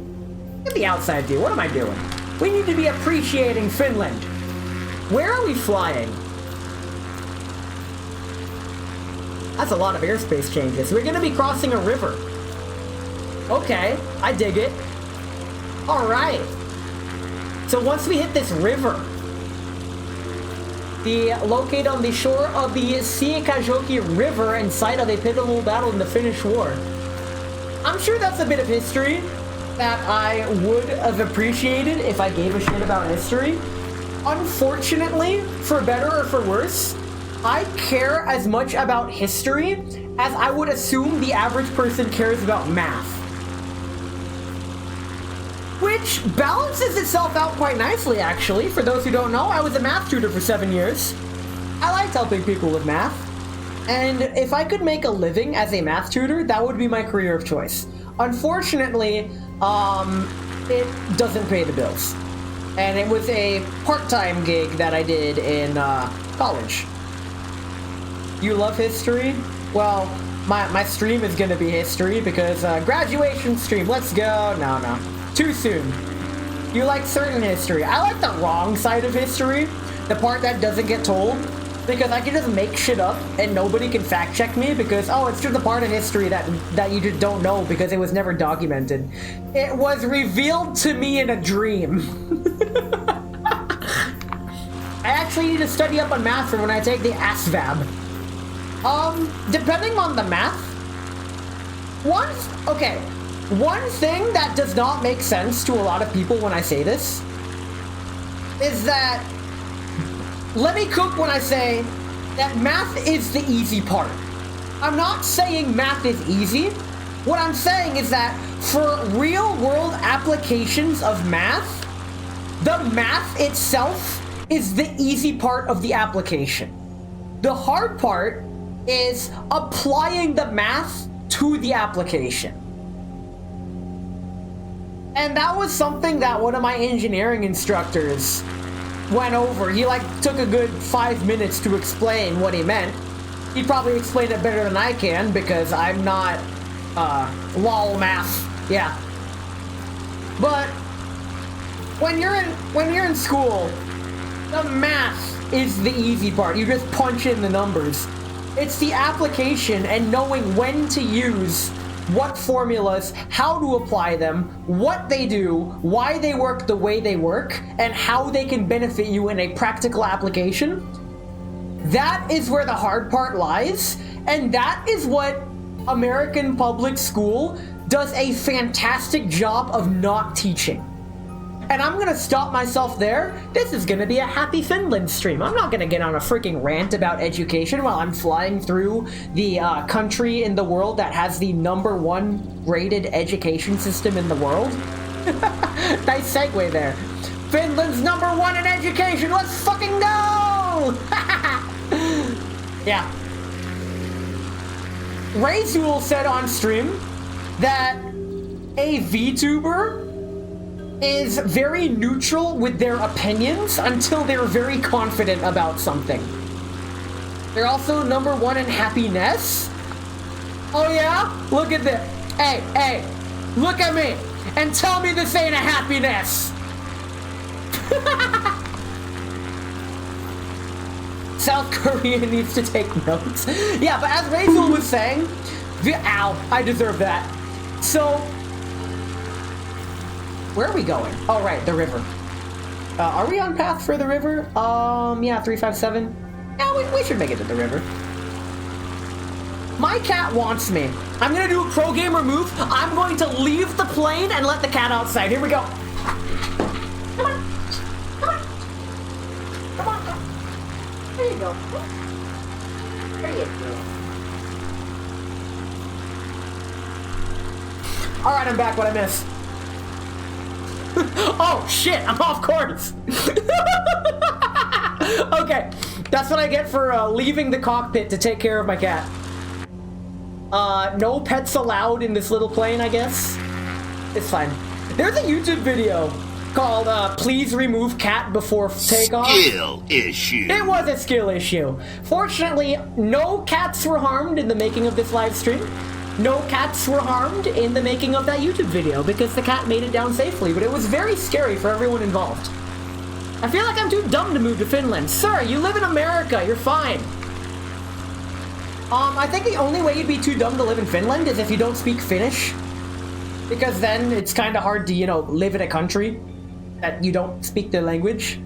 Look at the outside view. What am I doing? We need to be appreciating Finland. Where are we flying? That's a lot of airspace changes. We're gonna be crossing a river. Okay, I dig it. Alright. So once we hit this river, located on the shore of the Siikajoki River and site of a pivotal battle in the Finnish War. I'm sure that's a bit of history that I would have appreciated if I gave a shit about history. Unfortunately, for better or for worse, I care as much about history as I would assume the average person cares about math. Which balances itself out quite nicely, actually. For those who don't know, I was a math tutor for 7 years. I liked helping people with math. And if I could make a living as a math tutor, that would be my career of choice. Unfortunately, it doesn't pay the bills. And it was a part-time gig that I did in college. You love history? Well, my stream is gonna be history because graduation stream, let's go. No. Too soon. You like certain history. I like the wrong side of history, the part that doesn't get told, because I can just make shit up and nobody can fact check me because, oh, it's just a part of history that you just don't know because it was never documented. It was revealed to me in a dream. I actually need to study up on math for when I take the ASVAB. Depending on the math, one thing that does not make sense to a lot of people when I say this is that, let me cook when I say that math is the easy part. I'm not saying math is easy. What I'm saying is that for real world applications of math, the math itself is the easy part of the application. The hard part is applying the math to the application. And that was something that one of my engineering instructors went over. He took a good 5 minutes to explain what he meant. He probably explained it better than I can because I'm not lol math. Yeah. But when you're in school, the math is the easy part. You just punch in the numbers. It's the application and knowing when to use what formulas, how to apply them, what they do, why they work the way they work, and how they can benefit you in a practical application. That is where the hard part lies, and that is what American public school does a fantastic job of not teaching. And I'm gonna stop myself there. This is gonna be a happy Finland stream. I'm not gonna get on a freaking rant about education while I'm flying through the country in the world that has the #1 rated education system in the world. Nice segue there. Finland's #1 in education. Let's fucking go! Yeah. Razul said on stream that a VTuber is very neutral with their opinions until they're very confident about something. They're also #1 in happiness. Oh yeah? Look at this. Hey, look at me and tell me this ain't a happiness. South Korea needs to take notes. Yeah, but as Rachel was saying, ow, I deserve that. So, where are we going? Oh, right, the river. Are we on path for the river? Yeah, 357. Yeah, we should make it to the river. My cat wants me. I'm gonna do a pro gamer move. I'm going to leave the plane and let the cat outside. Here we go. Come on. go. There you go. Alright, I'm back. What I miss? Oh, shit. I'm off course. Okay. That's what I get for leaving the cockpit to take care of my cat. No pets allowed in this little plane, I guess. It's fine. There's a YouTube video called Please Remove Cat Before Takeoff. Skill issue. It was a skill issue. Fortunately, no cats were harmed in the making of this live stream. No cats were harmed in the making of that YouTube video because the cat made it down safely, but it was very scary for everyone involved. I feel like I'm too dumb to move to Finland. Sir, you live in America. You're fine. I think the only way you'd be too dumb to live in Finland is if you don't speak Finnish. Because then it's kind of hard to, you know, live in a country that you don't speak the language.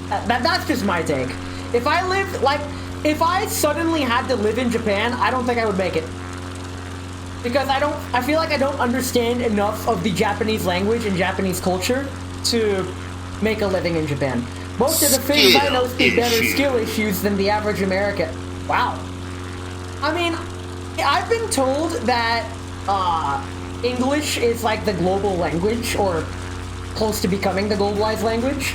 That's just my take. If I suddenly had to live in Japan, I don't think I would make it. Because I feel like I don't understand enough of the Japanese language and Japanese culture to make a living in Japan. Most of the Finns I know speak better skill issues than the average American. Wow. I mean, I've been told that English is like the global language, or close to becoming the globalized language.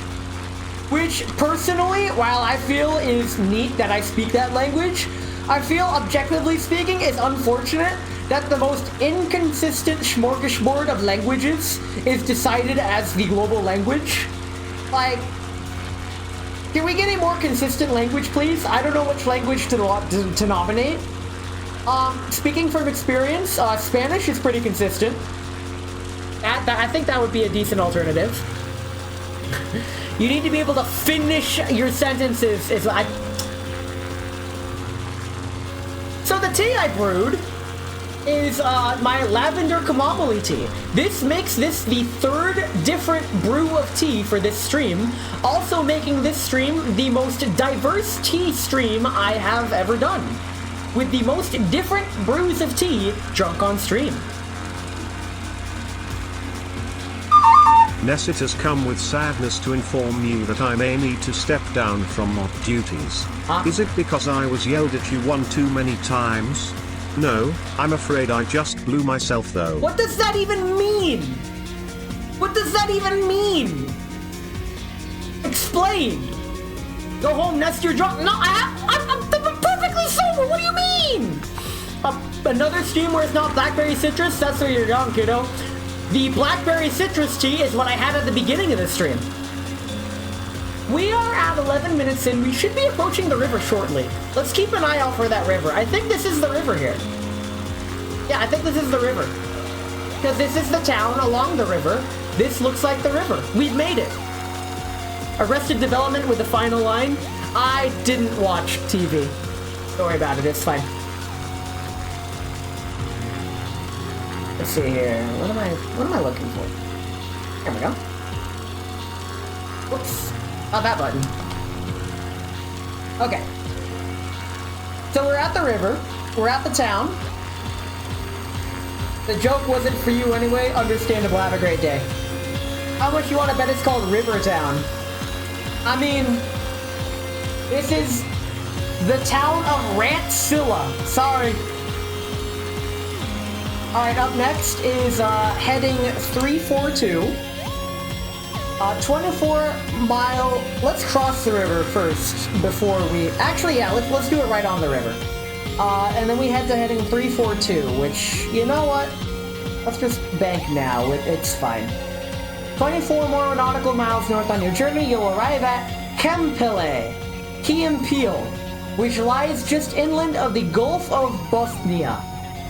Which, personally, while I feel is neat that I speak that language, I feel, objectively speaking, is unfortunate that the most inconsistent smorgasbord of languages is decided as the global language. Like, can we get a more consistent language, please? I don't know which language to nominate. Speaking from experience, Spanish is pretty consistent. I think that would be a decent alternative. You need to be able to finish your sentences. So the tea I brewed is my lavender chamomile tea. This makes this the third different brew of tea for this stream, also making this stream the most diverse tea stream I have ever done, with the most different brews of tea drunk on stream. Ness, it has come with sadness to inform you that I may need to step down from mob duties. Is it because I was yelled at you one too many times? No, I'm afraid I just blew myself though. What does that even mean? What does that even mean? Explain. Go home, Nest, you're drunk. No, I'm perfectly sober. What do you mean? Another stream where it's not blackberry citrus? That's where you're young, kiddo. The blackberry citrus tea is what I had at the beginning of the stream. We are at 11 minutes in. We should be approaching the river shortly. Let's keep an eye out for that river. I think this is the river here. Yeah, I think this is the river. Because this is the town along the river. This looks like the river. We've made it. Arrested Development with the final line. I didn't watch TV. Don't worry about it. It's fine. Let's see here. What am I looking for? There we go. Whoops. Oh, that button. Okay. So we're at the river. We're at the town. The joke wasn't for you anyway. Understandable. Have a great day. How much you want to bet it's called River Town? I mean, this is the town of Rantsilla. Sorry. Alright, up next is heading 342. 24-mile... Let's cross the river first before we... Actually, yeah, let's do it right on the river. And then we head to heading 342, which, you know what? Let's just bank now. It's fine. 24 more nautical miles north on your journey, you'll arrive at Kempele, which lies just inland of the Gulf of Bothnia,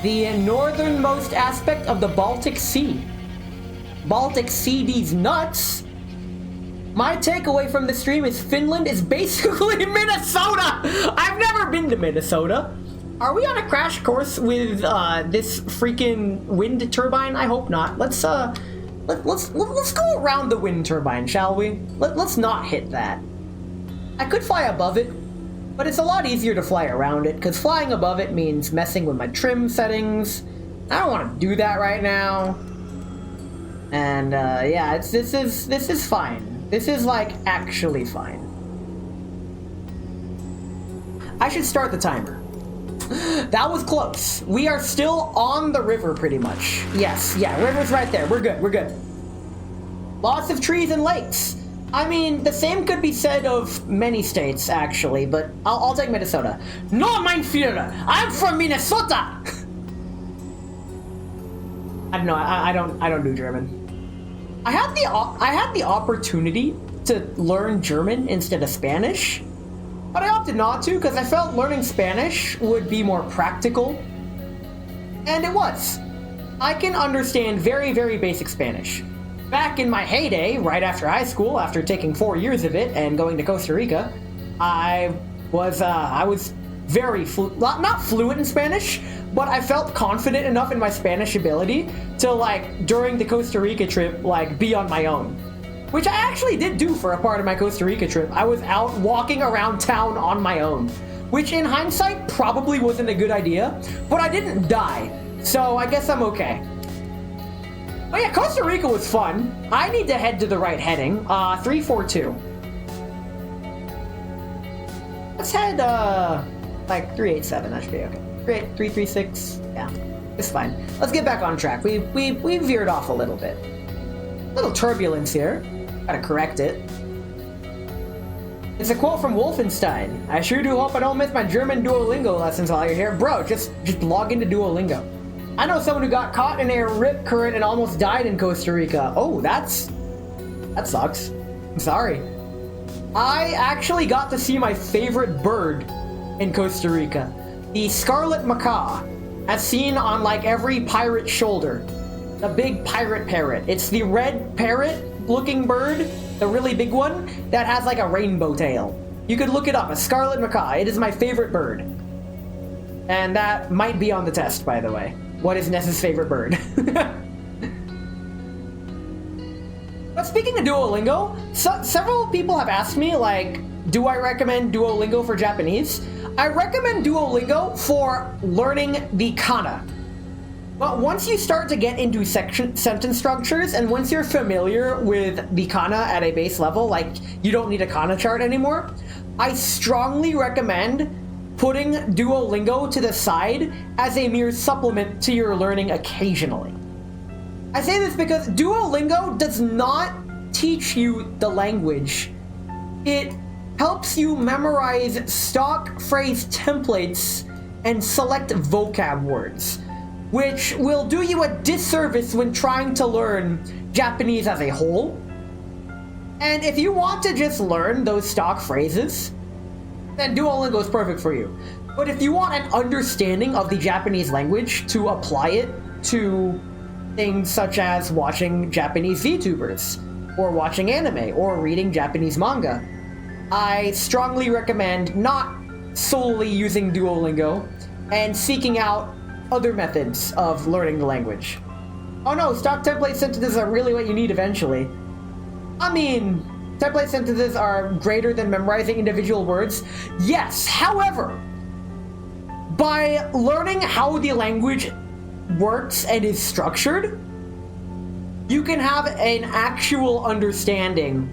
the northernmost aspect of the Baltic Sea. Baltic Sea, these nuts. My takeaway from the stream is Finland is basically Minnesota. I've never been to Minnesota. Are we on a crash course with this freaking wind turbine? I hope not. Let's go around the wind turbine, shall we? Let's not hit that. I could fly above it, but it's a lot easier to fly around it, because flying above it means messing with my trim settings. I don't want to do that right now. And yeah, this is fine. This is like actually fine. I should start the timer. That was close. We are still on the river pretty much. Yes, yeah, river's right there. We're good. Lots of trees and lakes. I mean, the same could be said of many states, actually, but I'll take Minnesota. No, mein Führer, I'm from Minnesota! I don't know, I don't do German. I had the opportunity to learn German instead of Spanish, but I opted not to because I felt learning Spanish would be more practical. And it was. I can understand very, very basic Spanish. Back in my heyday, right after high school, after taking 4 years of it and going to Costa Rica, I was very not fluent in Spanish, but I felt confident enough in my Spanish ability to, like, during the Costa Rica trip, like, be on my own. Which I actually did do for a part of my Costa Rica trip. I was out walking around town on my own, which in hindsight probably wasn't a good idea, but I didn't die, so I guess I'm okay. But yeah, Costa Rica was fun. I need to head to the right heading, 342. Let's head, like 387, that should be okay. Great, 336, yeah, it's fine. Let's get back on track. We veered off a little bit. A little turbulence here. Gotta correct it. It's a quote from Wolfenstein. I sure do hope I don't miss my German Duolingo lessons while you're here. Bro, just log into Duolingo. I know someone who got caught in a rip current and almost died in Costa Rica. Oh, that sucks. I'm sorry. I actually got to see my favorite bird in Costa Rica. The scarlet macaw, as seen on like every pirate shoulder. The big pirate parrot. It's the red parrot looking bird, the really big one, that has like a rainbow tail. You could look it up, a scarlet macaw. It is my favorite bird. And that might be on the test, by the way. What is Ness's favorite bird? But speaking of Duolingo, several people have asked me, like, do I recommend Duolingo for Japanese? I recommend Duolingo for learning the kana. But once you start to get into sentence structures, and once you're familiar with the kana at a base level, like you don't need a kana chart anymore, I strongly recommend putting Duolingo to the side as a mere supplement to your learning occasionally. I say this because Duolingo does not teach you the language. It helps you memorize stock phrase templates and select vocab words, which will do you a disservice when trying to learn Japanese as a whole. And if you want to just learn those stock phrases, then Duolingo is perfect for you. But if you want an understanding of the Japanese language to apply it to things such as watching Japanese VTubers, or watching anime, or reading Japanese manga, I strongly recommend not solely using Duolingo and seeking out other methods of learning the language. Oh no, stock template sentences are really what you need eventually. I mean, template sentences are greater than memorizing individual words. Yes, however, by learning how the language works and is structured, you can have an actual understanding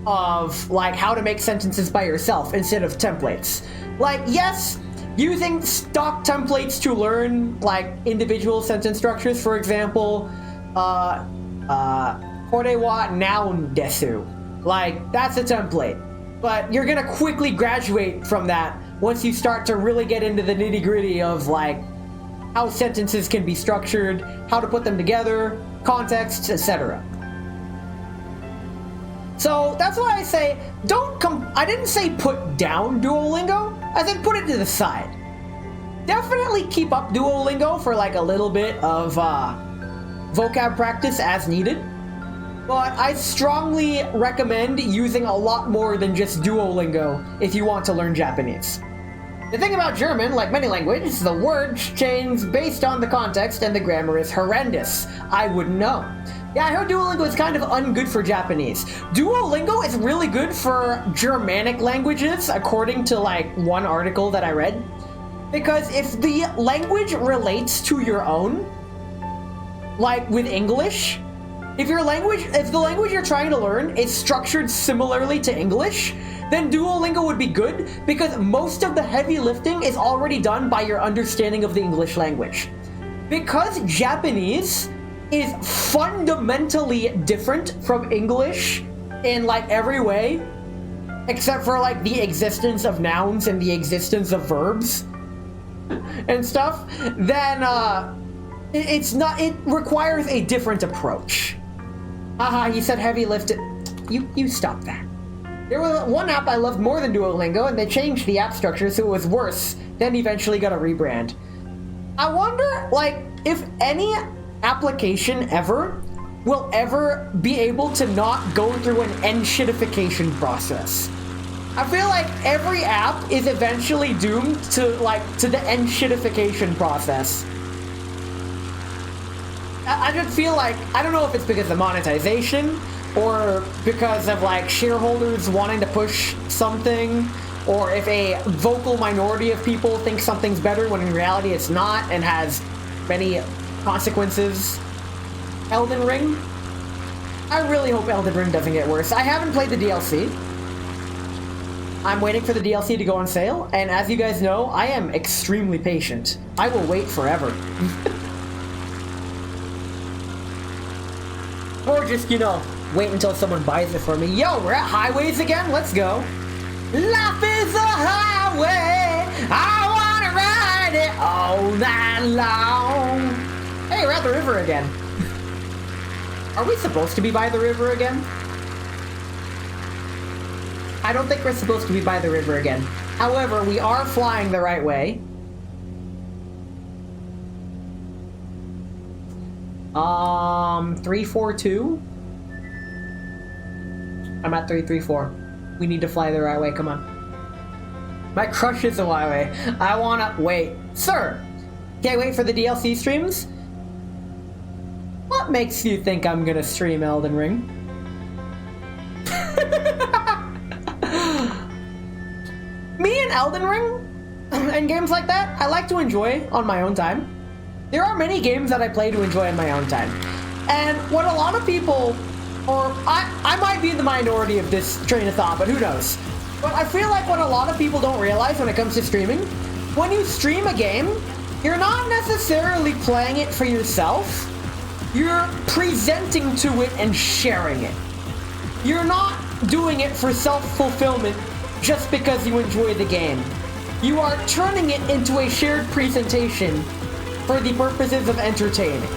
of like how to make sentences by yourself instead of templates. Like, yes, using stock templates to learn like individual sentence structures, for example, kore wa noun desu. Like, that's a template. But you're gonna quickly graduate from that once you start to really get into the nitty-gritty of like how sentences can be structured, how to put them together, contexts, etc. So that's why I say I didn't say put down Duolingo, I said put it to the side. Definitely keep up Duolingo for like a little bit of vocab practice as needed, but I strongly recommend using a lot more than just Duolingo if you want to learn Japanese. The thing about German, like many languages, the words change based on the context and the grammar is horrendous. I wouldn't know. Yeah, I heard Duolingo is kind of ungood for Japanese. Duolingo is really good for Germanic languages, according to like one article that I read. Because if the language relates to your own, like with English, if the language you're trying to learn is structured similarly to English, then Duolingo would be good because most of the heavy lifting is already done by your understanding of the English language. Because Japanese is fundamentally different from English in like every way, except for like the existence of nouns and the existence of verbs and stuff, then it requires a different approach. Haha, he said heavy lifted. You stop that. There was one app I loved more than Duolingo, and they changed the app structure so it was worse, then eventually got a rebrand. I wonder, like, if any application ever will ever be able to not go through an N-shitification process. I feel like every app is eventually doomed to the N-shitification process. I just feel like, I don't know if it's because of monetization or because of like shareholders wanting to push something, or if a vocal minority of people think something's better when in reality it's not and has many consequences. Elden Ring? I really hope Elden Ring doesn't get worse. I haven't played the DLC. I'm waiting for the DLC to go on sale, and as you guys know, I am extremely patient. I will wait forever. Or just, you know, wait until someone buys it for me. Yo, we're at highways again? Let's go. Life is a highway. I wanna ride it all night long. Hey, we're at the river again. Are we supposed to be by the river again? I don't think we're supposed to be by the river again. However, we are flying the right way. 342? I'm at 334. We need to fly the right way, come on. My crush is the highway. I wanna wait. Sir! Can't wait for the DLC streams? What makes you think I'm gonna stream Elden Ring? Me and Elden Ring and games like that, I like to enjoy on my own time. There are many games that I play to enjoy on my own time. And what a lot of people, or I might be in the minority of this train of thought, but who knows? But I feel like what a lot of people don't realize when it comes to streaming, when you stream a game, you're not necessarily playing it for yourself. You're presenting to it and sharing it. You're not doing it for self-fulfillment just because you enjoy the game. You are turning it into a shared presentation for the purposes of entertaining.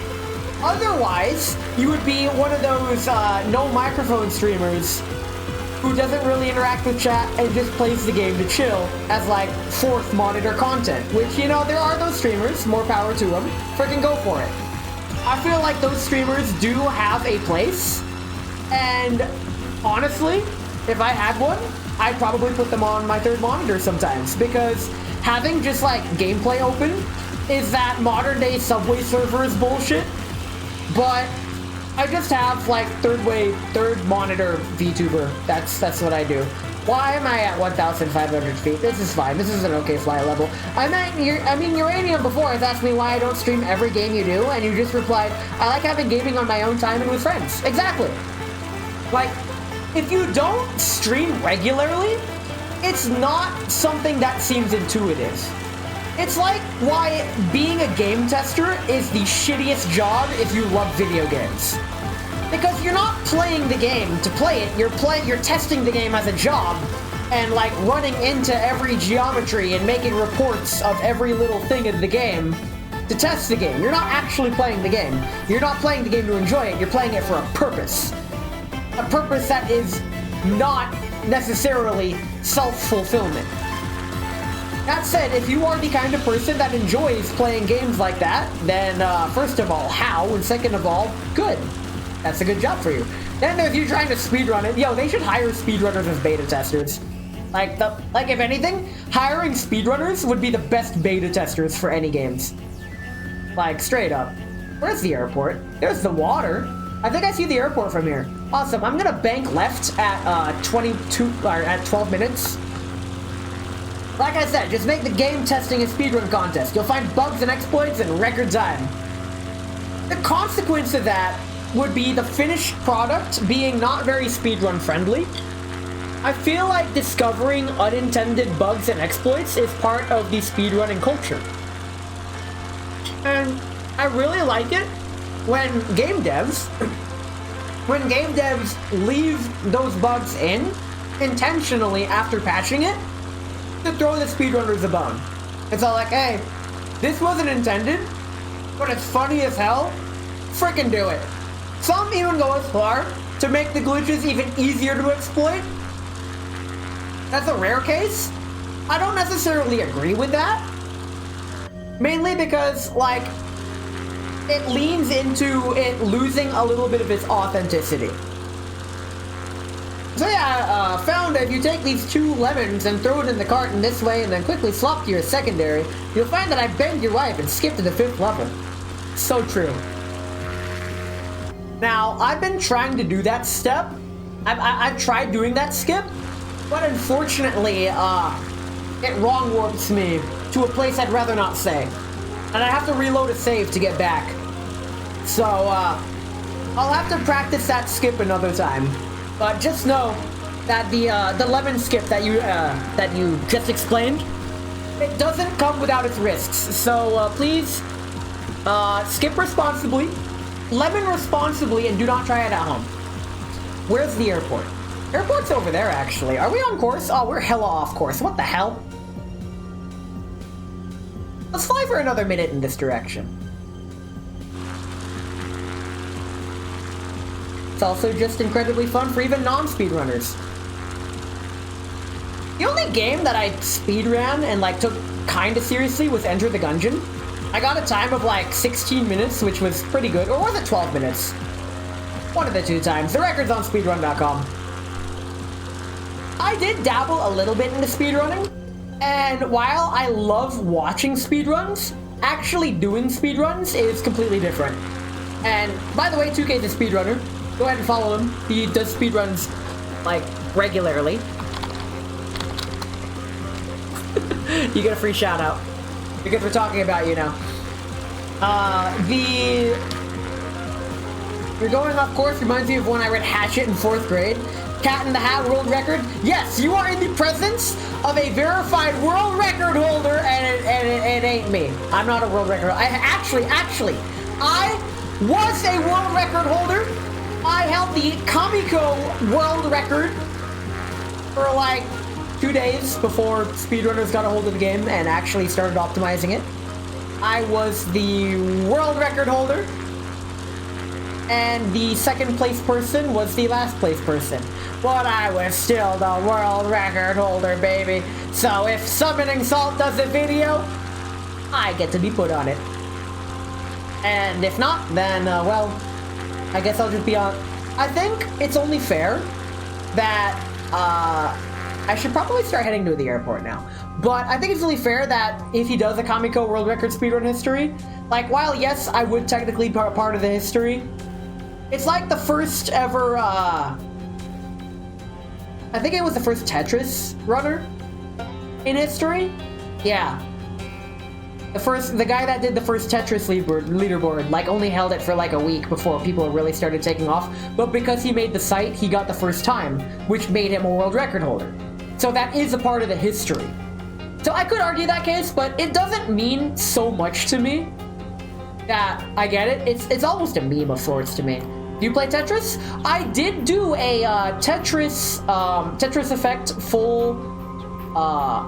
Otherwise, you would be one of those no microphone streamers who doesn't really interact with chat and just plays the game to chill as like fourth monitor content, which, you know, there are those streamers, more power to them, freaking go for it. I feel like those streamers do have a place, and honestly, if I had one, I'd probably put them on my third monitor sometimes, because having just like gameplay open is that modern day Subway Surfers bullshit, but I just have like third monitor VTuber. That's what I do. Why am I at 1,500 feet? This is fine. This is an okay flight level. I mean, Uranium before has asked me why I don't stream every game you do, and you just replied, I like having gaming on my own time and with friends. Exactly. Like, if you don't stream regularly, it's not something that seems intuitive. It's like why being a game tester is the shittiest job if you love video games. Because you're not playing the game to play it, you're testing the game as a job and like running into every geometry and making reports of every little thing in the game to test the game. You're not actually playing the game. You're not playing the game to enjoy it, you're playing it for a purpose. A purpose that is not necessarily self-fulfillment. That said, if you are the kind of person that enjoys playing games like that, then first of all, how? And second of all, good. That's a good job for you. Then there's you trying to speedrun it. Yo, they should hire speedrunners as beta testers. Like if anything, hiring speedrunners would be the best beta testers for any games. Like, straight up. Where's the airport? There's the water. I think I see the airport from here. Awesome. I'm gonna bank left at 12 minutes. Like I said, just make the game testing a speedrun contest. You'll find bugs and exploits in record time. The consequence of that would be the finished product being not very speedrun friendly. I feel like discovering unintended bugs and exploits is part of the speedrunning culture. And I really like it when game devs leave those bugs in intentionally after patching it to throw the speedrunners a bone. It's all like, hey, this wasn't intended, but it's funny as hell. Frickin' do it. Some even go as far to make the glitches even easier to exploit. That's a rare case. I don't necessarily agree with that. Mainly because, like, it leans into it losing a little bit of its authenticity. So yeah, found if you take these 2 lemons and throw it in the cart in this way and then quickly swap to your secondary, you'll find that I banged your wife and skipped to the 5th level. So true. Now, I've been trying to do that step. I've tried doing that skip, but unfortunately, it wrong warps me to a place I'd rather not say. And I have to reload a save to get back. So, I'll have to practice that skip another time. But just know that the lemon skip that you just explained, it doesn't come without its risks. So please skip responsibly, lemon responsibly, and do not try it at home. Where's the airport? Airport's over there, actually. Are we on course? Oh, we're hella off course. What the hell? Let's fly for another minute in this direction. It's also just incredibly fun for even non-speedrunners. The only game that I speedran and like took kinda seriously was Enter the Gungeon. I got a time of like 16 minutes, which was pretty good. Or was it 12 minutes? One of the 2 times. The record's on speedrun.com. I did dabble a little bit into speedrunning, and while I love watching speedruns, actually doing speedruns is completely different. And by the way, 2K's a speedrunner. Go ahead and follow him. He does speedruns, like, regularly. You get a free shout out. Because we're talking about you now. You're going off course reminds me of when I read Hatchet in 4th grade. Cat in the Hat world record. Yes, you are in the presence of a verified world record holder, and it ain't me. I'm not a world record holder. I was a world record holder. I held the Kamiko world record for like 2 days before speedrunners got a hold of the game and actually started optimizing it. I was the world record holder, and the 2nd place person was the last place person. But I was still the world record holder, baby. So if Summoning Salt does a video, I get to be put on it. And if not, then, well, I guess I'll just be on... I think it's only fair that, I should probably start heading to the airport now. But I think it's only fair that if he does a Kamiko World Record speedrun history, like, while, yes, I would technically be part of the history, it's like the first ever, I think it was the first Tetris runner in history? Yeah. The guy that did the first Tetris leaderboard, like, only held it for like a week before people really started taking off, but because he made the site, he got the first time, which made him a world record holder. So that is a part of the history. So I could argue that case, but it doesn't mean so much to me that I get it. It's almost a meme of sorts to me. Do you play Tetris? I did do a Tetris Effect full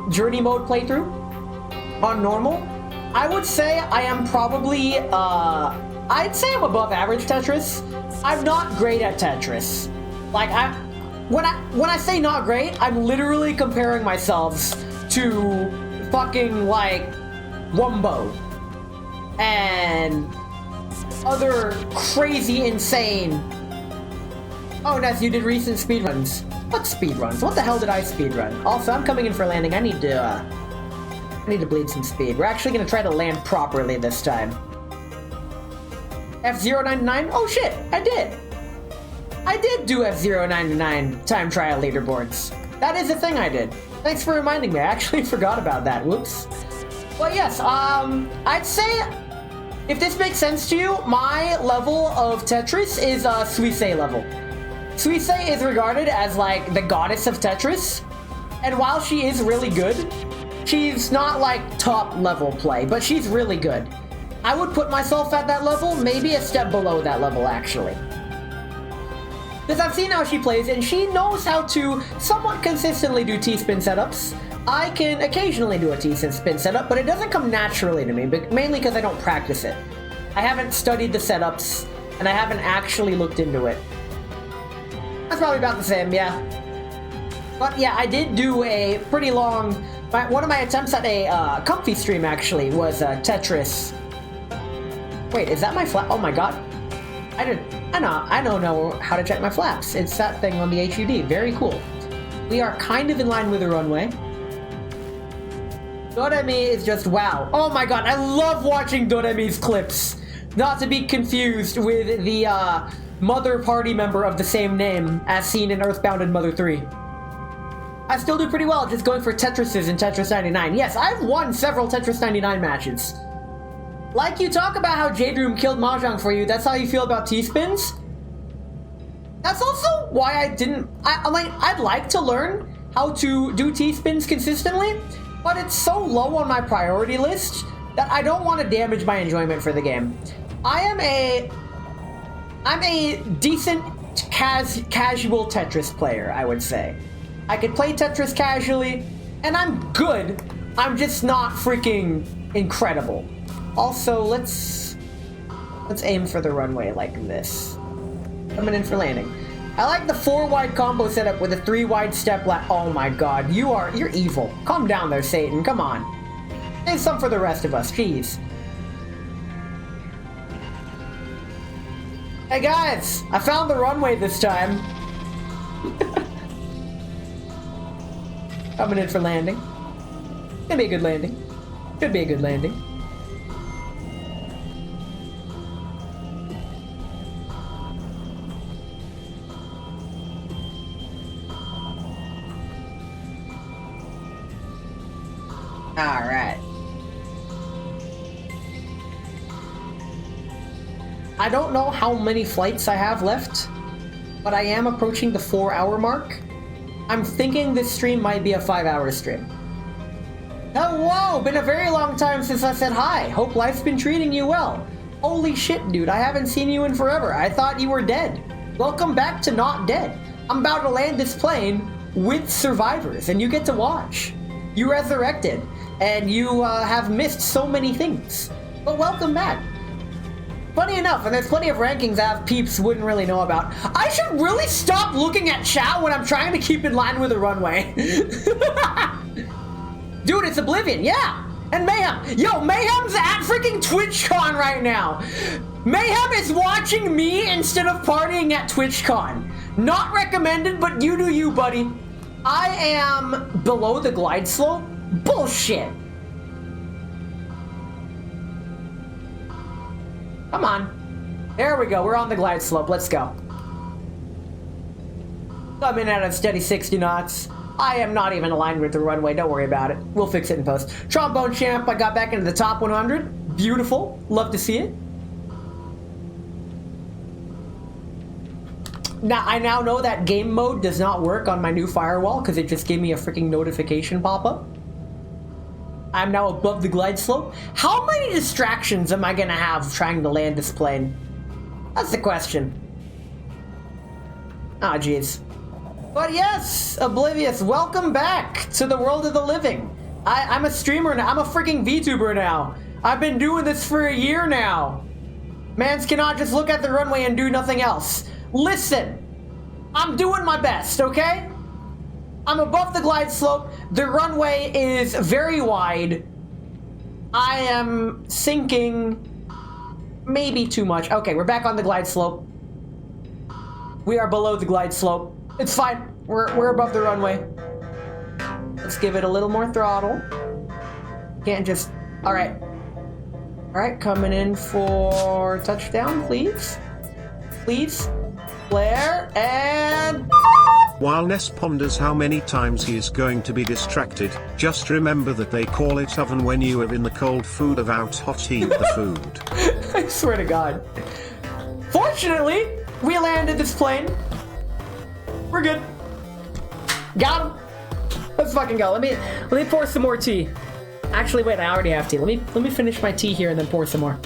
journey mode playthrough on normal. I would say I am probably, I'd say I'm above average Tetris. I'm not great at Tetris. Like, when I say not great, I'm literally comparing myself to fucking, like, Wumbo and other crazy, insane... Oh, Ness, you did recent speedruns. What speedruns? What the hell did I speedrun? Also, I'm coming in for landing. I need to bleed some speed. We're actually gonna try to land properly this time. F099? Oh shit, I did! I did do F099 time trial leaderboards. That is a thing I did. Thanks for reminding me. I actually forgot about that. Whoops. Well, yes, I'd say, if this makes sense to you, my level of Tetris is Suisse level. Suise is regarded as like the goddess of Tetris, and while she is really good, she's not like top level play, but she's really good. I would put myself at that level, maybe a step below that level actually. Because I've seen how she plays, and she knows how to somewhat consistently do T-spin setups. I can occasionally do a T-spin setup, but it doesn't come naturally to me, but mainly because I don't practice it. I haven't studied the setups, and I haven't actually looked into it. That's probably about the same, yeah. But yeah, I did do a pretty long... One of my attempts at a comfy stream, actually, was Tetris. Wait, is that my flap? Oh my god. I don't know how to check my flaps. It's that thing on the HUD. Very cool. We are kind of in line with the runway. Doremi is just wow. Oh my god, I love watching Doremi's clips. Not to be confused with the mother party member of the same name as seen in Earthbound and Mother 3. I still do pretty well just going for Tetrises in Tetris 99. Yes, I've won several Tetris 99 matches. Like you talk about how Jade Room killed Mahjong for you, that's how you feel about T-spins? That's also why I'd like to learn how to do T-spins consistently, but it's so low on my priority list that I don't want to damage my enjoyment for the game. I'm a decent casual Tetris player, I would say. I could play Tetris casually, and I'm good. I'm just not freaking incredible. Also, let's aim for the runway like this. Coming in for landing. I like the 4-wide combo setup with a 3-wide step lap. Oh my god, you're evil. Calm down there, Satan. Come on. Save some for the rest of us. Jeez. Hey guys, I found the runway this time. Coming in for landing. Gonna be a good landing. Could be a good landing. Alright. I don't know how many flights I have left, but I am approaching the 4-hour mark. I'm thinking this stream might be a 5-hour stream. Hello! Been a very long time since I said hi. Hope life's been treating you well. Holy shit, dude. I haven't seen you in forever. I thought you were dead. Welcome back to Not Dead. I'm about to land this plane with survivors, and you get to watch. You resurrected, and you have missed so many things. But welcome back. Funny enough, and there's plenty of rankings that peeps wouldn't really know about. I should really stop looking at chat when I'm trying to keep in line with the runway. Dude, it's Oblivion, yeah. And Mayhem. Yo, Mayhem's at freaking TwitchCon right now. Mayhem is watching me instead of partying at TwitchCon. Not recommended, but you do you, buddy. I am below the glide slope? Bullshit. Come on. There we go. We're on the glide slope. Let's go. Coming at a steady 60 knots. I am not even aligned with the runway. Don't worry about it. We'll fix it in post. Trombone champ. I got back into the top 100. Beautiful. Love to see it. Now, I now know that game mode does not work on my new firewall because it just gave me a freaking notification pop-up. I'm now above the glide slope. How many distractions am I gonna have trying to land this plane? That's the question. Ah, jeez. But yes, Oblivious, welcome back to the world of the living. I'm a streamer now. I'm a freaking VTuber now. I've been doing this for a year now. Mans cannot just look at the runway and do nothing else. Listen, I'm doing my best, okay? I'm above the glide slope. The runway is very wide. I am sinking maybe too much. Okay, we're back on the glide slope. We are below the glide slope. It's fine. We're above the runway. Let's give it a little more throttle. Can't just... Alright. Alright, coming in for touchdown, please. Please. Flare, and... While Ness ponders how many times he is going to be distracted, just remember that they call it oven when you are in the cold food of out hot heat the food. I swear to God. Fortunately, we landed this plane. We're good. Got him. Let's fucking go. Let me pour some more tea. Actually, wait, I already have tea. Let me finish my tea here and then pour some more.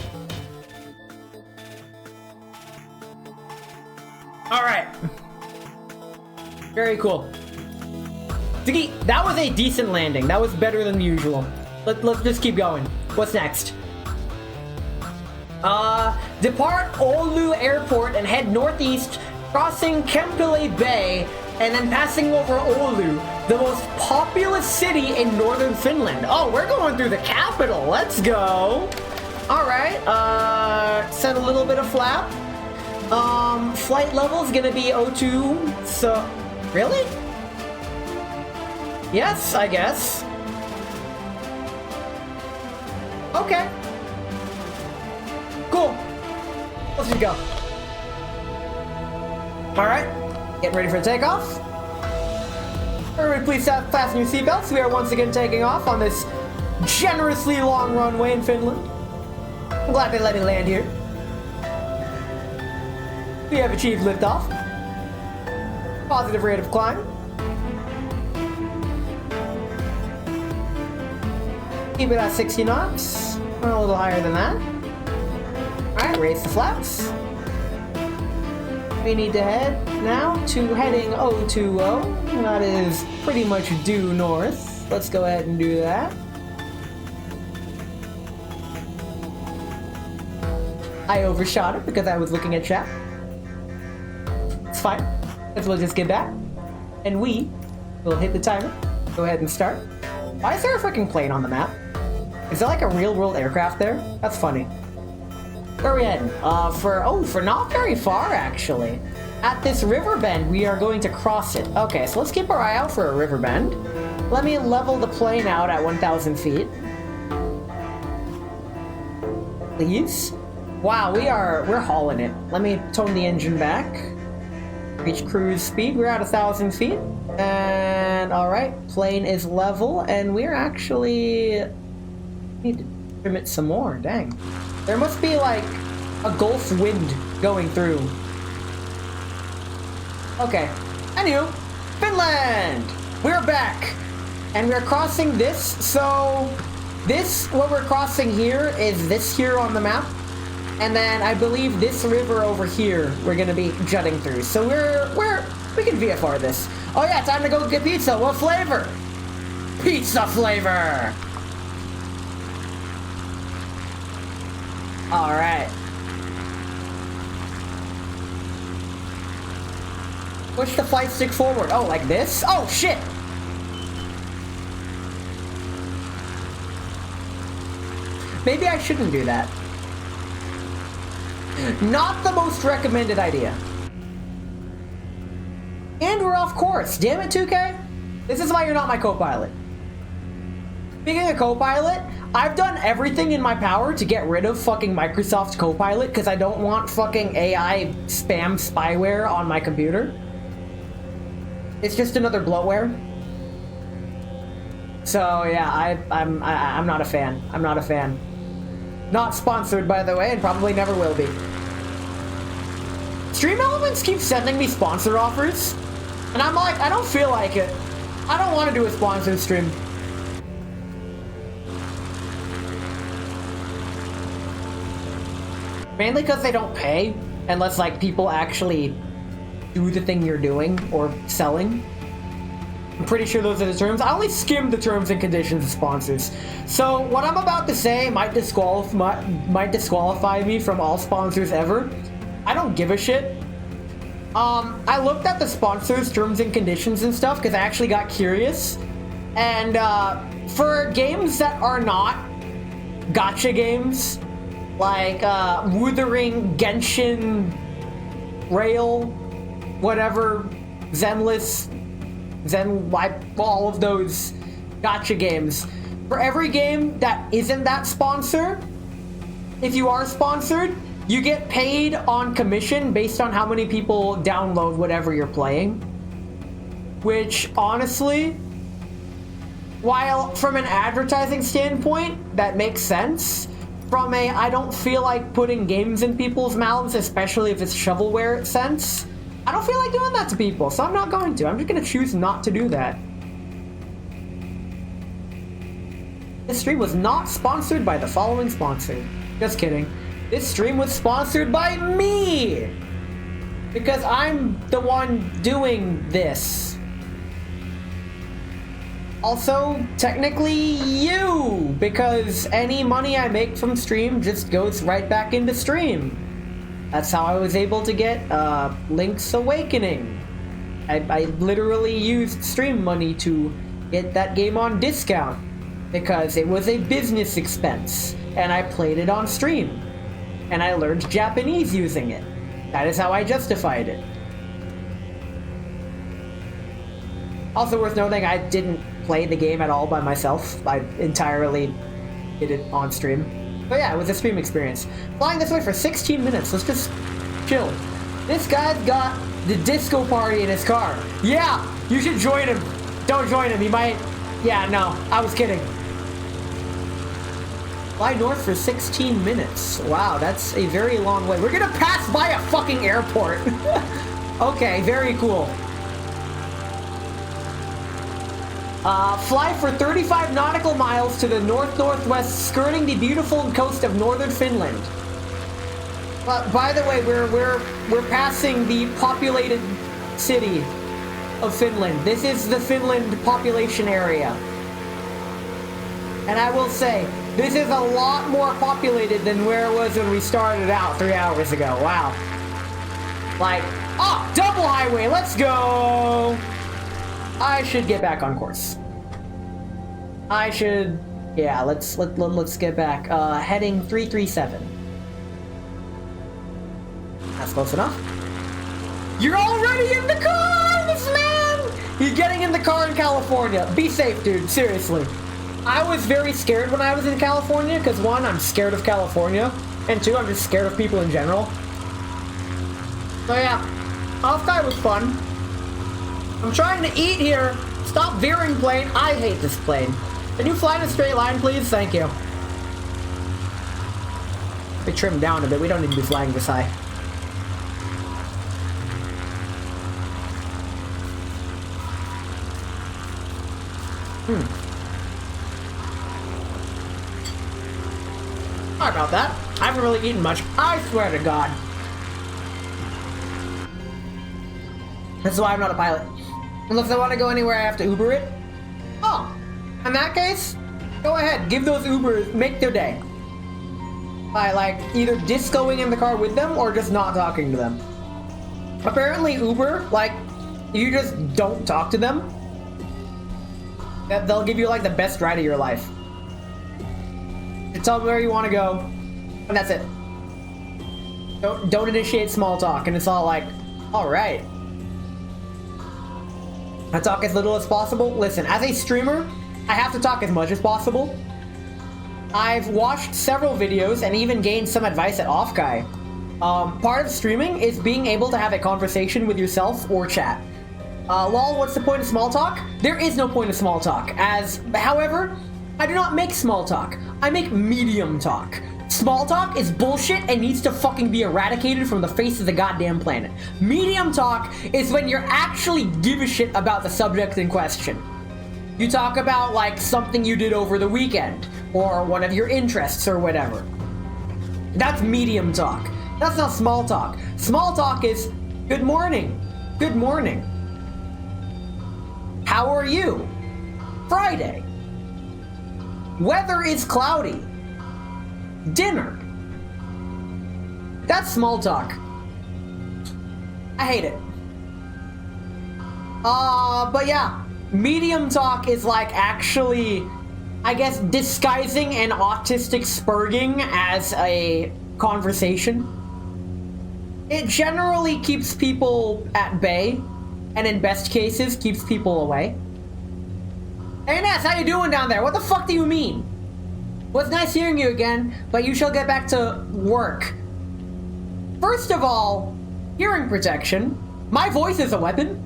All right. Very cool. Ziggy, that was a decent landing. That was better than usual. Let's just keep going. What's next? Depart Oulu Airport and head northeast, crossing Kempele Bay, and then passing over Oulu, the most populous city in northern Finland. Oh, we're going through the capital. Let's go. All right. Set a little bit of flap. Flight level is gonna be O2. So, really? Yes, I guess. Okay. Cool. Let's just go. Alright. Getting ready for takeoff. Everybody please fasten your seatbelts. We are once again taking off on this generously long runway in Finland. I'm glad they let me land here. We have achieved liftoff. Positive rate of climb. Keep it at 60 knots. A little higher than that. Alright, raise the flaps. We need to head now to heading 020. That is pretty much due north. Let's go ahead and do that. I overshot it because I was looking at chat. It's fine. We'll just get back. And we will hit the timer. Go ahead and start. Why is there a fucking plane on the map? Is there like a real world aircraft there? That's funny. Where are we heading? For not very far actually. At this river bend, we are going to cross it. Okay, so let's keep our eye out for a river bend. Let me level the plane out at 1,000 feet. Please. Wow, we're hauling it. Let me tone the engine back. Reach cruise speed. We're at 1,000 feet. And all right, plane is level, and we're actually need to trim it some more. Dang. There must be like a Gulf wind going through. Okay. Anywho, Finland! We're back! And we're crossing this, so what we're crossing here is this here on the map. And then I believe this river over here we're gonna be jutting through. So we can VFR this. Oh yeah, time to go get pizza. What flavor? Pizza flavor! Alright. Push the flight stick forward. Oh, like this? Oh, shit! Maybe I shouldn't do that. Not the most recommended idea. And we're off course. Damn it, 2K. This is why you're not my co-pilot. Speaking of co-pilot, I've done everything in my power to get rid of fucking Microsoft's Copilot because I don't want fucking AI spam spyware on my computer. It's just another bloatware. So yeah, I'm not a fan. I'm not a fan. Not sponsored, by the way, and probably never will be. Stream Elements keeps sending me sponsor offers, and I'm like, I don't feel like it. I don't want to do a sponsored stream. Mainly because they don't pay, unless like people actually do the thing you're doing or selling. I'm pretty sure those are the terms. I only skimmed the terms and conditions of sponsors. So what I'm about to say might disqualify me from all sponsors ever. I don't give a shit. I looked at the sponsors, terms and conditions and stuff because I actually got curious. And for games that are not gacha games, like Wuthering, Genshin, Rail, whatever, Zenless, all of those gacha games. For every game that isn't that sponsor, if you are sponsored, you get paid on commission based on how many people download whatever you're playing. Which, honestly, while from an advertising standpoint, that makes sense. From I don't feel like putting games in people's mouths, especially if it's shovelware sense, I don't feel like doing that to people, so I'm not going to. I'm just gonna choose not to do that. This stream was not sponsored by the following sponsor. Just kidding. This stream was sponsored by me! Because I'm the one doing this. Also, technically you! Because any money I make from stream just goes right back into stream. That's how I was able to get Link's Awakening. I literally used stream money to get that game on discount because it was a business expense and I played it on stream. And I learned Japanese using it. That is how I justified it. Also worth noting, I didn't play the game at all by myself. I entirely did it on stream. But yeah, it was a stream experience. Flying this way for 16 minutes, let's just chill. This guy's got the disco party in his car. Yeah, you should join him. Don't join him, he might... Yeah, no, I was kidding. Fly north for 16 minutes. Wow, that's a very long way. We're gonna pass by a fucking airport. Okay, very cool. Fly for 35 nautical miles to the north-northwest, skirting the beautiful coast of northern Finland. By the way, we're passing the populated city of Finland. This is the Finland population area. And I will say, this is a lot more populated than where it was when we started out 3 hours ago. Wow. Like, oh, double highway, let's go! I should get back on course. I should, yeah, let's get back. Heading 337. That's close enough. You're already in the car, this man! He's getting in the car in California. Be safe, dude, seriously. I was very scared when I was in California, because one, I'm scared of California, and two, I'm just scared of people in general. So yeah, off-guy was fun. I'm trying to eat here. Stop veering, plane. I hate this plane. Can you fly in a straight line, please? Thank you. We trim down a bit. We don't need to be flying this high. Sorry about that. I haven't really eaten much. I swear to God. This is why I'm not a pilot. Unless I want to go anywhere, I have to Uber it. Oh, in that case, go ahead. Give those Ubers, make their day. By, like, either discoing in the car with them or just not talking to them. Apparently, Uber, like, you just don't talk to them. They'll give you, like, the best ride of your life. You tell them where you want to go, and that's it. Don't initiate small talk, and it's all like, all right. I talk as little as possible. Listen, as a streamer, I have to talk as much as possible. I've watched several videos and even gained some advice at Off-Guy. Part of streaming is being able to have a conversation with yourself or chat. Lol, what's the point of small talk? There is no point of small talk, however, I do not make small talk. I make medium talk. Small talk is bullshit and needs to fucking be eradicated from the face of the goddamn planet. Medium talk is when you actually give a shit about the subject in question. You talk about, like, something you did over the weekend, or one of your interests or whatever. That's medium talk. That's not small talk. Small talk is, good morning. Good morning. How are you? Friday. Weather is cloudy. Dinner. That's small talk. I hate it. But yeah, medium talk is like actually, I guess, disguising an autistic spurging as a conversation. It generally keeps people at bay, and in best cases, keeps people away. Hey Ness, how you doing down there? What the fuck do you mean? Well, it's nice hearing you again, but you shall get back to work. First of all, hearing protection. My voice is a weapon.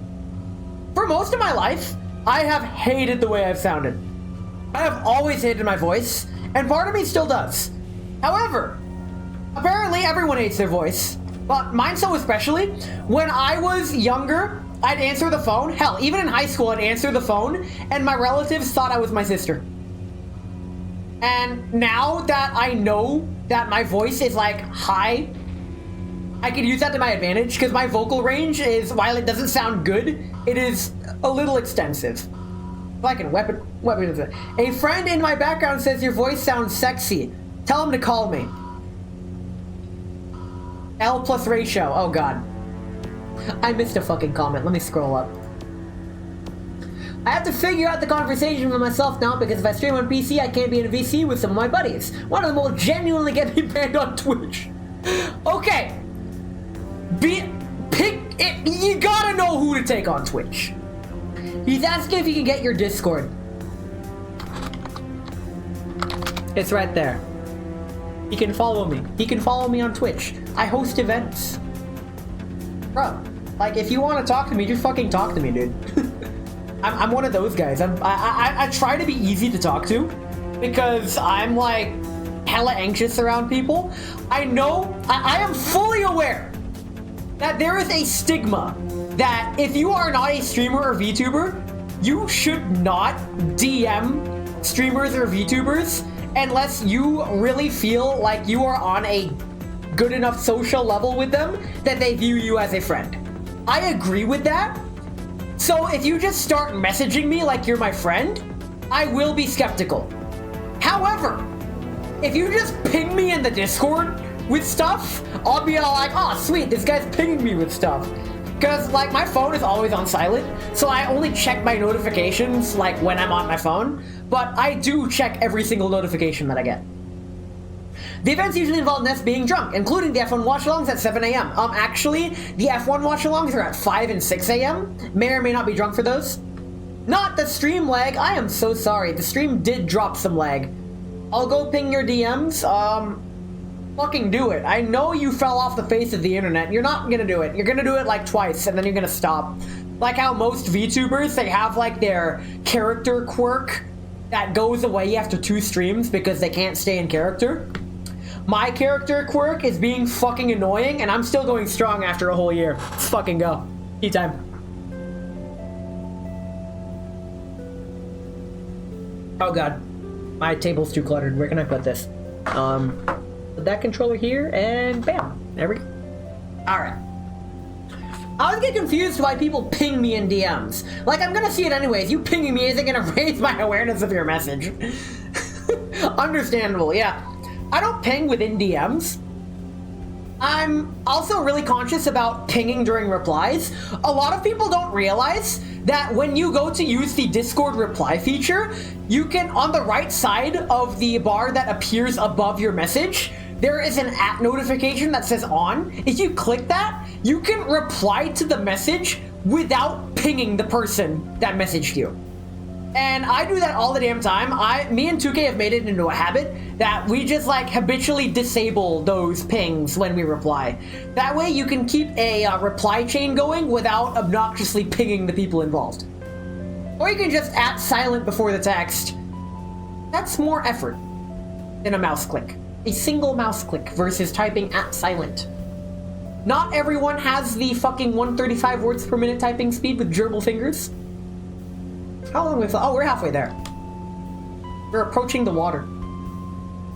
For most of my life, I have hated the way I've sounded. I have always hated my voice, and part of me still does. However, apparently everyone hates their voice. but mine so especially. When I was younger, I'd answer the phone. Hell, even in high school, I'd answer the phone, and my relatives thought I was my sister. And now that I know that my voice is like high, I can use that to my advantage because my vocal range is, while it doesn't sound good, it is a little extensive. Fucking weapon. A friend in my background says your voice sounds sexy. Tell him to call me. L plus ratio. Oh god. I missed a fucking comment. Let me scroll up. I have to figure out the conversation for myself now because if I stream on PC, I can't be in a VC with some of my buddies. One of them will genuinely get me banned on Twitch. Okay. Pick it. You gotta know who to take on Twitch. He's asking if you can get your Discord. It's right there. He can follow me. He can follow me on Twitch. I host events. Bro, like if you want to talk to me, just fucking talk to me, dude. I'm one of those guys. I try to be easy to talk to because I'm like hella anxious around people. I know, I am fully aware that there is a stigma that if you are not a streamer or VTuber, you should not DM streamers or VTubers unless you really feel like you are on a good enough social level with them that they view you as a friend. I agree with that. So if you just start messaging me like you're my friend, I will be skeptical. However, if you just ping me in the Discord with stuff, I'll be all like, oh sweet, this guy's pinging me with stuff. Because like my phone is always on silent, so I only check my notifications like when I'm on my phone, but I do check every single notification that I get. The events usually involve Ness being drunk, including the F1 watch-alongs at 7 a.m. Actually, the F1 watch-alongs are at 5 and 6 a.m. May or may not be drunk for those. Not the stream lag. I am so sorry. The stream did drop some lag. I'll go ping your DMs. Fucking do it. I know you fell off the face of the internet. You're not gonna do it. You're gonna do it like twice, and then you're gonna stop. Like how most VTubers, they have like their character quirk that goes away after 2 streams because they can't stay in character. My character quirk is being fucking annoying, and I'm still going strong after a whole year. Let's fucking go. Tea time. Oh god. My table's too cluttered. Where can I put this? Put that controller here, and bam. There we go. Alright. I always get confused why people ping me in DMs. Like, I'm gonna see it anyways. You pinging me isn't gonna raise my awareness of your message. Understandable, yeah. I don't ping within DMs. I'm also really conscious about pinging during replies. A lot of people don't realize that when you go to use the Discord reply feature, you can, on the right side of the bar that appears above your message, there is an @ notification that says on. If you click that, you can reply to the message without pinging the person that messaged you. And I do that all the damn time. Me and 2K have made it into a habit that we just like habitually disable those pings when we reply. That way you can keep a reply chain going without obnoxiously pinging the people involved. Or you can just @ silent before the text. That's more effort than a mouse click. A single mouse click versus typing @ silent. Not everyone has the fucking 135 words per minute typing speed with gerbil fingers. How long have we... Oh, we're halfway there. We're approaching the water.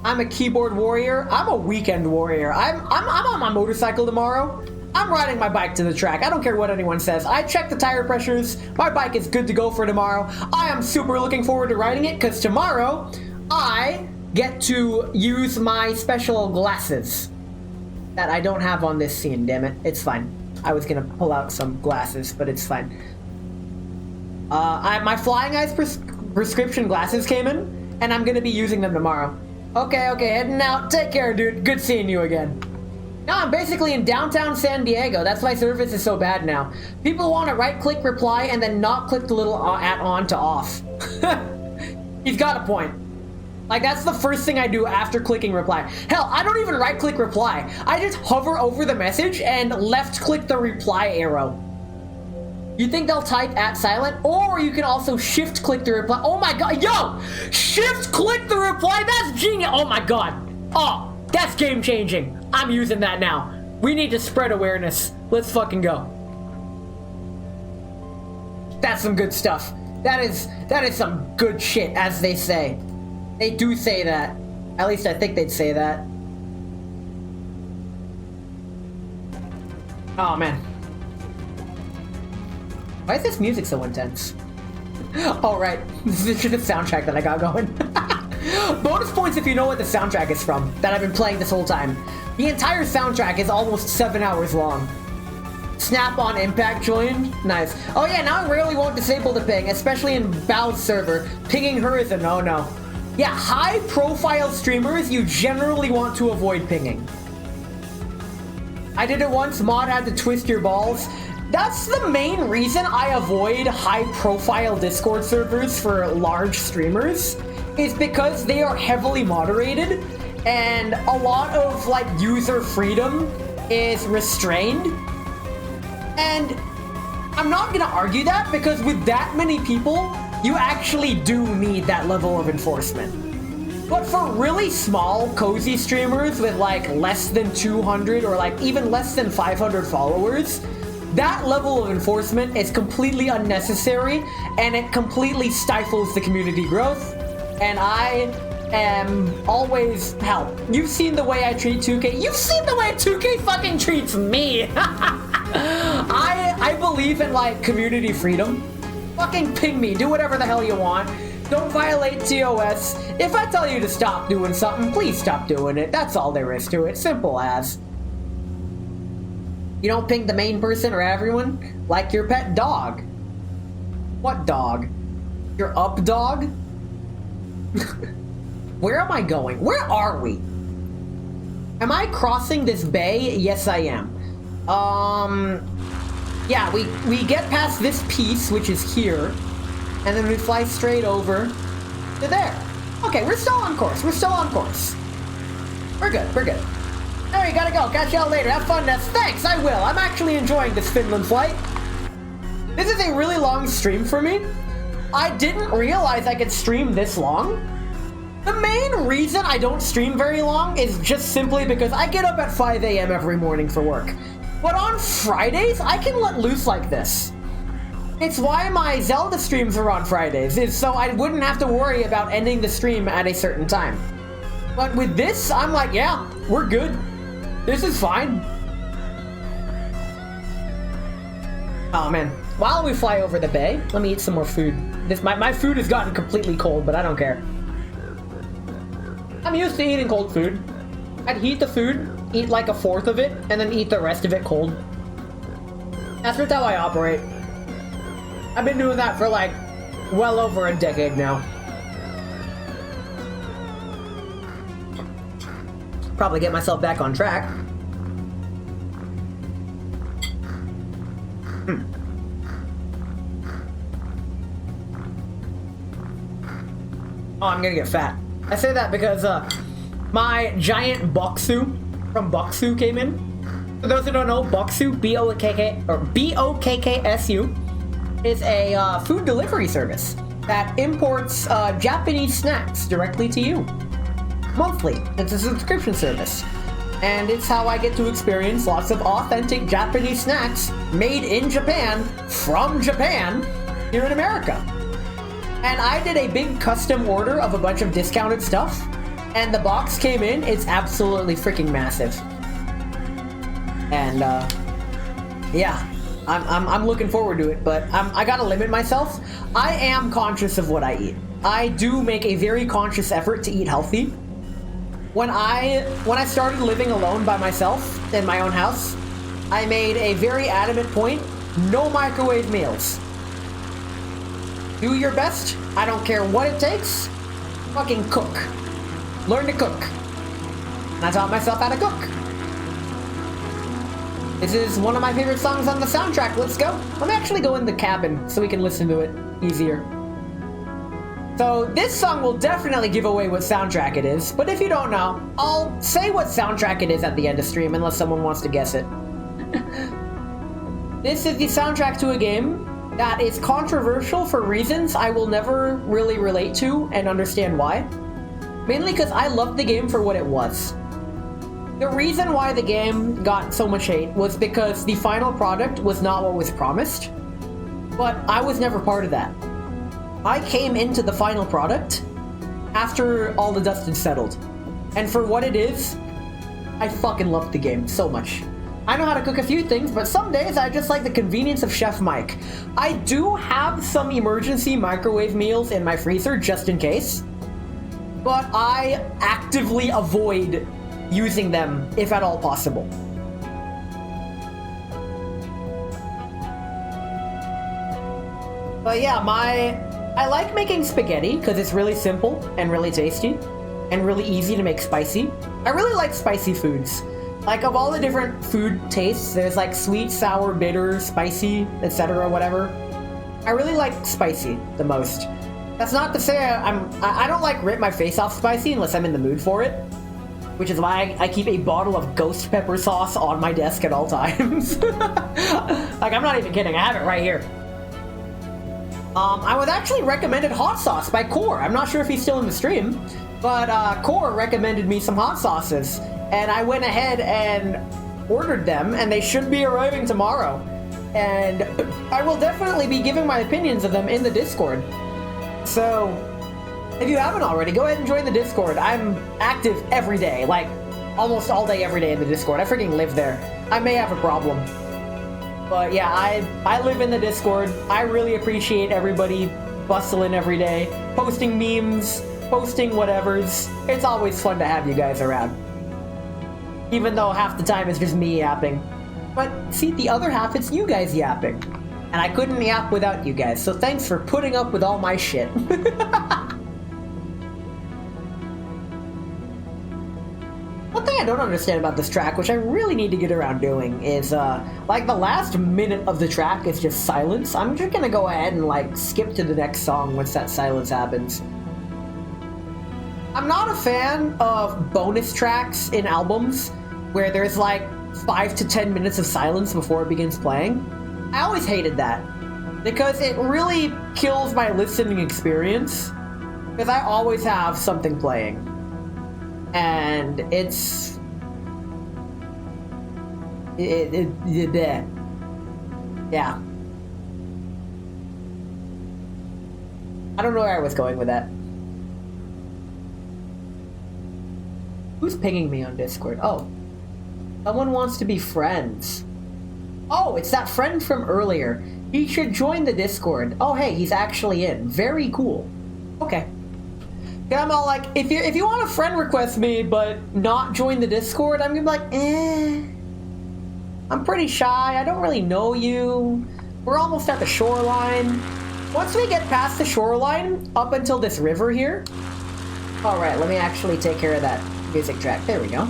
I'm a keyboard warrior. I'm a weekend warrior. I'm on my motorcycle tomorrow. I'm riding my bike to the track. I don't care what anyone says. I checked the tire pressures. My bike is good to go for tomorrow. I am super looking forward to riding it because tomorrow I get to use my special glasses that I don't have on this scene, damn it. It's fine. I was gonna pull out some glasses, but it's fine. My Flying Eyes prescription glasses came in, and I'm gonna be using them tomorrow. Okay, heading out. Take care, dude. Good seeing you again. Now I'm basically in downtown San Diego. That's why service is so bad now. People want to right-click reply and then not click the little @ on to off. He's got a point. Like, that's the first thing I do after clicking reply. Hell, I don't even right-click reply. I just hover over the message and left-click the reply arrow. You think they'll type @ silent? Or you can also shift-click the reply. Oh my god, yo! Shift-click the reply? That's genius! Oh my god. Oh, that's game-changing. I'm using that now. We need to spread awareness. Let's fucking go. That's some good stuff. That is some good shit, as they say. They do say that. At least I think they'd say that. Oh, man. Why is this music so intense? Oh, right. This is just the soundtrack that I got going. Bonus points if you know what the soundtrack is from, that I've been playing this whole time. The entire soundtrack is almost 7 hours long. Snap-on Impact joined? Nice. Oh yeah, now I rarely won't disable the ping, especially in Bao's server. Pinging her is a no-no. Yeah, high-profile streamers, you generally want to avoid pinging. I did it once, mod had to twist your balls. That's the main reason I avoid high-profile Discord servers for large streamers, is because they are heavily moderated, and a lot of, like, user freedom is restrained. And I'm not gonna argue that, because with that many people, you actually do need that level of enforcement. But for really small, cozy streamers with like less than 200 or like even less than 500 followers, that level of enforcement is completely unnecessary, and it completely stifles the community growth. And I am always, hell, you've seen the way I treat 2K. You've seen the way 2K fucking treats me. I believe in like community freedom. Fucking ping me, do whatever the hell you want. Don't violate TOS. If I tell you to stop doing something, please stop doing it. That's all there is to it. Simple as. You don't ping the main person or everyone, like your pet dog. What dog? Your up dog? Where am I going? Where are we? Am I crossing this bay? Yes, I am. Yeah, we get past this piece, which is here, and then we fly straight over to there. Okay, we're still on course. We're still on course. We're good. We're good. There, you gotta go. Catch y'all later. Have fun, Ness. Thanks, I will. I'm actually enjoying this Finland flight. This is a really long stream for me. I didn't realize I could stream this long. The main reason I don't stream very long is just simply because I get up at 5 a.m. every morning for work. But on Fridays, I can let loose like this. It's why my Zelda streams are on Fridays, is so I wouldn't have to worry about ending the stream at a certain time. But with this, I'm like, yeah, we're good. This is fine. Oh man, while we fly over the bay, let me eat some more food. My food has gotten completely cold, but I don't care. I'm used to eating cold food. I'd heat the food, eat like a fourth of it, and then eat the rest of it cold. That's just how I operate. I've been doing that for like well over a decade now. Probably get myself back on track. Oh, I'm gonna get fat. I say that because my giant Boxu from Boxu came in. For those who don't know, Boxu, B-O-K-K-S-U, is a food delivery service that imports Japanese snacks directly to you. Monthly. It's a subscription service. And it's how I get to experience lots of authentic Japanese snacks made in Japan, from Japan, here in America. And I did a big custom order of a bunch of discounted stuff, and the box came in. It's absolutely freaking massive. And yeah, I'm looking forward to it, but I gotta limit myself. I am conscious of what I eat. I do make a very conscious effort to eat healthy. When I started living alone by myself in my own house, I made a very adamant point: no microwave meals. Do your best. I don't care what it takes. Fucking cook. Learn to cook. And I taught myself how to cook. This is one of my favorite songs on the soundtrack. Let's go. Let me actually go in the cabin so we can listen to it easier. So this song will definitely give away what soundtrack it is, but if you don't know, I'll say what soundtrack it is at the end of stream unless someone wants to guess it. This is the soundtrack to a game that is controversial for reasons I will never really relate to and understand why. Mainly because I loved the game for what it was. The reason why the game got so much hate was because the final product was not what was promised. But I was never part of that. I came into the final product after all the dust had settled. And for what it is, I fucking loved the game so much. I know how to cook a few things, but some days I just like the convenience of Chef Mike. I do have some emergency microwave meals in my freezer just in case, but I actively avoid using them if at all possible. But yeah, I like making spaghetti because it's really simple and really tasty and really easy to make spicy. I really like spicy foods. Like, of all the different food tastes, there's like sweet, sour, bitter, spicy, etc., whatever. I really like spicy the most. That's not to say I don't like rip my face off spicy unless I'm in the mood for it, which is why I keep a bottle of ghost pepper sauce on my desk at all times. Like, I'm not even kidding, I have it right here. I was actually recommended hot sauce by Core. I'm not sure if he's still in the stream, but Core recommended me some hot sauces, and I went ahead and ordered them, and they should be arriving tomorrow. And I will definitely be giving my opinions of them in the Discord. So, if you haven't already, go ahead and join the Discord. I'm active every day, like almost all day every day in the Discord. I freaking live there. I may have a problem. But yeah, I live in the Discord. I really appreciate everybody bustling every day, posting memes, posting whatevers. It's always fun to have you guys around. Even though half the time it's just me yapping. But see, the other half, it's you guys yapping. And I couldn't yap without you guys, so thanks for putting up with all my shit. One thing I don't understand about this track, which I really need to get around doing, is, like, the last minute of the track is just silence. I'm just gonna go ahead and, like, skip to the next song once that silence happens. I'm not a fan of bonus tracks in albums where there's, like, 5 to 10 minutes of silence before it begins playing. I always hated that, because it really kills my listening experience, because I always have something playing. And it's... yeah. I don't know where I was going with that. Who's pinging me on Discord? Oh. Someone wants to be friends. Oh, it's that friend from earlier. He should join the Discord. Oh, hey, he's actually in. Very cool. Okay. I'm all like, if you want to friend request me, but not join the Discord, I'm gonna be like, I'm pretty shy, I don't really know you. We're almost at the shoreline. Once we get past the shoreline, up until this river here. Alright, let me actually take care of that music track. There we go.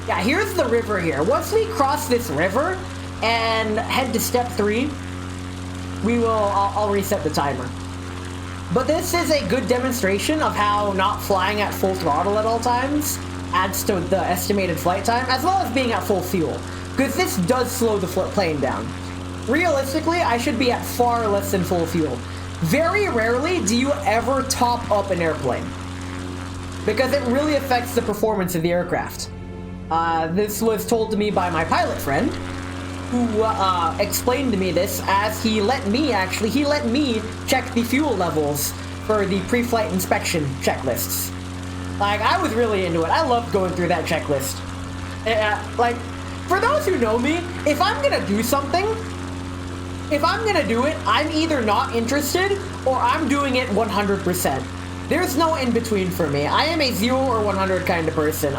Yeah, here's the river here. Once we cross this river and head to step 3, I'll reset the timer. But this is a good demonstration of how not flying at full throttle at all times adds to the estimated flight time, as well as being at full fuel, because this does slow the plane down. Realistically, I should be at far less than full fuel. Very rarely do you ever top up an airplane, because it really affects the performance of the aircraft. This was told to me by my pilot friend, who explained to me this as he let me check the fuel levels for the pre-flight inspection checklists. Like, I was really into it. I loved going through that checklist. Like, for those who know me, if I'm gonna do something, if I'm gonna do it, I'm either not interested or I'm doing it 100%. There's no in-between for me. I am a 0 or 100 kind of person.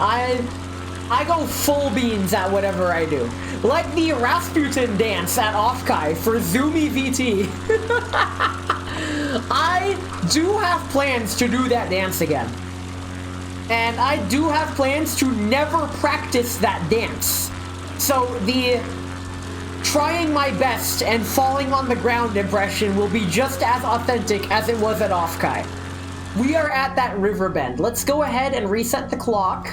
I go full beans at whatever I do. Like the Rasputin dance at Offkai for Zoomy VT. I do have plans to do that dance again. And I do have plans to never practice that dance. So the trying my best and falling on the ground impression will be just as authentic as it was at Offkai. We are at that river bend. Let's go ahead and reset the clock.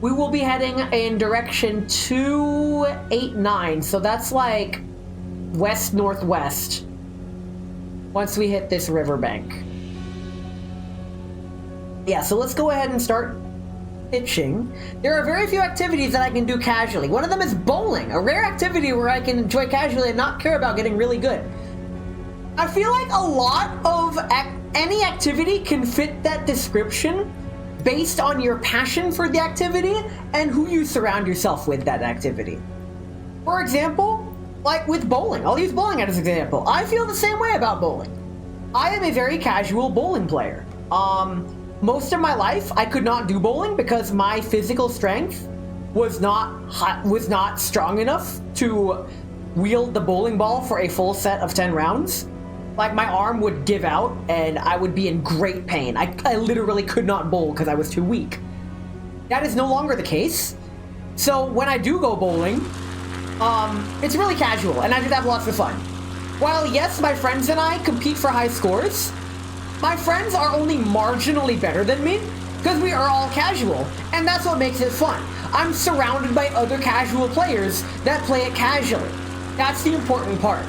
We will be heading in direction 289, so that's like west-northwest once we hit this riverbank. Yeah, so let's go ahead and start itching, there are very few activities that I can do casually. One of them is bowling, a rare activity where I can enjoy casually and not care about getting really good. I feel like a lot of any activity can fit that description based on your passion for the activity and who you surround yourself with that activity. For example, like with bowling, I'll use bowling as an example. I feel the same way about bowling. I am a very casual bowling player. Most of my life, I could not do bowling because my physical strength was not strong enough to wield the bowling ball for a full set of 10 rounds. Like, my arm would give out and I would be in great pain. I literally could not bowl because I was too weak. That is no longer the case. So when I do go bowling, it's really casual and I just have lots of fun. While yes, my friends and I compete for high scores, my friends are only marginally better than me because we are all casual, and that's what makes it fun. I'm surrounded by other casual players that play it casually. That's the important part.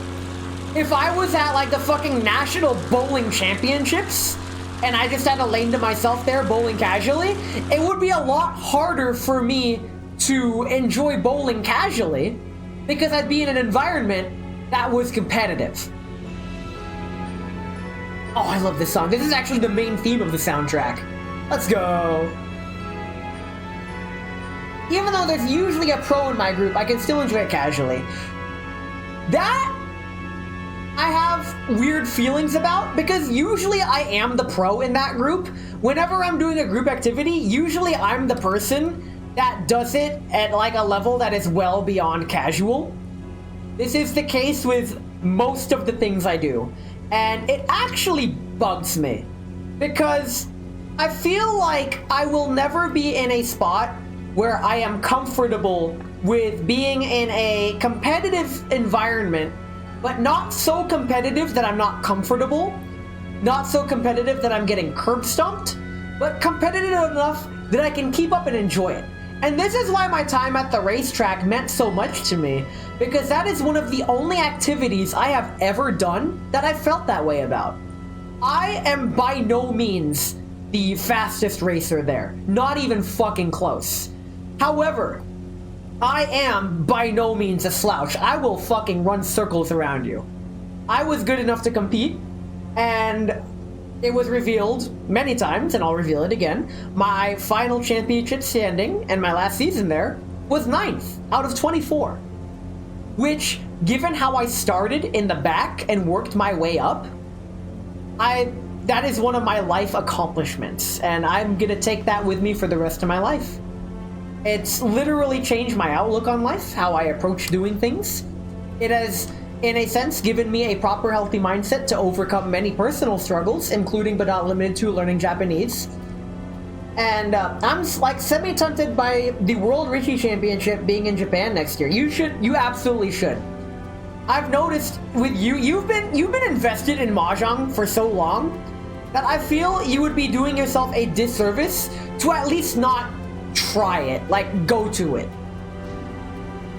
If I was at like the fucking National Bowling Championships and I just had a lane to myself there bowling casually, it would be a lot harder for me to enjoy bowling casually because I'd be in an environment that was competitive. Oh, I love this song. This is actually the main theme of the soundtrack. Let's go. Even though there's usually a pro in my group, I can still enjoy it casually. That I have weird feelings about because usually I am the pro in that group. Whenever I'm doing a group activity, usually I'm the person that does it at like a level that is well beyond casual. This is the case with most of the things I do. And it actually bugs me because I feel like I will never be in a spot where I am comfortable with being in a competitive environment, but not so competitive that I'm not comfortable, not so competitive that I'm getting curb stomped, but competitive enough that I can keep up and enjoy it. And this is why my time at the racetrack meant so much to me, because that is one of the only activities I have ever done that I felt that way about. I am by no means the fastest racer there, not even fucking close. However, I am by no means a slouch. I will fucking run circles around you. I was good enough to compete, and it was revealed many times, and I'll reveal it again. My final championship standing, and my last season there, was 9th out of 24. Which, given how I started in the back and worked my way up, that is one of my life accomplishments, and I'm gonna take that with me for the rest of my life. It's literally changed my outlook on life, how I approach doing things. It has, in a sense, given me a proper healthy mindset to overcome many personal struggles, including but not limited to learning Japanese. And I'm like semi-tempted by the World Richie Championship being in Japan next year. You absolutely should. I've noticed with you've been invested in Mahjong for so long that I feel you would be doing yourself a disservice to at least not try it, like go to it.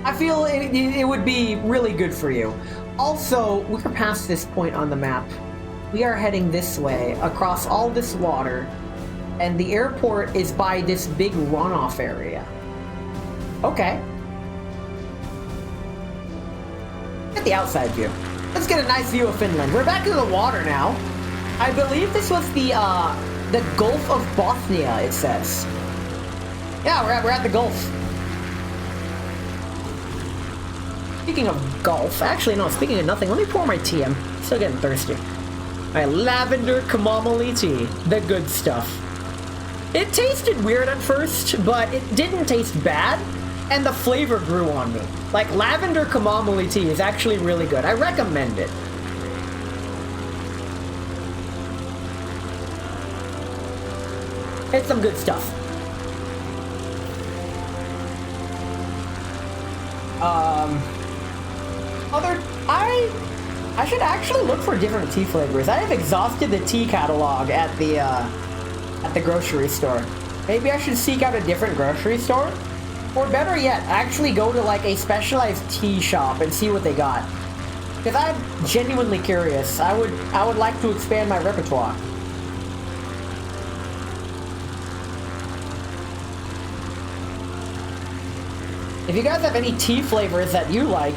I feel it would be really good for you. Also, we're past this point on the map. We are heading this way, across all this water, and the airport is by this big runoff area. Okay. Get the outside view. Let's get a nice view of Finland. We're back in the water now. I believe this was the Gulf of Bothnia, it says. Yeah, we're at the Gulf. Speaking of golf, actually no, speaking of nothing, let me pour my tea. I'm still getting thirsty. Alright, lavender chamomile tea. The good stuff. It tasted weird at first, but it didn't taste bad, and the flavor grew on me. Like, lavender chamomile tea is actually really good. I recommend it. It's some good stuff. I should actually look for different tea flavors. I have exhausted the tea catalog at the grocery store. Maybe I should seek out a different grocery store? Or better yet, actually go to like a specialized tea shop and see what they got. Because I'm genuinely curious. I would like to expand my repertoire. If you guys have any tea flavors that you like,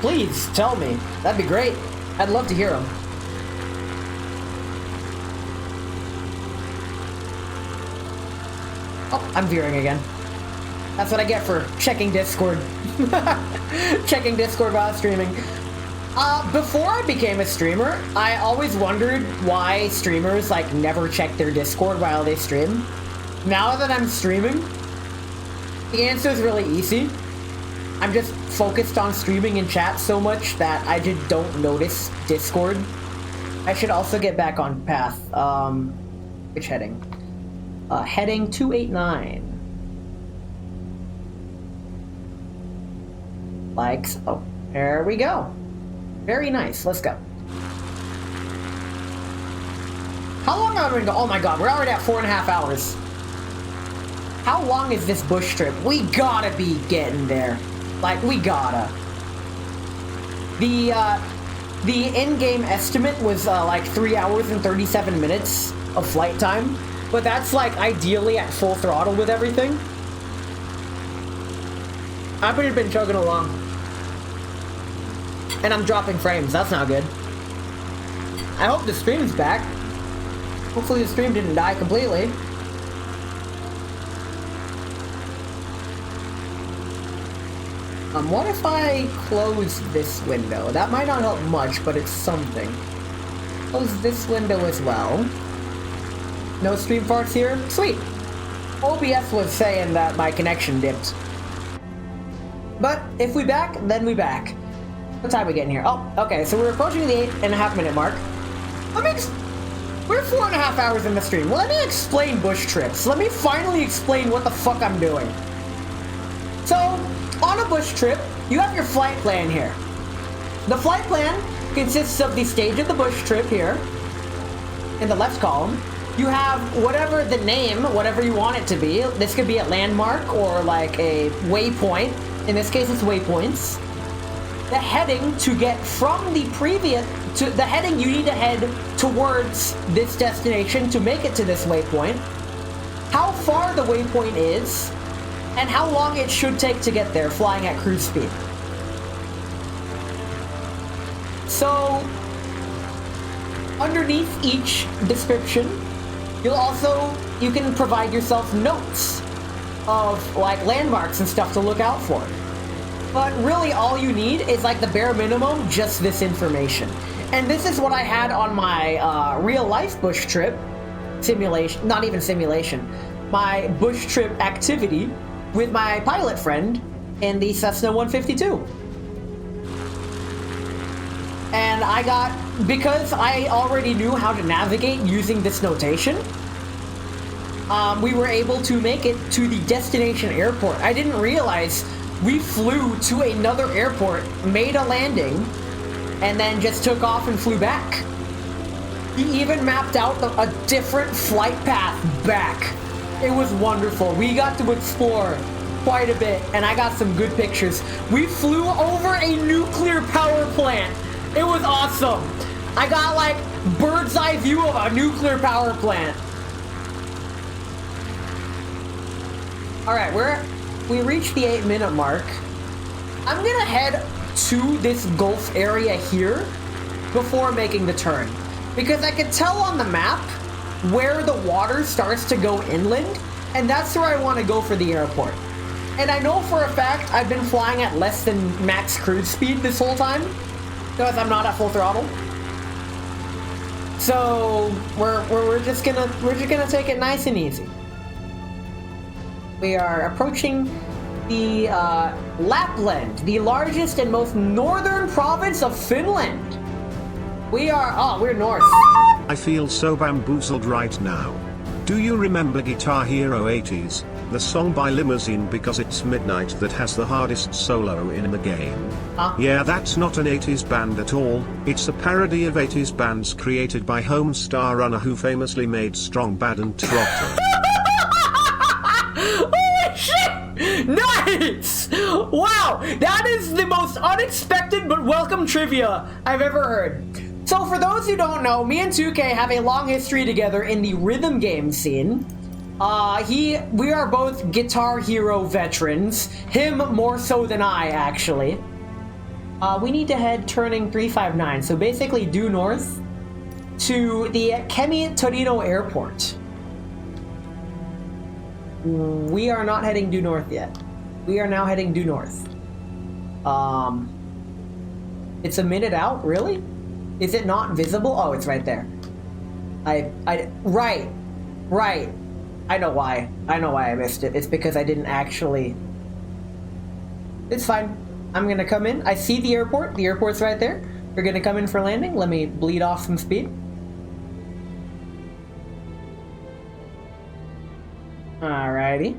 please tell me. That'd be great. I'd love to hear them. Oh, I'm veering again. That's what I get for checking Discord. Checking Discord while streaming. Before I became a streamer, I always wondered why streamers, like, never check their Discord while they stream. Now that I'm streaming, the answer is really easy. I'm just focused on streaming and chat so much that I just don't notice Discord. I should also get back on path. Which heading? Heading 289. Likes. Oh, there we go. Very nice. Let's go. How long are we going to go? Oh my god, we're already at 4.5 hours. How long is this bush trip? We gotta be getting there. Like, we gotta. The in-game estimate was like 3 hours and 37 minutes of flight time, but that's like ideally at full throttle with everything. I've been chugging along. And I'm dropping frames. That's not good. I hope the stream's back. Hopefully the stream didn't die completely. What if I close this window? That might not help much, but it's something. Close this window as well. No stream farts here? Sweet. OBS was saying that my connection dipped. But if we back, then we back. What time are we getting here? Oh, okay, so we're approaching the 8.5 minute mark. We're 4.5 hours in the stream. Let me explain bush trips. Let me finally explain what the fuck I'm doing. So, on a bush trip, you have your flight plan here. The flight plan consists of the stage of the bush trip here, in the left column. You have whatever the name, whatever you want it to be. This could be a landmark or like a waypoint. In this case, it's waypoints. The heading to get from the previous to the heading you need to head towards this destination to make it to this waypoint. How far the waypoint is, and how long it should take to get there flying at cruise speed. So, underneath each description, you can provide yourself notes of like landmarks and stuff to look out for. But really all you need is like the bare minimum, just this information. And this is what I had on my real life bush trip simulation, not even simulation, my bush trip activity with my pilot friend in the Cessna 152. And because I already knew how to navigate using this notation, we were able to make it to the destination airport. I didn't realize we flew to another airport, made a landing, and then just took off and flew back. He even mapped out a different flight path back. It was wonderful. We got to explore quite a bit, and I got some good pictures. We flew over a nuclear power plant. It was awesome. I got like bird's eye view of a nuclear power plant. All right, we reached the 8-minute mark. I'm gonna head to this Gulf area here before making the turn, because I could tell on the map where the water starts to go inland, and that's where I want to go for the airport. And I know for a fact I've been flying at less than max cruise speed this whole time, because I'm not at full throttle. So we're just gonna take it nice and easy. We are approaching the Lapland, the largest and most northern province of Finland. We're north. I feel so bamboozled right now. Do you remember Guitar Hero 80s, the song by Limousine Because It's Midnight that has the hardest solo in the game? Yeah, that's not an 80s band at all, it's a parody of 80s bands created by Homestar Runner, who famously made Strong Bad and Trotter. Holy shit! Nice! Wow, that is the most unexpected but welcome trivia I've ever heard. So for those who don't know, me and 2K have a long history together in the rhythm game scene. We are both Guitar Hero veterans. Him more so than I, actually. We need to head turning 359, so basically due north to the Kemi Torino Airport. We are not heading due north yet. We are now heading due north. It's a minute out, really? Is it not visible? Oh, it's right there. Right. I know why I missed it. It's because I didn't actually... It's fine. I'm gonna come in. I see the airport. The airport's right there. We're gonna come in for landing. Let me bleed off some speed. Alrighty.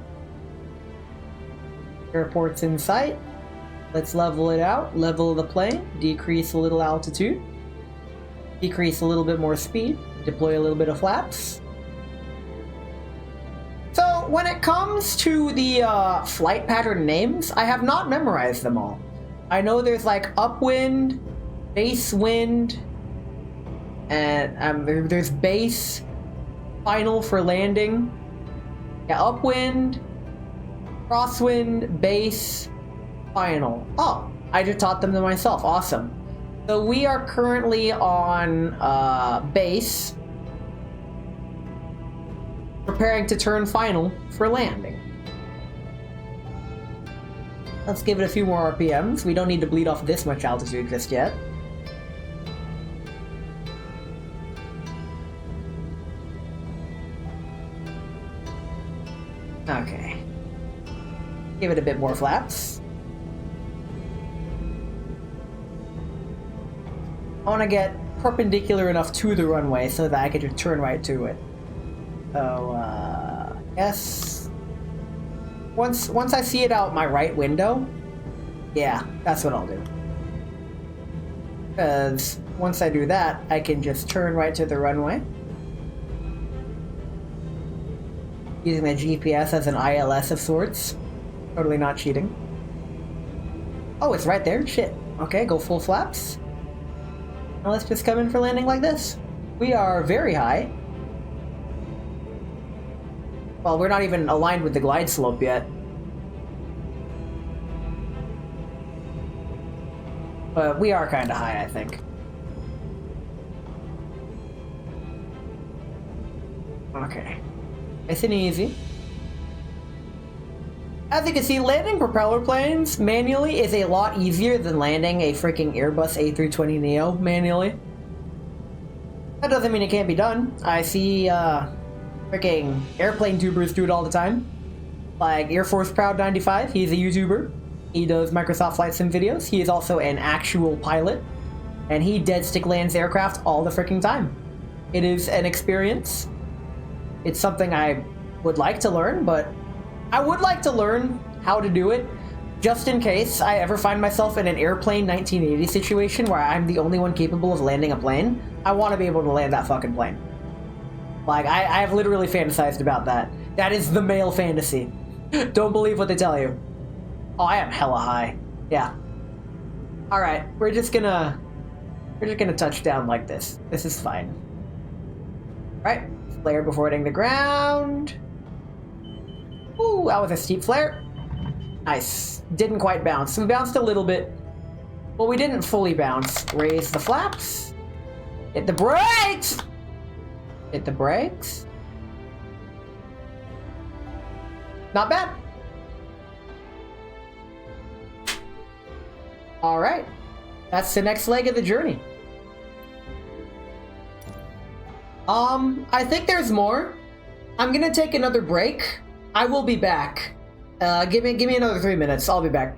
Airport's in sight. Let's level it out. Level the plane. Decrease a little altitude. Decrease a little bit more speed. Deploy a little bit of flaps. So, when it comes to the flight pattern names, I have not memorized them all. I know there's like upwind, base wind, and there's base, final for landing. Yeah, upwind, crosswind, base, final. Oh, I just taught them to myself. Awesome. So we are currently on base, preparing to turn final for landing. Let's give it a few more RPMs. We don't need to bleed off this much altitude just yet. Okay. Give it a bit more flaps. I want to get perpendicular enough to the runway so that I can just turn right to it. So, yes. Once I see it out my right window, yeah, that's what I'll do. Because once I do that, I can just turn right to the runway. Using the GPS as an ILS of sorts. Totally not cheating. Oh, it's right there? Shit. Okay, go full flaps. Now let's just come in for landing like this. We are very high. Well, we're not even aligned with the glide slope yet. But we are kind of high, I think. Okay. Nice and easy. As you can see, landing propeller planes manually is a lot easier than landing a freaking Airbus A320neo manually. That doesn't mean it can't be done. I see, freaking airplane tubers do it all the time. Like Air Force Proud 95, he's a YouTuber. He does Microsoft Flight Sim videos. He is also an actual pilot. And he dead stick lands aircraft all the freaking time. It is an experience. It's something I would like to learn, but I would like to learn how to do it just in case I ever find myself in an airplane 1980 situation where I'm the only one capable of landing a plane. I want to be able to land that fucking plane. Like, I've literally fantasized about that. That is the male fantasy. Don't believe what they tell you. Oh, I am hella high. Yeah. Alright, we're just gonna touch down like this. This is fine. Alright, flare before hitting the ground. Ooh, that was a steep flare. Nice. Didn't quite bounce. We bounced a little bit. Well, we didn't fully bounce. Raise the flaps. Hit the brakes! Hit the brakes. Not bad. Alright. That's the next leg of the journey. I think there's more. I'm gonna take another break. I will be back. Give me another 3 minutes. I'll be back.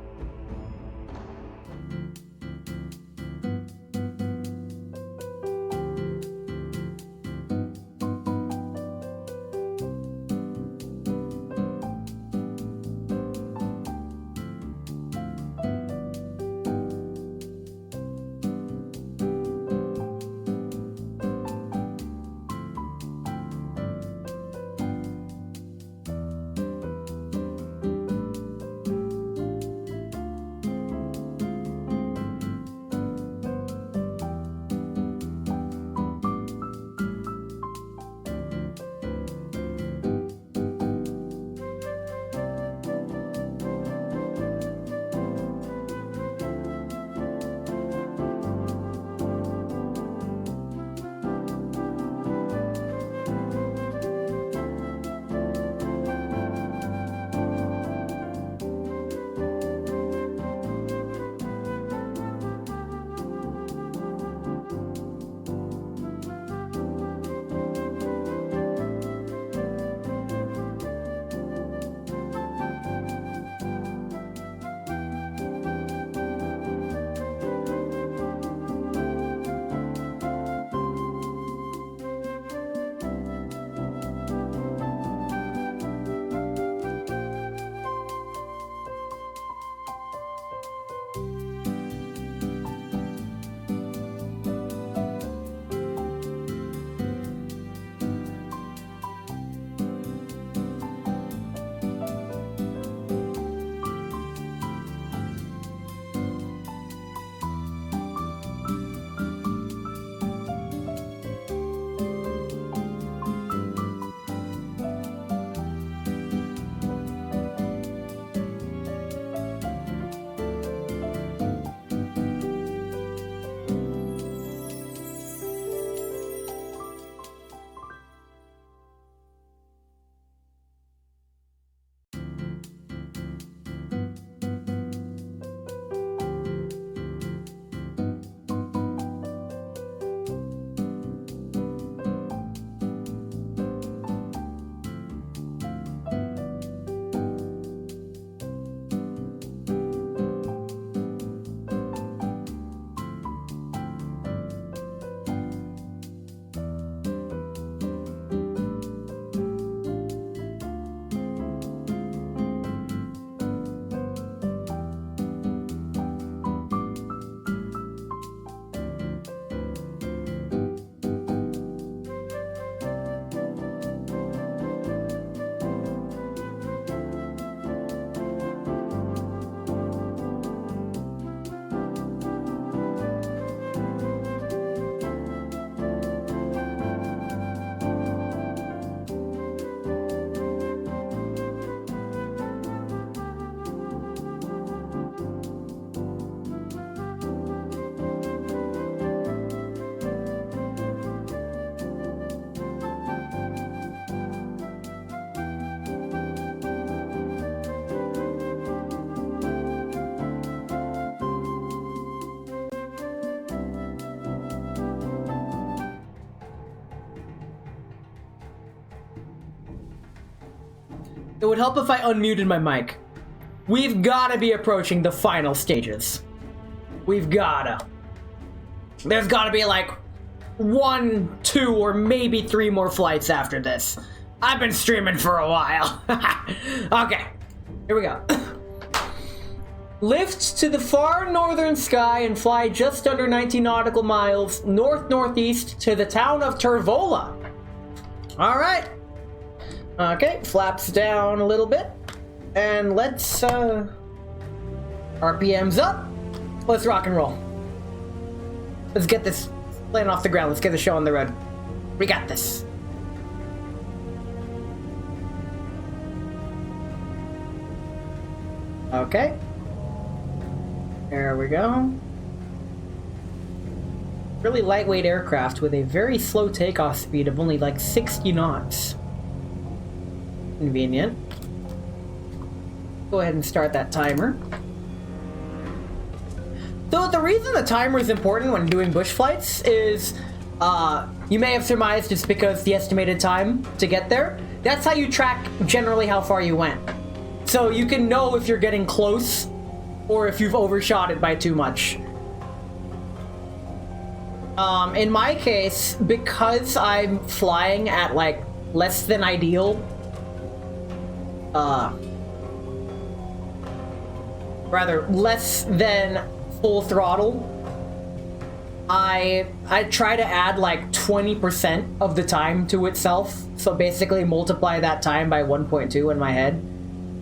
It would help if I unmuted my mic. We've gotta be approaching the final stages. We've gotta. There's gotta be like 1, 2, or maybe 3 more flights after this. I've been streaming for a while. Okay, here we go. Lift to the far northern sky and fly just under 19 nautical miles north-northeast to the town of Tervola. All right. Okay, flaps down a little bit. And let's, RPM's up. Let's rock and roll. Let's get this plane off the ground. Let's get the show on the road. We got this. Okay. There we go. Really lightweight aircraft with a very slow takeoff speed of only like 60 knots. Convenient. Go ahead and start that timer. So the reason the timer is important when doing bush flights is, you may have surmised it's because the estimated time to get there. That's how you track generally how far you went. So you can know if you're getting close or if you've overshot it by too much. In my case, because I'm flying at like less than ideal, rather less than full throttle, I try to add like 20% of the time to itself. So basically multiply that time by 1.2 in my head.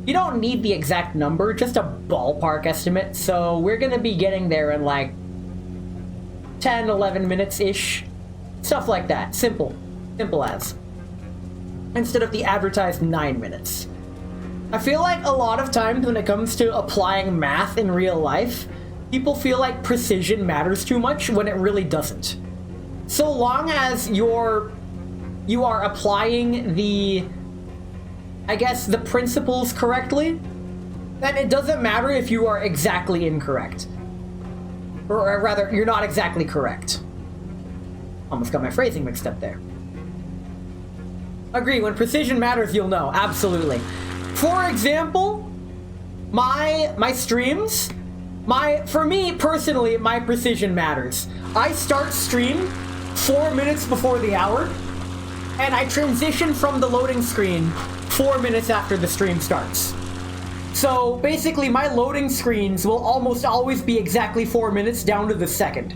You don't need the exact number, just a ballpark estimate. So we're gonna be getting there in like 10, 11 minutes-ish. Stuff like that. Simple. Simple as. Instead of the advertised 9 minutes. I feel like a lot of times when it comes to applying math in real life, people feel like precision matters too much when it really doesn't. So long as you are applying the, I guess, the principles correctly, then it doesn't matter if you are exactly incorrect. Or rather, you're not exactly correct. Almost got my phrasing mixed up there. Agree, when precision matters, you'll know. Absolutely. For example, my streams, for me personally, my precision matters. I start stream 4 minutes before the hour, and I transition from the loading screen 4 minutes after the stream starts. So basically my loading screens will almost always be exactly 4 minutes down to the second.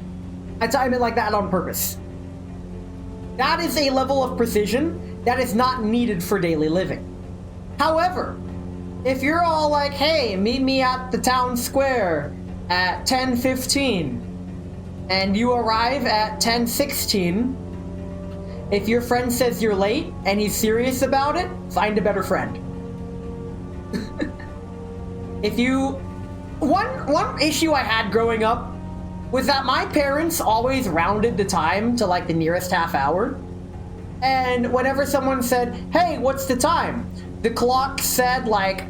I time it like that on purpose. That is a level of precision that is not needed for daily living. However, if you're all like, hey, meet me at the town square at 10:15, and you arrive at 10:16, if your friend says you're late and he's serious about it, find a better friend. One issue I had growing up was that my parents always rounded the time to like the nearest half hour. And whenever someone said, hey, what's the time? The clock said like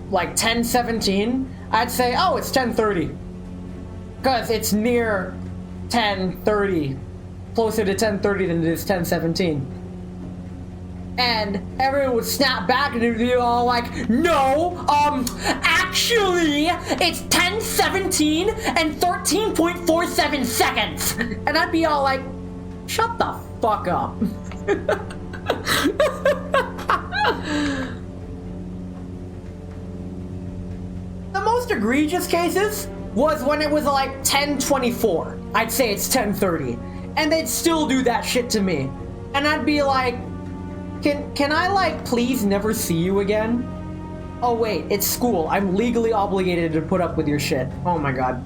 10:17, I'd say, oh, it's 10:30. Because it's near 10:30, closer to 10:30 than it is 10:17. And everyone would snap back and it'd be all like, no, actually, it's 10:17 and 13.47 seconds. And I'd be all like, shut the fuck up. The most egregious cases was when it was like 10:24. I'd say it's 10:30. And they'd still do that shit to me. And I'd be like, Can I, like, please never see you again? Oh, wait, it's school. I'm legally obligated to put up with your shit. Oh, my God.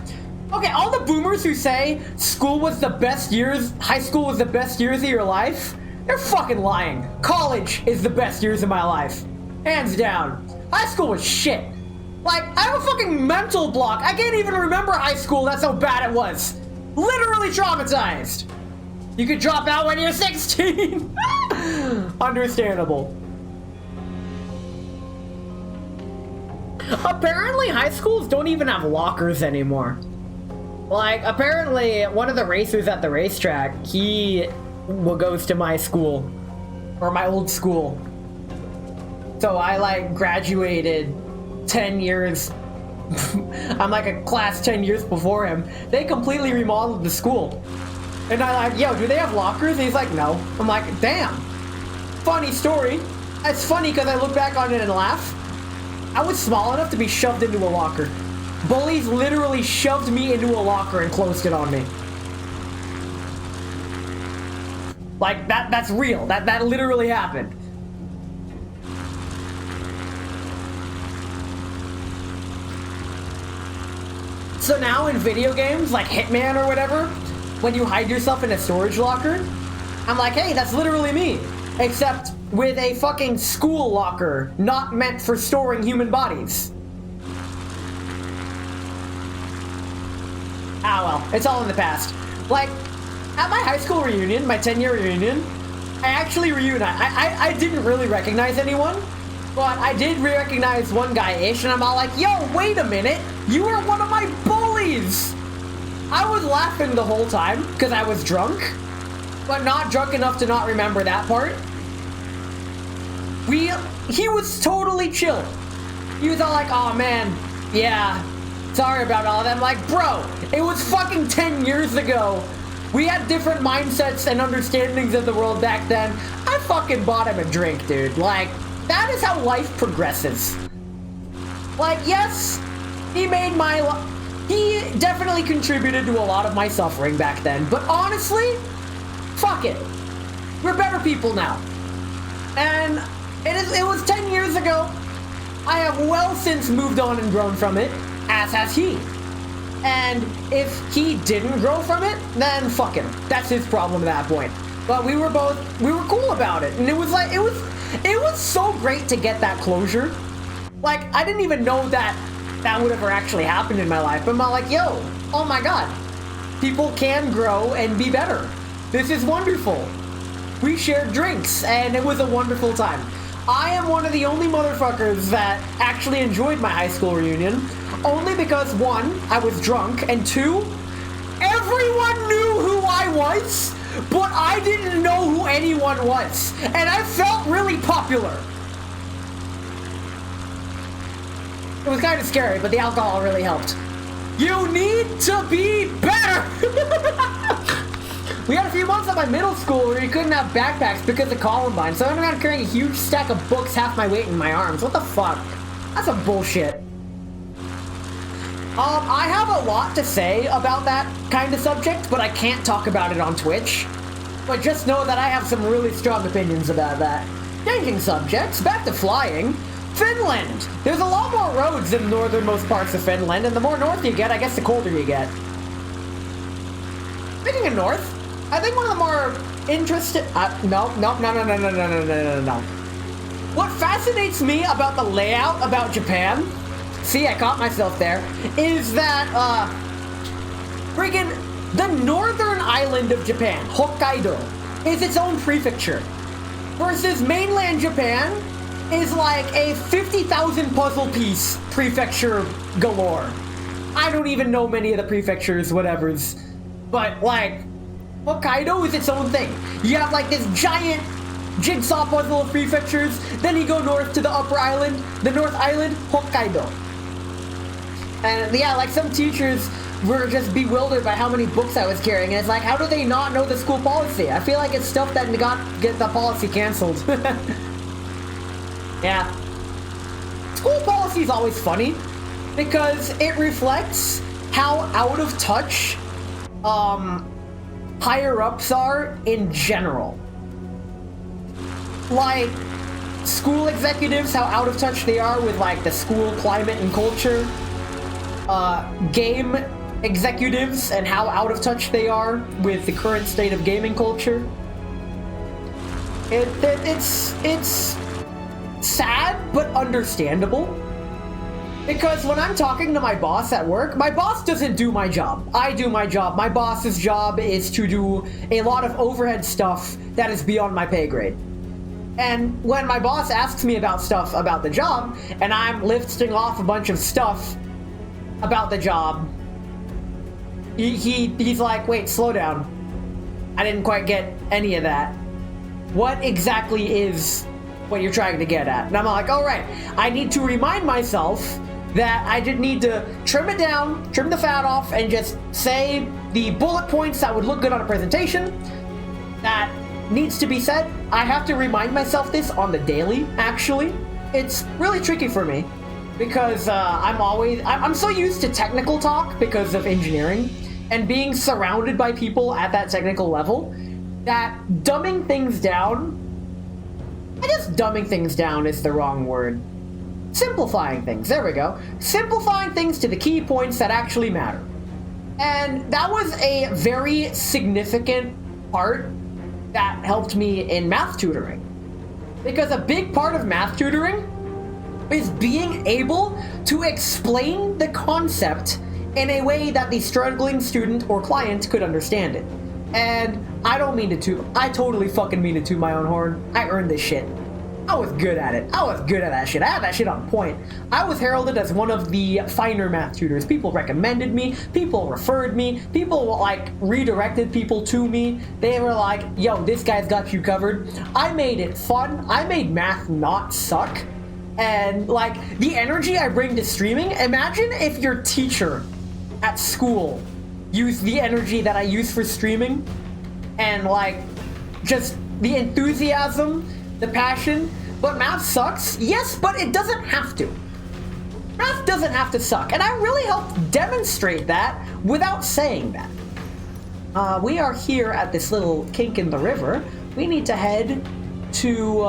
Okay, all the boomers who say school was the best years, high school was the best years of your life, they're fucking lying. College is the best years of my life. Hands down. High school was shit. Like, I have a fucking mental block. I can't even remember high school. That's how bad it was. Literally traumatized. You could drop out when you're 16. Understandable. Apparently, high schools don't even have lockers anymore. Like, apparently, one of the racers at the racetrack, he goes to my school. Or my old school. So I like graduated 10 years. I'm like a class 10 years before him. They completely remodeled the school. And I'm like, yo, do they have lockers? And he's like, no. I'm like, damn. Funny story. It's funny because I look back on it and laugh. I was small enough to be shoved into a locker. Bullies literally shoved me into a locker and closed it on me. Like, that's real. That literally happened. So now in video games, like Hitman or whatever, when you hide yourself in a storage locker, I'm like, hey, that's literally me. Except with a fucking school locker, not meant for storing human bodies. Ah well, it's all in the past. Like, at my high school reunion, my 10-year reunion, I actually I didn't really recognize anyone, but I did recognize one guy-ish, and I'm all like, yo, wait a minute, you were one of my bullies! I was laughing the whole time, because I was drunk, but not drunk enough to not remember that part. He was totally chill. He was all like, oh man, yeah, sorry about all that. I'm like, bro, it was fucking 10 years ago. We had different mindsets and understandings of the world back then. I fucking bought him a drink, dude. Like, that is how life progresses. Like, yes, he definitely contributed to a lot of my suffering back then. But honestly, fuck it. We're better people now. And it was 10 years ago. I have well since moved on and grown from it, as has he. And if he didn't grow from it, then fuck him. That's his problem at that point. But we were cool about it. And it was like, it was so great to get that closure. Like, I didn't even know that would ever actually happen in my life. But I'm like, yo, oh my god. People can grow and be better. This is wonderful. We shared drinks, and it was a wonderful time. I am one of the only motherfuckers that actually enjoyed my high school reunion. Only because, one, I was drunk, and two, everyone knew who I was, but I didn't know who anyone was. And I felt really popular. It was kind of scary, but the alcohol really helped. You need to be better! We had a few months at my middle school where you couldn't have backpacks because of Columbine, so I ended up carrying a huge stack of books half my weight in my arms. What the fuck? That's some bullshit. I have a lot to say about that kind of subject, but I can't talk about it on Twitch. But just know that I have some really strong opinions about that. Changing subjects, back to flying. Finland! There's a lot more roads in the northernmost parts of Finland, and the more north you get, I guess the colder you get. Speaking of north, I think one of the more interesting... No. What fascinates me about the layout about Japan... See, I caught myself there. Is that, friggin' the northern island of Japan, Hokkaido, is its own prefecture. Versus mainland Japan is like a 50,000 puzzle piece prefecture galore. I don't even know many of the prefectures, whatever's. But, like, Hokkaido is its own thing. You have, like, this giant jigsaw puzzle of prefectures. Then you go north to the upper island, the North Island, Hokkaido. And yeah, like some teachers were just bewildered by how many books I was carrying. And it's like, how do they not know the school policy? I feel like it's stuff that get the policy canceled. Yeah. School policy is always funny because it reflects how out of touch higher ups are in general. Like school executives, how out of touch they are with like the school climate and culture. Game executives and how out of touch they are with the current state of gaming culture. It's sad but understandable. Because when I'm talking to my boss at work, my boss doesn't do my job. I do my job. My boss's job is to do a lot of overhead stuff that is beyond my pay grade. And when my boss asks me about stuff about the job, and I'm listing off a bunch of stuff about the job, he's like, wait, slow down. I didn't quite get any of that. What exactly is what you're trying to get at. And I'm like, all right, I need to remind myself that I just need to trim it down, trim the fat off, and just say the bullet points that would look good on a presentation. That needs to be said. I have to remind myself this on the daily, actually. It's really tricky for me because I'm so used to technical talk because of engineering and being surrounded by people at that technical level that dumbing things down, I guess dumbing things down is the wrong word. Simplifying things, there we go. Simplifying things to the key points that actually matter. And that was a very significant part that helped me in math tutoring. Because a big part of math tutoring is being able to explain the concept in a way that the struggling student or client could understand it. And I don't mean to toot, I totally fucking mean to toot my own horn. I earned this shit. I was good at it. I was good at that shit. I had that shit on point. I was heralded as one of the finer math tutors. People recommended me. People referred me. People, like, redirected people to me. They were like, yo, this guy's got you covered. I made it fun. I made math not suck. And, like, the energy I bring to streaming, imagine if your teacher at school used the energy that I use for streaming and, like, just the enthusiasm, the passion. But math sucks? Yes, but it doesn't have to. Math doesn't have to suck, and I really helped demonstrate that without saying that. We are here at this little kink in the river. We need to head to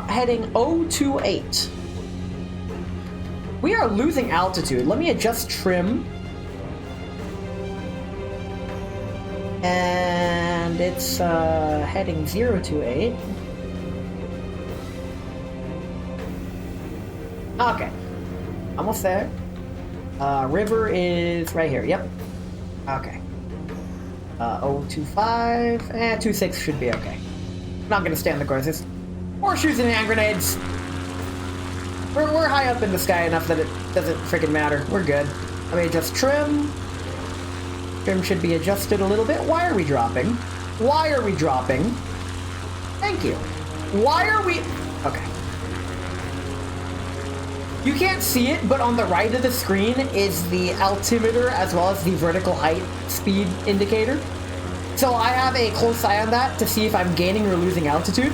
heading 028. We are losing altitude. Let me adjust trim. And it's heading 028. Okay, almost there. River is right here, yep. Okay. 025, 26 should be okay. Not gonna stay on the courses. Horseshoes and hand grenades. We're high up in the sky enough that it doesn't freaking matter. We're good. Let me adjust trim. Trim should be adjusted a little bit. Why are we dropping? Why are we dropping? Thank you. Why are we... Okay. You can't see it, but on the right of the screen is the altimeter as well as the vertical height speed indicator. So I have a close eye on that to see if I'm gaining or losing altitude.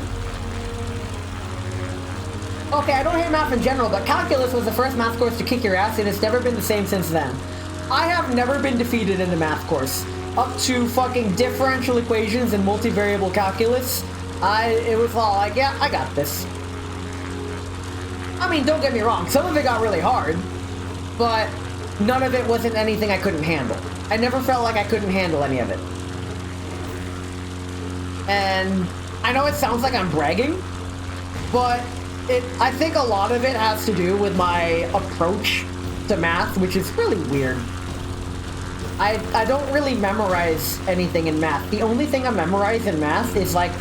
Okay, I don't hate math in general, but calculus was the first math course to kick your ass, and it's never been the same since then. I have never been defeated in a math course. Up to fucking differential equations and multivariable calculus, it was all like, yeah, I got this. I mean, don't get me wrong, some of it got really hard, but none of it wasn't anything I couldn't handle. I never felt like I couldn't handle any of it. And I know it sounds like I'm bragging, but I think a lot of it has to do with my approach to math, which is really weird. I don't really memorize anything in math. The only thing I memorize in math is like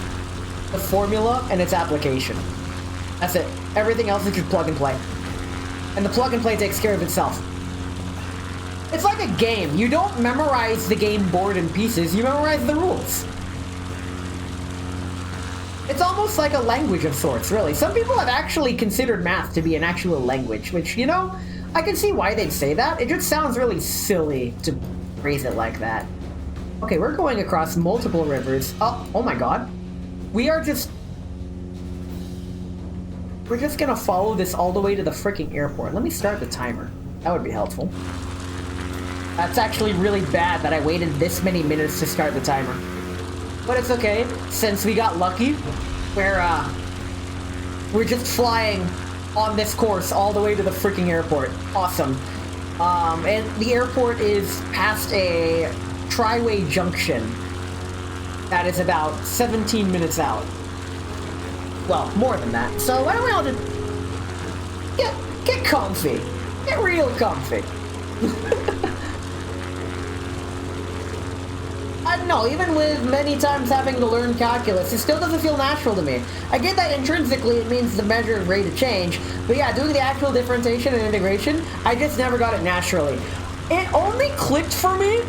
the formula and its application. That's it. Everything else is just plug and play. And the plug and play takes care of itself. It's like a game. You don't memorize the game board in pieces, you memorize the rules. It's almost like a language of sorts, really. Some people have actually considered math to be an actual language, which, you know, I can see why they'd say that. It just sounds really silly to phrase it like that. Okay, we're going across multiple rivers. Oh my god. We're just gonna follow this all the way to the freaking airport. Let me start the timer. That would be helpful. That's actually really bad that I waited this many minutes to start the timer. But it's okay, since we got lucky, we're just flying on this course all the way to the freaking airport. Awesome. And the airport is past a tri-way junction that is about 17 minutes out. Well, more than that. So why don't we all just get comfy. Get real comfy. I don't know, even with many times having to learn calculus, it still doesn't feel natural to me. I get that intrinsically it means the measure of rate of change, but yeah, doing the actual differentiation and integration, I just never got it naturally. It only clicked for me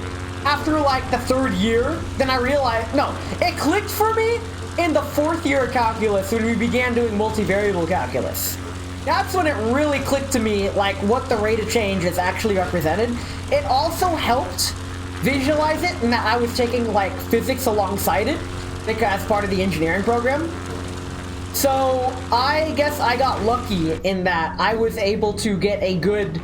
after like the third year, then I realized, no, it clicked for me in the 4th year of calculus when we began doing multivariable calculus. That's when it really clicked to me, like, what the rate of change is actually represented. It also helped visualize it in that I was taking, like, physics alongside it, because as part of the engineering program. So I guess I got lucky in that I was able to get a good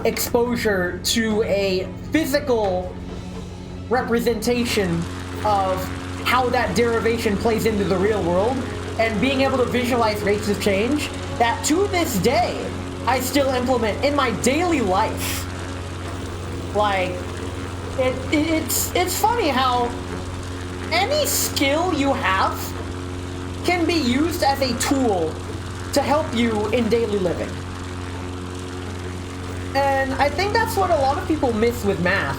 exposure to a physical representation of how that derivation plays into the real world, and being able to visualize rates of change that to this day I still implement in my daily life. Like, it's funny how any skill you have can be used as a tool to help you in daily living. And I think that's what a lot of people miss with math,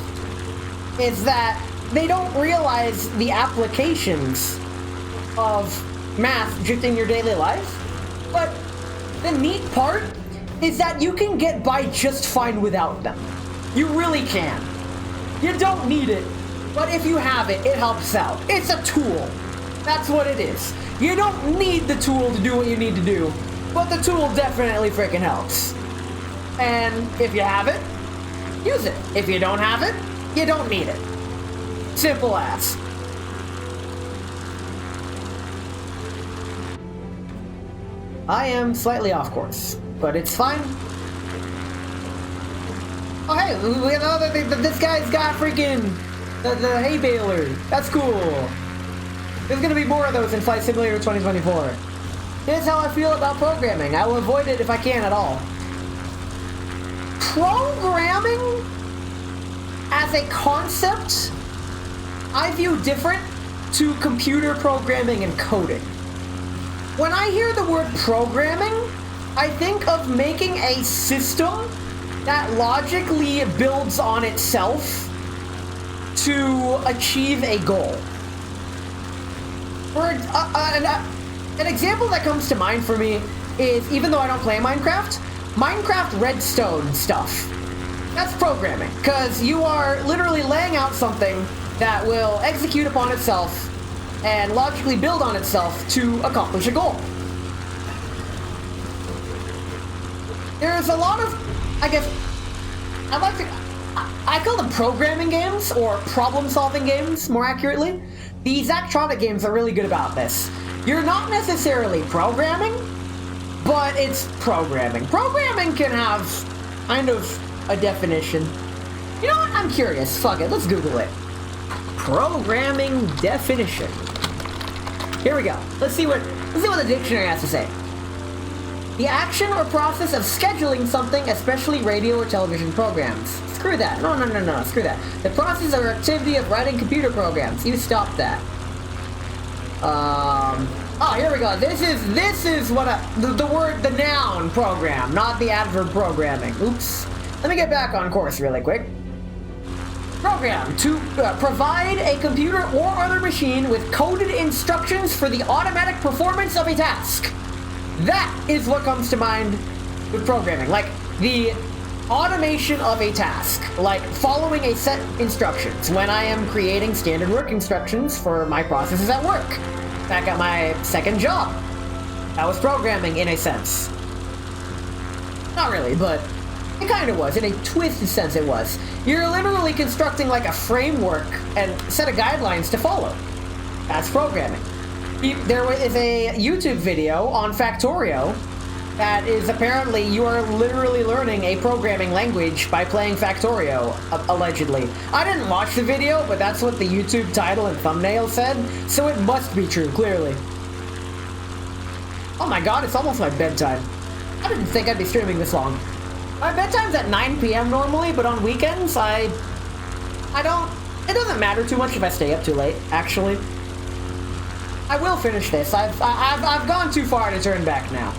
is that they don't realize the applications of math just in your daily life. But the neat part is that you can get by just fine without them. You really can. You don't need it, but if you have it, it helps out. It's a tool. That's what it is. You don't need the tool to do what you need to do, but the tool definitely freaking helps. And if you have it, use it. If you don't have it, you don't need it. Simple as. I am slightly off course, but it's fine. Oh hey, we know that this guy's got freaking the hay baler. That's cool. There's gonna be more of those in Flight Simulator 2024. Here's how I feel about programming. I will avoid it if I can at all. Programming as a concept, I view different to computer programming and coding. When I hear the word programming, I think of making a system that logically builds on itself to achieve a goal. For an example that comes to mind for me is, even though I don't play Minecraft Redstone stuff. That's programming, because you are literally laying out something that will execute upon itself and logically build on itself to accomplish a goal. There's a lot of, I guess, I call them programming games, or problem-solving games, more accurately. The Zachtronic games are really good about this. You're not necessarily programming, but it's programming. Programming can have kind of a definition. You know what? I'm curious. Fuck it. Let's Google it. Programming definition. Here we go. Let's see what the dictionary has to say. The action or process of scheduling something, especially radio or television programs. Screw that. No. Screw that. The process or activity of writing computer programs. You stop that. Oh, here we go. This is what the noun program, not the adverb programming. Oops. Let me get back on course really quick. Program, to provide a computer or other machine with coded instructions for the automatic performance of a task. That is what comes to mind with programming. Like, the automation of a task. Like, following a set instructions when I am creating standard work instructions for my processes at work. Back at my second job. That was programming in a sense. Not really, but it kind of was. In a twisted sense, it was. You're literally constructing like a framework and set of guidelines to follow. That's programming. There is a YouTube video on Factorio that is apparently you are literally learning a programming language by playing Factorio, allegedly. I didn't watch the video, but that's what the YouTube title and thumbnail said, so it must be true, clearly. Oh my god, it's almost my bedtime. I didn't think I'd be streaming this long. My bedtime's at 9 p.m. normally, but on weekends, it doesn't matter too much if I stay up too late, actually. I will finish this. I've gone too far to turn back now.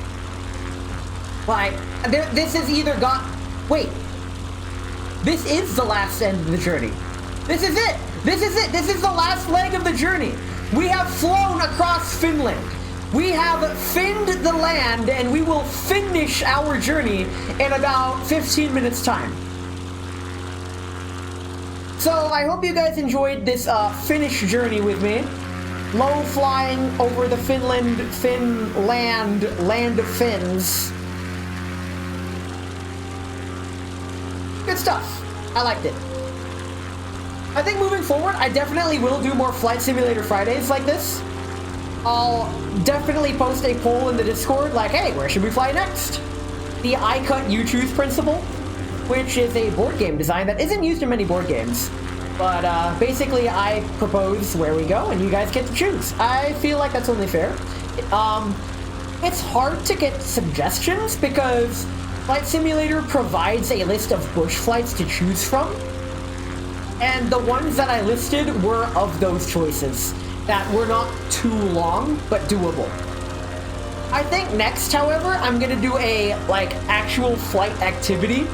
Like, this is either wait. This is the last end of the journey. This is it. This is the last leg of the journey. We have flown across Finland. We have finned the land, and we will finish our journey in about 15 minutes time. So I hope you guys enjoyed this Finnish journey with me. low flying over the Finland, land of Finns. Good stuff. I liked it. I think moving forward, I definitely will do more Flight Simulator Fridays like this. I'll definitely post a poll in the Discord like, hey, where should we fly next? The I Cut You Choose principle, which is a board game design that isn't used in many board games. But basically, I propose where we go, and you guys get to choose. I feel like that's only fair. It's hard to get suggestions because Flight Simulator provides a list of bush flights to choose from. And the ones that I listed were of those choices that were not too long, but doable. I think next, however, I'm gonna do a, actual flight activity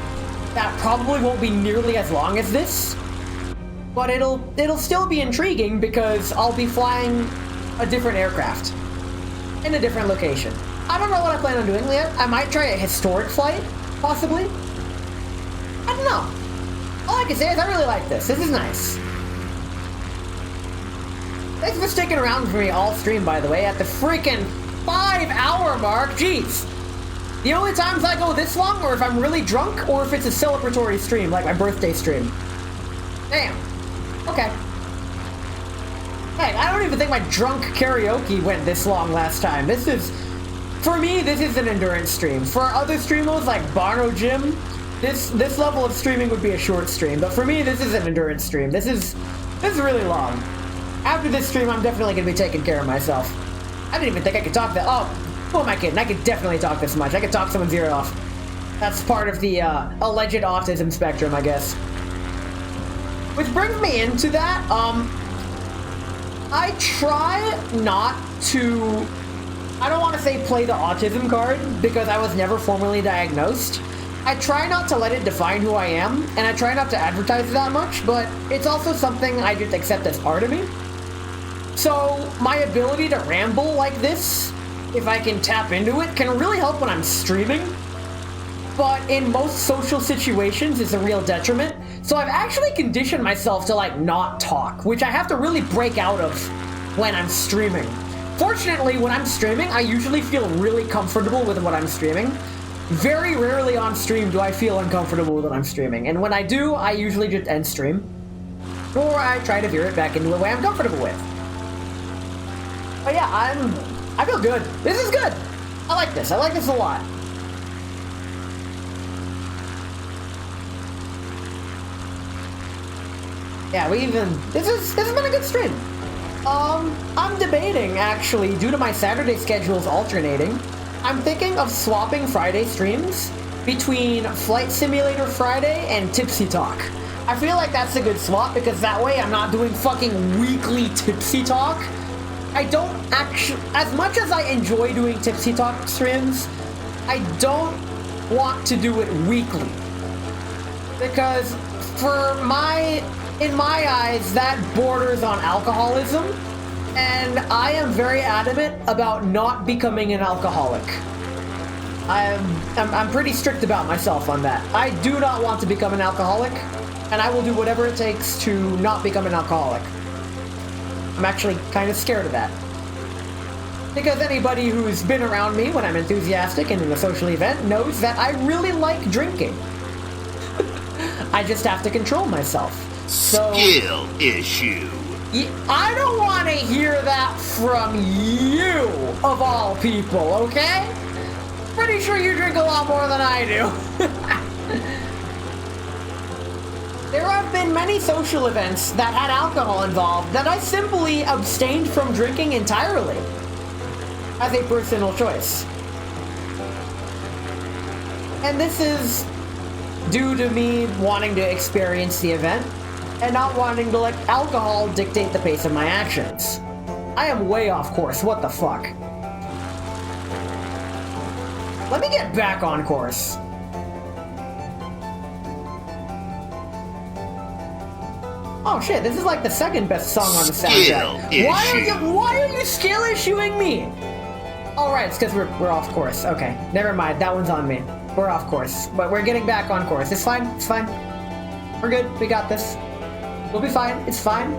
that probably won't be nearly as long as this. But it'll still be intriguing because I'll be flying a different aircraft in a different location. I don't know what I plan on doing yet. I might try a historic flight, possibly. I don't know. All I can say is I really like this. This is nice. Thanks for sticking around for me all stream, by the way, at the freaking 5-hour mark. Jeez. The only times I go this long are if I'm really drunk or if it's a celebratory stream, like my birthday stream. Damn. Okay. Hey, I don't even think my drunk karaoke went this long last time. For me, this is an endurance stream. For other streamers like Barno Jim, this level of streaming would be a short stream. But for me, this is an endurance stream. This is really long. After this stream, I'm definitely gonna be taking care of myself. I didn't even think I could talk that. Oh, who am I kidding? I could definitely talk this much. I could talk someone's ear off. That's part of the alleged autism spectrum, I guess. Which brings me into that, I try not to, I don't want to say play the autism card, because I was never formally diagnosed. I try not to let it define who I am, and I try not to advertise it that much, but it's also something I just accept as part of me. So, my ability to ramble like this, if I can tap into it, can really help when I'm streaming. But in most social situations, it's a real detriment. So I've actually conditioned myself to, not talk, which I have to really break out of when I'm streaming. Fortunately, when I'm streaming, I usually feel really comfortable with what I'm streaming. Very rarely on stream do I feel uncomfortable with what I'm streaming. And when I do, I usually just end stream. Or I try to veer it back into a way I'm comfortable with. But yeah, I feel good. This is good. I like this. I like this a lot. Yeah, this has been a good stream. I'm debating, actually, due to my Saturday schedules alternating, I'm thinking of swapping Friday streams between Flight Simulator Friday and Tipsy Talk. I feel like that's a good swap because that way I'm not doing fucking weekly Tipsy Talk. I don't actually, as much as I enjoy doing Tipsy Talk streams, I don't want to do it weekly. Because in my eyes, that borders on alcoholism, and I am very adamant about not becoming an alcoholic. I'm pretty strict about myself on that. I do not want to become an alcoholic, and I will do whatever it takes to not become an alcoholic. I'm actually kind of scared of that. Because anybody who's been around me when I'm enthusiastic and in a social event knows that I really like drinking. I just have to control myself. So, Skill issue. I don't want to hear that from you, of all people, okay? Pretty sure you drink a lot more than I do. There have been many social events that had alcohol involved that I simply abstained from drinking entirely as a personal choice. And this is due to me wanting to experience the event and not wanting to let alcohol dictate the pace of my actions. I am way off course, what the fuck? Let me get back on course. Oh shit, this is like the second best song on the soundtrack. Why are you skill issuing me? Alright, it's because we're off course. Okay, never mind, that one's on me. We're off course, but we're getting back on course. It's fine, it's fine. We're good, we got this. We'll be fine, it's fine.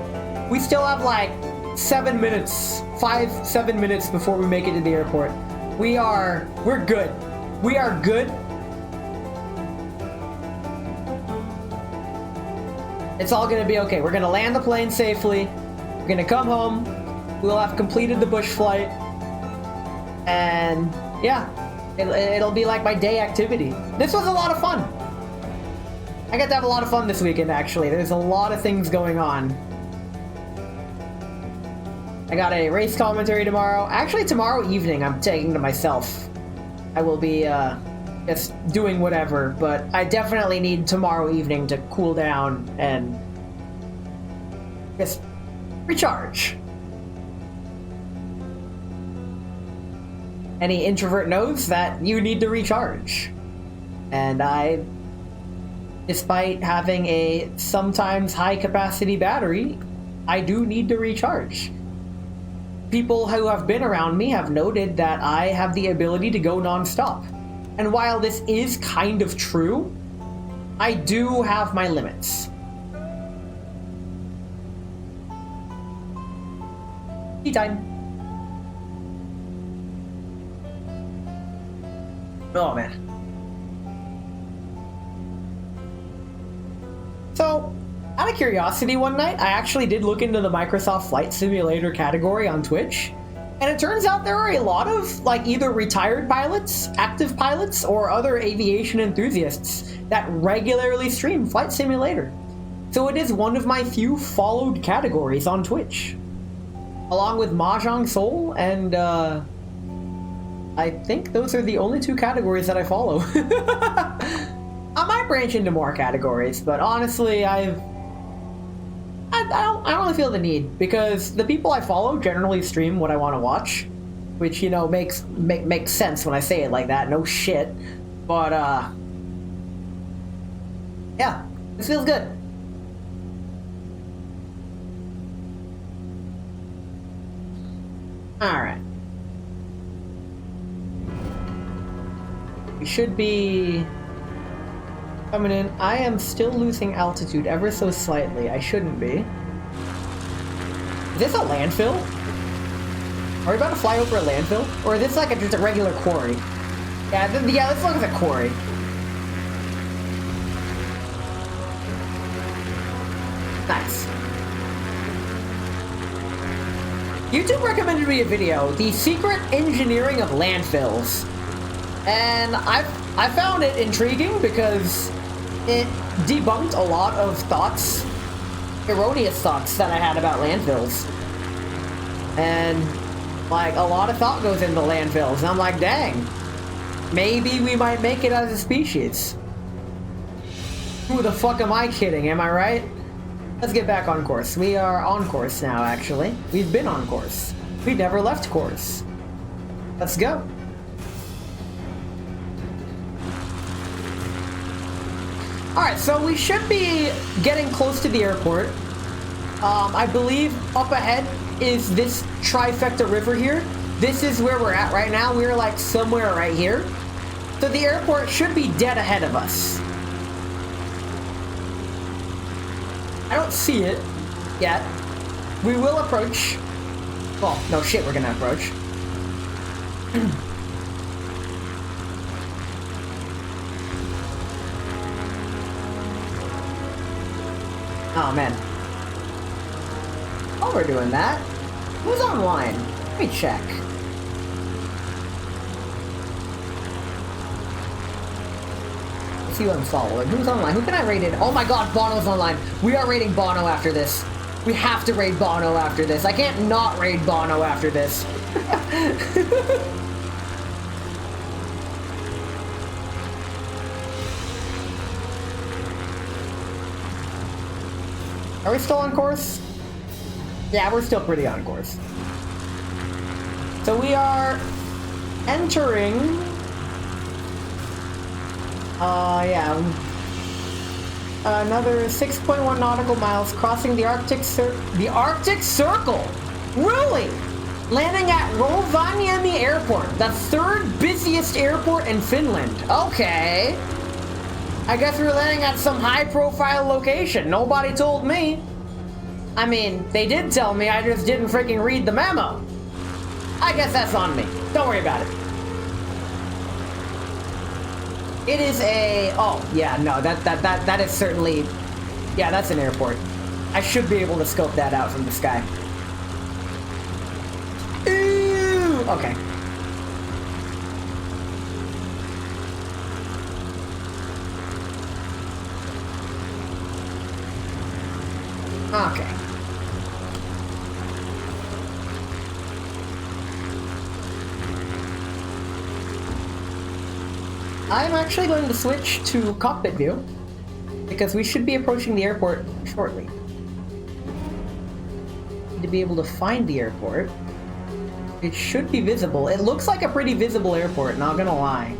We still have like 7 minutes, 5-7 minutes before we make it to the airport. We're good. We are good. It's all gonna be okay. We're gonna land the plane safely. We're gonna come home. We'll have completed the bush flight. And yeah, it'll be like my day activity. This was a lot of fun. I got to have a lot of fun this weekend, actually. There's a lot of things going on. I got a race commentary tomorrow. Actually, tomorrow evening, I'm taking to myself. I will be just doing whatever, but I definitely need tomorrow evening to cool down and just recharge. Any introvert knows that you need to recharge. And I, despite having a sometimes high capacity battery, I do need to recharge. People who have been around me have noted that I have the ability to go non-stop. And while this is kind of true, I do have my limits. Tea time. Oh man. So, out of curiosity one night, I actually did look into the Microsoft Flight Simulator category on Twitch, and it turns out there are a lot of, like, either retired pilots, active pilots, or other aviation enthusiasts that regularly stream Flight Simulator. So it is one of my few followed categories on Twitch. Along with Mahjong Soul and, I think those are the only two categories that I follow. I might branch into more categories, but honestly, I don't really feel the need, because the people I follow generally stream what I want to watch, which, you know, makes sense when I say it like that. No shit, but yeah, this feels good. All right. We should be coming in. I am still losing altitude ever so slightly. I shouldn't be. Is this a landfill? Are we about to fly over a landfill? Or is this like just a regular quarry? Yeah, this looks like a quarry. Nice. YouTube recommended me a video, The Secret Engineering of Landfills. And I found it intriguing because it debunked a lot of thoughts, erroneous thoughts that I had about landfills. And, like, a lot of thought goes into landfills. And I'm like, dang, maybe we might make it as a species. Who the fuck am I kidding, am I right? Let's get back on course. We are on course now, actually. We've been on course. We never left course. Let's go. Alright, so we should be getting close to the airport. I believe up ahead is this trifecta river here. This is where we're at right now. We're like somewhere right here. So the airport should be dead ahead of us. I don't see it yet. We will approach. Well, no shit, we're gonna approach. Oh, man. While we're doing that, who's online? Let me check. Let's see who I'm following. Who's online? Who can I raid in? Oh my god, Bono's online. We are raiding Bono after this. We have to raid Bono after this. I can't not raid Bono after this. Are we still on course? Yeah, we're still pretty on course. So we are entering... another 6.1 nautical miles, crossing the Arctic Circle! Really? Landing at Rovaniemi Airport, the third busiest airport in Finland. Okay. I guess we're landing at some high-profile location. Nobody told me. I mean, they did tell me, I just didn't freaking read the memo. I guess that's on me. Don't worry about it. It is a... Oh, yeah, no, that is certainly... Yeah, that's an airport. I should be able to scope that out from the sky. Ooh! Okay. Okay. I'm actually going to switch to cockpit view because we should be approaching the airport shortly. Need to be able to find the airport. It should be visible. It looks like a pretty visible airport, not gonna lie.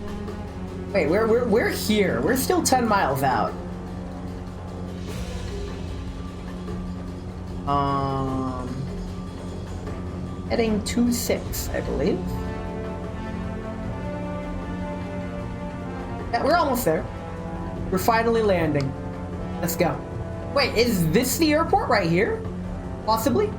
Wait, we're here. We're still 10 miles out. Heading 26, I believe. Yeah, we're almost there. We're finally landing. Let's go. Wait, is this the airport right here? Possibly?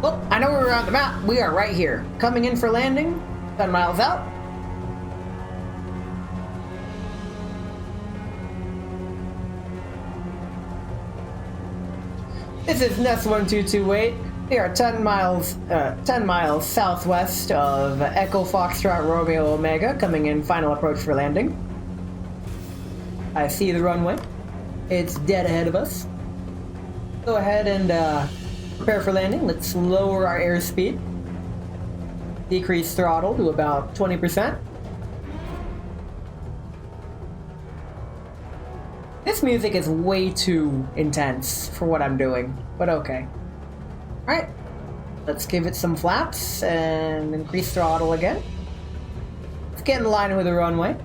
Oh, I know we're on the map. We are right here. Coming in for landing. 10 miles out. This is Nest 1228. We are 10 miles southwest of Echo Foxtrot Romeo Omega, coming in final approach for landing. I see the runway. It's dead ahead of us. Go ahead and prepare for landing. Let's lower our airspeed. Decrease throttle to about 20%. This music is way too intense for what I'm doing, but okay. Alright, let's give it some flaps and increase throttle again. Let's get in line with the runway.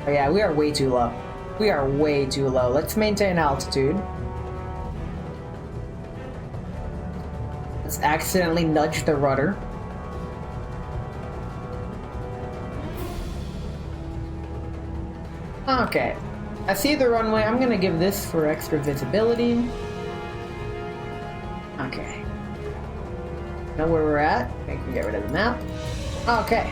Oh yeah, we are way too low. We are way too low. Let's maintain altitude. Let's accidentally nudge the rudder. Okay, I see the runway. I'm gonna give this for extra visibility. Okay. Know where we're at. I can get rid of the map. Okay.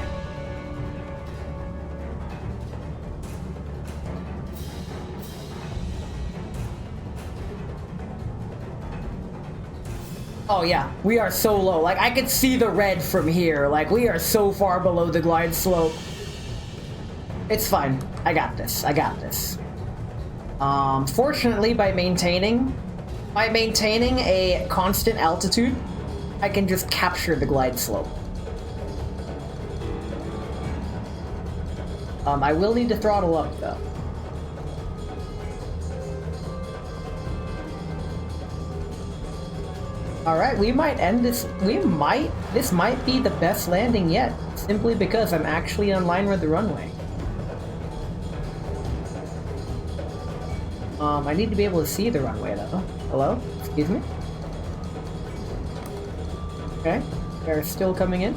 Oh yeah, we are so low. Like, I could see the red from here. Like, we are so far below the glide slope. It's fine. I got this. I got this. Fortunately, by maintaining a constant altitude, I can just capture the glide slope. I will need to throttle up, though. Alright, we might end this... This might be the best landing yet, simply because I'm actually in line with the runway. I need to be able to see the runway, though. Hello? Excuse me? Okay, they're still coming in.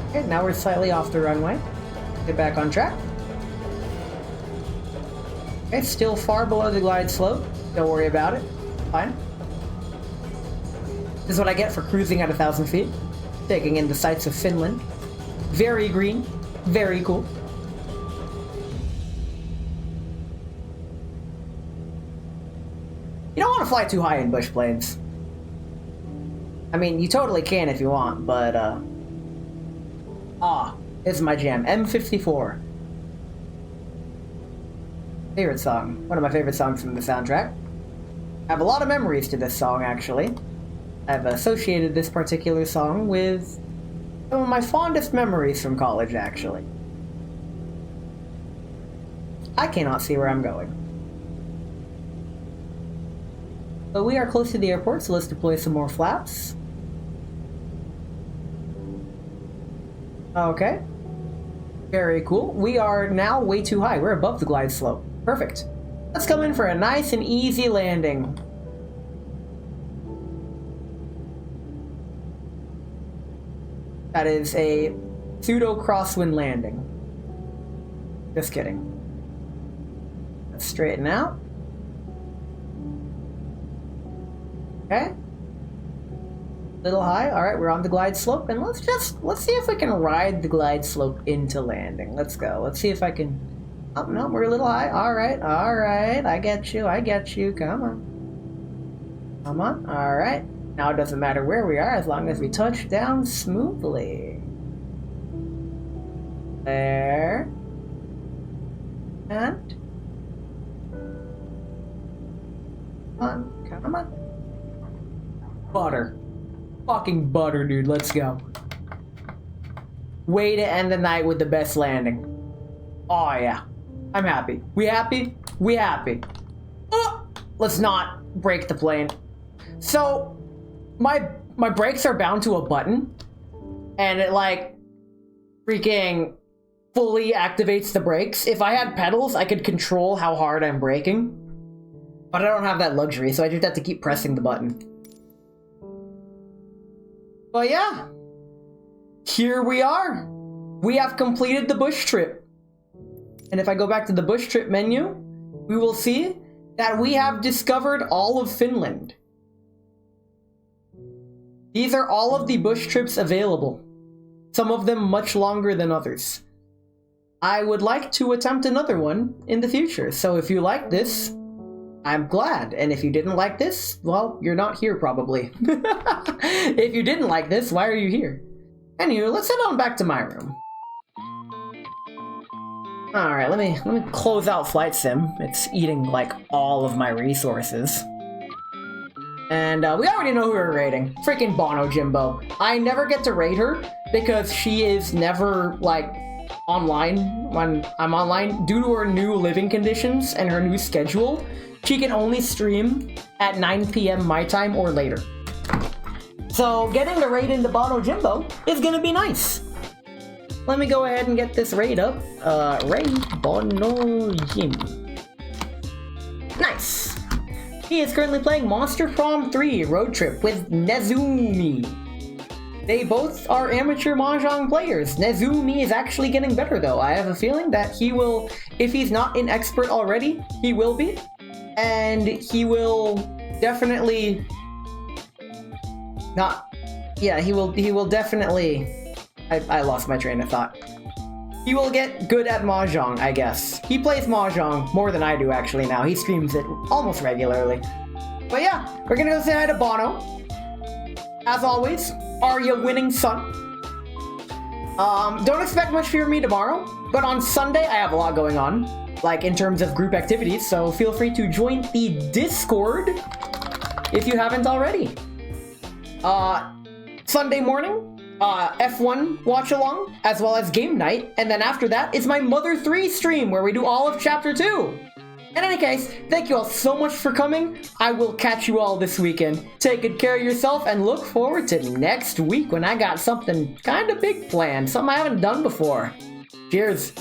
Okay, now we're slightly off the runway. Get back on track. Okay, still far below the glide slope. Don't worry about it. Fine. This is what I get for cruising at 1,000 feet. Taking in the sights of Finland. Very green. Very cool. You don't want to fly too high in bush planes. I mean, you totally can if you want, but, this is my jam. M54. Favorite song. One of my favorite songs from the soundtrack. I have a lot of memories to this song, actually. I've associated this particular song with some of my fondest memories from college, actually. I cannot see where I'm going. But we are close to the airport, so let's deploy some more flaps. Okay. Very cool. We are now way too high. We're above the glide slope. Perfect. Let's come in for a nice and easy landing. That is a pseudo crosswind landing. Just kidding. Let's straighten out. Okay. Little high. All right, we're on the glide slope, and let's see if we can ride the glide slope into landing. Let's go. Let's see if I can. Oh no, we're a little high. All right. I get you. Come on. All right. Now it doesn't matter where we are as long as we touch down smoothly. There. And. Come on. Butter. Fucking butter, dude. Let's go. Way to end the night with the best landing. Oh, yeah. I'm happy. We happy? We happy. Let's not break the plane. So, my brakes are bound to a button, and it, like, freaking fully activates the brakes. If I had pedals, I could control how hard I'm braking. But I don't have that luxury, so I just have to keep pressing the button. But yeah, here we are. We have completed the bush trip. And if I go back to the bush trip menu, we will see that we have discovered all of Finland. These are all of the bush trips available. Some of them much longer than others. I would like to attempt another one in the future, so if you like this, I'm glad. And if you didn't like this, well, you're not here probably. If you didn't like this, why are you here? Anyway, let's head on back to my room. Alright, let me close out Flight Sim. It's eating, like, all of my resources. And we already know who we're raiding. Freaking Bono Jimbo. I never get to raid her because she is never, like, online when I'm online. Due to her new living conditions and her new schedule, she can only stream at 9 p.m. my time or later. So getting the raid into Bono Jimbo is gonna be nice. Let me go ahead and get this raid up. Raid Bono Jim. Nice. He is currently playing Monster Prom 3 Road Trip with Nezumi. They both are amateur Mahjong players. Nezumi is actually getting better though. I have a feeling that he will, if he's not an expert already, he will be. And he will definitely not, yeah, he will definitely, I lost my train of thought. He will get good at Mahjong, I guess. He plays Mahjong more than I do actually now. He streams it almost regularly. But yeah, we're gonna go say hi to Bono. As always, are you winning, son? Don't expect much from me tomorrow, but on Sunday I have a lot going on, like in terms of group activities, so feel free to join the Discord if you haven't already. Sunday morning, F1 watch along, as well as game night, and then after that is my Mother 3 stream where we do all of Chapter 2. In any case, thank you all so much for coming. I will catch you all this weekend. Take good care of yourself and look forward to next week when I got something kind of big planned, something I haven't done before. Cheers.